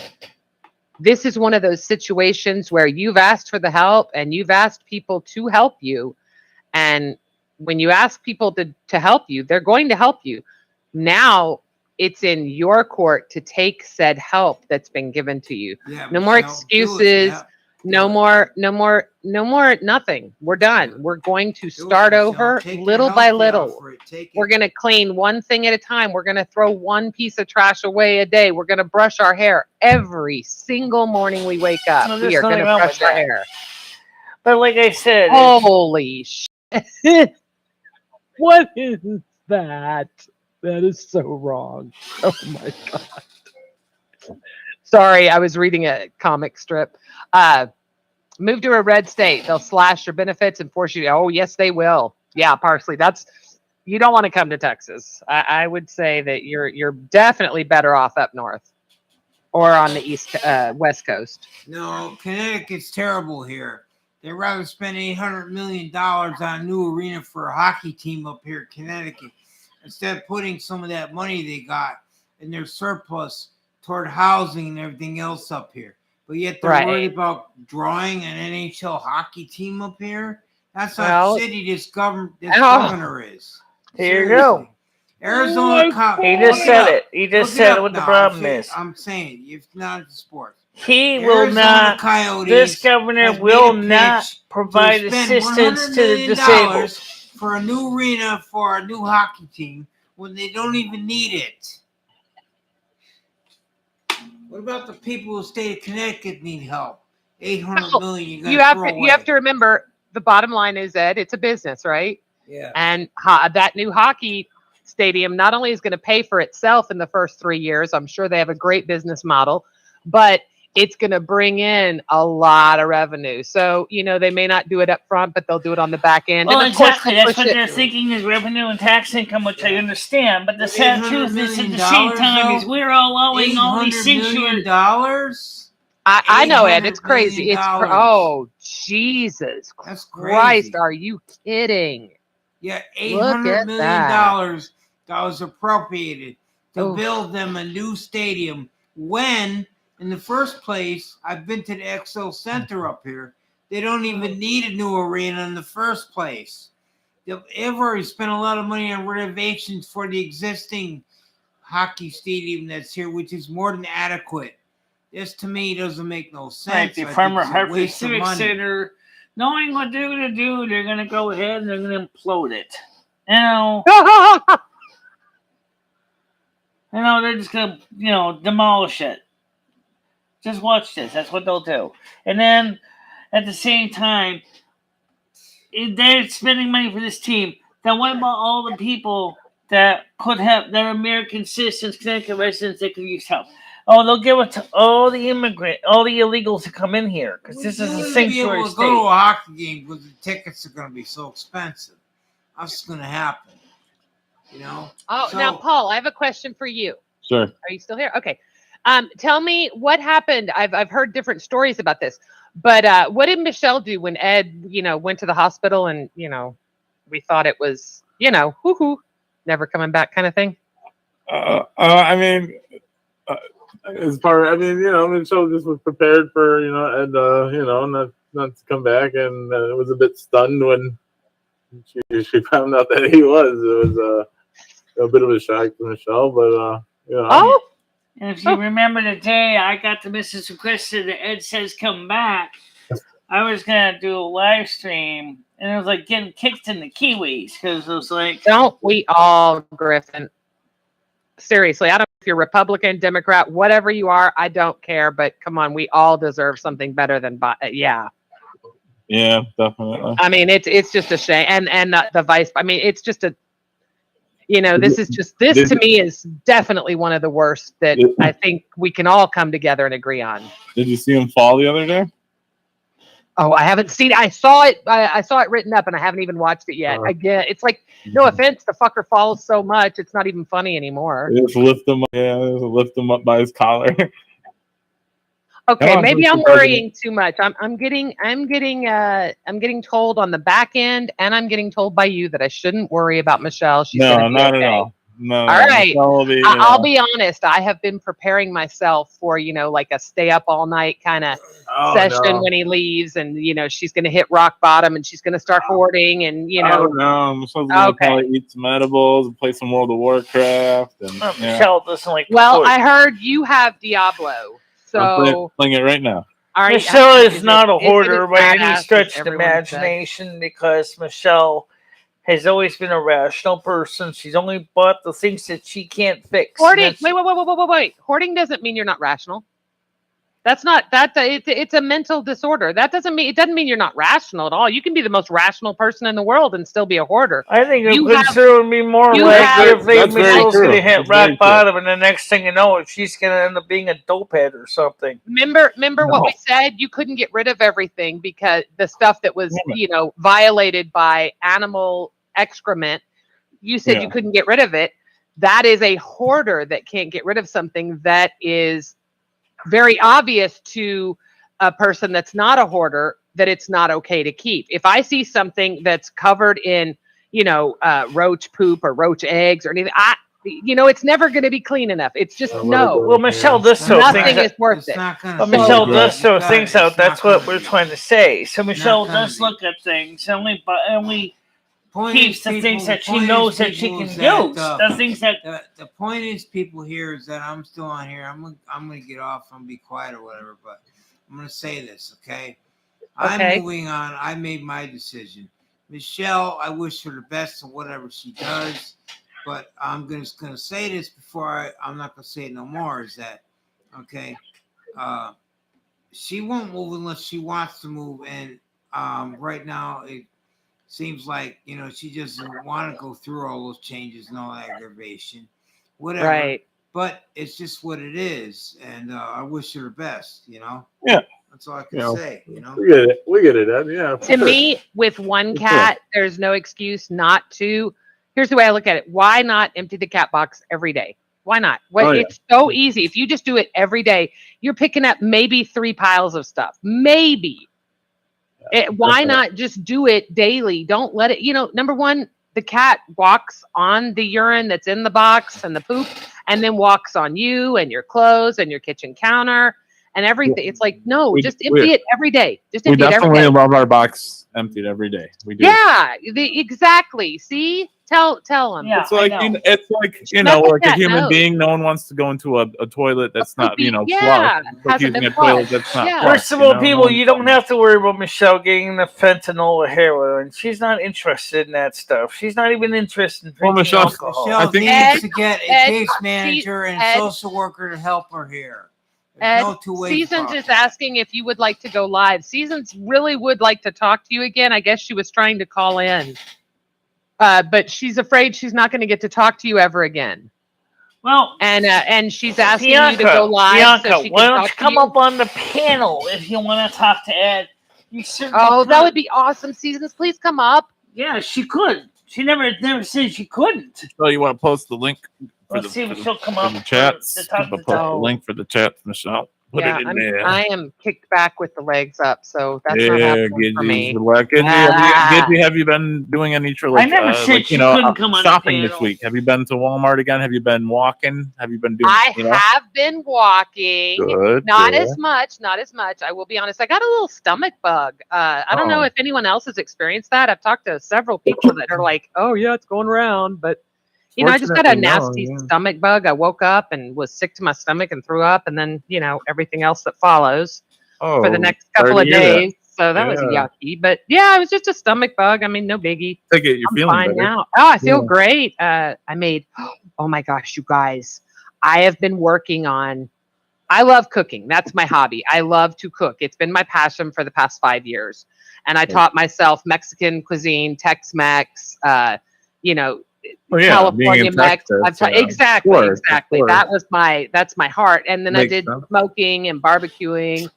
This is one of those situations where you've asked for the help and you've asked people to help you. And when you ask people to help you, they're going to help you. Now it's in your court to take said help that's been given to you. Yeah, no more excuses. No more, nothing. We're done. We're going to start over little by little. We're going to clean one thing at a time. We're going to throw one piece of trash away a day. We're going to brush our hair every single morning we wake up. We are going to brush our hair. But like I said, holy shit. What is that? That is so wrong. Oh my God. Sorry, I was reading a comic strip. Move to a red state. They'll slash your benefits and force you. Oh, yes, they will. Yeah, Parsley. You don't want to come to Texas. I would say that you're definitely better off up north or on the west coast. No, Connecticut's terrible here. They'd rather spend $800 million on a new arena for a hockey team up here in Connecticut instead of putting some of that money they got in their surplus toward housing and everything else up here. But yet they're worried about drawing an NHL hockey team up here. That's how shitty this governor is. Here you go. Arizona. He just said it. He just said what the problem is. I'm saying, if not the sports. He will not. This governor will not provide assistance to the disabled for a new arena for a new hockey team when they don't even need it? What about the people who stay in Connecticut need help? 800 million you have to remember, the bottom line is, Ed, it's a business, right? Yeah. And that new hockey stadium not only is going to pay for itself in the first 3 years, I'm sure they have a great business model, but it's going to bring in a lot of revenue. So, they may not do it up front, but they'll do it on the back end. Well, and exactly. That's what they're thinking is revenue and tax income, which I understand. But the sad truth is, at the same time, is we're allowing all these sanctuary dollars. I know, Ed. It's crazy. Oh, Jesus That's Christ! crazy. Are you kidding? Yeah, $800 million that was appropriated to build them a new stadium. When, in the first place, I've been to the XL Center up here. They don't even need a new arena in the first place. They've already spent a lot of money on renovations for the existing hockey stadium that's here, which is more than adequate. This, to me, doesn't make no sense. Right, the Farmer Hartford Civic Center, knowing what they're going to do, they're going to go ahead and they're going to implode it. They're just going to, demolish it. Just watch this. That's what they'll do. And then, at the same time, they're spending money for this team. Then what about all the people that are American citizens, Connecticut residents that could use help? Oh, they'll give it to all the illegals to come in here because this is a sanctuary state. Go to a hockey game because the tickets are going to be so expensive. That's going to happen. Now, Paul, I have a question for you. Sure. Are you still here? Okay. Tell me what happened. I've heard different stories about this, but what did Michelle do when Ed, went to the hospital and we thought it was, never coming back kind of thing? Michelle just was prepared for, Ed, not to come back, and was a bit stunned when she found out that he was. It was a bit of a shock to Michelle, but And if you remember the day I got the Mrs. requested that Ed says come back, I was gonna do a live stream, and it was like getting kicked in the kiwis because it was like, don't we all, Griffin? Seriously, I don't know if you're Republican, Democrat, whatever you are, I don't care. But come on, we all deserve something better than Yeah, definitely. I mean, it's just a shame, and the vice. I mean, it's just a. This to me is definitely one of the worst that I think we can all come together and agree on. Did you see him fall the other day? Oh, I haven't seen it. I saw it. I saw it written up, and I haven't even watched it yet. Again, it's like, no offense, the fucker falls so much, it's not even funny anymore. Just lift him up by his collar. Okay, maybe I'm worrying too much. I'm getting told on the back end, and I'm getting told by you that I shouldn't worry about Michelle. She's not okay. At all. No. All right. I'll be honest. I have been preparing myself for, like a stay up all night kind of session when he leaves, and she's going to hit rock bottom, and she's going to start hoarding, and Michelle's going to probably eat some edibles and play some World of Warcraft. And Michelle doesn't like. Well, I heard you have Diablo, so I'm playing it right now. Michelle is not a hoarder by any stretch of the imagination, because Michelle has always been a rational person. She's only bought the things that she can't fix. Hoarding. Wait. Hoarding doesn't mean you're not rational. That's not that. It's a mental disorder. That doesn't mean you're not rational at all. You can be the most rational person in the world and still be a hoarder. I think it would be more like if Michelle's going to hit rock bottom, and the next thing you know, she's going to end up being a dopehead or something. Remember what we said? You couldn't get rid of everything because the stuff that was violated by animal excrement. You said you couldn't get rid of it. That is a hoarder that can't get rid of something that is very obvious to a person that's not a hoarder that it's not okay to keep. If I see something that's covered in, roach poop or roach eggs or anything, it's never going to be clean enough. It's just no. Well, Michelle does throw nothing is worth it. But Michelle does throw things out. That's what we're trying to say. So Michelle does look at things only keeps the things that she knows that she can use. The things that the point is, people here is that I'm still on here. I'm gonna get off and be quiet or whatever, but I'm gonna say this, okay? I'm moving on. I made my decision. Michelle, I wish her the best in whatever she does. but I'm just gonna say this before I'm not gonna say it no more. Is that okay? She won't move unless she wants to move, and right now it seems like she just doesn't want to go through all those changes and all that aggravation, whatever. Right. But it's just what it is, and I wish her the best. Yeah. That's all I can say. We get it. We get it, Ed. Yeah. To me, with one cat, there's no excuse not to. Here's the way I look at it. Why not empty the cat box every day? Why not? It's so easy. If you just do it every day, you're picking up maybe 3 piles of stuff. Maybe. Why not just do it daily? Don't let it, number one, the cat walks on the urine that's in the box and the poop, and then walks on you and your clothes and your kitchen counter and everything. It's like, no, just empty it every day. Just empty it every day. We definitely love our box emptied every day. We do. Yeah, exactly. See? Tell them. Yeah, It's like like a human being. No one wants to go into a toilet that's not flush. Like using a toilet that's not flush. First of all, people, you don't have to worry about Michelle getting the fentanyl or heroin. She's not interested in that stuff. She's not even interested in drinking alcohol. Michelle needs to get a case manager and a social worker to help her here. Ed, Seasons is asking if you would like to go live. Seasons really would like to talk to you again. I guess she was trying to call in. But she's afraid she's not going to get to talk to you ever again. Well, and she's asking you to go live. Bianca, so she can why don't you talk come to up on the panel if you want to talk to Ed? You that would be awesome. Seasons, please come up. Yeah, she could. She never said she couldn't. So you want to post the link for Let's see if she'll come up the chats? to talk Post the link for the chat, Michelle. Put it in there. I am kicked back with the legs up, so that's not happening for me. Have you been doing any I never said she couldn't come on shopping the this week? Have you been to Walmart again? Have you been walking? Have you been doing? I have been walking. Good, not as much. I will be honest. I got a little stomach bug. I don't know if anyone else has experienced that. I've talked to several people that are like, "Oh yeah, it's going around," but. I just got a nasty stomach bug. I woke up and was sick to my stomach and threw up, and then everything else that follows for the next couple of days. So that was yucky. But yeah, it was just a stomach bug. I mean, no biggie. Take it. You're feeling fine better now. Oh, I feel great. I made. Oh my gosh, you guys! I have been working on. I love cooking. That's my hobby. I love to cook. It's been my passion for the past 5 years, and I taught myself Mexican cuisine, Tex-Mex. California Mex. Exactly. That's my heart. And then I did smoking and barbecuing,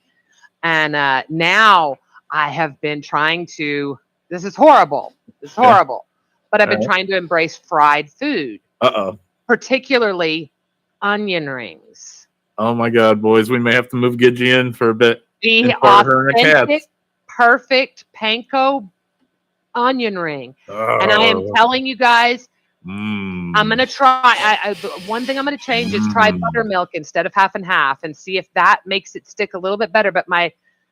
and now I have been trying to. This is horrible. But I've been trying to embrace fried food. Particularly onion rings. Oh my God, boys! We may have to move Gidgey in for a bit. The authentic, perfect panko onion ring, and I am telling you guys. I'm gonna try. One thing I'm gonna change is try buttermilk instead of half and half, and see if that makes it stick a little bit better. But my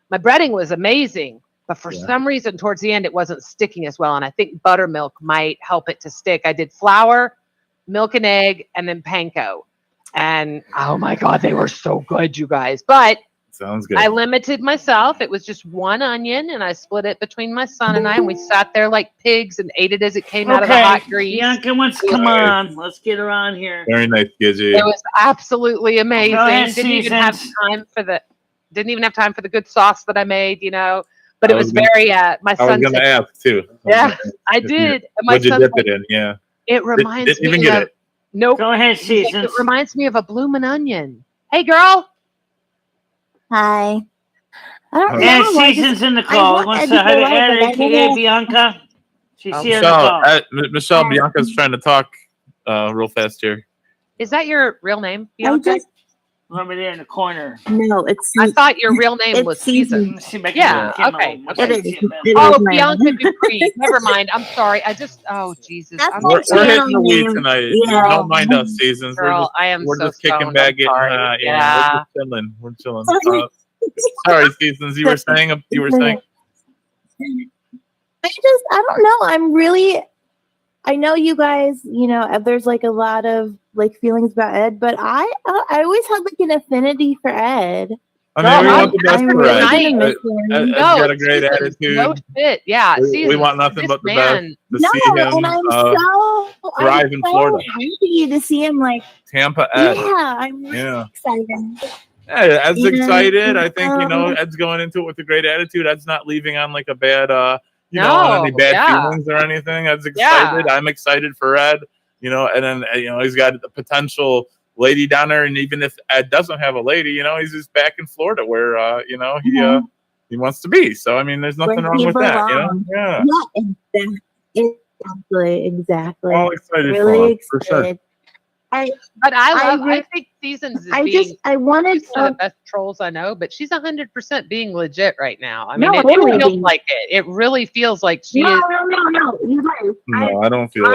breading was amazing, but for some reason towards the end it wasn't sticking as well, and I think buttermilk might help it to stick. I did flour, milk and egg, and then panko, and oh my God, they were so good, you guys. But sounds good. I limited myself. It was just one onion, and I split it between my son and I, and we sat there like pigs and ate it as it came out of the hot grease. Bianca wants to come on. Let's get her on here. Very nice, Gidgey. It was absolutely amazing. Ahead, didn't even have time for the good sauce that I made, But it was very. My son. I was going to ask too. Yeah, I did. What'd you dip it in? Yeah. It reminds me. Even get get of. it. Nope. Go ahead, Seasons. It reminds me of a bloomin' onion. Hey, girl. Hi. I don't know. And Seasons in the call. Wants to say hi to Ed, aka Bianca. She's here in the call. Michelle, Bianca's trying to talk real fast here. Is that your real name, Bianca? Over there in the corner. No, it's. I thought your real name was Seasons. Yeah. Okay. Bianca Dupree. Never mind. I'm sorry. Oh Jesus. We're hitting the weed tonight. Yeah. Don't mind us, Seasons. Girl, we're just kicking back. We're chilling. We're chilling. Sorry, Seasons. You were saying. I don't know. I'm really. I know you guys. There's like a lot of feelings about Ed, but I always had like an affinity for Ed. I mean, we want the best for Ed. Ed's got a great attitude. No shit. Yeah. We want nothing but the best. And I'm thrive in Florida. Happy to see him like Tampa Ed. Yeah, I'm really Yeah. excited. Yeah, Ed's Yeah, excited. I think, Ed's going into it with a great attitude. Ed's not leaving on like a bad, any bad feelings or anything. Ed's excited. Yeah. I'm excited for Ed, and then, he's got the potential lady down there. And even if Ed doesn't have a lady, he's just back in Florida where, he wants to be. So, I mean, there's nothing wrong with that, Yeah. Exactly. All excited Really for him, for sure. But I think Seasons is I wanted she's one of the best trolls I know, but she's 100% being legit right now. I mean, No, it totally. feels like it. It really feels like she is. No. You guys, No, I don't feel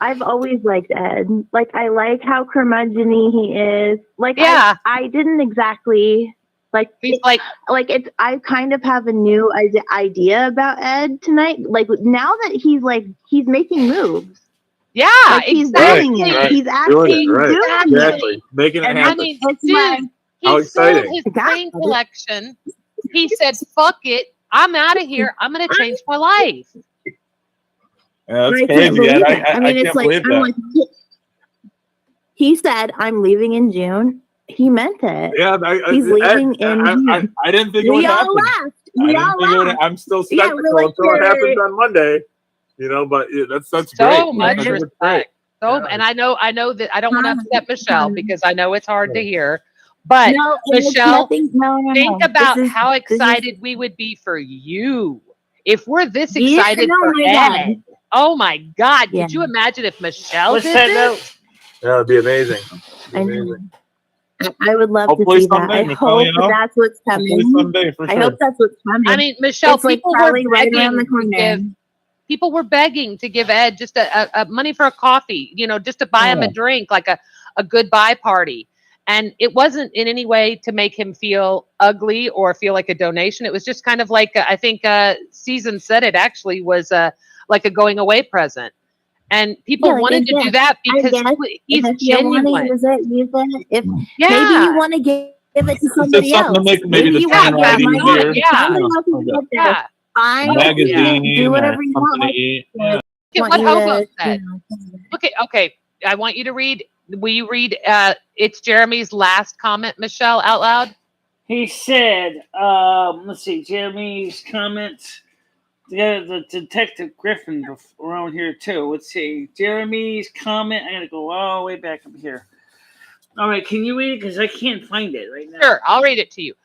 I've always liked Ed. Like, I like how curmudgeon-y he is. Like, Yeah. I didn't exactly like. He's it's. I kind of have a new idea about Ed tonight. Like, now that he's making moves. Yeah, like, he's exactly. doing it. Right. He's actually Doing it, right. doing Exactly. it. Making it And happen. I mean, It's dude, like, How he sold exciting. his plane collection. He said, "Fuck it, I'm out of here. I'm gonna change my life." Yeah, that's I can't crazy. believe Ed. it. I mean, can't it's like, believe I'm that. like, he said, "I'm leaving in June." He meant it. Yeah, He's leaving in June. I didn't think it would We all happen. laughed. We all laughed. I'm still Yeah, skeptical we're like, until it happens on Monday. But that's So great. much I think it's respect. great. And I know that I don't want to upset Michelle because I know it's hard to hear. But No, it's Michelle, nothing. No. think about This is- how this is- excited we would be for you if we're this Yeah, excited oh for my Ed. God. Oh my God! Yeah. Could you imagine if Michelle What's did that this? Yeah, it'd be amazing. I know. I would love Hopefully to see that. someday, I Michelle, hope that's what's Hopefully coming. someday, for I sure. hope that's what's coming. I mean, Michelle, it's like people were probably right around the begging to corner. give. People were begging to give Ed just a money for a coffee, just to buy him a drink, like a goodbye party. And it wasn't in any way to make him feel ugly or feel like a donation. It was just kind of like, I think Season said it actually was like a going away present. And people wanted to do that because he's if you want genuine. to use it, use it. If maybe Yeah. you want to give it to somebody something to else. make maybe the you train want to ride give money easier. to somebody else who's out there. Yeah. I Magazine do whatever or you something want. to eat. Yeah. Look at want what you Hobo to, said. Okay. I want you to read. Will you read? It's Jeremy's last comment, Michelle, out loud. He said, let's see, Jeremy's comments. The Detective Griffin around here too. Let's see, Jeremy's comment. I gotta go all the way back up here. All right, can you read it? Because I can't find it right now. Sure, I'll read it to you.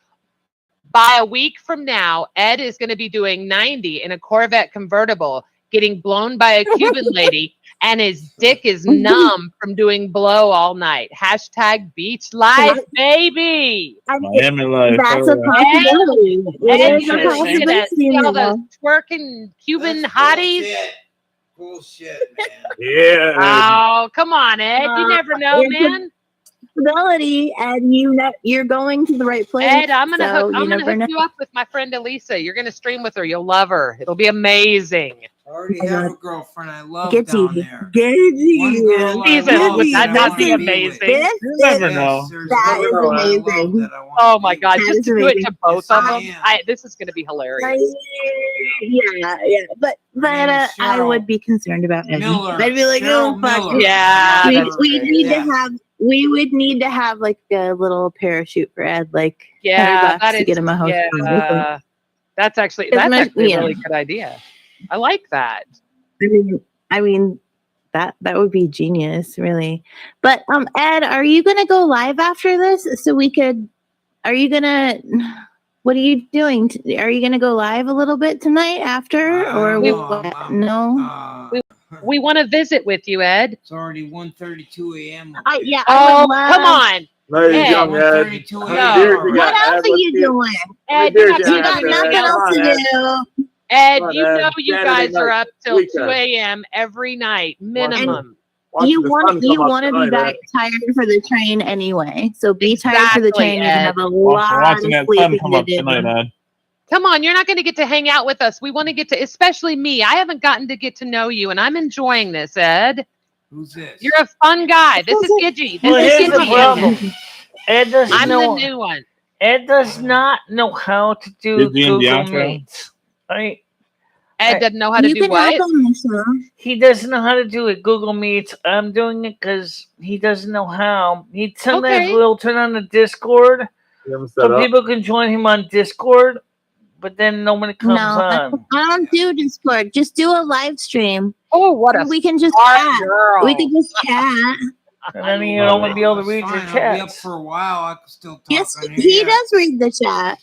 By a week from now, Ed is going to be doing 90 in a Corvette convertible, getting blown by a Cuban lady, and his dick is numb from doing blow all night. # beach life, baby. Miami life. That's a possibility. Ed, It is you're a going to possibility. see all those now. twerking Cuban hotties. Bullshit, man. Yeah. Oh, come on, Ed. You never know, it's a man. Possibility, and you're going to the right place. Ed, I'm gonna so hook you up with my friend Elisa. You're gonna stream with her. You'll love her. It'll be amazing. I already have a girlfriend I love Get down you. there. Get One girl I Jesus, love would that that I not wanna be be with. amazing? You never know. That is amazing. Oh my God, That just is to do it amazing. to both of them. I am. This is gonna be hilarious. Yeah. But I would be concerned about Eddie. Miller. I'd be like, Cheryl oh fuck. Miller. Yeah, We that's we great. need to have. We would need to have like a little parachute for Ed, like Yeah, $100 that to is. get him a hotel. Yeah, that's actually It's a you know. really good idea. I like that. I mean, that would be genius, really. But Ed, are you gonna go live after this so we could? Are you gonna? What are you doing? Are you gonna go live a little bit tonight after, or no? We want to visit with you, Ed. It's already 1:32 a.m. Yeah. Oh, I would love, come on. There you Ed. go, Ed. 1:32 How a.m. many beers you What got, else Ed? are Let's you see. doing? Ed, beers you're not you doing You got Ed. nothing anything else else. to Ed. do. Ed, Come on, you Ed. know you Saturday guys are night, up till weekend. 2 a.m. every night, minimum. Watching You the want sun you come up want to be tonight, Ed. tired for the train anyway. So be tired for the Exactly, train. You can Ed. have a We're lot watching of that sun sleeping come to up do. tonight, Ed. Come on, you're not going to get to hang out with us. We want to get to, especially me. I haven't gotten to get to know you, and I'm enjoying this, Ed. Who's this? You're a fun guy. This is Gidgy. Well, This is here's the Gidgy. problem. Ed doesn't I'm know. the new one. Ed does not know how to do Did you and Google Bianca? Meets. Right? Ed doesn't know how to You do can help what? him, Michelle. He doesn't know how to do it. Google Meets. I'm doing it because he doesn't know how. He sometimes Okay. will turn on the Discord so people can join him on Discord, but then nobody comes No, I on. don't do Discord. Just do a live stream. Oh, what a We can just smart chat. girl. We can just chat. And then you'll only be able to read your Fine, I'll be up chats. for a while. I can still talk Yes, on here. he yeah. does read the chat.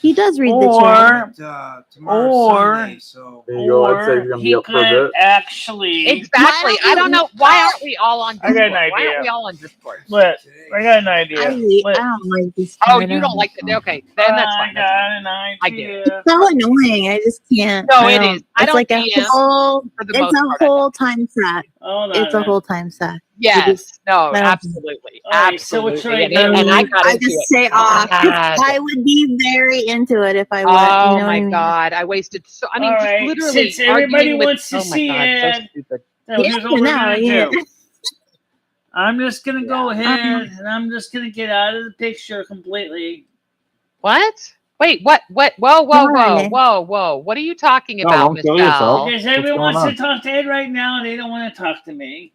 He does read the chat. But, tomorrow's Sunday, so Or he could actually. Exactly. I don't know. Why aren't we all on I got Discord? an Why aren't idea. we all on Discord? But I got an idea. I don't like this. Oh, you don't like the. Okay, then that's fine. I got an idea. I get it. It's so annoying. I just can't. No, I it don't- is. I It's don't like a DM whole. for the It's most a part, I whole time suck. Hold on It's a a minute. whole time suck. Yes. No, I don't- absolutely. All right, so what's your Absolutely. idea? And I got I into just it. say off. bad. I would be very into it if I would. Oh you know what my I mean? God. I wasted so, I mean, All just right, literally since everybody arguing with, wants to oh my see God, it, so stupid. so here's what we're gonna yeah. do. I'm just gonna go ahead and I'm just gonna get out of the picture completely. What? Wait, what? Whoa, whoa, Why? whoa. What are you talking about, don't kill yourself. Michelle? Because everyone going wants to on? talk to Ed right now, they don't want to talk to me.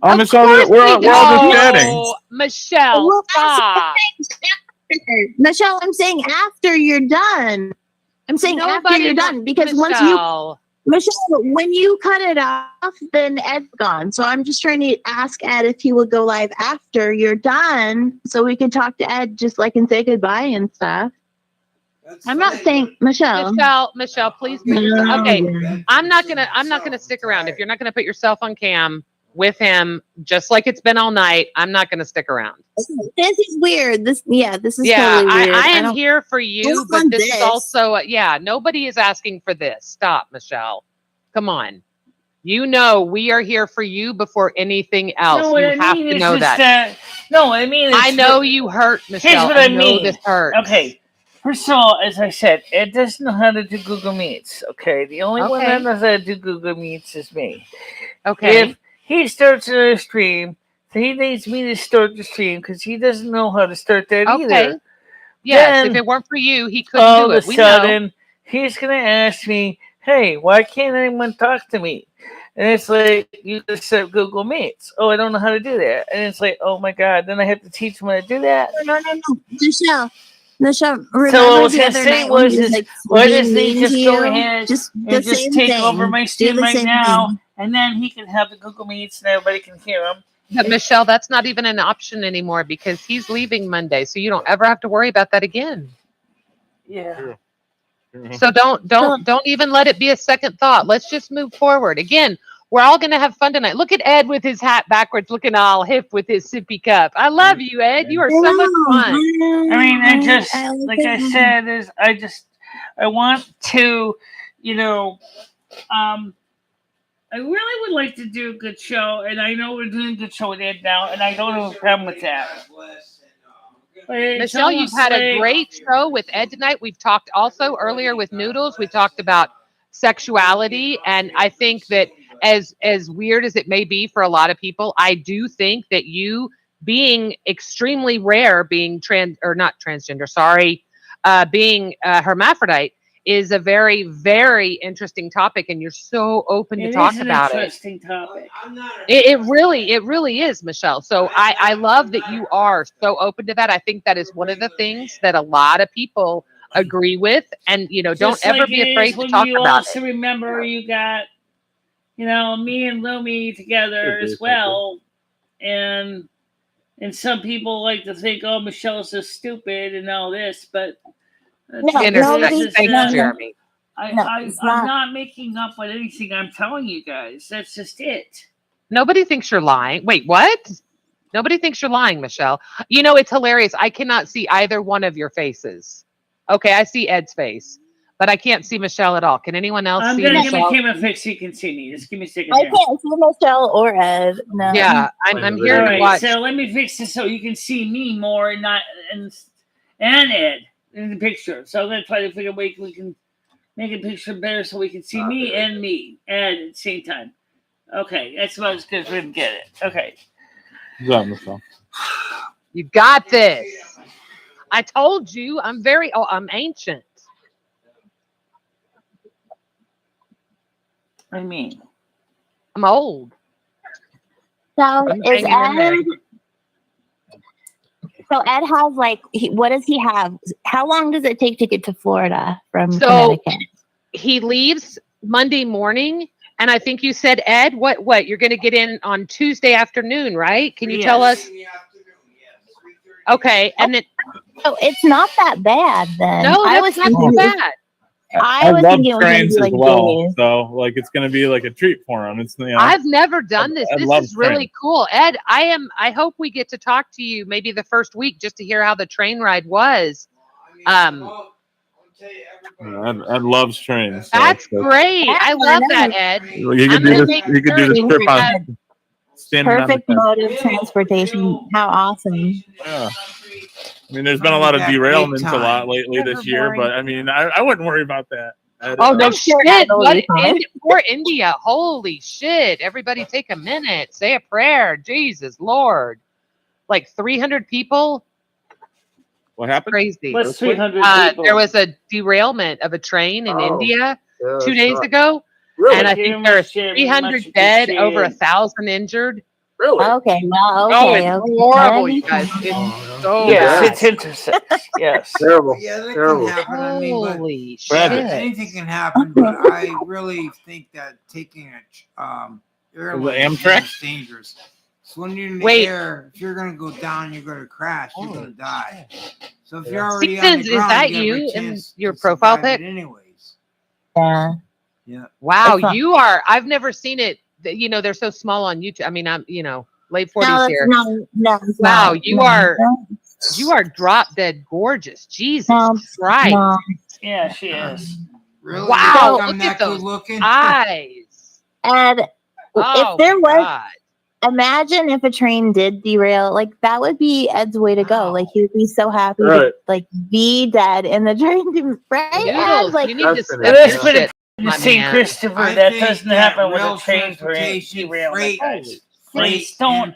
Oh, Of Michelle, course we're we all do. just chatting. Michelle, Well, stop. Michelle, I'm saying after you're done. I'm saying after Nobody you're wants done because once you Michelle. Michelle, when you cut it off, then Ed's gone. So I'm just trying to ask Ed if he would go live after you're done so we can talk to Ed just like and say goodbye and stuff. I'm not saying Michelle. Michelle, please put yourself. Okay, I'm not gonna stick around. If you're not gonna put yourself on cam with him, just like it's been all night, I'm not gonna stick around. This is weird. This is totally Yeah, weird. I am don't- here for you, What's but on this is this? also nobody is asking for this. Stop, Michelle. Come on. You know we are here for you before anything else. No, what You I have mean to is know just that. no, I mean I it's know you hurt, Michelle. Here's what I know mean. this hurts. Okay. First of all, as I said, Ed doesn't know how to do Google Meets. Okay, the only one that Okay. knows how to do Google Meets is me. Okay. If he starts a stream, so he needs me to start the stream because he doesn't know how to start that Okay. either. Yes, Then, if it weren't for you, he couldn't all do of it. a We know. sudden, he's gonna ask me, "Hey, why can't anyone talk to me?" And it's like, you just said Google Meets. Oh, I don't know how to do that. And it's like, oh my God, then I have to teach him how to do that. No. Michelle, So what I remember was the gonna other say night when was, he was is like why being doesn't he mean just to go you? ahead Just the and just same take thing. over my Do stream the right same now, thing. and then he can have the Google Meets and everybody can hear him. But Michelle, that's not even an option anymore because he's leaving Monday, so you don't ever have to worry about that again. Yeah. So don't even let it be a second thought. Let's just move forward. Again, we're all gonna have fun tonight. Look at Ed with his hat backwards, looking all hip with his sippy cup. I love you, Ed. You are so much fun. I mean, I just like I said is I want to, I really would like to do a good show, and I know we're doing a good show with Ed now, and I don't have a problem with that. But it's Michelle, you've almost had a like- great show with Ed tonight. We've talked also earlier with Noodles. We talked about sexuality, and I think that as weird as it may be for a lot of people, I do think that you being extremely rare, being not transgender, sorry, being hermaphrodite is a very, very interesting topic, and you're so open to talk about it. Interesting topic. It really is, Michelle. So I love that you are so open to that. I think that is one of the things that a lot of people agree with, and don't Just ever like be it afraid is to when talk you about also it. remember you got, me and Lumi together as well, and some people like to think, oh, Michelle's so stupid and all this, but Thanks, Jeremy. I'm not. not making up with anything. I'm telling you guys. That's just it. Nobody thinks you're lying. Wait, what? Nobody thinks you're lying, Michelle. It's hilarious. I cannot see either one of your faces. Okay, I see Ed's face, but I can't see Michelle at all. Can anyone else I'm see gonna Michelle? give my camera fix so you can see me. Just give me a second. I Here. can't see Michelle or Ed. No. Yeah, I'm here All to right, watch. so let me fix this so you can see me more and not and Ed in the picture. So I'm gonna try to figure a way we can make a picture better so we can see me and Ed at the same time. Okay, that's about as good as we can get it. Okay. Good job, Michelle. You got this. I told you I'm ancient. What do you mean? I'm old. So I'm is hanging in there. Ed? So Ed has like, what does he have? How long does it take to get to Florida from Connecticut? He leaves Monday morning, and I think you said, Ed, what? You're going to get in on Tuesday afternoon, right? Can you tell us? Okay, and then so it's not that bad then. No, I was that's not thinking too bad. I was love thinking it was going to trains be as like well, days. so like it's going to be like a treat for them. It's I've never done this. I This love is really trains. cool, Ed. I hope we get to talk to you maybe the first week just to hear how the train ride was. Ed loves trains. So That's great. I love that, Ed. You could do this. You could do this trip on standing Perfect on the mode of transportation. How awesome. Yeah. I mean, there's been a lot of derailments a lot lately this year, but I mean, I wouldn't worry about that. Oh no I'm sure shit! that'll What be fine. poor India? Holy shit! Everybody, take a minute. Say a prayer. Jesus Lord! Like 300 people. What happened? Crazy. What's 300 people? There was a derailment of a train in India 2 days not- ago, Really? and I Give think him there a are share, 300 much dead, over appreciated. 1,000 injured. Really? Okay, well, Oh, okay. it's okay. horrible, That'd you be guys. fine. It's so Yes, bad. it's interesting. Yes. Terrible. Yeah, that Terrible. can happen. I mean, but Holy Tragic. shit! anything can happen. But I really think that taking a airline Amtrak? is dangerous. So when you're in the Wait. air, if you're gonna go down, you're gonna crash. You're gonna die. So if Yeah. you're already on the Seasons, is ground, that you have you a in chance your to profile survive pic? it anyways. Yeah. Yeah. Wow, It's not- you are. I've never seen it. You know, they're so small on YouTube. I mean, I'm, late 40s No, that's here. no, it's Wow, not. you No, are- no, You are drop dead gorgeous. Jesus No, Christ. no. Yeah, she is. Really? Wow, You think I'm look that at those good looking? eyes. And Oh, if there my was, God. imagine if a train did derail, like that would be Ed's way to go. Wow. Like he would be so happy to Right. like be dead in the train, right? Ed? Noodles, Like you need to That's step been your Let's put shit, it in my St. man. Christopher. I That think doesn't that happen with rail a train transportation, derailment, freight, guys. freight Please don't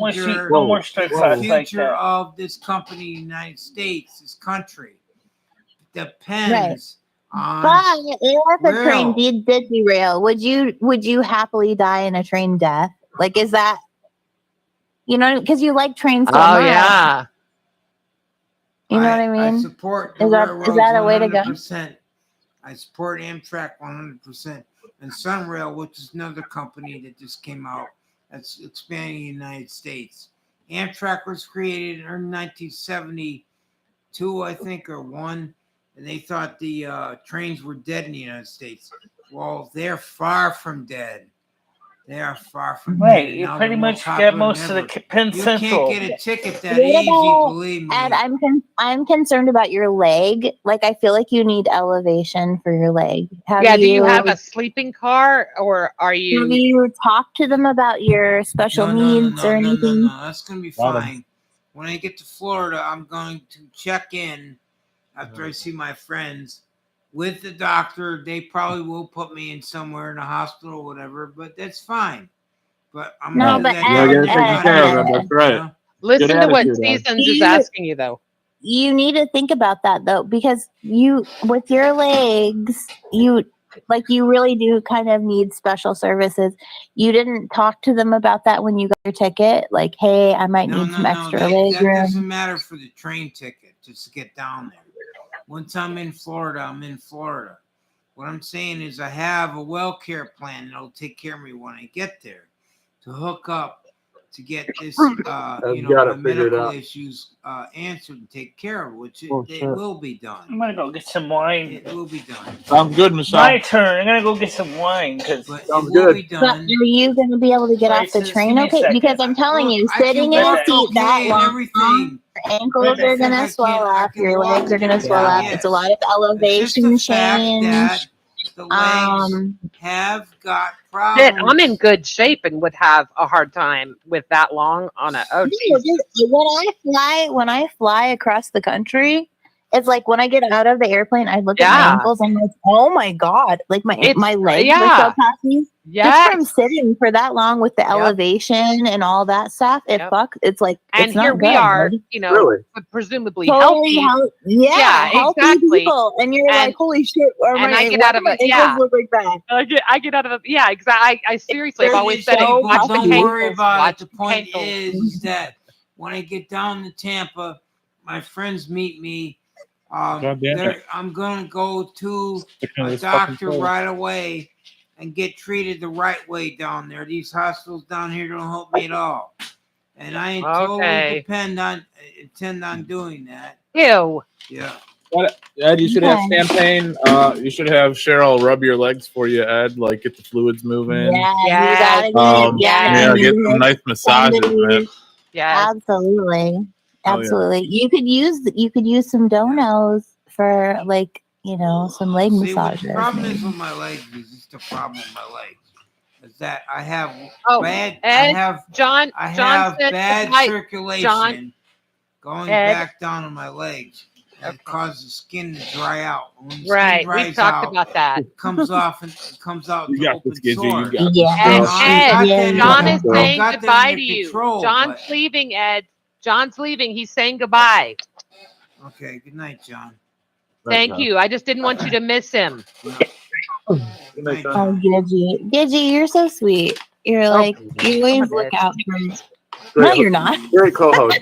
wish me passenger, no more strike the thoughts like future that. of this company, United States, this country, depends on. but if a train rail. did derail, would you happily die in a train death? Like is that because you like trains so Oh, much. yeah. You know what I I mean? support the Is railroads that a way to go? 100%. I support Amtrak 100%. And Sunrail, which is another company that just came out that's expanding the United States. Amtrak was created in 1972, I think, or one, and they thought the trains were dead in the United States. Well, they're far from dead. They are far from dead. Right, and you now pretty they're more much popular get than most of the ever. Penn You Central. can't get a ticket that What easy, about- believe me. And I'm concerned about your leg. Like I feel like you need elevation for your leg. Do you have a sleeping car, or are Have you? you talked to them about your special needs or anything? No. That's gonna be Got 'em. fine. When I get to Florida, I'm going to check in after I see my friends with the doctor. They probably will put me in somewhere in a hospital or whatever, but that's fine. But I'm No, gonna do but that. Ed, Yeah, get it Ed, taken care of. Ed, That's right. know? Listen Good to what attitude, Ed. Seasons is You- asking you, though. You need to think about that though, because you with your legs, you really do kind of need special services. You didn't talk to them about that when you got your ticket. Like, hey, I might need some extra leg That room. doesn't matter for the train ticket just to get down there. Once I'm in Florida, I'm in Florida. What I'm saying is I have a well care plan that'll take care of me when I get there to hook up to get this, got my it figured medical out. issues answered and take care of, which Oh, it sure. will be I'm done. gonna go get some wine. It will be done. Sounds good, Michelle. My turn. I'm gonna go get some wine because But Sounds it will good. be But done. are you going to be able to get Right, off the just train? give me a Okay, second. because I'm telling you, I can sitting in a walk seat that okay and long, everything. your ankles are going to swell up, your legs are going to swell up. It's a lot of It's just elevation the fact change. that the legs have got Shit, problems. I'm in good shape and would have a hard time with that long on a. Oh, No, Jesus. when I fly across the country, It's like when I get out of the airplane, I look at my ankles. I'm like, oh my god! Like my legs are so puffy. Just from sitting for that long with the elevation and all that stuff, it's like, and it's here not we good, are, buddy. you know, presumably healthy. Healthy people, and you're like, holy shit! I get out of it. Look like that. I get out of it. Yeah, exactly. I seriously have always said, watch the don't worry cankles, about watch it. The point cankles. is that when I get down to Tampa, my friends meet me. I'm gonna go to a doctor right away and get treated the right way down there. These hospitals down here don't help me at all, and I totally intend on doing that. Ew. Yeah. Ed, you should have champagne. You should have Cheryl rub your legs for you, Ed. Like get the fluids moving. Yeah, get some nice massages, man. Yeah, absolutely. Oh, Absolutely. You could use some donos for, like, you know, some leg massages. The problem is with my legs is the problem with my legs is that I have bad. Ed, I have John said bad circulation going Ed. back down on my legs. It causes the skin to dry out. When the Right, skin dries we talked out, about that. It comes off and it comes out You to got open this, Gidget. sores. You got Ed, John is saying got that goodbye under to you. control, John's but- leaving, Ed. John's leaving. He's saying goodbye. Okay, good night, John. Thank you. I just didn't want you to miss him. Oh, Gidget, you're so sweet. You're like, you always look out for. No, you're not. Great co-host.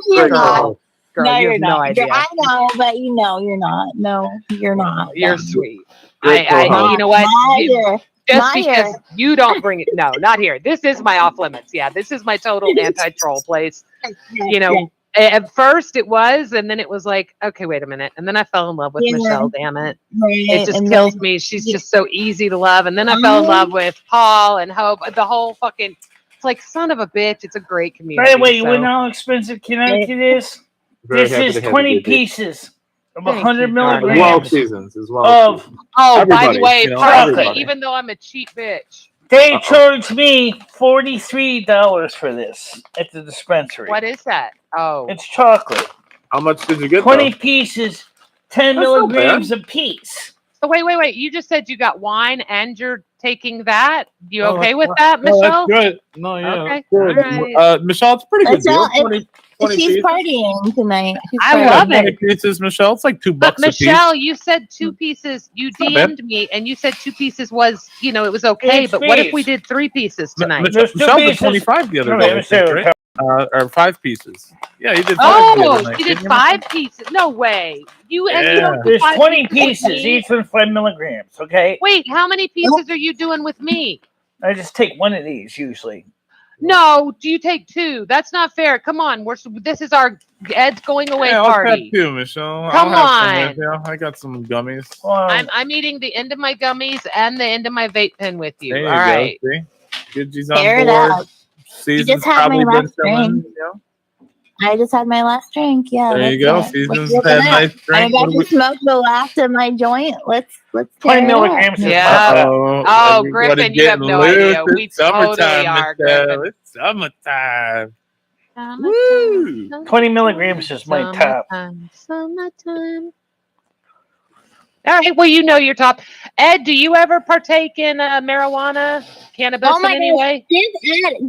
You're not. Girl, No, you you're have no not. idea. I know, but you know, you're not. No, you're not. You're sweet. Great I co-host. you know what? Not here. Just Not because here. you don't bring it. No, not here. This is my off limits. Yeah, this is my total anti-troll place. You know, at first it was, and then it was like, okay, wait a minute. And then I fell in love with Michelle, damn it. It just kills me. She's just so easy to love. And then I fell in love with Paul and Hope. The whole fucking, it's like, son of a bitch. It's a great community. By the way, you know how expensive Connecticut is? Very This happy is to have 20 you, Gidget. pieces of Thank 100 you, milligrams Well seasons as well. of. Oh, by Everybody, the way, you know, trust me, everybody. even though I'm a cheap bitch. They charged me $43 for this at the dispensary. What is that? Oh, It's chocolate. How much did you get? 20 pieces, 10 That's not milligrams a piece. so wait. You just said you got wine and you're taking that. You Oh, okay that's with fine. that, No, Michelle? that's good. No, yeah, Okay. that's good. All right. Michelle, it's a pretty good deal. Michelle, 20 She's pieces. partying tonight. She's I partying. love 20 it. pieces, Michelle. It's like $2 But a piece. Michelle, you said 2 pieces. You not bad. DM'd me and you said 2 pieces was, you know, it was okay. It's But what if beef. we did 3 pieces tonight? There's two Michelle did pieces. 25 the other No, day, let me I say think, it. right? Or 5 pieces. Yeah, you did 5 the Oh, other night. you didn't did 5 pieces. No way. You and you don't do There's 5 20 pieces with pieces, me? each with 5 milligrams, okay? Wait, how many pieces are you doing with me? I just take one of these usually. No, do you take 2? That's not fair. Come on, this is our Ed's going away Yeah, I'll have party. 2, Michelle. Come I'll have some on. with you. I got some gummies. Well, I'm eating the end of my gummies and the end of my vape pen with you. There you All right. go. See? Gidget's on Tear it board. out. Season's just had my probably been last filling. drink. I just had my last drink. Yeah. There you that's go. it. Season's Let's had rip it nice up. drink. I'm about What to do smoke the last of my joint. Let's 20 tear it up. milligrams is Yeah. my Oh, Griffin, you have no idea. We It's summertime, totally are, Michelle. Griffin. It's summertime. Summertime, 20 milligrams is my top. Summertime. All right. Well, you know your top. Ed, do you ever partake in marijuana, cannabis Oh my in any gosh. way?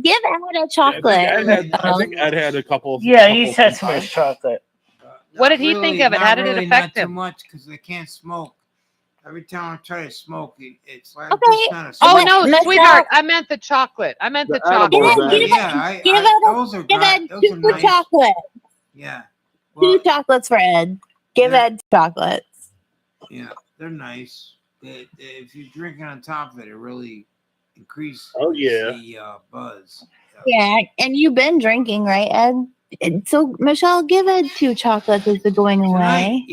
Give Ed a chocolate. I think Ed had a couple. Yeah, he couple said some sometimes. chocolate. What did he think of it? How did it affect not him? Too much because I can't smoke. Every time I try to smoke, it's like Okay. just kind of. Oh no, Michelle- sweetheart! I meant the chocolate. I meant the chocolate. Give Ed those 2 are nice. chocolates. Yeah. 2 chocolates for Ed. Give Yeah. Ed chocolates. Yeah, they're nice. If you're drinking on top of it, it really increases the buzz. Yeah, and you've been drinking, right, Ed? So Michelle, give Ed 2 chocolates as the going away.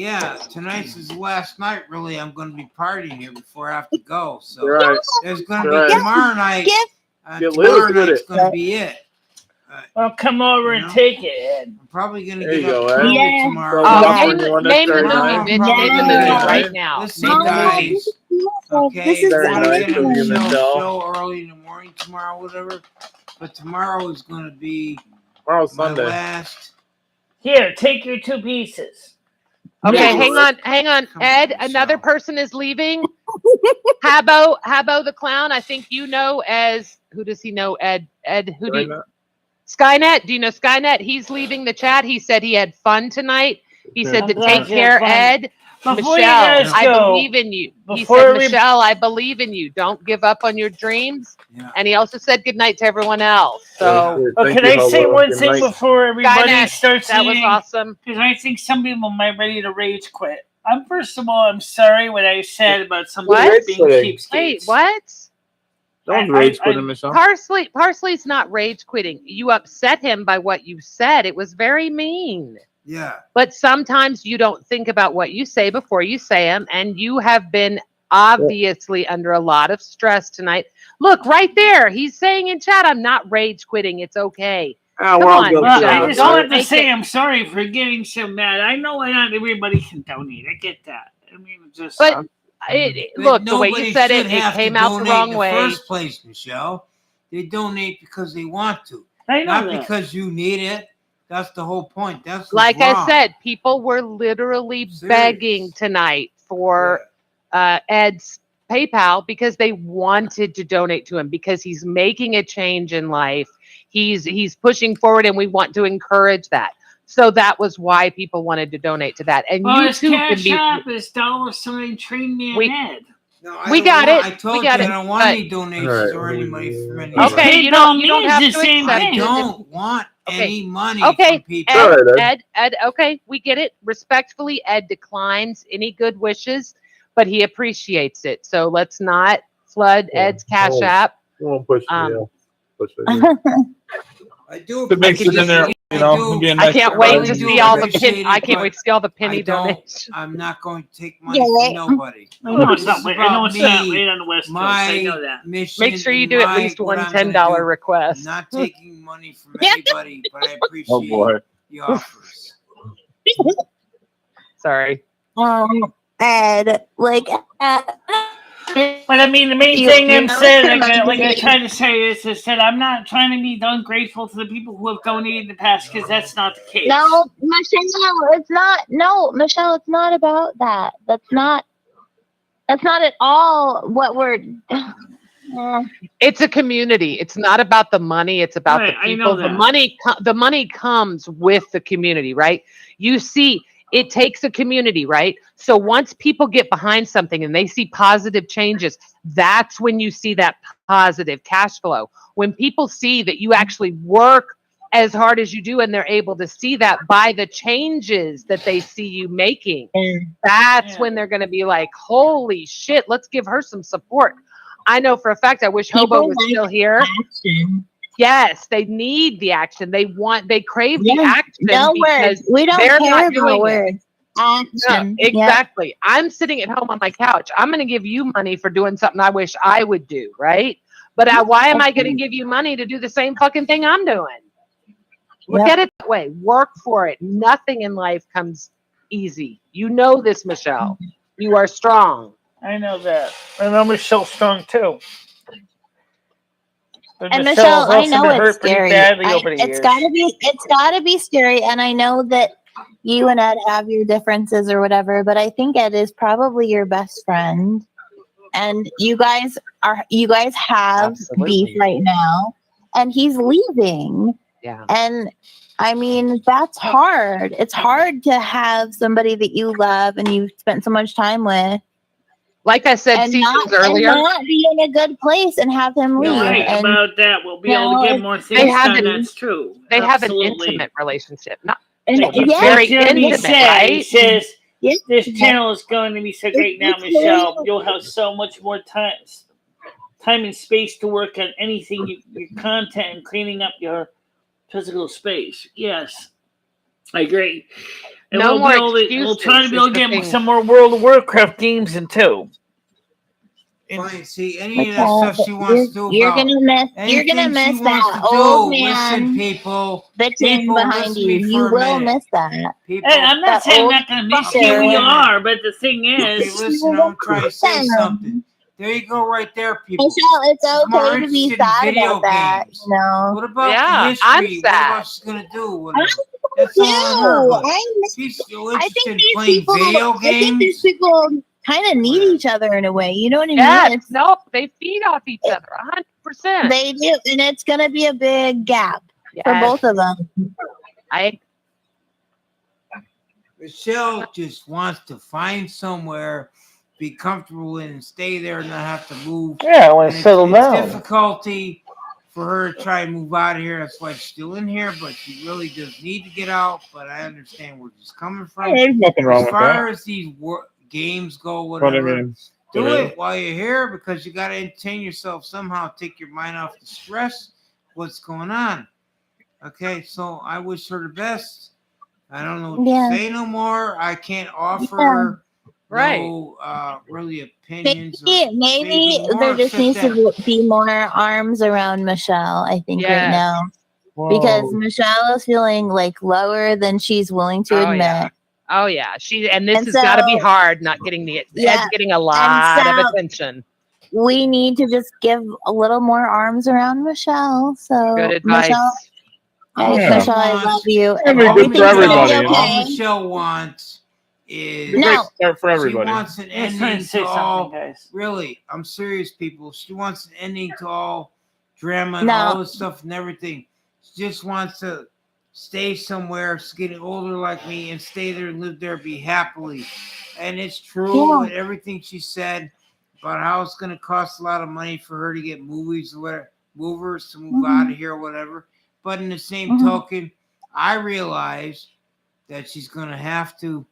Tonight's is the last night. Really, I'm going to be partying here before I have to go. So Right. there's going to Right. be tomorrow night. Get Tomorrow loose with night's it. going to be it. Well, come over and take it, Ed. I'm probably going to There get you go, up Ed. early Yeah. tomorrow. Name the movie, Mitch. Name the movie right now. Listen, Name the guys. movie. Okay, This is we're very gonna nice get of a you, Michelle. show early in the morning tomorrow, whatever. But tomorrow is going to be Tomorrow's my Sunday. last. Here, take your 2 pieces. Okay, Yes. hang on, Come on, Ed. Michelle. Another person is leaving. Habbo the clown. I think you know as who does he know? Ed. Who do you? Skynet. Do you know Skynet? He's leaving the chat. He said he had fun tonight. He said I'm to glad take you had care, fun. Ed. Before you Michelle, guys I go, believe in you. He before said, we- Michelle, I believe in you. Don't give up on your dreams. Yeah. And he also said good night to everyone else. So, can I say one thing before everybody Skynet, starts that was leaving? awesome. Because I think some people might ready to rage quit. First of all, I'm sorry what I said about some people What? being Wait, cheapskates. Wait, what? Don't rage quitting, Michelle. Parsley's not rage quitting. You upset him by what you said. It was very mean. Yeah. But sometimes you don't think about what you say before you say them, and you have been obviously under a lot of stress tonight. Look, right there. He's saying in chat, I'm not rage quitting. It's okay. Come on, Well, I Michelle. just Don't wanted to make say it. I'm sorry for getting so mad. I know not everybody can donate. I get that. I mean, just. But But look, the way nobody you said should it have to came out the donate wrong in the way. first place, Michelle. They donate because they want to, I know not that. because you need it. That's the whole point. That's Like wrong. I said, people were literally Serious. begging tonight for Ed's PayPal because they wanted to donate to him because he's making a change in life. He's pushing forward, and we want to encourage that. So that was why people wanted to donate to that. And Well, you his too can be. CashApp is $1 train me We- Ed. No, We don't got want- it. I told We got you it. I don't want But- any donations or any money from His anybody. Okay, you don't PayPal have means to the same accept I thing. don't want Okay. any money Okay, from people. Ed, okay, we get it. Respectfully, Ed declines any good wishes, but he appreciates it. So let's not flood Ed's Cash App. Won't push I do It makes it in there, you know, being I nice can't to wait everybody. to do see all the appreciate pin. it, I can't but wait to see all the I penny don't. donations. I'm not going to take money Yeah, from nobody. I know it's This not. is I know about it's not me, right on the West Coast. I know that. mission. Make sure you and do at least what one I'm gonna $10 do. request. I'm not taking money from anybody, but I appreciate Oh boy. the offers. Sorry. Ed, like, But I mean, the main You- thing you I'm know saying, it's like I amazing. tried to say, is that I'm not trying to be ungrateful to the people who have donated in the past, because that's not the case. no, Michelle, it's not. No, Michelle, it's not about that. That's not at all what we're. It's a community. It's not about the money. It's about Right, the I know people. The that. money comes with the community, right? You see, it takes a community, right? So once people get behind something and they see positive changes, that's when you see that positive cash flow. When people see that you actually work as hard as you do and they're able to see that by the changes that they see you making, that's Yeah. when they're going to be like, holy shit, let's give her some support. I know for a fact, I wish Hobo People was like still here. action. Yes, they need the action. They crave the Yeah, action. No because words. We don't they're care not about doing it. words. No, Action. Yeah. exactly. I'm sitting at home on my couch. I'm going to give you money for doing something I wish I would do, right? But why am I going to give you money to do the same fucking thing I'm doing? Look at it that way. Work for it. Nothing in life comes easy. You know this, Michelle. You are strong. I know that. And I'm Michelle Strong, too. But And Michelle's Michelle, I also know been it's hurt pretty scary. badly over the It's years. gotta be scary. And I know that you and Ed have your differences or whatever, but I think Ed is probably your best friend. And you guys have Absolutely. beef right now. And he's leaving. Yeah. And I mean, that's hard. It's hard to have somebody that you love and you've spent so much time with Like I said and seasons earlier, not be in a good place and have him leave. You're right And about that. We'll be able to get more they things have done. an- That's true. they have an Absolutely. intimate relationship. Not Like yeah, very Jeremy intimate, said, he right? says, yeah. this channel is going to be so great now, Michelle. You'll have so much more time and space to work on anything, your content, and cleaning up your physical space. Yes, I agree. And No more we'll excuses try to be able is to the get thing. some more World of Warcraft games in too. Fine. See, any of that stuff she wants to do You're about gonna miss anything that she wants to old do. Listen, man people. bitching People, behind listen you. to me You for a will minute. miss that. People, Hey, I'm not That saying I'm old not going to miss fucker. you. We are, but the thing okay, is, listen, I'm trying to say something. There you go, right there, people. Michelle, it's She's more okay to be interested in sad video about that. games. You know. What about Yeah, the history? I'm What sad. about she's gonna do? What, That's all on her. But she's still I interested think in these playing people. video I think these games. people kind of need each other in a way. You know what I mean? Yes, nope, they feed off each other 100%. They do, and it's going to be a big gap for both of them. Michelle just wants to find somewhere, be comfortable in, and stay there, and not have to move. Yeah, I want to settle down. It's difficulty for her to try and move out of here. That's why she's still in here, but she really does need to get out. But I understand where she's coming from. Yeah, there's nothing wrong as with far that. as these games go, What I whatever. mean, Do it while you're here because you got to entertain yourself somehow. Take your mind off the stress. What's going on? Okay, so I wish her the best. I don't know what to say no more. I can't offer no really opinions. Maybe there just needs to be more arms around Michelle, I think, right now. Whoa. Because Michelle is feeling like lower than she's willing to admit. Oh yeah, this has got to be hard. Not getting Ed's getting a lot of attention. We need to just give a little more arms around Michelle. So good advice. Michelle, I love you. And good for everybody. All Michelle wants is start for everybody. She wants an ending to all. Really, I'm serious, people. She wants an ending to all drama and all this stuff and everything. She just wants to stay somewhere. She's getting older like me and stay there and live there, be happily. And it's true with everything she said about how it's going to cost a lot of money for her to get movies or whatever, movers to move out of here or whatever. But in the same token, I realize that she's going to have to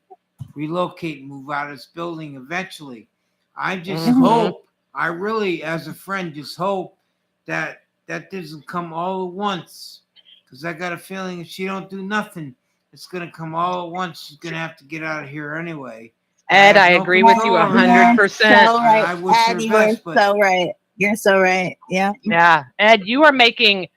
relocate and move out of this building eventually. I just hope, I really, as a friend, just hope that that doesn't come all at once. Because I got a feeling if she don't do nothing, it's going to come all at once. She's going to have to get out of here anyway. Ed, I agree with you 100%. So right. I wish her Ed, the you're best, but so right. You're so right. Yeah. Yeah. Ed, you are making,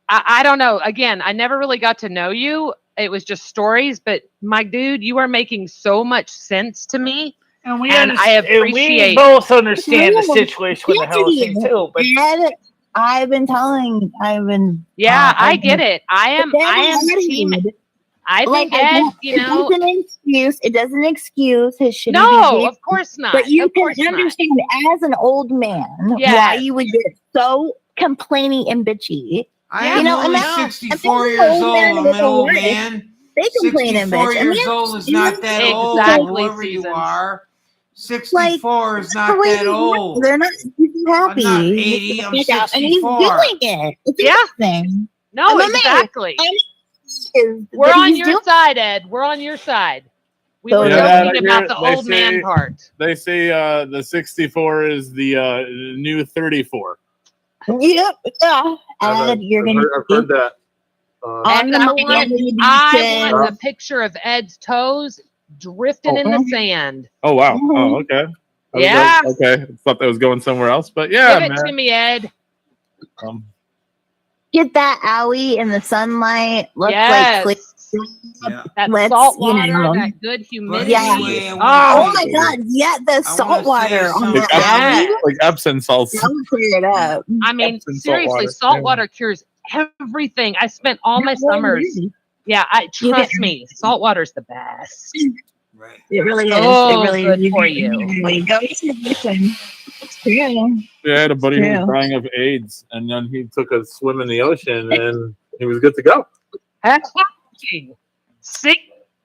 I don't know. Again, I never really got to know you. It was just stories, but my dude, you are making so much sense to me. And I appreciate. We both understand the situation with the housing too. But Ed, I've been. Yeah, I get it. I am team. I think Ed, it doesn't excuse his shitty behavior. Of course not. But you can understand as an old man why you would get so complaining and bitchy. I am only 64 years old. I'm an old man. They complain and bitch. 64 years old is not that old. Whoever you are, 64 is not that old. They're not happy. I'm not 80. I'm 64. And he's doing it. It's interesting. No, exactly. We're on your side, Ed. We're on your side. We were joking about the old man part. They say the 64 is the new 34. Yep. Ed, you're gonna. I've heard that. I want a picture of Ed's toes drifting in the sand. Oh wow! Oh okay. Yeah. Okay. I thought that was going somewhere else, but yeah, give it to me, Ed. Get that owie in the sunlight. Look like that salt water, that good humidity. Yeah. Oh my God! Yeah, the salt water on the like Epsom salts. That would clear it up. I mean, seriously, salt water cures everything. I spent all my summers. Yeah, trust me, salt water's the best. Right. It really is. Oh, it really good is for you. Go to the It's true. Yeah, I had a buddy who was dying of AIDS, and then he took a swim in the ocean, and he was good to go. See,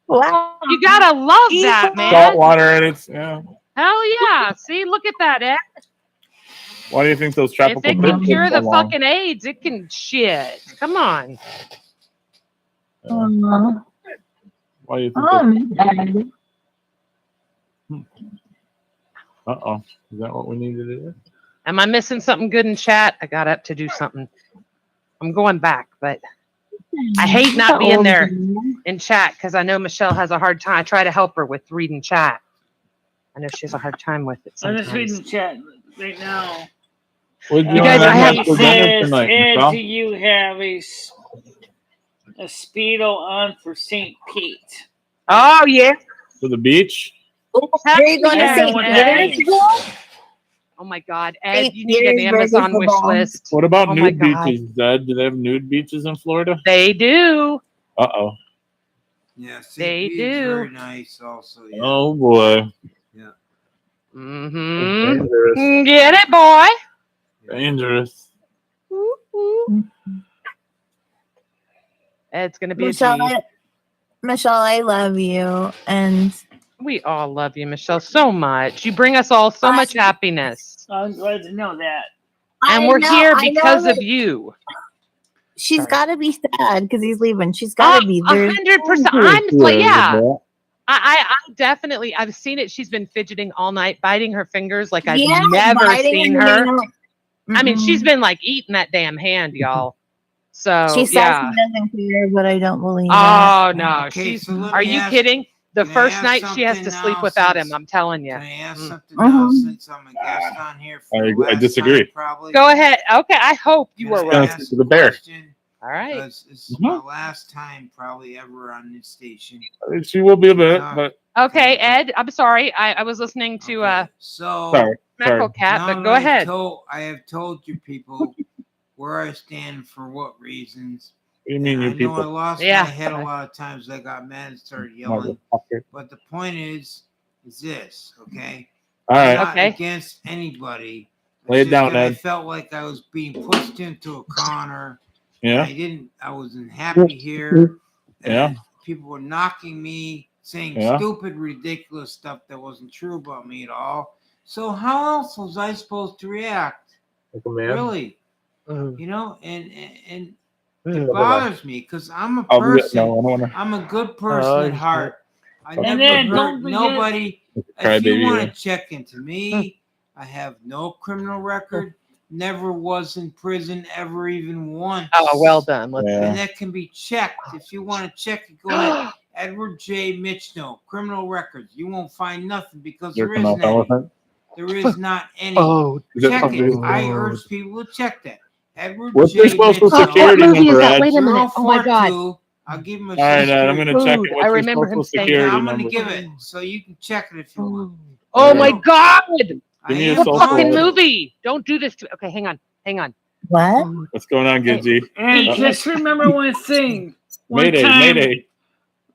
wow, you gotta love that, man. Salt water, and it's hell yeah. See, look at that, Ed. Why do you think those tropical? If it can cure the fucking AIDS, it can shit. Come on. Why do you think? Uh-oh. Is that what we need to do? Am I missing something good in chat? I got up to do something. I'm going back, but I hate not being there in chat because I know Michelle has a hard time. I try to help her with reading chat. I know she has a hard time with it sometimes. I'm just reading chat right now. You guys, I have Ed, do you have a Speedo on for St. Pete? Oh, yeah. For the beach? Are you going to St. Petersburg? Oh my God, Ed, you need an Amazon wish list. What about nude beaches, Ed? Do they have nude beaches in Florida? They do. Uh-oh. Yeah, They St. Bede's do. very nice also. Yeah. Oh boy. Yeah. Mm-hmm. Dangerous. Get it, boy. Dangerous. It's gonna be Michelle, a G. Michelle, I love you, and We all love you, Michelle, so much. You bring us all so much happiness, I'm glad to know that. and we're here because of you. she's got to be sad because he's leaving. She's got to be. 100%. I'm like, yeah. I definitely. I've seen it. She's been fidgeting all night, biting her fingers like I've never seen her. I mean, she's been like eating that damn hand, y'all. So she says yeah. she doesn't care, but I don't believe it. Oh no, Okay, she's. so Are you kidding? The can I first ask night she has to something sleep now without since- him. I'm telling you. Can I ask something else since I'm a guest on here for the I last disagree. time, probably? Go ahead. Okay, I hope you were Can I right. ask To the bear. a question? All right. Because this is my last time probably ever on this station. She will be a bit, but Okay, Ed. I'm sorry. I was listening to So sorry. Meckle Cat, but now go ahead. I have told you people where I stand for what reasons. What do you mean, I you know people? I lost Yeah. my head a lot of times. I got mad and started yelling. Motherfucker. But the point is this, okay? All I'm right. not Okay. against anybody. It's Lay it just down, that I Ed. felt like I was being pushed into a corner. Yeah. I wasn't happy here. Yeah. And people were knocking me, saying Yeah. stupid, ridiculous stuff that wasn't true about me at all. So how else was I supposed to react? Like a man. Really? Mhm. You know, and Mhm. it bothers me because I'm a I'll do it. person. No, I don't want to. I'm a good person at heart. I And never then hurt don't forget- nobody. Cry If you baby, want yeah. to check into me, I have no criminal record. Never was in prison ever even once. Oh, well done. Let's And Yeah. that can be checked. If you want to check it, go ahead. Edward J. Mitchell, criminal records. You won't find nothing because You're there from isn't any. elephant. There is not any. Oh, Is that Check from it. Disney? I urge people to check that. Edward What's J. your social Mitchell, security what movie is number, that? Ed? Wait a minute. Oh my God. 042. I'll give him a All right, social Ed, I'm security gonna check Food. it. I What's your remember him social saying security I'm number? going to give it, so you can check it if you want. Oh my Yeah. God. Give me a I What social fucking Ed. movie? Don't do this to me. Okay, hang on. Hang on. What? What's going on, Gidgy? And He- just remember one thing. One Mayday, time, Mayday.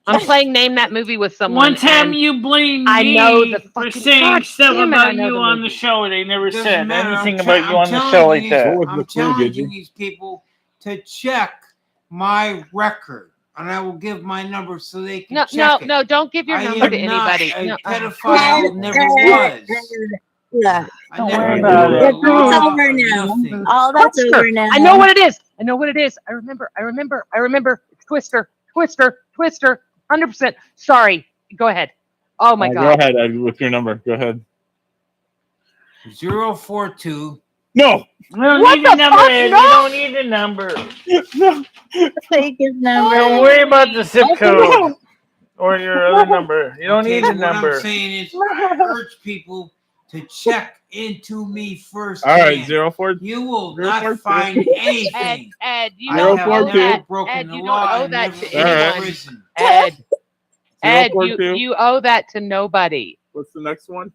I'm playing Name That Movie with someone. one time and you blamed I me know the for fucking- saying God stuff damn it, I about know you the on the movie. show. They never Doesn't said matter. anything I'm about try- you on I'm the telling show you like that. What was I'm the clue, challenging Gidgy? these people to check my record, and I will give my number so they can No, check it. no, don't give your I number am to anybody. not a No, pedophile. Never was. Yeah. I Don't never worry broke about the it. That's law over or now. nothing. All that's Twister. over now. I know what it is. I know what it is. I remember. It's Twister. 100%. Sorry. Go ahead. Oh my Go God. ahead, Ed, with your number. Go ahead. 042. No. We don't What need the the number, fuck? Ed. No! We don't need the number. No. Take his number. Don't worry about the zip code No. or your other number. You don't Okay, need but the what number. I'm saying is, I urge people to check into me first. All right, 04. You will 042. not find Ed, anything. Ed, you I don't have owe never that. broken Ed, the you law. don't owe and that never to been in anyone. prison. Ed, 042. you owe that to nobody. What's the next one?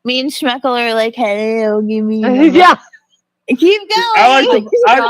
Me and Schmeckel are like, hey, give me your number. Yeah. Keep going. I like to. God,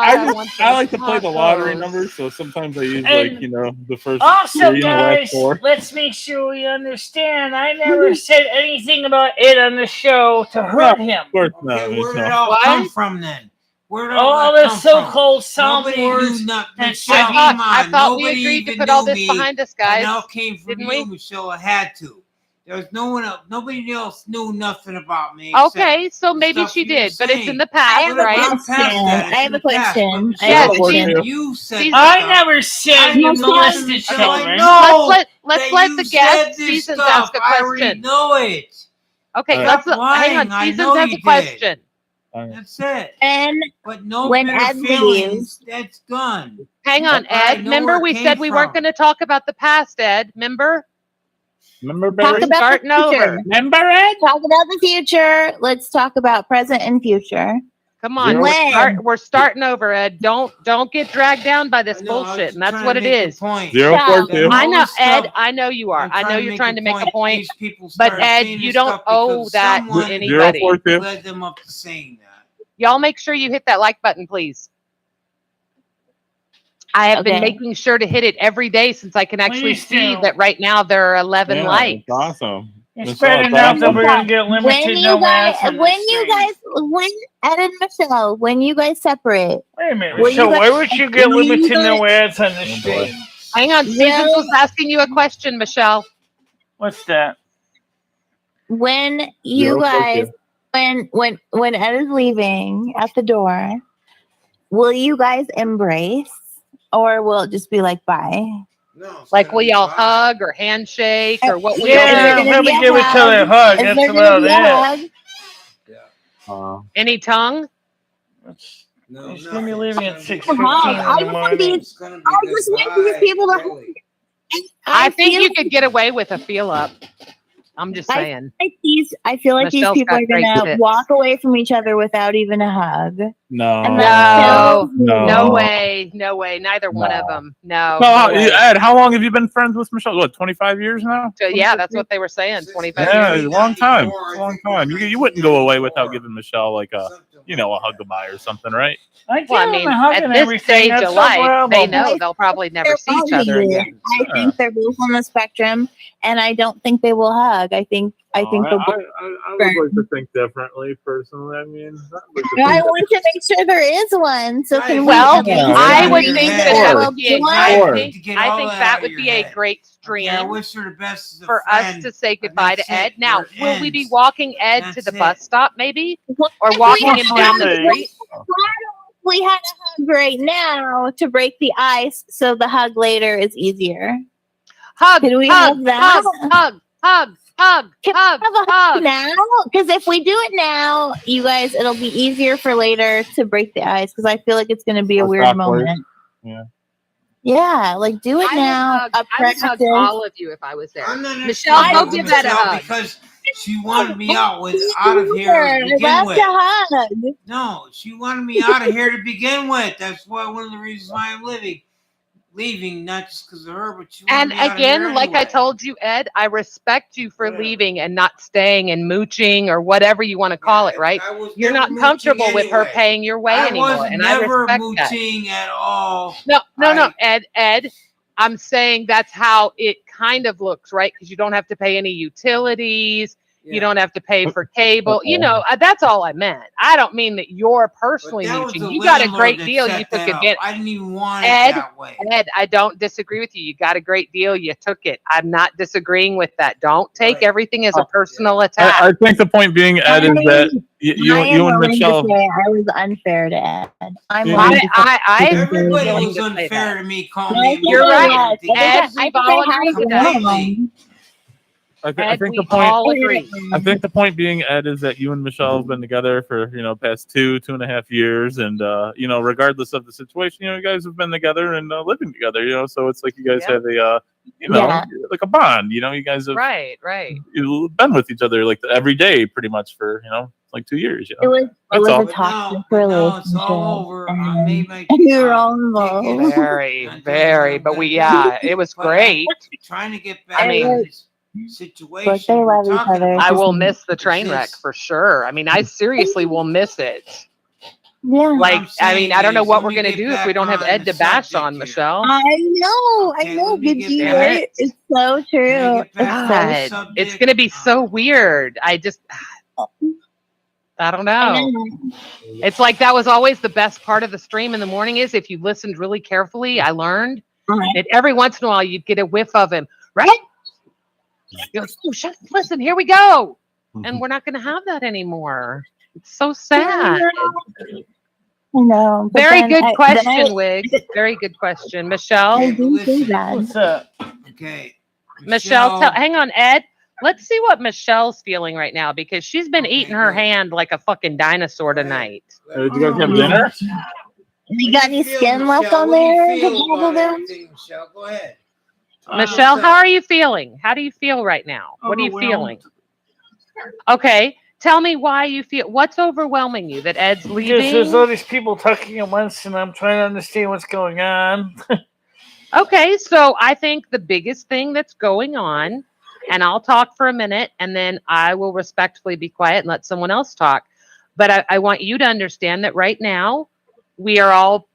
I like to play the lottery tacos. numbers, so sometimes I use And the first Also, three and the last guys, four. let's make sure we understand. I never said anything about it on the show to hurt him. Of course not. Okay, where did no. it all What? come from then? Where did All that the come so-called from? Nobody soundboards knew nothing. and Michelle, shit. come I on. thought we Nobody agreed to even put all knew this me. behind us, And guys. it all came from Didn't you, we? Michelle. I had to. There was no one else. Nobody else knew nothing about me. except Okay, so maybe stuff she you were did, but it's in saying. the I past, have a right? Past question. that, it's I have in a the past, question. but I have a Michelle, question. you said Season- I stuff. never said I you know molested Michelle, children. I know Let's that let you the said guest this Seasons stuff. ask a I already question. know it. Okay, All let's right. hang on. Lying, I Seasons know has you a did. question. That's it. And But no when bitter Ed feelings. leaves- That's done. Hang on, But I Ed. know Remember where it we came said we weren't from. going to talk about the past, Ed. Remember? Remember, talk Barry? about Starting the future. over. Remember it? Talk about the future. Let's talk about present and future. Come on, When? we're starting over, Ed. Don't get dragged down by this I know, I was bullshit, just and that's trying what to it make the is. point. 042. I All know, this stuff, Ed. I know you are. I'm I know you're trying to make a point. These people But started Ed, saying you this don't stuff owe because that to someone anybody. 042. led them up to saying that. Y'all make sure you hit that like button, please. I have been Okay. making sure to hit it every day since I can actually Please see do. that right now there are 11 Yeah, likes. it's awesome. It's Michelle, bad enough that awesome. we're gonna get When limited you guys, nomads on this stream. when Ed and Michelle, when you guys separate, Wait a minute, will you Michelle. guys, Why would you get will you limited guys, nomads on this Oh, boy. stream? Hang on, Susan's was asking you a question, Michelle. What's that? when you guys, when Ed is leaving at the door, will you guys embrace, or will it just be like bye? No, it's Like, gonna will be y'all fine. hug or handshake or what will Is y'all there Yeah, do? gonna probably be a give each other a hug? hug. Is That's there gonna about be a it. hug? Any tongue? No, He's gonna be nothing. leaving It's at gonna be 6:15 goodbye. in I the just want morning. these, It's gonna be I just want these goodbye, people to. really. I think feel you could get away with a feel up. I'm just I saying. I feel like Michelle's these people got are great gonna tits. walk away from each other without even a hug. No. And that No, kills me. no way, no way. Neither one of No. them. No, So, no way. Ed, how long have you been friends with Michelle? What, 25 years now? So, yeah, that's what they were saying. 25 Yeah, years. a long time. More, I A long think we're time. You wouldn't go 1994. away without giving Michelle like a, Something you know, a like hug goodbye or something, right? I give Well, I him mean, a hug at and this everything. stage That's of no life, they problem. know they'll probably never They're see each other both again. I think they're both on the spectrum, and I don't think they will hug. I think I they'll both. would like to think differently, personally. I mean, I want to make sure there is one. So can we? Well, at least I have would a think meeting that of would be a one? I Sure. think To get I all think that that out would of be your a head. great Okay, I stream wish her the best as a for friend, us to say and goodbye that's to Ed. it, Now, where it will we be ends. walking Ed to That's the it. bus stop, maybe, What or if walking we him had- down the Let's see. street? Why don't we had a hug right now to break the ice, so the hug later is easier? Hug, Can we hug, have that? hug, hug, hug, Can we hug, have a hug hug. now? Because if we do it now, you guys, it'll be easier for later to break the ice. Because I feel like it's going to be a Less weird awkward. moment. Yeah. Yeah, like do it now. A I would hug practice. all of you if I was there. I'm not Michelle, interested go in give that a Michelle hug. because she wanted me out of here I to begin love with. to hug. No, she wanted me out of here to begin with. That's why one of the reasons why I'm leaving, not just because of her, but she wanted And me out of here again, like I anyway. told you, Ed, I respect you for Whatever. leaving and not staying and mooching or whatever you want to call it, right? I was You're never not comfortable mooching with her anyway. paying your way I anymore, was and I never respect that. mooching at all. No, Ed, I'm saying that's how it kind of looks, right? Because you don't have to pay any utilities. You don't have to pay for cable. You know, that's all I meant. I don't mean that you're personally That was mooching. the You got a landlord great that deal. You set took that up. advantage. I didn't even want it Ed, that way. Ed, I don't disagree with you. You got a great deal. You took it. I'm not disagreeing with that. Don't take everything as a personal attack. I think the point being, Ed, is that you I am and willing Michelle. to say I was unfair to Ed. I'm Yeah. willing to I Everybody willing was to say unfair that. to me, calling me. You're right. I think Ed, I we've all have agreed with been that. wrong. I Ed, think the we point. all agree. I think the point being, Ed, is that you and Michelle have been together for past 2.5 years, and regardless of the situation, you guys have been together and living together. So it's like you guys have a like a bond. You guys have Right. you've been with each other like every day, pretty much for like 2 years. It was That's all. a toxic Now relationship. it's all over. I made my You're wrong, though. Very, but it was great. Trying to get back I mean, in this situation. But they we're love each talking other. about. I will miss the train It's wreck just- for sure. I mean, I seriously will miss it. Yeah. Like, What I'm I mean, I don't know saying what is, we're let me gonna get do if we back don't have on Ed the to bash subject on, here. Michelle. I know, Okay, let me get Gidget. Damn it. It's so true. get back It's on so the God, subject? it's gonna be so weird. I don't know. It's like that was always the best part of the stream in the morning is if you listened really carefully, I learned that every once in a while you'd get a whiff of him, right? You're like, oh, listen, here we go. And we're not going to have that anymore. It's so sad. I know. but Very then good I- question, then I- Wig. Very good question. Michelle? I didn't say that. What's up? Okay. Michelle, hang on, Ed. Let's see what Michelle's feeling right now because she's been eating her hand like a fucking dinosaur tonight. Did you guys have dinner? You got any skin left on there to bubble them? Michelle, go ahead. Michelle, how are you feeling? How do you feel right now? What are you feeling? Okay. Tell me why you feel. What's overwhelming you? That Ed's Because leaving? there's all these people talking at once, and I'm trying to understand what's going on. Okay, so I think the biggest thing that's going on, and I'll talk for a minute, and then I will respectfully be quiet and let someone else talk. But I want you to understand that right now, we are all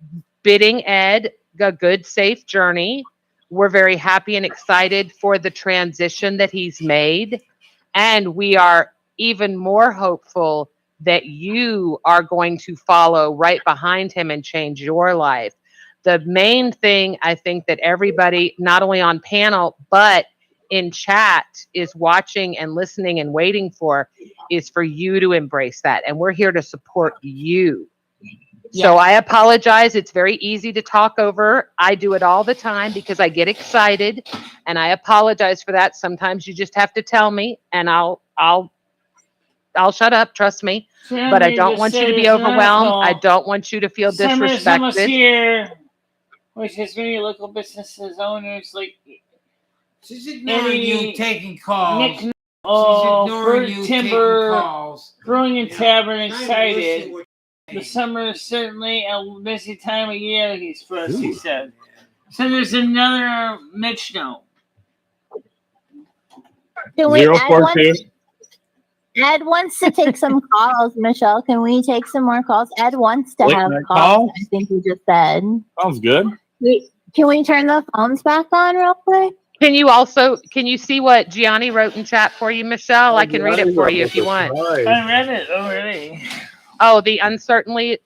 bidding Ed a good, safe journey. We're very happy and excited for the transition that he's made. And we are even more hopeful that you are going to follow right behind him and change your life. The main thing I think that everybody, not only on panel, but in chat, is watching and listening and waiting for is for you to embrace that. And we're here to support you. So I apologize. It's very easy to talk over. I do it all the time because I get excited, and I apologize for that. Sometimes you just have to tell me, and I'll shut up. Trust me. But I don't want you to be overwhelmed. I don't want you to feel Summer's almost disrespected. here, which is many local businesses owners like She's ignoring you taking calls. Nick, She's ignoring you Timber, taking calls. Brewing and Tavern Trying to excited. listen what The summer is certainly a busy time of year for us, he said. So there's another Mitch note. Can we Ed wants to take some calls, Michelle. Can we take some more calls? Ed wants to have calls. I think you just said. Sounds good. Can we turn the phones back on real quick? Can you see what Gianni wrote in chat for you, Michelle? I can read it for you if you want. I read it already. Oh, the uncertainty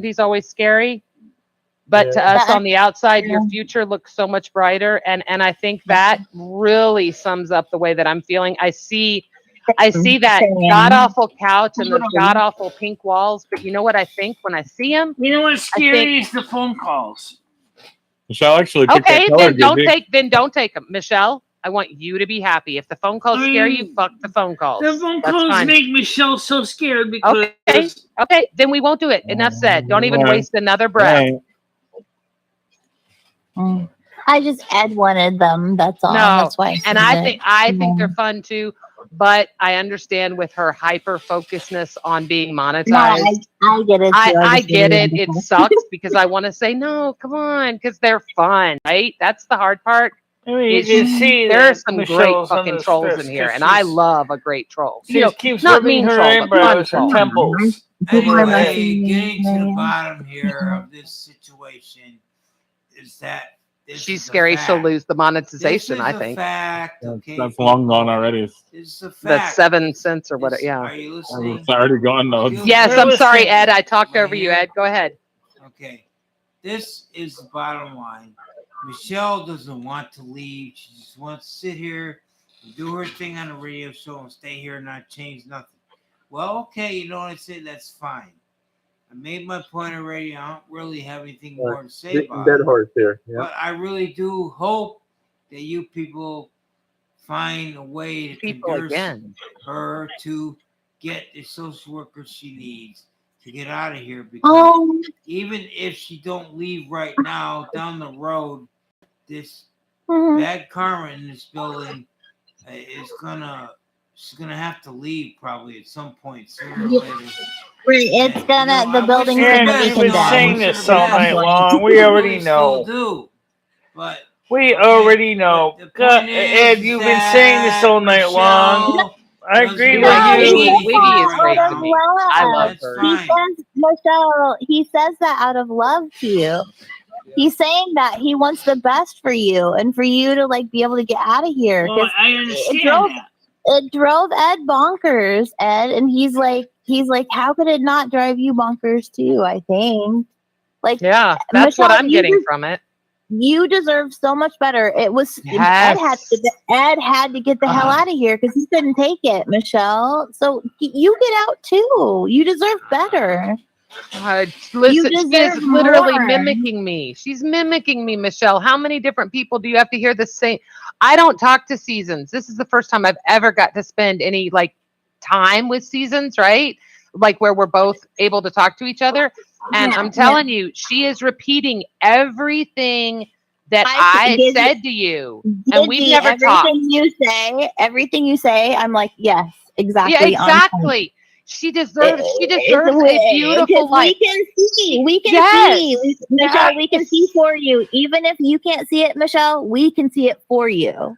is always scary. But to us on the outside, your future looks so much brighter. And I think that really sums up the way that I'm feeling. I see that god-awful couch and those god-awful pink walls. But you know what I think when I see them? You know what's scary is the phone calls. Michelle actually. Okay, then don't take them, Michelle. I want you to be happy. If the phone calls scare you, fuck the phone calls. The phone calls make Michelle so scared because. Okay, then we won't do it. Enough said. Don't even waste another breath. I just Ed wanted them. That's all. No, That's why. I think they're fun too. But I understand with her hyper focusedness on being monetized. No, I get it. I get it. It sucks because I want to say no. Come on, because they're fun, right? That's the hard part. I mean, you see there are some Michelle's great fucking trolls in here, and she's- I love a great troll. She keeps not rubbing mean her troll, but fun eyebrows troll. and temples. Anyway, getting to the bottom here of this situation is that She's scary. She'll lose the monetization. I think. Fact, okay? That's long gone already. It's a fact. That's 7 cents or whatever. Yeah. Are you listening? It's already gone though. Yes, I'm sorry, Ed. I talked over you, Ed. Go ahead. Okay. This is the bottom line. Michelle doesn't want to leave. She just wants to sit here and do her thing on the radio show and stay here and not change nothing. Well, okay, you know what I say? That's fine. I made my point already. I don't really have anything more to say about it. Dead horse here. Yeah. But I really do hope that you people find a way to convince her to get the social worker she needs to get out of here. Because even if she don't leave right now, down the road, this bad karma in this building is she's gonna have to leave probably at some point sooner or later. It's the building's gonna be We've been saying this all night long. We already know. But we already know. Ed, you've been saying this all night long. I agree with you. Wiggy is great to me. I love her. He says, Michelle, he says that out of love to you. He's saying that he wants the best for you and for you to be able to get out of here. Well, I understand that. It drove Ed bonkers, Ed, and he's like, how could it not drive you bonkers too? I think, yeah, that's Michelle, what I'm getting from it. You deserve so much better. It was Ed had to get the hell out of here because he couldn't take it, Michelle. So you get out too. You deserve better. Listen, she is literally mimicking me. She's mimicking me, Michelle. How many different people do you have to hear the same? I don't talk to Seasons. This is the first time I've ever got to spend any time with Seasons, right? Where we're both able to talk to each other. And I'm telling you, she is repeating everything that I said to you. And we've never talked. Everything you say, I'm like, yes, exactly. Yeah, exactly. She deserves a beautiful life. We can see, Michelle, we can see for you. Even if you can't see it, Michelle, we can see it for you.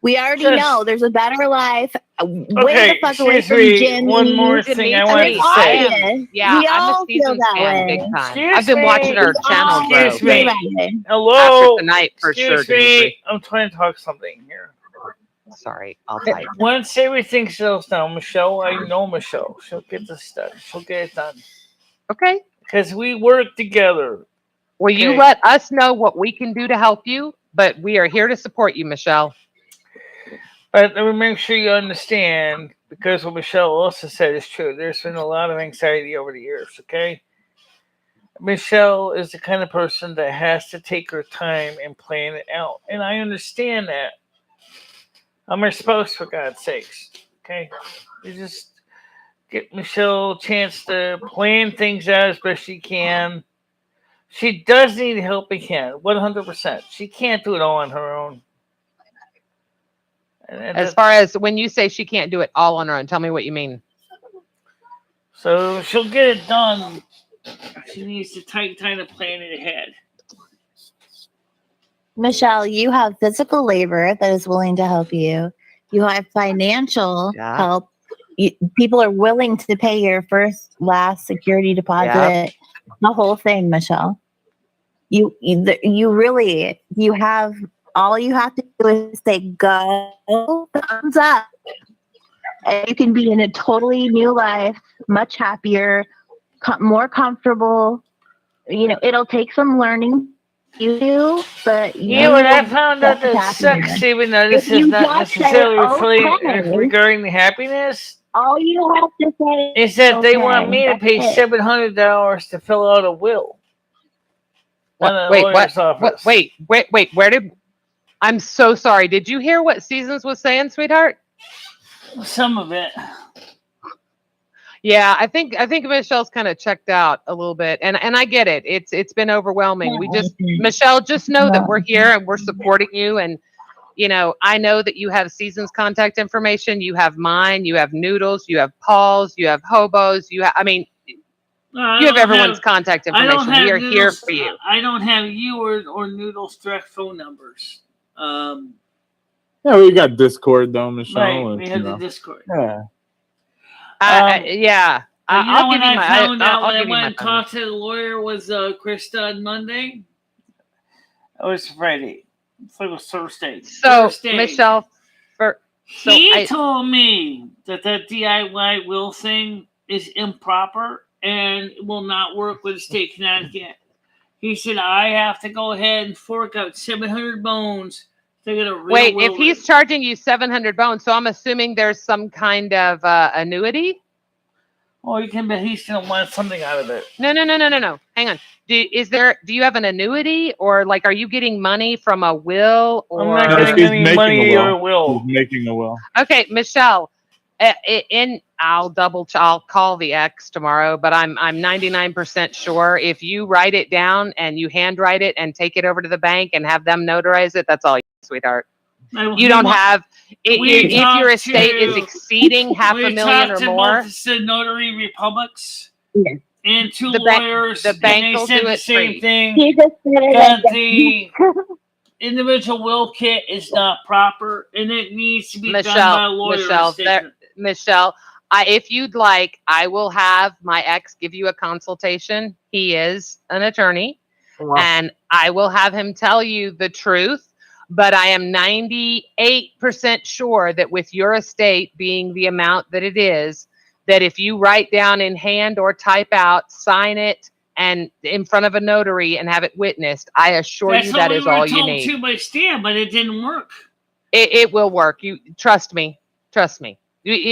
We already Just- know there's a better life. Way Okay, the fuck away excuse from me. Jimmy. One more thing I want It's to say. obvious. Yeah, We I'm a all feel Seasons that fan way. big time. Excuse I've been watching me. our channel grow. Excuse me. After Hello. tonight, for sure, Excuse me. I'm trying to talk something here. Sorry, I'll type. Once everything settles down, Michelle, I know Michelle. She'll get this done. She'll get it done. Okay. Because we work together. Well, you Okay. let us know what we can do to help you, but we are here to support you, Michelle. But let me make sure you understand, because what Michelle also said is true. There's been a lot of anxiety over the years, okay? Michelle is the kind of person that has to take her time and plan it out. And I understand that. I'm her spouse, for God's sakes. Okay? You just get Michelle a chance to plan things out as best she can. She does need help again, 100%. She can't do it all on her own. As far as when you say she can't do it all on her own, tell me what you mean. So she'll get it done. She needs to take time to plan it ahead. Michelle, you have physical labor that is willing to help you. You have financial help. People are willing to pay your first, last security deposit. The whole thing, Michelle. You really have. All you have to do is say go, thumbs up. And you can be in a totally new life, much happier, more comfortable. You know, it'll take some learning. You do, but when I found out that sex, even though this is not necessarily regarding the happiness, all you have to say is that they want me to pay $700 to fill out a will. Wait, what? Wait, where did... I'm so sorry. Did you hear what Seasons was saying, sweetheart? Some of it. Yeah, I think Michelle's kind of checked out a little bit, and I get it. It's been overwhelming. Michelle, just know that we're here and we're supporting you, and you know, I know that you have Seasons contact information. You have mine. You have Noodles. You have Paul's. You have Hobos. You have everyone's contact information. We are here for you. I don't have you or Noodles' direct phone numbers. Yeah, we got Discord though, Michelle. Right, we have the Discord. Yeah. I'll give you I found out I'll when I give you went my and talked to the lawyer was Krista on Monday. It was Friday. It's like it was Thursday. So Michelle, he told me that DIY will thing is improper and will not work with the state of Connecticut. He said I have to go ahead and fork out 700 bones to get a real Wait, will. if he's charging you 700 bones, so I'm assuming there's some kind of annuity? Oh, you can bet he's going to want something out of it. No. Hang on. Do you have an annuity, or like, are you getting money from a will? Or I'm not getting any money or a will. He's making a will. Okay, Michelle. I'll call the ex tomorrow, but I'm 99% sure if you write it down and you handwrite it and take it over to the bank and have them notarize it, that's all, sweeart. You don't have if your estate is exceeding $500,000 or more. The notary republics. Yes. And two lawyers. The bank will said do the it same free. thing. He just said it That again. the individual will kit is not proper, and it needs to be done by a lawyer. Michelle, if you'd like, I will have my ex give you a consultation. He is an attorney, and I will have him tell you the truth. But I am 98% sure that with your estate being the amount that it is, that if you write down in hand or type out, sign it, and in front of a notary and have it witnessed, I assure you that is all you need. That's what we were told to by Stan, but it didn't work. It will work. You trust me. Trust me.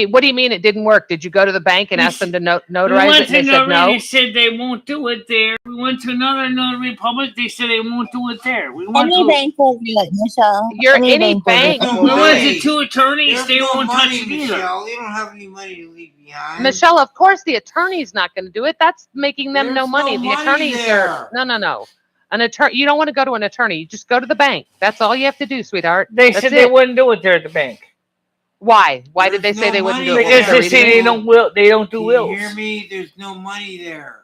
What do you mean it didn't work? Did you go to the bank and ask them to notarize it? And they said no. They said they won't do it there. We went to another notary public. They said they won't do it there. Any bank will do it, Michelle. Any bank. We went to two attorneys. They won't touch it either. Michelle, you don't have any money to leave behind. Michelle, of course the attorney's not going to do it. That's making them no money. The attorneys are no. An attorney. You don't want to go to an attorney. You just go to the bank. That's all you have to do, sweetheart. They said they wouldn't do it there at the bank. Why? Why did they say they wouldn't do it? Because they say they don't do wills. You hear me? There's no money there.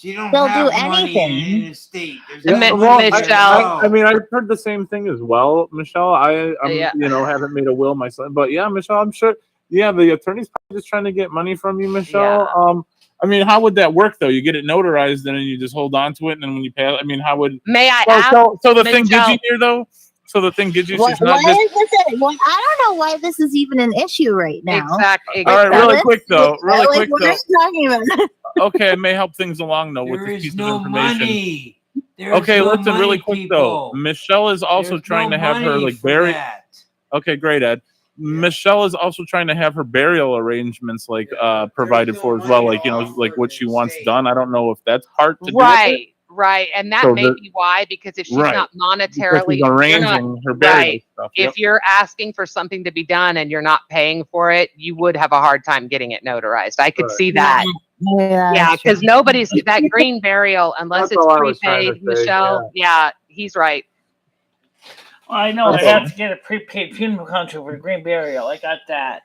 She don't They'll have do money in anything. an estate. There's Yeah, no well, money there. Michelle. I mean, I've heard the same thing as well, Michelle. I'm Yeah. haven't made a will myself, but yeah, Michelle, I'm sure. Yeah, the attorney's probably just trying to get money from you, Michelle. Yeah. I mean, how would that work though? You get it notarized, and then you just hold on to it, and then when you pay, I mean, how would? May I So, ask? so the thing gives Michelle- you here though. So the thing gives you. What, She's not why just. is this I don't know why this is even an issue right now. Exactly. All right, really Let's- quick though. Really like, quick what though. are you talking about? Okay, it may help things along though with There this is piece no of information. money. There's Okay, no listen, really money, quick though. people. Michelle is also There's trying no to have her money like for burial. that. Okay, great, Ed. Michelle is also trying to have her burial arrangements like provided no for as well, money like you know, to like offer what the she wants estate. done. I don't know if that's part to do with it. Right. Right. And that So may be why, because if she's Right. not Because monetarily, she's if you're arranging not, her burial right. stuff. Yep. If you're asking for something to be done and you're not paying for it, you would have a hard time getting it notarized. I could Right. see that. Yeah, Yeah, that's true. because nobody's that green burial unless That's it's all I was trying to prepaid. say, Michelle, yeah, he's right. Well, I know. That's I all. have to get a prepaid funeral contract for the green burial. I got that.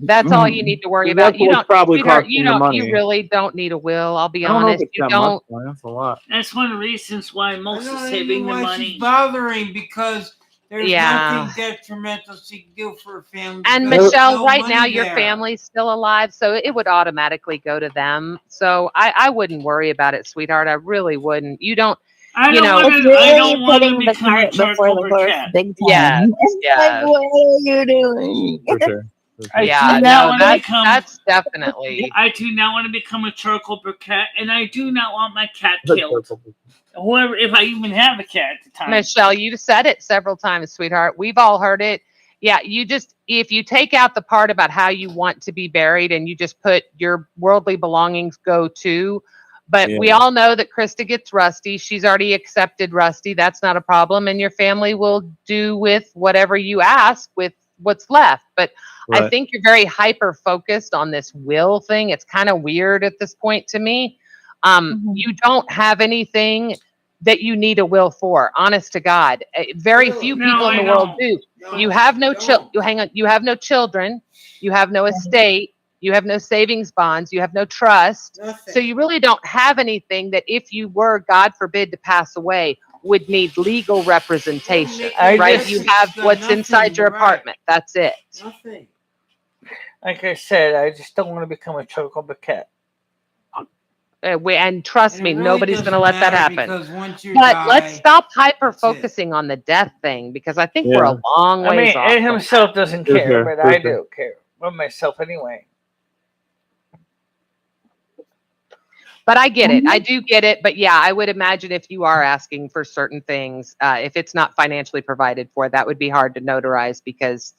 That's all you need to worry about. That's You what's don't, probably sweetheart, costing the money. you really don't need a will. I'll be I don't know if honest. it's You that don't. much. That's a lot. That's one of the reasons why most I is don't saving know the why money. she's bothering, because there's Yeah. nothing detrimental she can do for her family. And because there's Michelle, no right money now your there. family's still alive, so it would automatically go to them. So I wouldn't worry about it, sweetheart. I really wouldn't. You don't. I You don't know, want It's to. I really don't want to putting the become a cart before charcoal the horse briquette. big time. Yes, It's yes. like, what are you doing? For sure. I Yeah, do not no, want to become. that's definitely. I do not want to become a charcoal briquette, and I do not want my cat killed. Whoever, if I even have a cat at the time. Michelle, you've said it several times, sweetheart. We've all heard it. Yeah, you just, if you take out the part about how you want to be buried and you just put your worldly belongings go to, but we Yeah. all know that Krista gets Rusty. She's already accepted Rusty. That's not a problem. And your family will do with whatever you ask with what's left. But I Right. think you're very hyper focused on this will thing. It's kind of weird at this point to me. You don't have anything that you need a will for, honest to God. Very few No, people in I the world don't. do. No, You have no don't. hang on, you have no children, you have no estate, you have no savings bonds, you have no trust. Nothing. So you really don't have anything that if you were, God forbid, to pass away, would need legal representation, I right? just- You have got what's nothing, inside your right. apartment. That's it. Nothing. Like I said, I just don't want to become a charcoal briquette. And trust And me, it really nobody's going to doesn't let that matter, happen. Because once you But die, let's stop hyper that's it. focusing on the death thing, because I think we're Yeah. a long I mean, ways off. Ed from himself doesn't For care, sure, but for I sure. do care. Well, myself anyway. But I get it. I do get it. But yeah, I would imagine if you are asking for certain things, if it's not financially provided for, that would be hard to notarize, because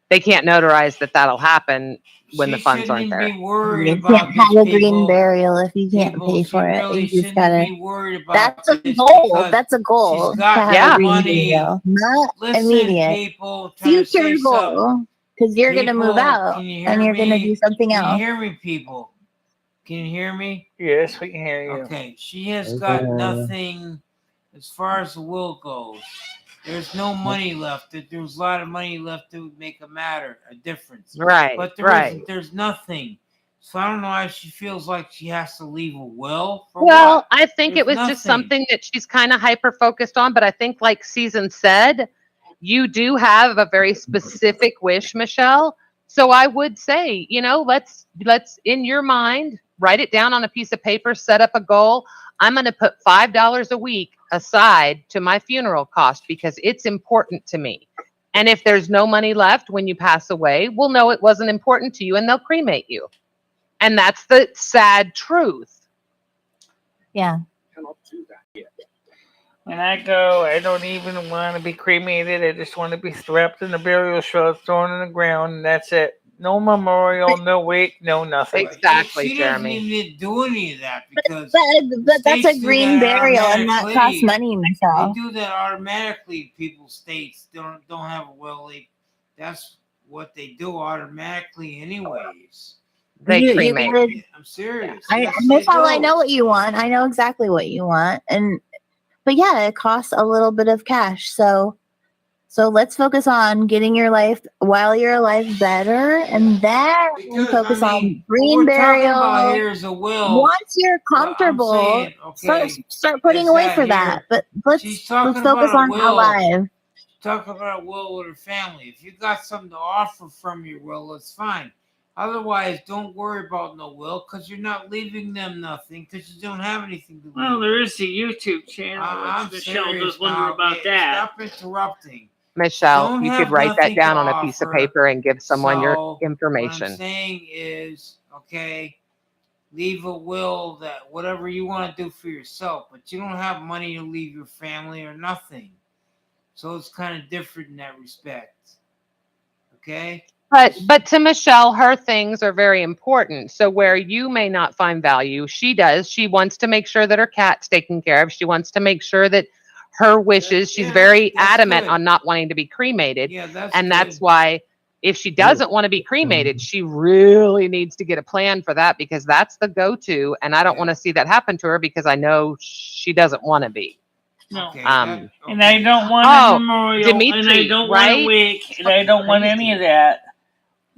they can't notarize that that'll happen when the She funds shouldn't aren't there. be worried You about can't have this, a green people. burial if you can't People, pay she for it. really You just shouldn't gotta. be worried about That's a this goal. because That's a goal she's to got have Yeah. a green money. burial, not Listen, immediate. people, trying to Future say something. goal, because you're gonna move People, out can you hear and you're gonna me? do something Can you else. hear me, people? Can you hear me? Yes, we can hear you. Okay, she has got nothing as far as the will goes. There's no money left. If there was a lot of money left, it would make a difference. Right. But Right. there's nothing. So I don't know why she feels like she has to leave a will. For Well, what? I think There's it was just nothing. something that she's kind of hyper focused on. But I think, like Season said, you do have a very specific wish, Michelle. So I would say, let's in your mind, write it down on a piece of paper, set up a goal. I'm going to put $5 a week aside to my funeral cost because it's important to me. And if there's no money left when you pass away, we'll know it wasn't important to you and they'll cremate you. And that's the sad truth. Yeah. When I go, I don't even want to be cremated. I just want to be wrapped in a burial shroud, thrown in the ground, and that's it. No memorial, no wake, no nothing. Exactly, She Jeremy. doesn't even do any of that because But that's a states do green that burial and that automatically. costs money, Michelle. They do that automatically. People's states don't have a will. That's what they do automatically, anyways. They You cremate. gotta- I'm serious. I, Yes, Michelle, they I do. know what you want. I know exactly what you want, but yeah, it costs a little bit of cash. So So let's focus on getting your life while you're alive better, and then focus on green burial. Here's a will. Once you're comfortable, Saying, okay, start putting away for that. But let's focus on alive. Talk about a will with her family. If you got something to offer from your will, it's fine. Otherwise, don't worry about no will because you're not leaving them nothing because you don't have anything to leave. Well, there is the YouTube channel. Michelle does wonder about that. Stop interrupting. Michelle, you could write that down on a piece of paper and give someone your information. What I'm saying is, okay, leave a will that whatever you want to do for yourself, but you don't have money to leave your family or nothing. So it's kind of different in that respect. Okay? But to Michelle, her things are very important. So where you may not find value, she does. She wants to make sure that her cat's taken care of. She wants to make sure that her wishes, she's very adamant on not wanting to be cremated. That's why if she doesn't want to be cremated, she really needs to get a plan for that because that's the go-to. And I don't want to see that happen to her because I know she doesn't want to be. No. And I don't want a memorial, Dimitri, and I don't want a wake, and I don't want any of that.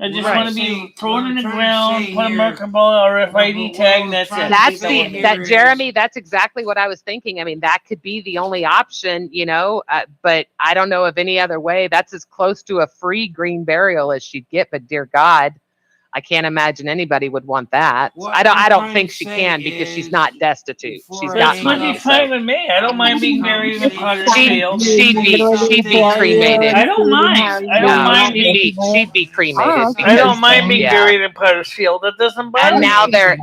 I just want to be thrown in the ground, put a marker ball or RFID tag, and that's it. Jeremy, that's exactly what I was thinking. I mean, that could be the only option, but I don't know of any other way. That's as close to a free green burial as she'd get, but dear God, I can't imagine anybody would want that. I don't think she can because she's not destitute. She's got money. Fine with me. I don't mind being buried in a potter's field. She'd be cremated. I don't mind. She'd be cremated. I don't mind being buried in potter's field. That doesn't bother me.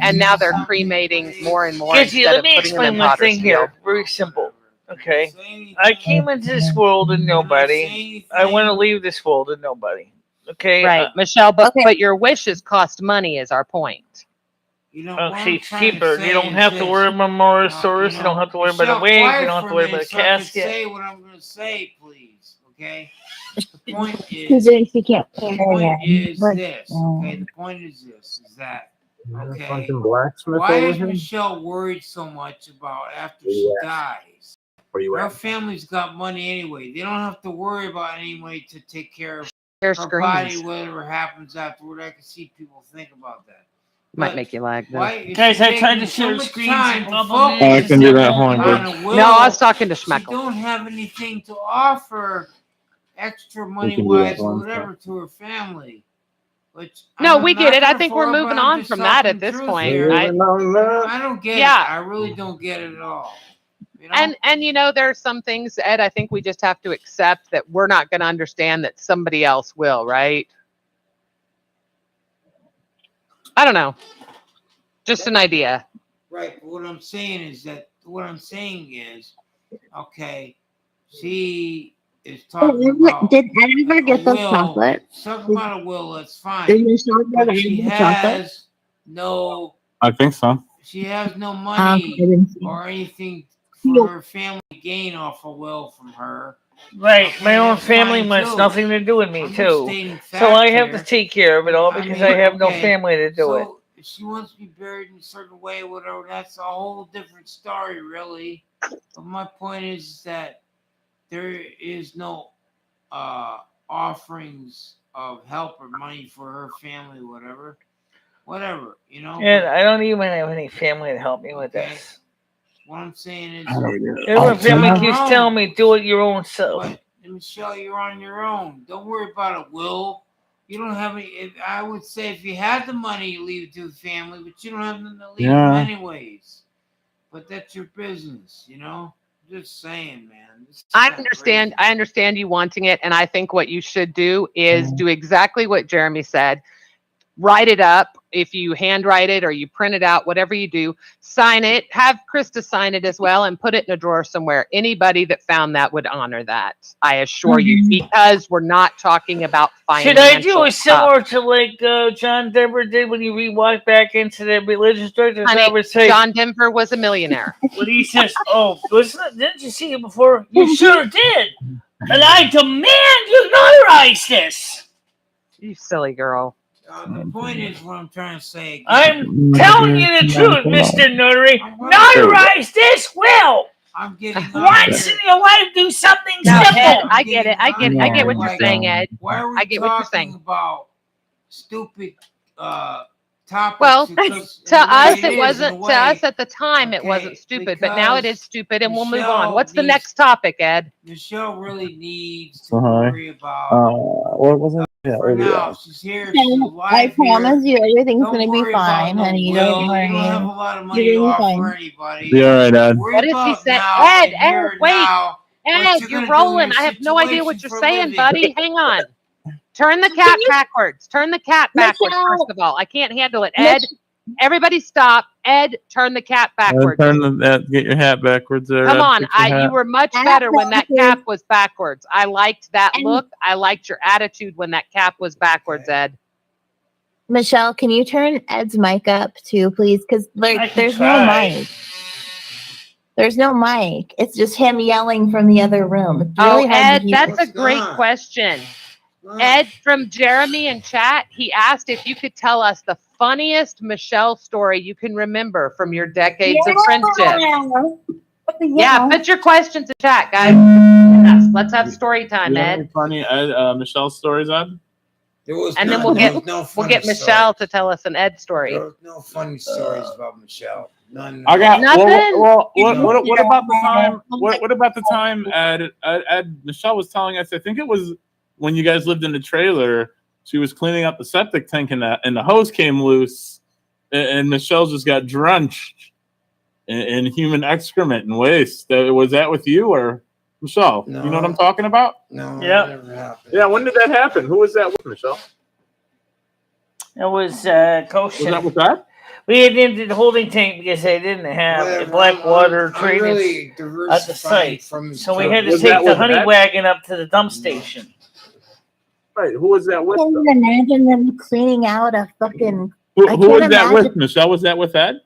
And now they're cremating more and more. Let me explain one thing here. Very simple. Okay. I came into this world and nobody. I want to leave this world and nobody. Okay. Right, Michelle, but your wishes cost money is our point. Okay, it's cheaper. You don't have to worry about memorial service. You don't have to worry about a wig. You don't have to worry about a casket. Say what I'm going to say, please. Okay. The point is. The point is this. Okay. The point is this. Is that. Okay. Why is Michelle worried so much about after she dies? Her family's got money anyway. They don't have to worry about any way to take care of her body, whatever happens afterward. I can see people think about that. Might make you lag, though. Guys, I tried to share screens and I can do that. Hold on, no, I was talking to Schmeckle. She don't have anything to offer extra money-wise or whatever to her family. Which no, we get it. I think we're moving on from that at this point. I don't get it. I really don't get it at all. And there are some things, Ed, I think we just have to accept that we're not going to understand that somebody else will, right? I don't know. Just an idea. Right. But what I'm saying is, okay, she is talking about. Did Ed ever get the chocolate? Talking about a will, that's fine. Did Michelle but she has no. I think so. She has no money or anything for her family gain off a will from her. Right, my own family wants nothing to do with me too. So I have to take care of it all because I have no family to do it. If she wants to be buried in a certain way, whatever, that's a whole different story, really. But my point is that there is no offerings of help or money for her family, whatever, And I don't even have any family to help me with this. What I'm saying is, everyone family keeps telling me, do it your own self. But, Michelle, you're on your own. Don't worry about a will. You don't have any. I would say if you had the money, you leave it to the family, but you don't have nothing to leave them anyways. But that's your business, Just saying, man. I understand. I understand you wanting it, and I think what you should do is do exactly what Jeremy said. Write it up. If you handwrite it or you print it out, whatever you do, sign it, have Krista sign it as well and put it in a drawer somewhere. Anybody that found that would honor that. I assure you, because we're not talking about financial Should I do it similar to like John Denver did when he walked back into the religious director? John Denver was a millionaire. When he says, didn't you see it before? You sure did. And I demand you notarize this. You silly girl. The point is what I'm trying to say. I'm telling you the truth, Mr. Notary. Notarize this will. I'm getting Once in your life, do something No, simple. Ed, I get it. I get it. I get what you're saying, Ed. Why are we I get what you're talking saying. about stupid topics? Well, Because to in the way us, is, it in wasn't. a To way, us at the time, it wasn't stupid, but now it is because stupid, and we'll move on. Michelle What's the needs- next topic, Ed? Michelle really needs to Uh-huh. worry about. What was it? Yeah, For there you now, go. she's here. She's I alive promise here. you, everything's Don't gonna be worry about fine, no honey. will. Don't You worry. don't have a lot of money You're to gonna be offer fine. anybody. Be all right, Ed. Worry What is he about saying? now Ed, and here Ed, and wait. now. What Ed, you're you're gonna do in rolling. your I have no idea what situation you're for saying, living. buddy. Hang on. Turn the cat backwards. Turn the cat backwards, Michelle. first of all. I can't handle it. Ed, everybody stop. Ed, turn the cat backwards. Get your hat backwards there. Come Ed. on. Fix your You hat. were much Hat better when that backwards. cap was backwards. I liked that And- look. I liked your attitude when that cap was backwards, Ed. Michelle, can you turn Ed's mic up too, please? Because I can there's try. no mic. There's no mic. It's just him yelling from the other room. It's really hard Ed, to hear. that's a great question. Ed from Jeremy in chat, he asked if you could tell us the funniest Michelle story you can remember from your decades of friendship. Yeah, put your questions in chat, guys. Yes, let's have story time, You have Ed. any funny Michelle stories, Ed? There was And then none. There was no we'll funny get Michelle to tell us an Ed story. There was no funny stories about Michelle. None. I got Nothing? Well, No. what about the time? What about the time? Ed, Michelle was telling us. I think it was when you guys lived in the trailer. She was cleaning up the septic tank, and the hose came loose, and Michelle just got drenched in human excrement and waste. Was that with you or Michelle? No. You know what I'm talking about? No, Yep. that never happened. Yeah. When did that happen? Who was that with, Michelle? It was Was that Goshen. with that? We had ended the holding tank because they didn't have the Whatever, black water I'm treated really at the diversified site. from. So we had to Was take that the with honey Ed? wagon up to the dump station. Right. Who was that with? I can't even imagine them cleaning out a fucking. Who I was can't that with, imagine. Michelle? Was that with Ed?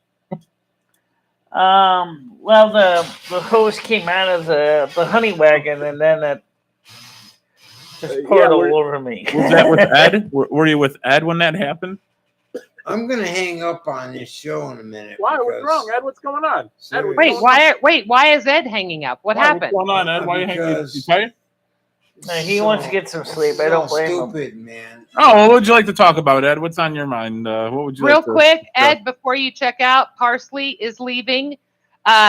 Well, the hose came out of the honey wagon, and then it just poured all over me. Was that with Ed? Were you with Ed when that happened? I'm gonna hang up on this show in a minute. Why? What's because- wrong, Ed? What's going on? Ed, what's Wait, going on? why is Ed hanging up? What happened? What's going on, Ed? Why are you hanging? You Because- tired? He wants to get some sleep. I don't blame him. Stupid, man. Oh, what would you like to talk about, Ed? What's on your mind? What would you Real like to quick, Yeah. Ed, before you check out, Parsley is leaving.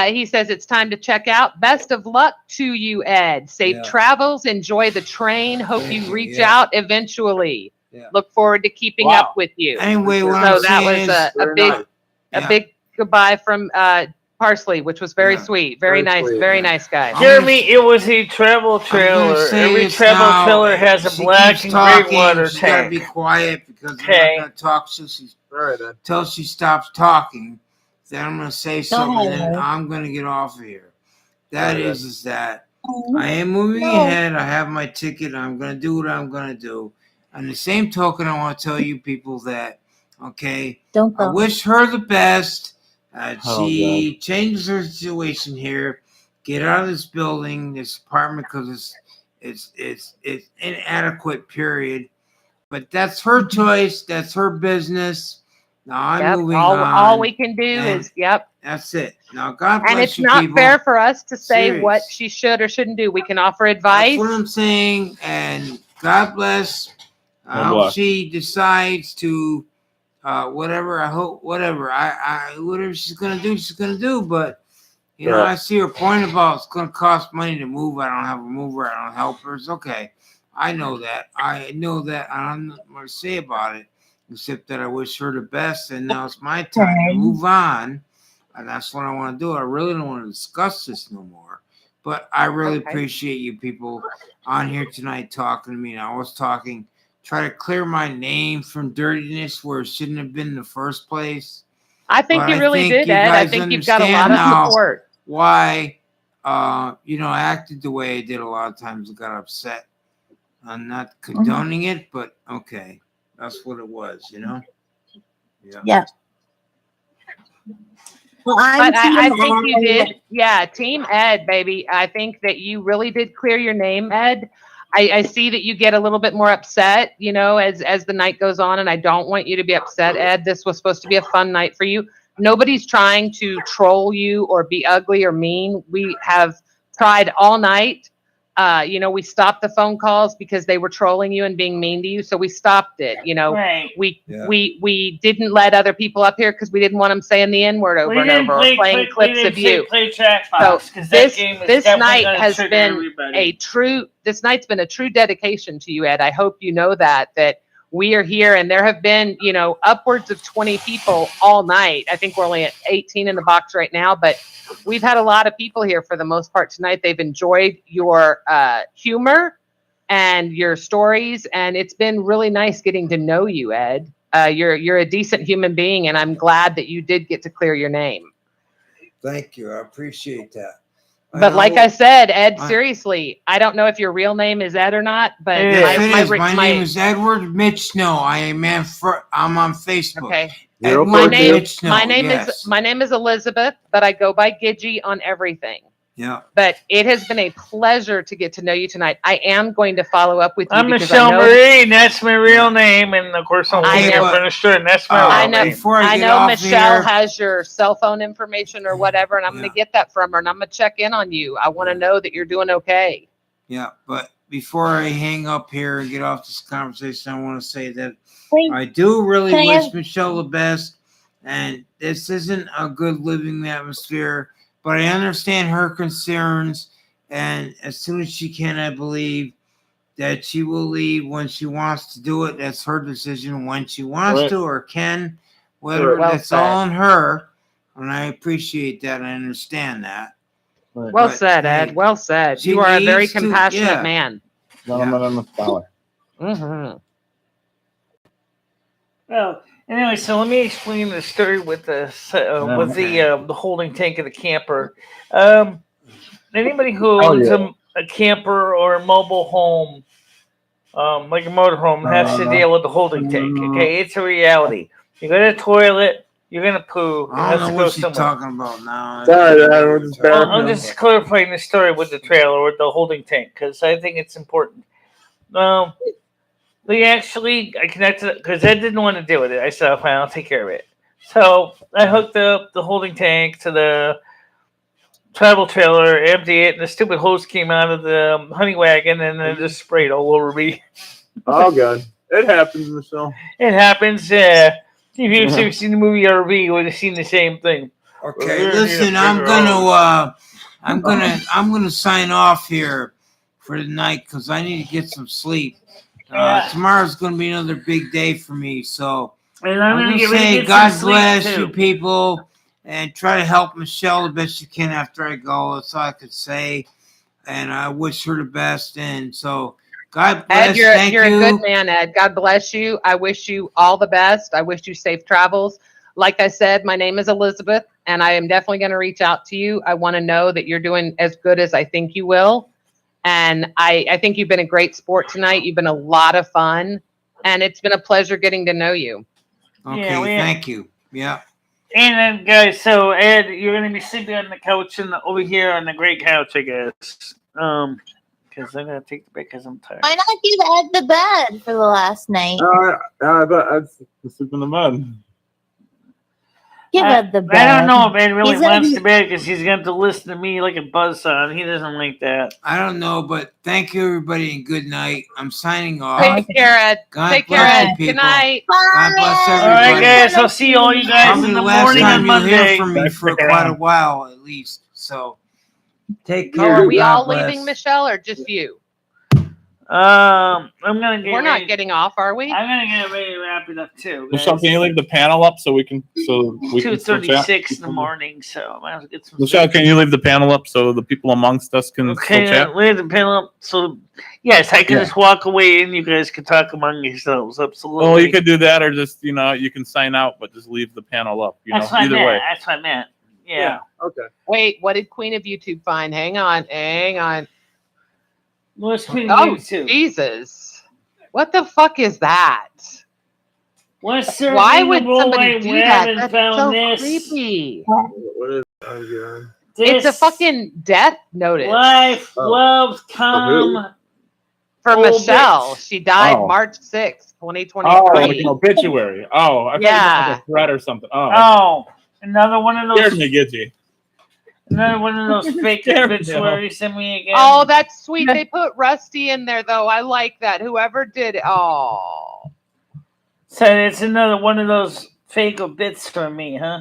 He says it's time to check out. Best of luck to you, Ed. Safe Yeah. travels. Enjoy the train. Hope Thank you you, reach yeah. out eventually. Yeah. Look forward to keeping Wow. up with you. Anyway, what So I'm that saying was is, a Very big nice. Yeah. a big goodbye from Parsley, which was very Yeah. sweet. Very Very nice. sweet, Very yeah. nice guy. Jeremy, it was a travel trailer. say Every this travel now, trailer has a she black keeps and talking, gray water she's gotta be tank. quiet because Okay. I'm not gonna talk All right, Ed. till she stops talking. Then I'm gonna say something, ahead. and I'm gonna get off of here. That All right. is that I am moving No. ahead. I have my ticket. I'm gonna do what I'm gonna do. On the same token, I want to tell you people that, okay, Don't I go. wish her the best. Oh, She changes her situation here. Get out of this building, this apartment, because it's inadequate. Period. But that's her choice. That's her business. Now I'm Yep. moving All on. we can do and is yep. That's it. Now God bless And it's you, not people. fair for us to say Serious. what she should or shouldn't do. We can offer advice. That's what I'm saying. And God bless. I God hope bless. she decides to whatever. I hope whatever. Whatever she's gonna do, she's gonna do. But you know, Right. I see her point about it's gonna cost money to move. I don't have a mover. I don't help her. It's okay. I know that. I know that. I'm not more to say about it, except that I wish her the best. And now it's my time to move on. And that's what I want to do. I really don't want to discuss this no more. But I really Okay. appreciate you people on here tonight talking to me. And I was talking, try to clear my name from dirtiness where it shouldn't have been in the first place. I think But you I really think did, you Ed. I guys think you've got a lot understand of now support. why, I acted the way I did a lot of times. I got upset. I'm not condoning it, but okay. That's what it was, Yeah. Yeah. Well, But I Team think you Ed. did. Yeah, Team Ed, baby. I think that you really did clear your name, Ed. I see that you get a little bit more upset, as the night goes on, and I don't want you to be upset, Ed. This was supposed to be a fun night for you. nobody's trying to troll you or be ugly or mean. We have tried all night. We stopped the phone calls because they were trolling you and being mean to you. So we stopped it. Right. We didn't let other people up here because we didn't want them saying the N-word over and over or playing clips of you. Play Jackbox, So 'cause that game is this definitely night gonna has trigger been everybody. this night's been a true dedication to you, Ed. I hope you know that we are here, and there have been, upwards of 20 people all night. I think we're only at 18 in the box right now, but we've had a lot of people here for the most part tonight. They've enjoyed your humor and your stories, and it's been really nice getting to know you, Ed. You're a decent human being, and I'm glad that you did get to clear your name. Thank you. I appreciate that. But like I said, Ed, seriously, I don't know if your real name is Ed or not, but my name is Edward Mitch. No, I'm on Facebook. Okay. Edward Mitch. My name is Elizabeth, but I go by Gidgey on everything. Yeah. But it has been a pleasure to get to know you tonight. I am going to follow up with you. I'm Michelle Marie, and that's my real name, and of course I'm understood, and that's my real name. I know Michelle has your cell phone information or whatever, and I'm going to get that from her, and I'm going to check in on you. I want to know that you're doing okay. Yeah, but before I hang up here and get off this conversation, I want to say that I do really wish Michelle the best, and this isn't a good living atmosphere. But I understand her concerns, and as soon as she can, I believe that she will leave when she wants to do it. That's her decision when she wants to or can, whether that's all on her. And I appreciate that. I understand that. Well said, Ed. Well said. You are a very compassionate man. Mm-hmm. Well, anyway, so let me explain the story with the holding tank of the camper. Anybody who owns a camper or a mobile home, like a motorhome, has to deal with the holding tank. Okay, it's a reality. You go to the toilet, you're gonna poo. I don't know what she's talking about now. I'm just clarifying the story with the trailer, with the holding tank, because I think it's important. I connected because Ed didn't want to deal with it. I said, fine, I'll take care of it. So I hooked up the holding tank to the travel trailer, emptied it, and the stupid hose came out of the honey wagon and then just sprayed all over me. Oh, God. It happens, Michelle. It happens. If you've ever seen the movie RV, you would have seen the same thing. Okay, listen, I'm gonna sign off here for the night because I need to get some sleep. Tomorrow's going to be another big day for me. So I'm going to say God bless you people and try to help Michelle the best you can after I go. That's all I could say. And I wish her the best. And so God bless. Ed, you're a good man, Ed. God bless you. I wish you all the best. I wish you safe travels. Like I said, my name is Elizabeth, and I am definitely going to reach out to you. I want to know that you're doing as good as I think you will. And I think you've been a great sport tonight. You've been a lot of fun, and it's been a pleasure getting to know you. Okay, thank you. Yeah. And then, guys, so Ed, you're going to be sitting on the couch over here on the great couch, I guess. Because I'm going to take the break because I'm tired. Why not give Ed the bed for the last night? I'd sleep in the bed. Give Ed the bed. I don't know if Ed really wants the bed because he's going to listen to me like a buzzsaw, and he doesn't like that. I don't know, but thank you, everybody, and good night. I'm signing off. Take care, Ed. Take care, Ed. Good night. God bless everybody. All right, guys. I'll see all you guys in the morning on Monday. Hear from me for quite a while, at least. So take care. Are we all leaving, Michelle, or just you? I'm gonna get. We're not getting off, are we? I'm gonna get ready to wrap it up too. Michelle, can you leave the panel up so we can? 2:36 in the morning, so I might have to get some. Michelle, can you leave the panel up so the people amongst us can still chat? Leave the panel up so yes, I can just walk away and you guys can talk among yourselves. Absolutely. Well, you could do that, or just you can sign out, but just leave the panel up. That's either way. That's what I meant. Yeah. Okay. Wait, what did Queen of YouTube find? Hang on. What's Queen of YouTube? Jesus. What the fuck is that? Why would somebody do that? That's so creepy. What is that? It's a fucking death notice. Life loves come. For Michelle. She died March 6th, 2023. Oh, like an obituary. Oh, I thought it was like a threat or something. Oh. Another one of Scared those. me, Gidgy. Another one of those fake Scared me. obituaries in me again. Oh, that's sweet. They put Rusty in there though. I like that. Whoever did it. Oh. So it's another one of those fake obits for me, huh?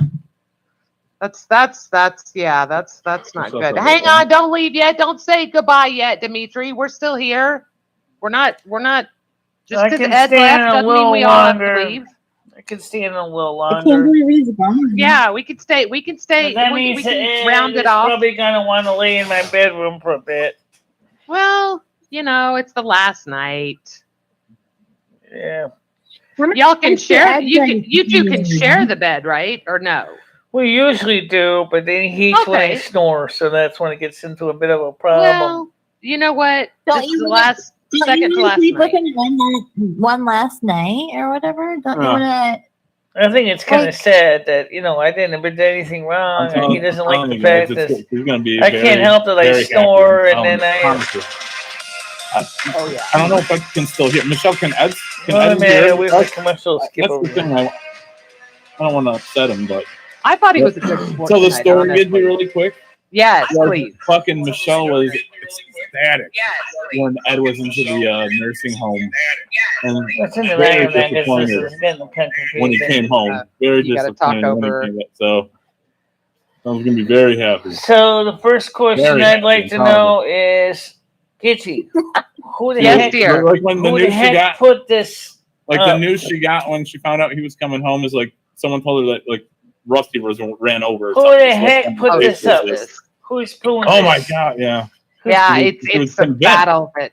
That's not good. up, Hang on, don't leave yet. Don't say goodbye yet, Dimitri. We're still here. We're not just I because can Ed stand left a doesn't mean little we all have longer. to leave. I can stand a little I can't longer. believe he's gone. Yeah, we can stay. We can stay. But that We means can round it off. Probably gonna want to lay in my bedroom for a bit. Well, it's the last night. Yeah. Y'all can share. You two can share the bed, right? Or no? We usually do, but then he hates when I snore, so that's when it gets into a bit of a problem. Well, you know what? Don't This you is the wanna- last Don't second you to wanna last sleep with night. him one last night or whatever? Don't you want I think it's kind of Like- sad that I didn't do anything wrong, and he doesn't like the you guys, fact that he's gonna be I very, can't help that I very snore, happy. and then I. promise you. Oh yeah. I don't know if I can still hear. Michelle, can Ed Oh, man, hear? we have a commercial skip That's over the thing. there. I don't want to upset him, but I thought he was a good sport. tell the tonight, story, Gidgy, honestly. really quick. Yes, Where please. Fucking Michelle was ecstatic when Ed was into the nursing home, and That's in the very random because disappointed this is getting kind of when he came home. Very you gotta talk disappointed when over- he came back. So I was gonna be very happy. So the first question Very I'd like happy to and know is, Gitchy, who the Yes, heck, dear. Like when the who the news she heck got, put this? like up? the news she got when she found out he was coming home is like someone told her that like Rusty ran over. or Who something. the Just heck like, put on this Facebook. up? Who's pulling Oh this? my god, yeah. Yeah, He was it's a convinced. battle that.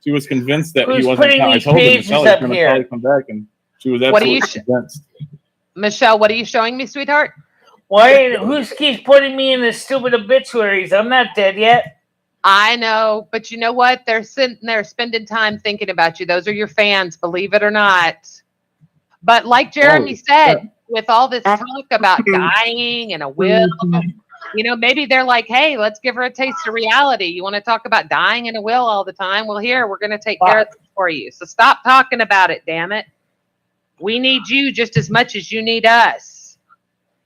She was convinced that Who's he wasn't. putting I these told her pages Michelle was up going to here? probably come back, and she was What are you absolutely convinced. Michelle, what are you showing me, sweetheart? Why? Who keeps putting me in this stupid obituaries? I'm not dead yet. I know, but you know what? They're sitting there spending time thinking about you. Those are your fans, believe it or not. But like Jeremy said, with all this talk about dying and a will, maybe they're like, hey, let's give her a taste of reality. You want to talk about dying and a will all the time? Well, here, we're going to take care of it for you. So stop talking about it, damn it. We need you just as much as you need us.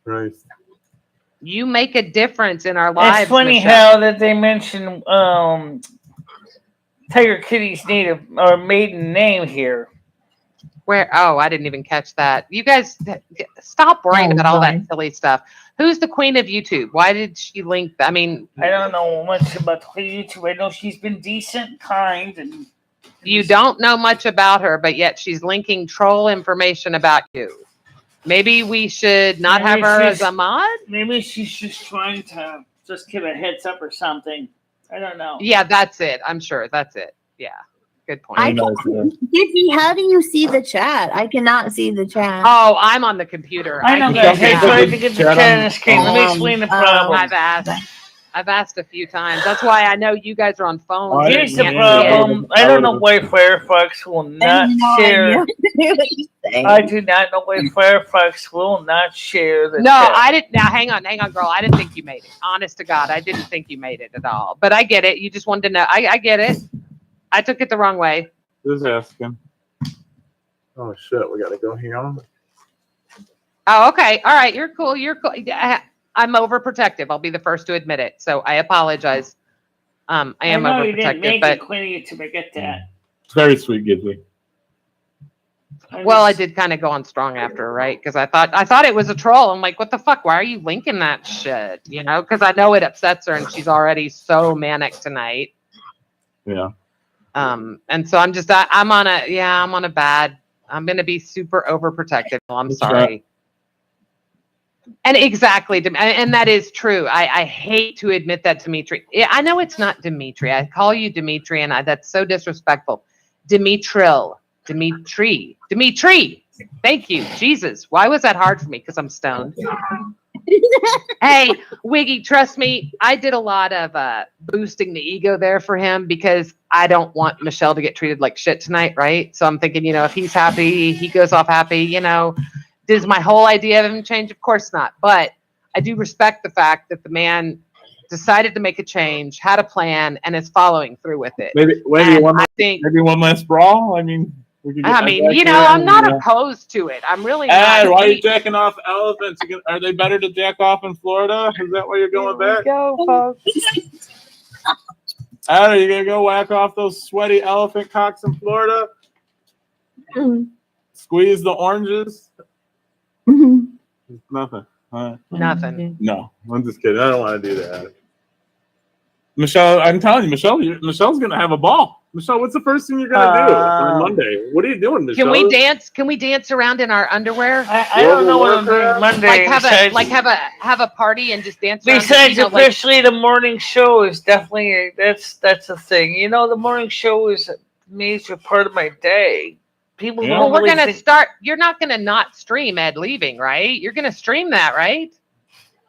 Right. You make a difference in our lives. It's funny Michelle. how that they mention Tiger Kitty's native or maiden name here. Where? Oh, I didn't even catch that. You guys, stop worrying about all that silly stuff. Who's the queen of YouTube? Why did she link? I mean, I don't know much about YouTube. I know she's been decent, kind, and you don't know much about her, but yet she's linking troll information about you. Maybe we should not have her as a mod? Maybe she's just trying to just give a heads up or something. I don't know. Yeah, that's it. I'm sure that's it. Yeah, good point. Gidgy, how do you see the chat? I cannot see the chat. Oh, I'm on the computer. I know, can't guys. I see tried that. to get the chat on the screen. Let me explain the problem. I've asked a few times. That's why I know you guys are on phones. Here's You the can't problem. see it. I don't know why Firefox will not share. I do not know why Firefox will not share the No, chat. I didn't. Now, hang on, girl. I didn't think you made it. Honest to God, I didn't think you made it at all. But I get it. You just wanted to know. I get it. I took it the wrong way. Just asking. Oh shit, we gotta go here. Oh, okay. All right. You're cool. You're cool. I'm overprotective. I'll be the first to admit it. So I apologize. I am know you didn't overprotective, make but it, Quinny, to forget that. It's very sweet, Gidley. well, I did kind of go on strong after, right? Because I thought it was a troll. I'm like, what the fuck? Why are you linking that shit? Because I know it upsets her, and she's already so manic tonight. Yeah. And so I'm on a bad. I'm gonna be super overprotective. Well, I'm sorry. And exactly, and that is true. I hate to admit that, Dimitri. I know it's not Dimitri. I call you Dimitri, and that's so disrespectful. Dimitri. Thank you, Jesus. Why was that hard for me? Because I'm stoned. Hey, Wiggy, trust me. I did a lot of boosting the ego there for him because I don't want Michelle to get treated like shit tonight, right? So I'm thinking, if he's happy, he goes off happy. Does my whole idea of him change? Of course not. But I do respect the fact that the man decided to make a change, had a plan, and is following through with it. Maybe one last brawl. I mean, I mean, I'm not opposed to it. I'm really Ed, not. why are you jacking off elephants? Are they better to jack off in Florida? Is that why you're going back? Go, folks. Ed, are you gonna go whack off those sweaty elephant cocks in Florida? Squeeze the oranges? Nothing. Nothing. No, I'm just kidding. I don't want to do that. Michelle, I'm telling you, Michelle's gonna have a ball. Michelle, what's the first thing you're gonna do on Monday? What are you doing, Michelle? Can we dance? Can we dance around in our underwear? I don't know what I'm doing Monday. Have a party and just dance around. Besides, officially, the morning show is definitely that's a thing. The morning show is a major part of my day. People don't we're really gonna start. You're not gonna not stream Ed leaving, right? You're gonna stream that, right?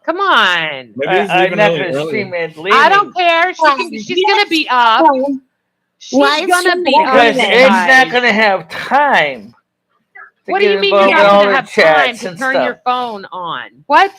Come on. I'm not gonna stream Ed leaving. I don't care. She's gonna be up. She's gonna be up because Ed's not gonna have time. What do you mean you're not gonna have time to turn your phone on? What?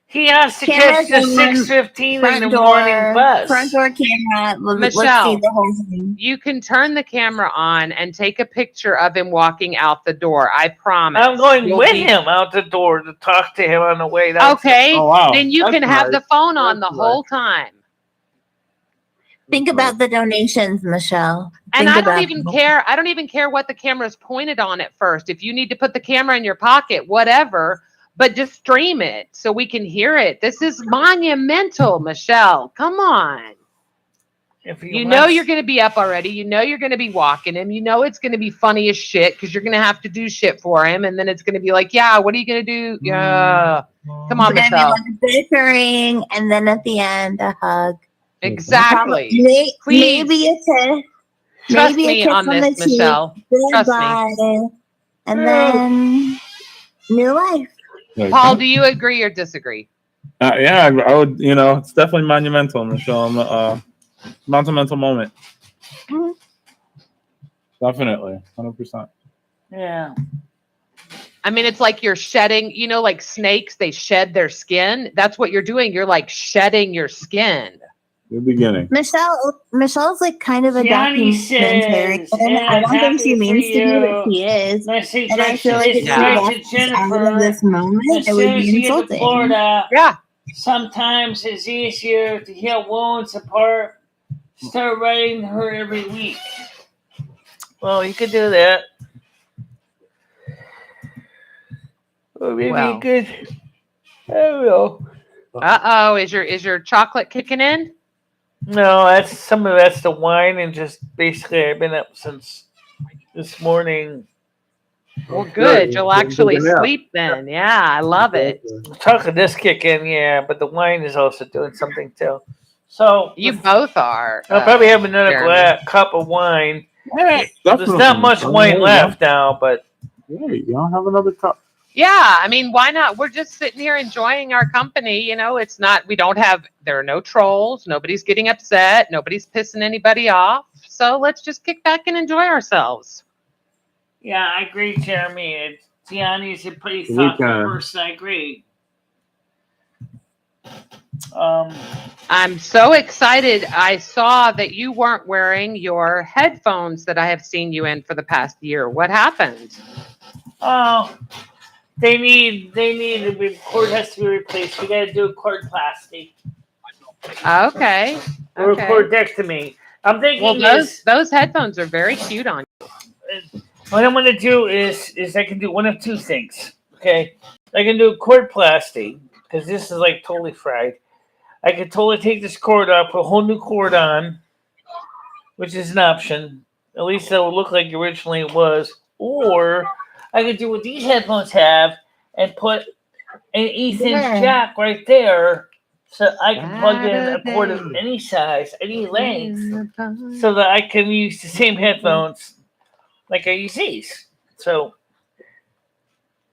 He has to catch the 6:15 in the morning bus. Front door camera. Michelle, let's see the whole thing. You can turn the camera on and take a picture of him walking out the door. I promise. I'm going with him out the door to talk to him on the way down. Okay, then you can have the phone on the whole time. Think about the donations, Michelle. And I don't even care. I don't even care what the camera is pointed on at first. If you need to put the camera in your pocket, whatever. But just stream it so we can hear it. This is monumental, Michelle. Come on. You know you're going to be up already. You know you're going to be walking him. You know it's going to be funny as shit because you're going to have to do shit for him. And then it's going to be like, yeah, what are you going to do? Yeah. Come on, Michelle. Bickering, and then at the end, a hug. Exactly. Maybe a kiss. Trust me on this, Michelle. Trust me. And then new life. Paul, do you agree or disagree? Yeah, I would. It's definitely monumental, Michelle. Monumental moment. Definitely, 100%. Yeah. I mean, it's like you're shedding. Like snakes, they shed their skin. That's what you're doing. You're like shedding your skin. The beginning. Michelle's like kind of a documentarian. I don't think she means to be, but she is. And I feel like if she left out of this moment, it would be insulting. Florida, yeah. Sometimes it's easier to heal wounds apart. Start writing her every week. Well, you could do that. Or maybe you could. I don't know. Uh-oh, is your chocolate kicking in? No, that's the wine, and just basically I've been up since this morning. Well, good. You'll actually sleep then. Yeah, I love it. The chocolate does kick in, yeah, but the wine is also doing something too. So you both are. I'll probably have another cup of wine. Yeah, there's not much wine left now, but you don't have another cup. Yeah, I mean, why not? We're just sitting here enjoying our company. It's not, there are no trolls. Nobody's getting upset. Nobody's pissing anybody off. So let's just kick back and enjoy ourselves. Yeah, I agree, Jeremy. Gianni's a pretty thoughtful person. I agree. I'm so excited. I saw that you weren't wearing your headphones that I have seen you in for the past year. What happened? Oh, They need the cord has to be replaced. We got to do a cord plasty. Okay. Or a cordectomy. I'm thinking those headphones are very cute on you. What I'm going to do is I can do one of two things. Okay, I can do a cord plasty because this is like totally fried. I could totally take this cord off, put a whole new cord on, which is an option. At least that would look like originally it was. Or I could do what these headphones have and put an Ethan's jack right there so I can plug in a cord of any size, any length, so that I can use the same headphones like I use these. So,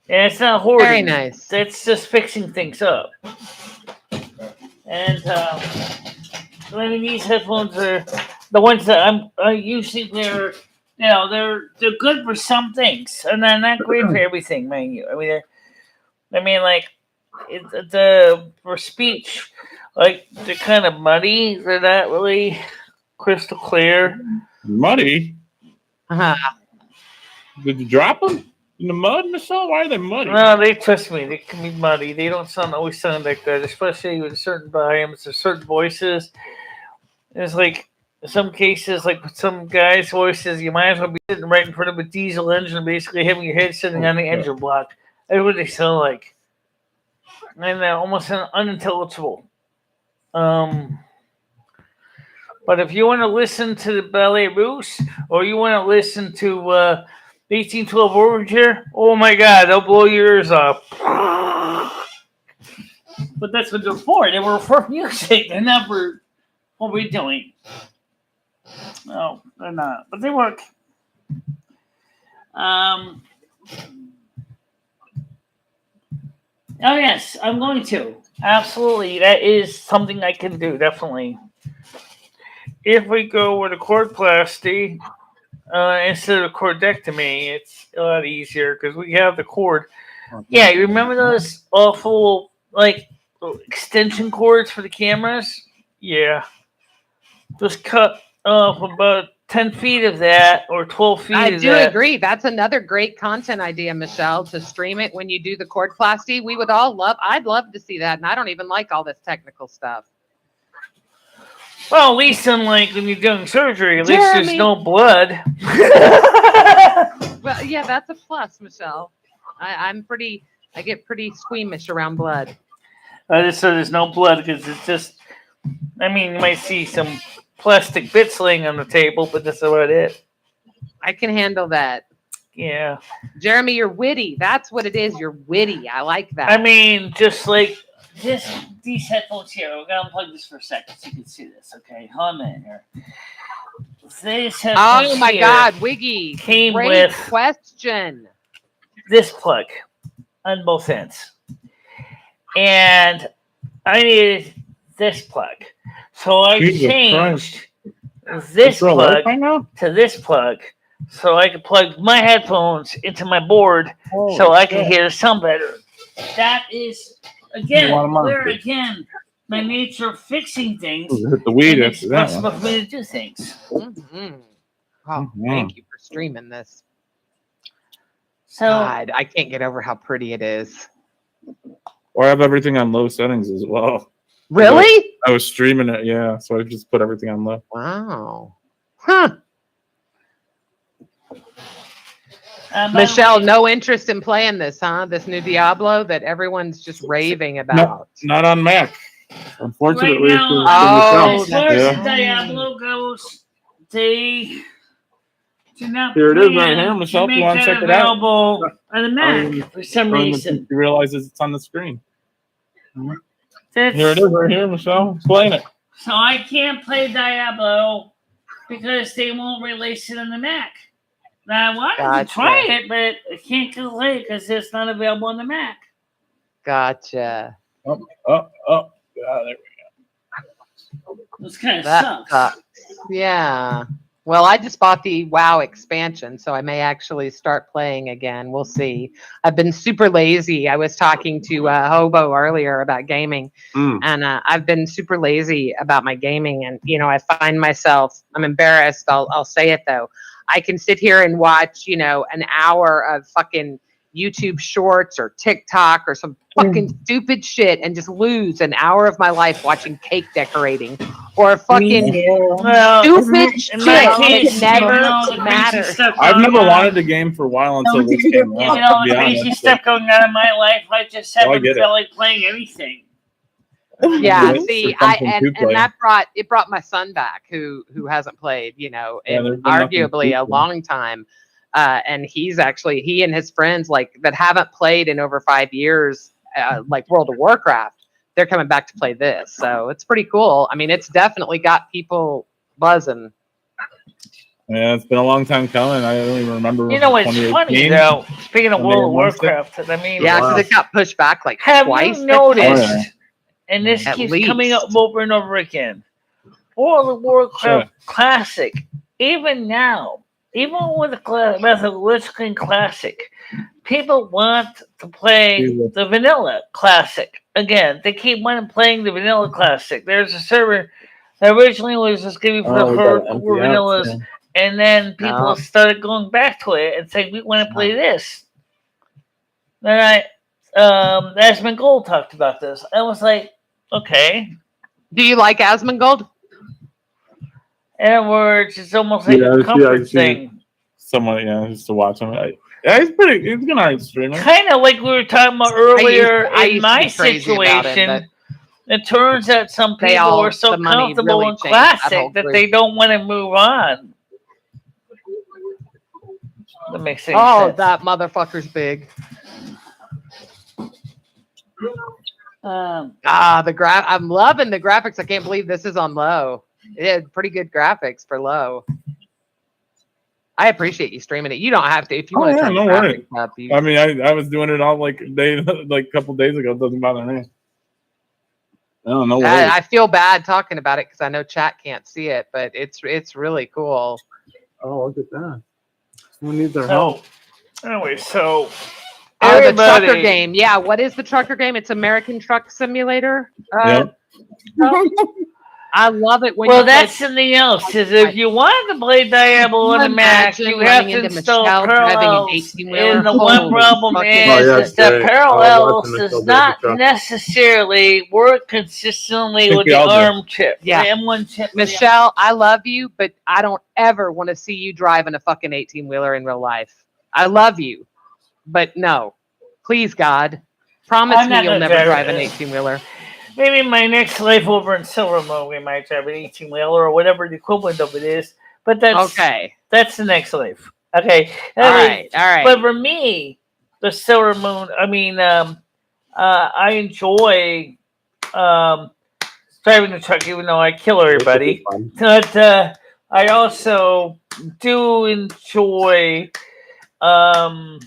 and it's not hoarding. Very nice. That's just fixing things up. And I mean, these headphones are the ones that I usually wear. They're good for some things, and they're not great for everything, mind you. For speech, like they're kind of muddy. They're not really crystal clear. Muddy. Did you drop them in the mud, Michelle? Why are they muddy? No, they trust me. They can be muddy. They don't always sound like that, especially with certain volumes or certain voices. It's like in some cases, like with some guys' voices, you might as well be sitting right in front of a diesel engine, basically having your head sitting on the engine block. That's what they sound like, and they're almost unintelligible. But if you want to listen to the Ballet Russe, or you want to listen to 1812 Overture, oh my God, they'll blow your ears off. But that's what they're for. They were for music. They're not for what we're doing. No, they're not. But they work. Oh, yes, I'm going to. Absolutely. That is something I can do, definitely. If we go with a cordplasty instead of cordectomy, it's a lot easier because we have the cord. Yeah, you remember those awful, like, extension cords for the cameras? Yeah. Just cut off about 10 feet of that or 12 feet I of do that. agree. That's another great content idea, Michelle, to stream it when you do the cordplasty. We would all I'd love to see that. And I don't even like all this technical stuff. Well, at least unlike when you're doing surgery, at least there's no blood. Well, yeah, that's a plus, Michelle. I get pretty squeamish around blood. I just said there's no blood because it's just, I mean, you might see some plastic bits laying on the table, but that's about it. I can handle that. Yeah. Jeremy, you're witty. That's what it is. You're witty. I like that. I mean, just like these headphones here. We're going to unplug this for a second so you can see this, okay? Hold on a minute here. These headphones oh my God, Wiggy. came Great with question. this plug on both ends. And I needed this plug. So I changed this plug to this plug so I could plug my headphones into my board so I can hear the sound better. That is, again, my nature of fixing things. The weed it's after that possible for me to do things. Mm-hmm. Oh, thank you for streaming this. So God, I can't get over how pretty it is. Or I have everything on low settings as well. Really? I was streaming it, yeah. So I just put everything on low. Wow. Huh. Michelle, no interest in playing this, huh? This new Diablo that everyone's just raving about. Not on Mac. Unfortunately. Right now, as far as yeah. the Diablo goes, they do not Here it is right here, Michelle. If you want to check it out. Available on the Mac for some reason. You realize it's on the screen. That's, Here it is right here, Michelle. Explain it. So I can't play Diablo because they won't release it on the Mac. Now I wanted to try it, but I can't play it because it's not available on the Mac. Gotcha. Oh, there we go. This kind of sucks. Yeah. Well, I just bought the WoW expansion, so I may actually start playing again. We'll see. I've been super lazy. I was talking to Hobo earlier about gaming, and I've been super lazy about my gaming. And, you know, I find myself, I'm embarrassed. I'll say it, though. I can sit here and watch, you know, an hour of fucking YouTube shorts or TikTok or some fucking stupid shit and just lose an hour of my life watching cake decorating or fucking stupid shit that never matters. I've never wanted a game for a while until this came out. You know, crazy stuff going on in my life. I just haven't felt like playing anything. Yeah, see, and that brought my son back, who hasn't played, you know, in arguably a long time. And he and his friends that haven't played in over 5 years, like World of Warcraft, they're coming back to play this. So it's pretty cool. I mean, it's definitely got people buzzing. Yeah, it's been a long time coming. I don't even remember. You know, it's funny though. Speaking of World of Warcraft, I mean, yeah, because it got pushed back like have twice. You noticed? And this keeps coming up over and over again. World of Warcraft Classic, even now, even with the Lich Classic, people want to play the Vanilla Classic again. They keep wanting playing the Vanilla Classic. There's a server that originally was just giving for the vanillas, and then people No. started going back to it and saying, we want to play this. Then Asmongold talked about this. I was like, okay. Do you like Asmongold? In other words, it's almost like a comfort thing. Someone, used to watch him. Yeah, he's pretty. He's a nice streamer. Kind of like we were talking about earlier I in used to my be crazy about him, situation. It turns out some They people all- are so the money comfortable really and changed that classic whole that group. they don't want to move on. That makes sense. That motherfucker's big. Um, I'm loving the graphics. I can't believe this is on low. It had pretty good graphics for low. I appreciate you streaming it. You don't have to if you want to turn the graphics up. I mean, I was doing it all like a couple days ago. It doesn't bother me. No, no worries. I feel bad talking about it because I know chat can't see it, but it's really cool. Oh, look at that. Someone needs our help. Anyway, so the trucker game. Yeah, what is the trucker game? It's American Truck Simulator. Yep. I love it when well, that's something else. Is if you wanted to play Diablo on a Mac, you have to install Parallels. And the one problem is that Parallels does not necessarily work consistently with the ARM chip. Yeah, the M1 chip. Michelle, I love you, but I don't ever want to see you driving a fucking 18-wheeler in real life. I love you, but no, please, God, promise me you'll never drive an 18-wheeler. Maybe my next life over in Silvermoon, we might drive an 18-wheeler or whatever the equivalent of it is. But that's okay. That's the next life. Okay. All right. But for me, the Silvermoon, I enjoy driving the truck, even though I kill everybody. But I also do enjoy. Let's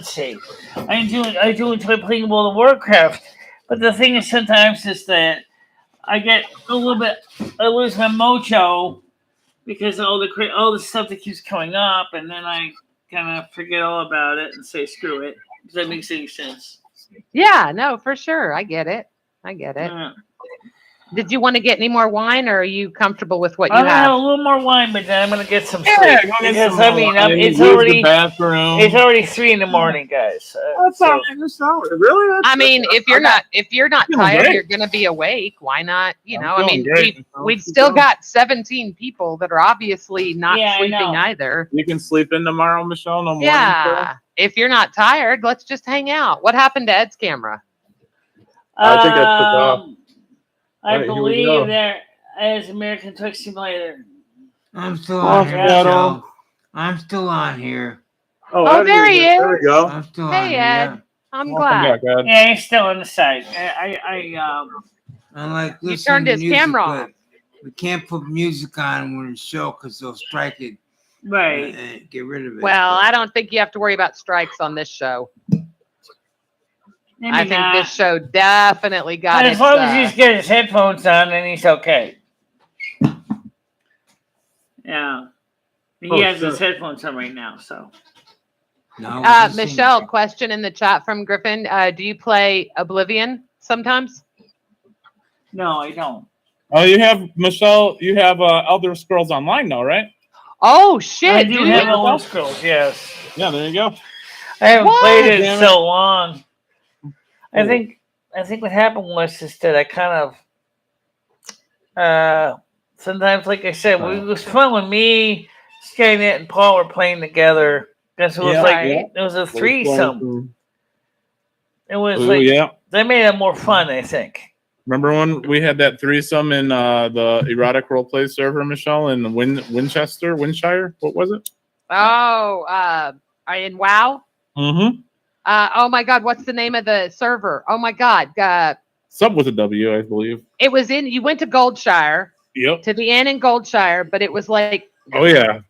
see. I do enjoy playing World of Warcraft. But the thing is, sometimes is that I get a little bit, I lose my mojo because all the stuff that keeps coming up, and then I kind of forget all about it and say screw it. Does that make any sense? Yeah, no, for sure. I get it. Did you want to get any more wine, or are you comfortable with what you I'm gonna have? have a little more wine, but then I'm gonna get some sleep. Yeah, go get Because some more wine. it's Use already the bathroom. It's already 3 a.m, guys. That's not really. I mean, if you're not tired, great. you're gonna be awake. Why not? I'm feeling great. We've still got 17 people that are obviously not sleeping either. You can sleep in tomorrow, Michelle. No morning. Yeah. If you're not tired, let's just hang out. What happened to Ed's camera? I think I took off. I Right, believe there is American Truck Simulator. I'm still on here. Michelle. I'm still on here. Oh, there he is. There we go. I'm still on Hey, here. Ed. I'm glad. Yeah, he's still on the side. I'm like, You turned his camera off. We can't put music on when it's show because they'll strike it. Right. And get rid of it. Well, I don't think you have to worry about strikes on this show. Maybe I think not. this show definitely got As long as he's got his headphones on, then he's okay. Yeah. He has his headphones on right now, so. No, Michelle, question in the chat from Griffin. Do you play Oblivion sometimes? No, I don't. Oh, you have Michelle. You have Elder Scrolls Online now, right? Oh shit! I do have Elder Scrolls. Yes. Yeah, there you go. I haven't played it Damn so long. I think what happened was is that I kind of sometimes, like I said, it was fun when me, Skynet, and Paul were playing together. Because it was it was a threesome. It was that made it more fun, I think. Remember when we had that threesome in the erotic roleplay server, Michelle, in Winchester? What was it? Oh, in WoW? Mm-hmm. Oh my God, what's the name of the server? Oh my God. Sub with a W, I believe. It was you went to Goldshire. Yep. To the inn in Goldshire, but it was like. Oh, yeah.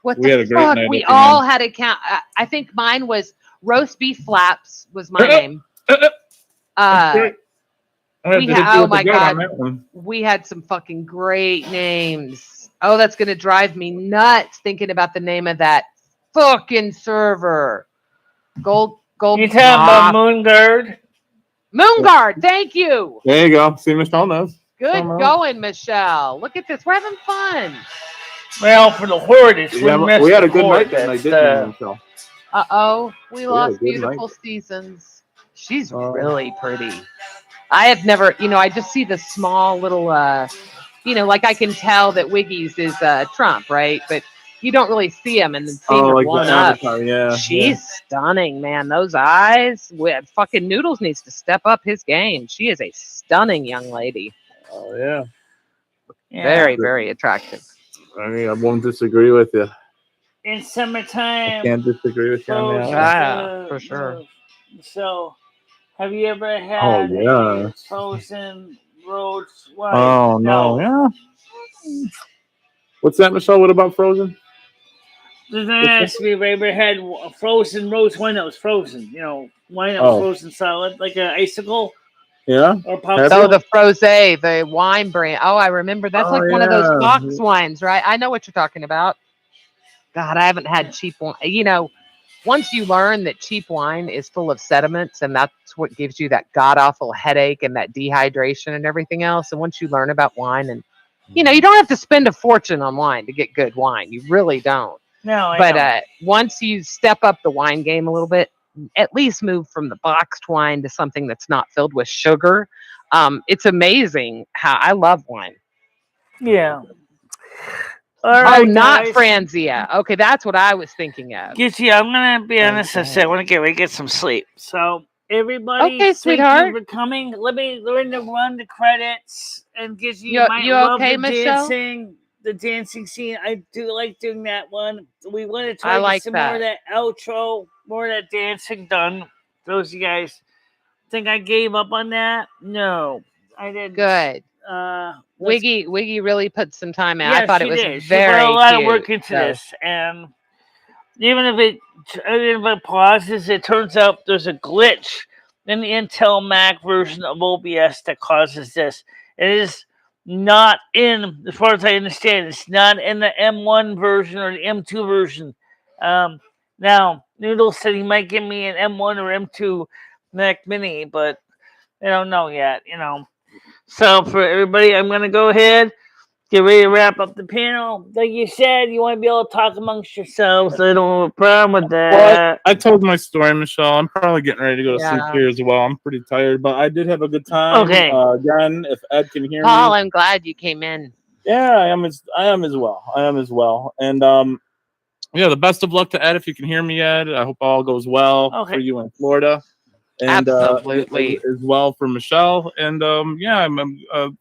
We had a great night. We all had a count. I think mine was Roast Beef Flaps was my name. Oh my God. We had some fucking great names. Oh, that's going to drive me nuts thinking about the name of that fucking server. Gold. You talking about Moonguard? Moonguard, thank you. There you go. See, Michelle knows. Good going, Michelle. Look at this. We're having fun. Well, for the horde, it's We had a good night that night, didn't we, Michelle? We We had a lost good beautiful night. seasons. She's really pretty. I have never, I just see the small little, like I can tell that Wiggy's is Trump, right? But you don't really see him, and then seeing her like blown the up. avatar, yeah. She's stunning, man. Those eyes. Fucking Noodles needs to step up his game. She is a stunning young lady. Oh yeah. Very, very attractive. I mean, I won't disagree with you. In summertime, I can't disagree with you on that. Yeah, for sure. So, have you ever had a frozen road wine? Oh no, yeah. What's that, Michelle? What about Frozen? Doesn't ask me if I ever had a frozen rose wine that was frozen. Wine that was frozen solid, like an icicle. Yeah. Or popsicle. Oh, the Frosé, the wine brand. Oh, I remember. That's like one of those box wines, right? I know what you're talking about. God, I haven't had cheap wine. Once you learn that cheap wine is full of sediments, and that's what gives you that god-awful headache and that dehydration and everything else, and once you learn about wine, and, you don't have to spend a fortune on wine to get good wine. You really don't. No, But once you step up the wine game a little bit, at least move from the boxed wine to something that's not filled with sugar. It's amazing how I love wine. Yeah. All right, not guys. Franzia. Okay, that's what I was thinking of. Gitchy, I'm gonna be honest and say I want to get ready to get some sleep. So everybody, okay, sweetheart, thank you for coming. Let me learn to run the credits and Gitchy, you might you love okay, the Michelle? the dancing scene. I do like doing that one. We want to try I to like get some that. more of that outro, more of that dancing done. Those of you guys think I gave up on that? No, I didn't. Good. Wiggy really put some time in. I thought it was very she put a lot cute, of work into this, and even if it pauses, it turns out there's a glitch in the Intel Mac version of OBS that causes this. It is not in, as far as I understand, it's not in the M1 version or the M2 version. Now, Noodle said he might give me an M1 or M2 Mac Mini, but I don't know yet, So for everybody, I'm going to go ahead, get ready to wrap up the panel. Like you said, you want to be able to talk amongst yourselves. I don't have a problem with that. Well, I told my story, Michelle. I'm probably getting ready to go to sleep here as well. I'm pretty tired, but I did have a good time. Okay. Again, if Ed can hear me. Paul, I'm glad you came in. Yeah, I am as well. And the best of luck to Ed if you can hear me, Ed. I hope all goes well for you in Florida. And absolutely as well for Michelle. And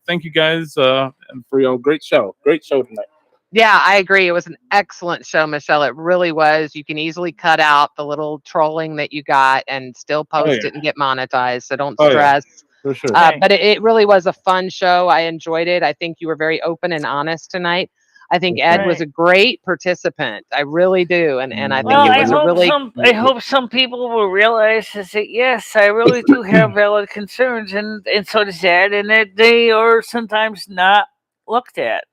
thank you guys for your great show tonight. Yeah, I agree. It was an excellent show, Michelle. It really was. You can easily cut out the little trolling that you got and still post it and get monetized. So don't stress. For sure. But it really was a fun show. I enjoyed it. I think you were very open and honest tonight. I think Ed was a great participant. I really do. And I think it was I hope some people will realize that, yes, I really do have valid concerns, and so does Ed, and that they are sometimes not looked at.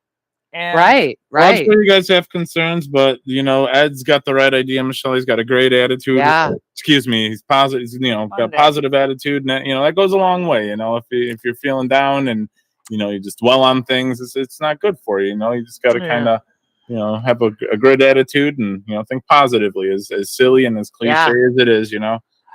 And right. Well, I'm sure you guys have concerns, but Ed's got the right idea. Michelle, he's got a great attitude. Yeah. Excuse me, he's positive. He's, got positive attitude, and that goes a long way. If you're feeling down and you just dwell on things, it's not good for you. You just got to kind of have a good attitude and think positively. As silly and as cliche as it is,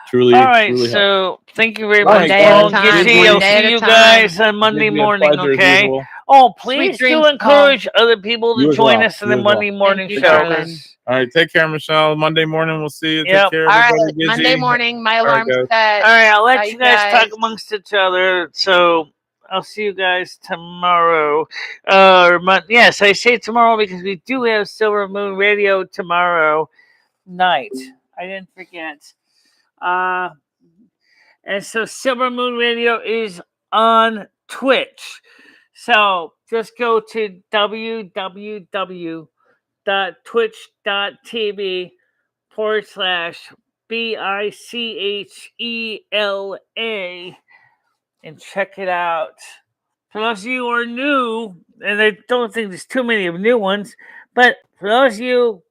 truly. All right, truly so thank you very much. I'll see you guys on Monday morning, okay? Oh, please do encourage other people to join us in the Monday morning show. All right, take care, Michelle. Monday morning, we'll see you. Take care, all everybody. right, Monday morning, my alarm's set. All right, I'll let you guys talk amongst each other. So I'll see you guys tomorrow. Yes, I say tomorrow because we do have Silvermoon Radio tomorrow night. I didn't forget. And so Silvermoon Radio is on Twitch. So just go to www.twitch.tv/BICHELA and check it out. For those of you who are new, and I don't think there's too many of new ones, but for those of you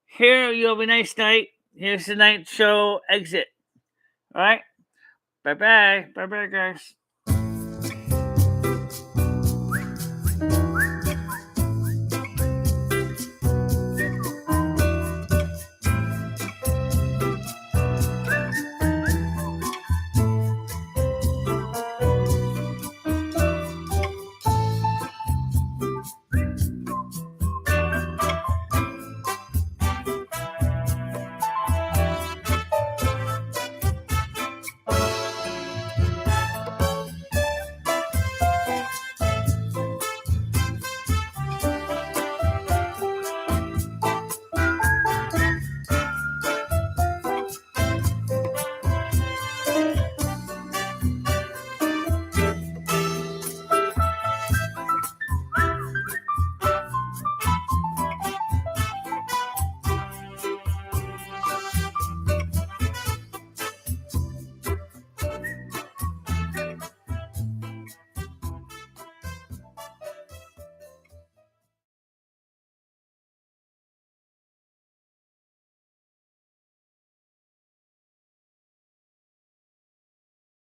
here, you have a nice night. Here's the night show exit. All right. Bye-bye. Bye-bye, guys.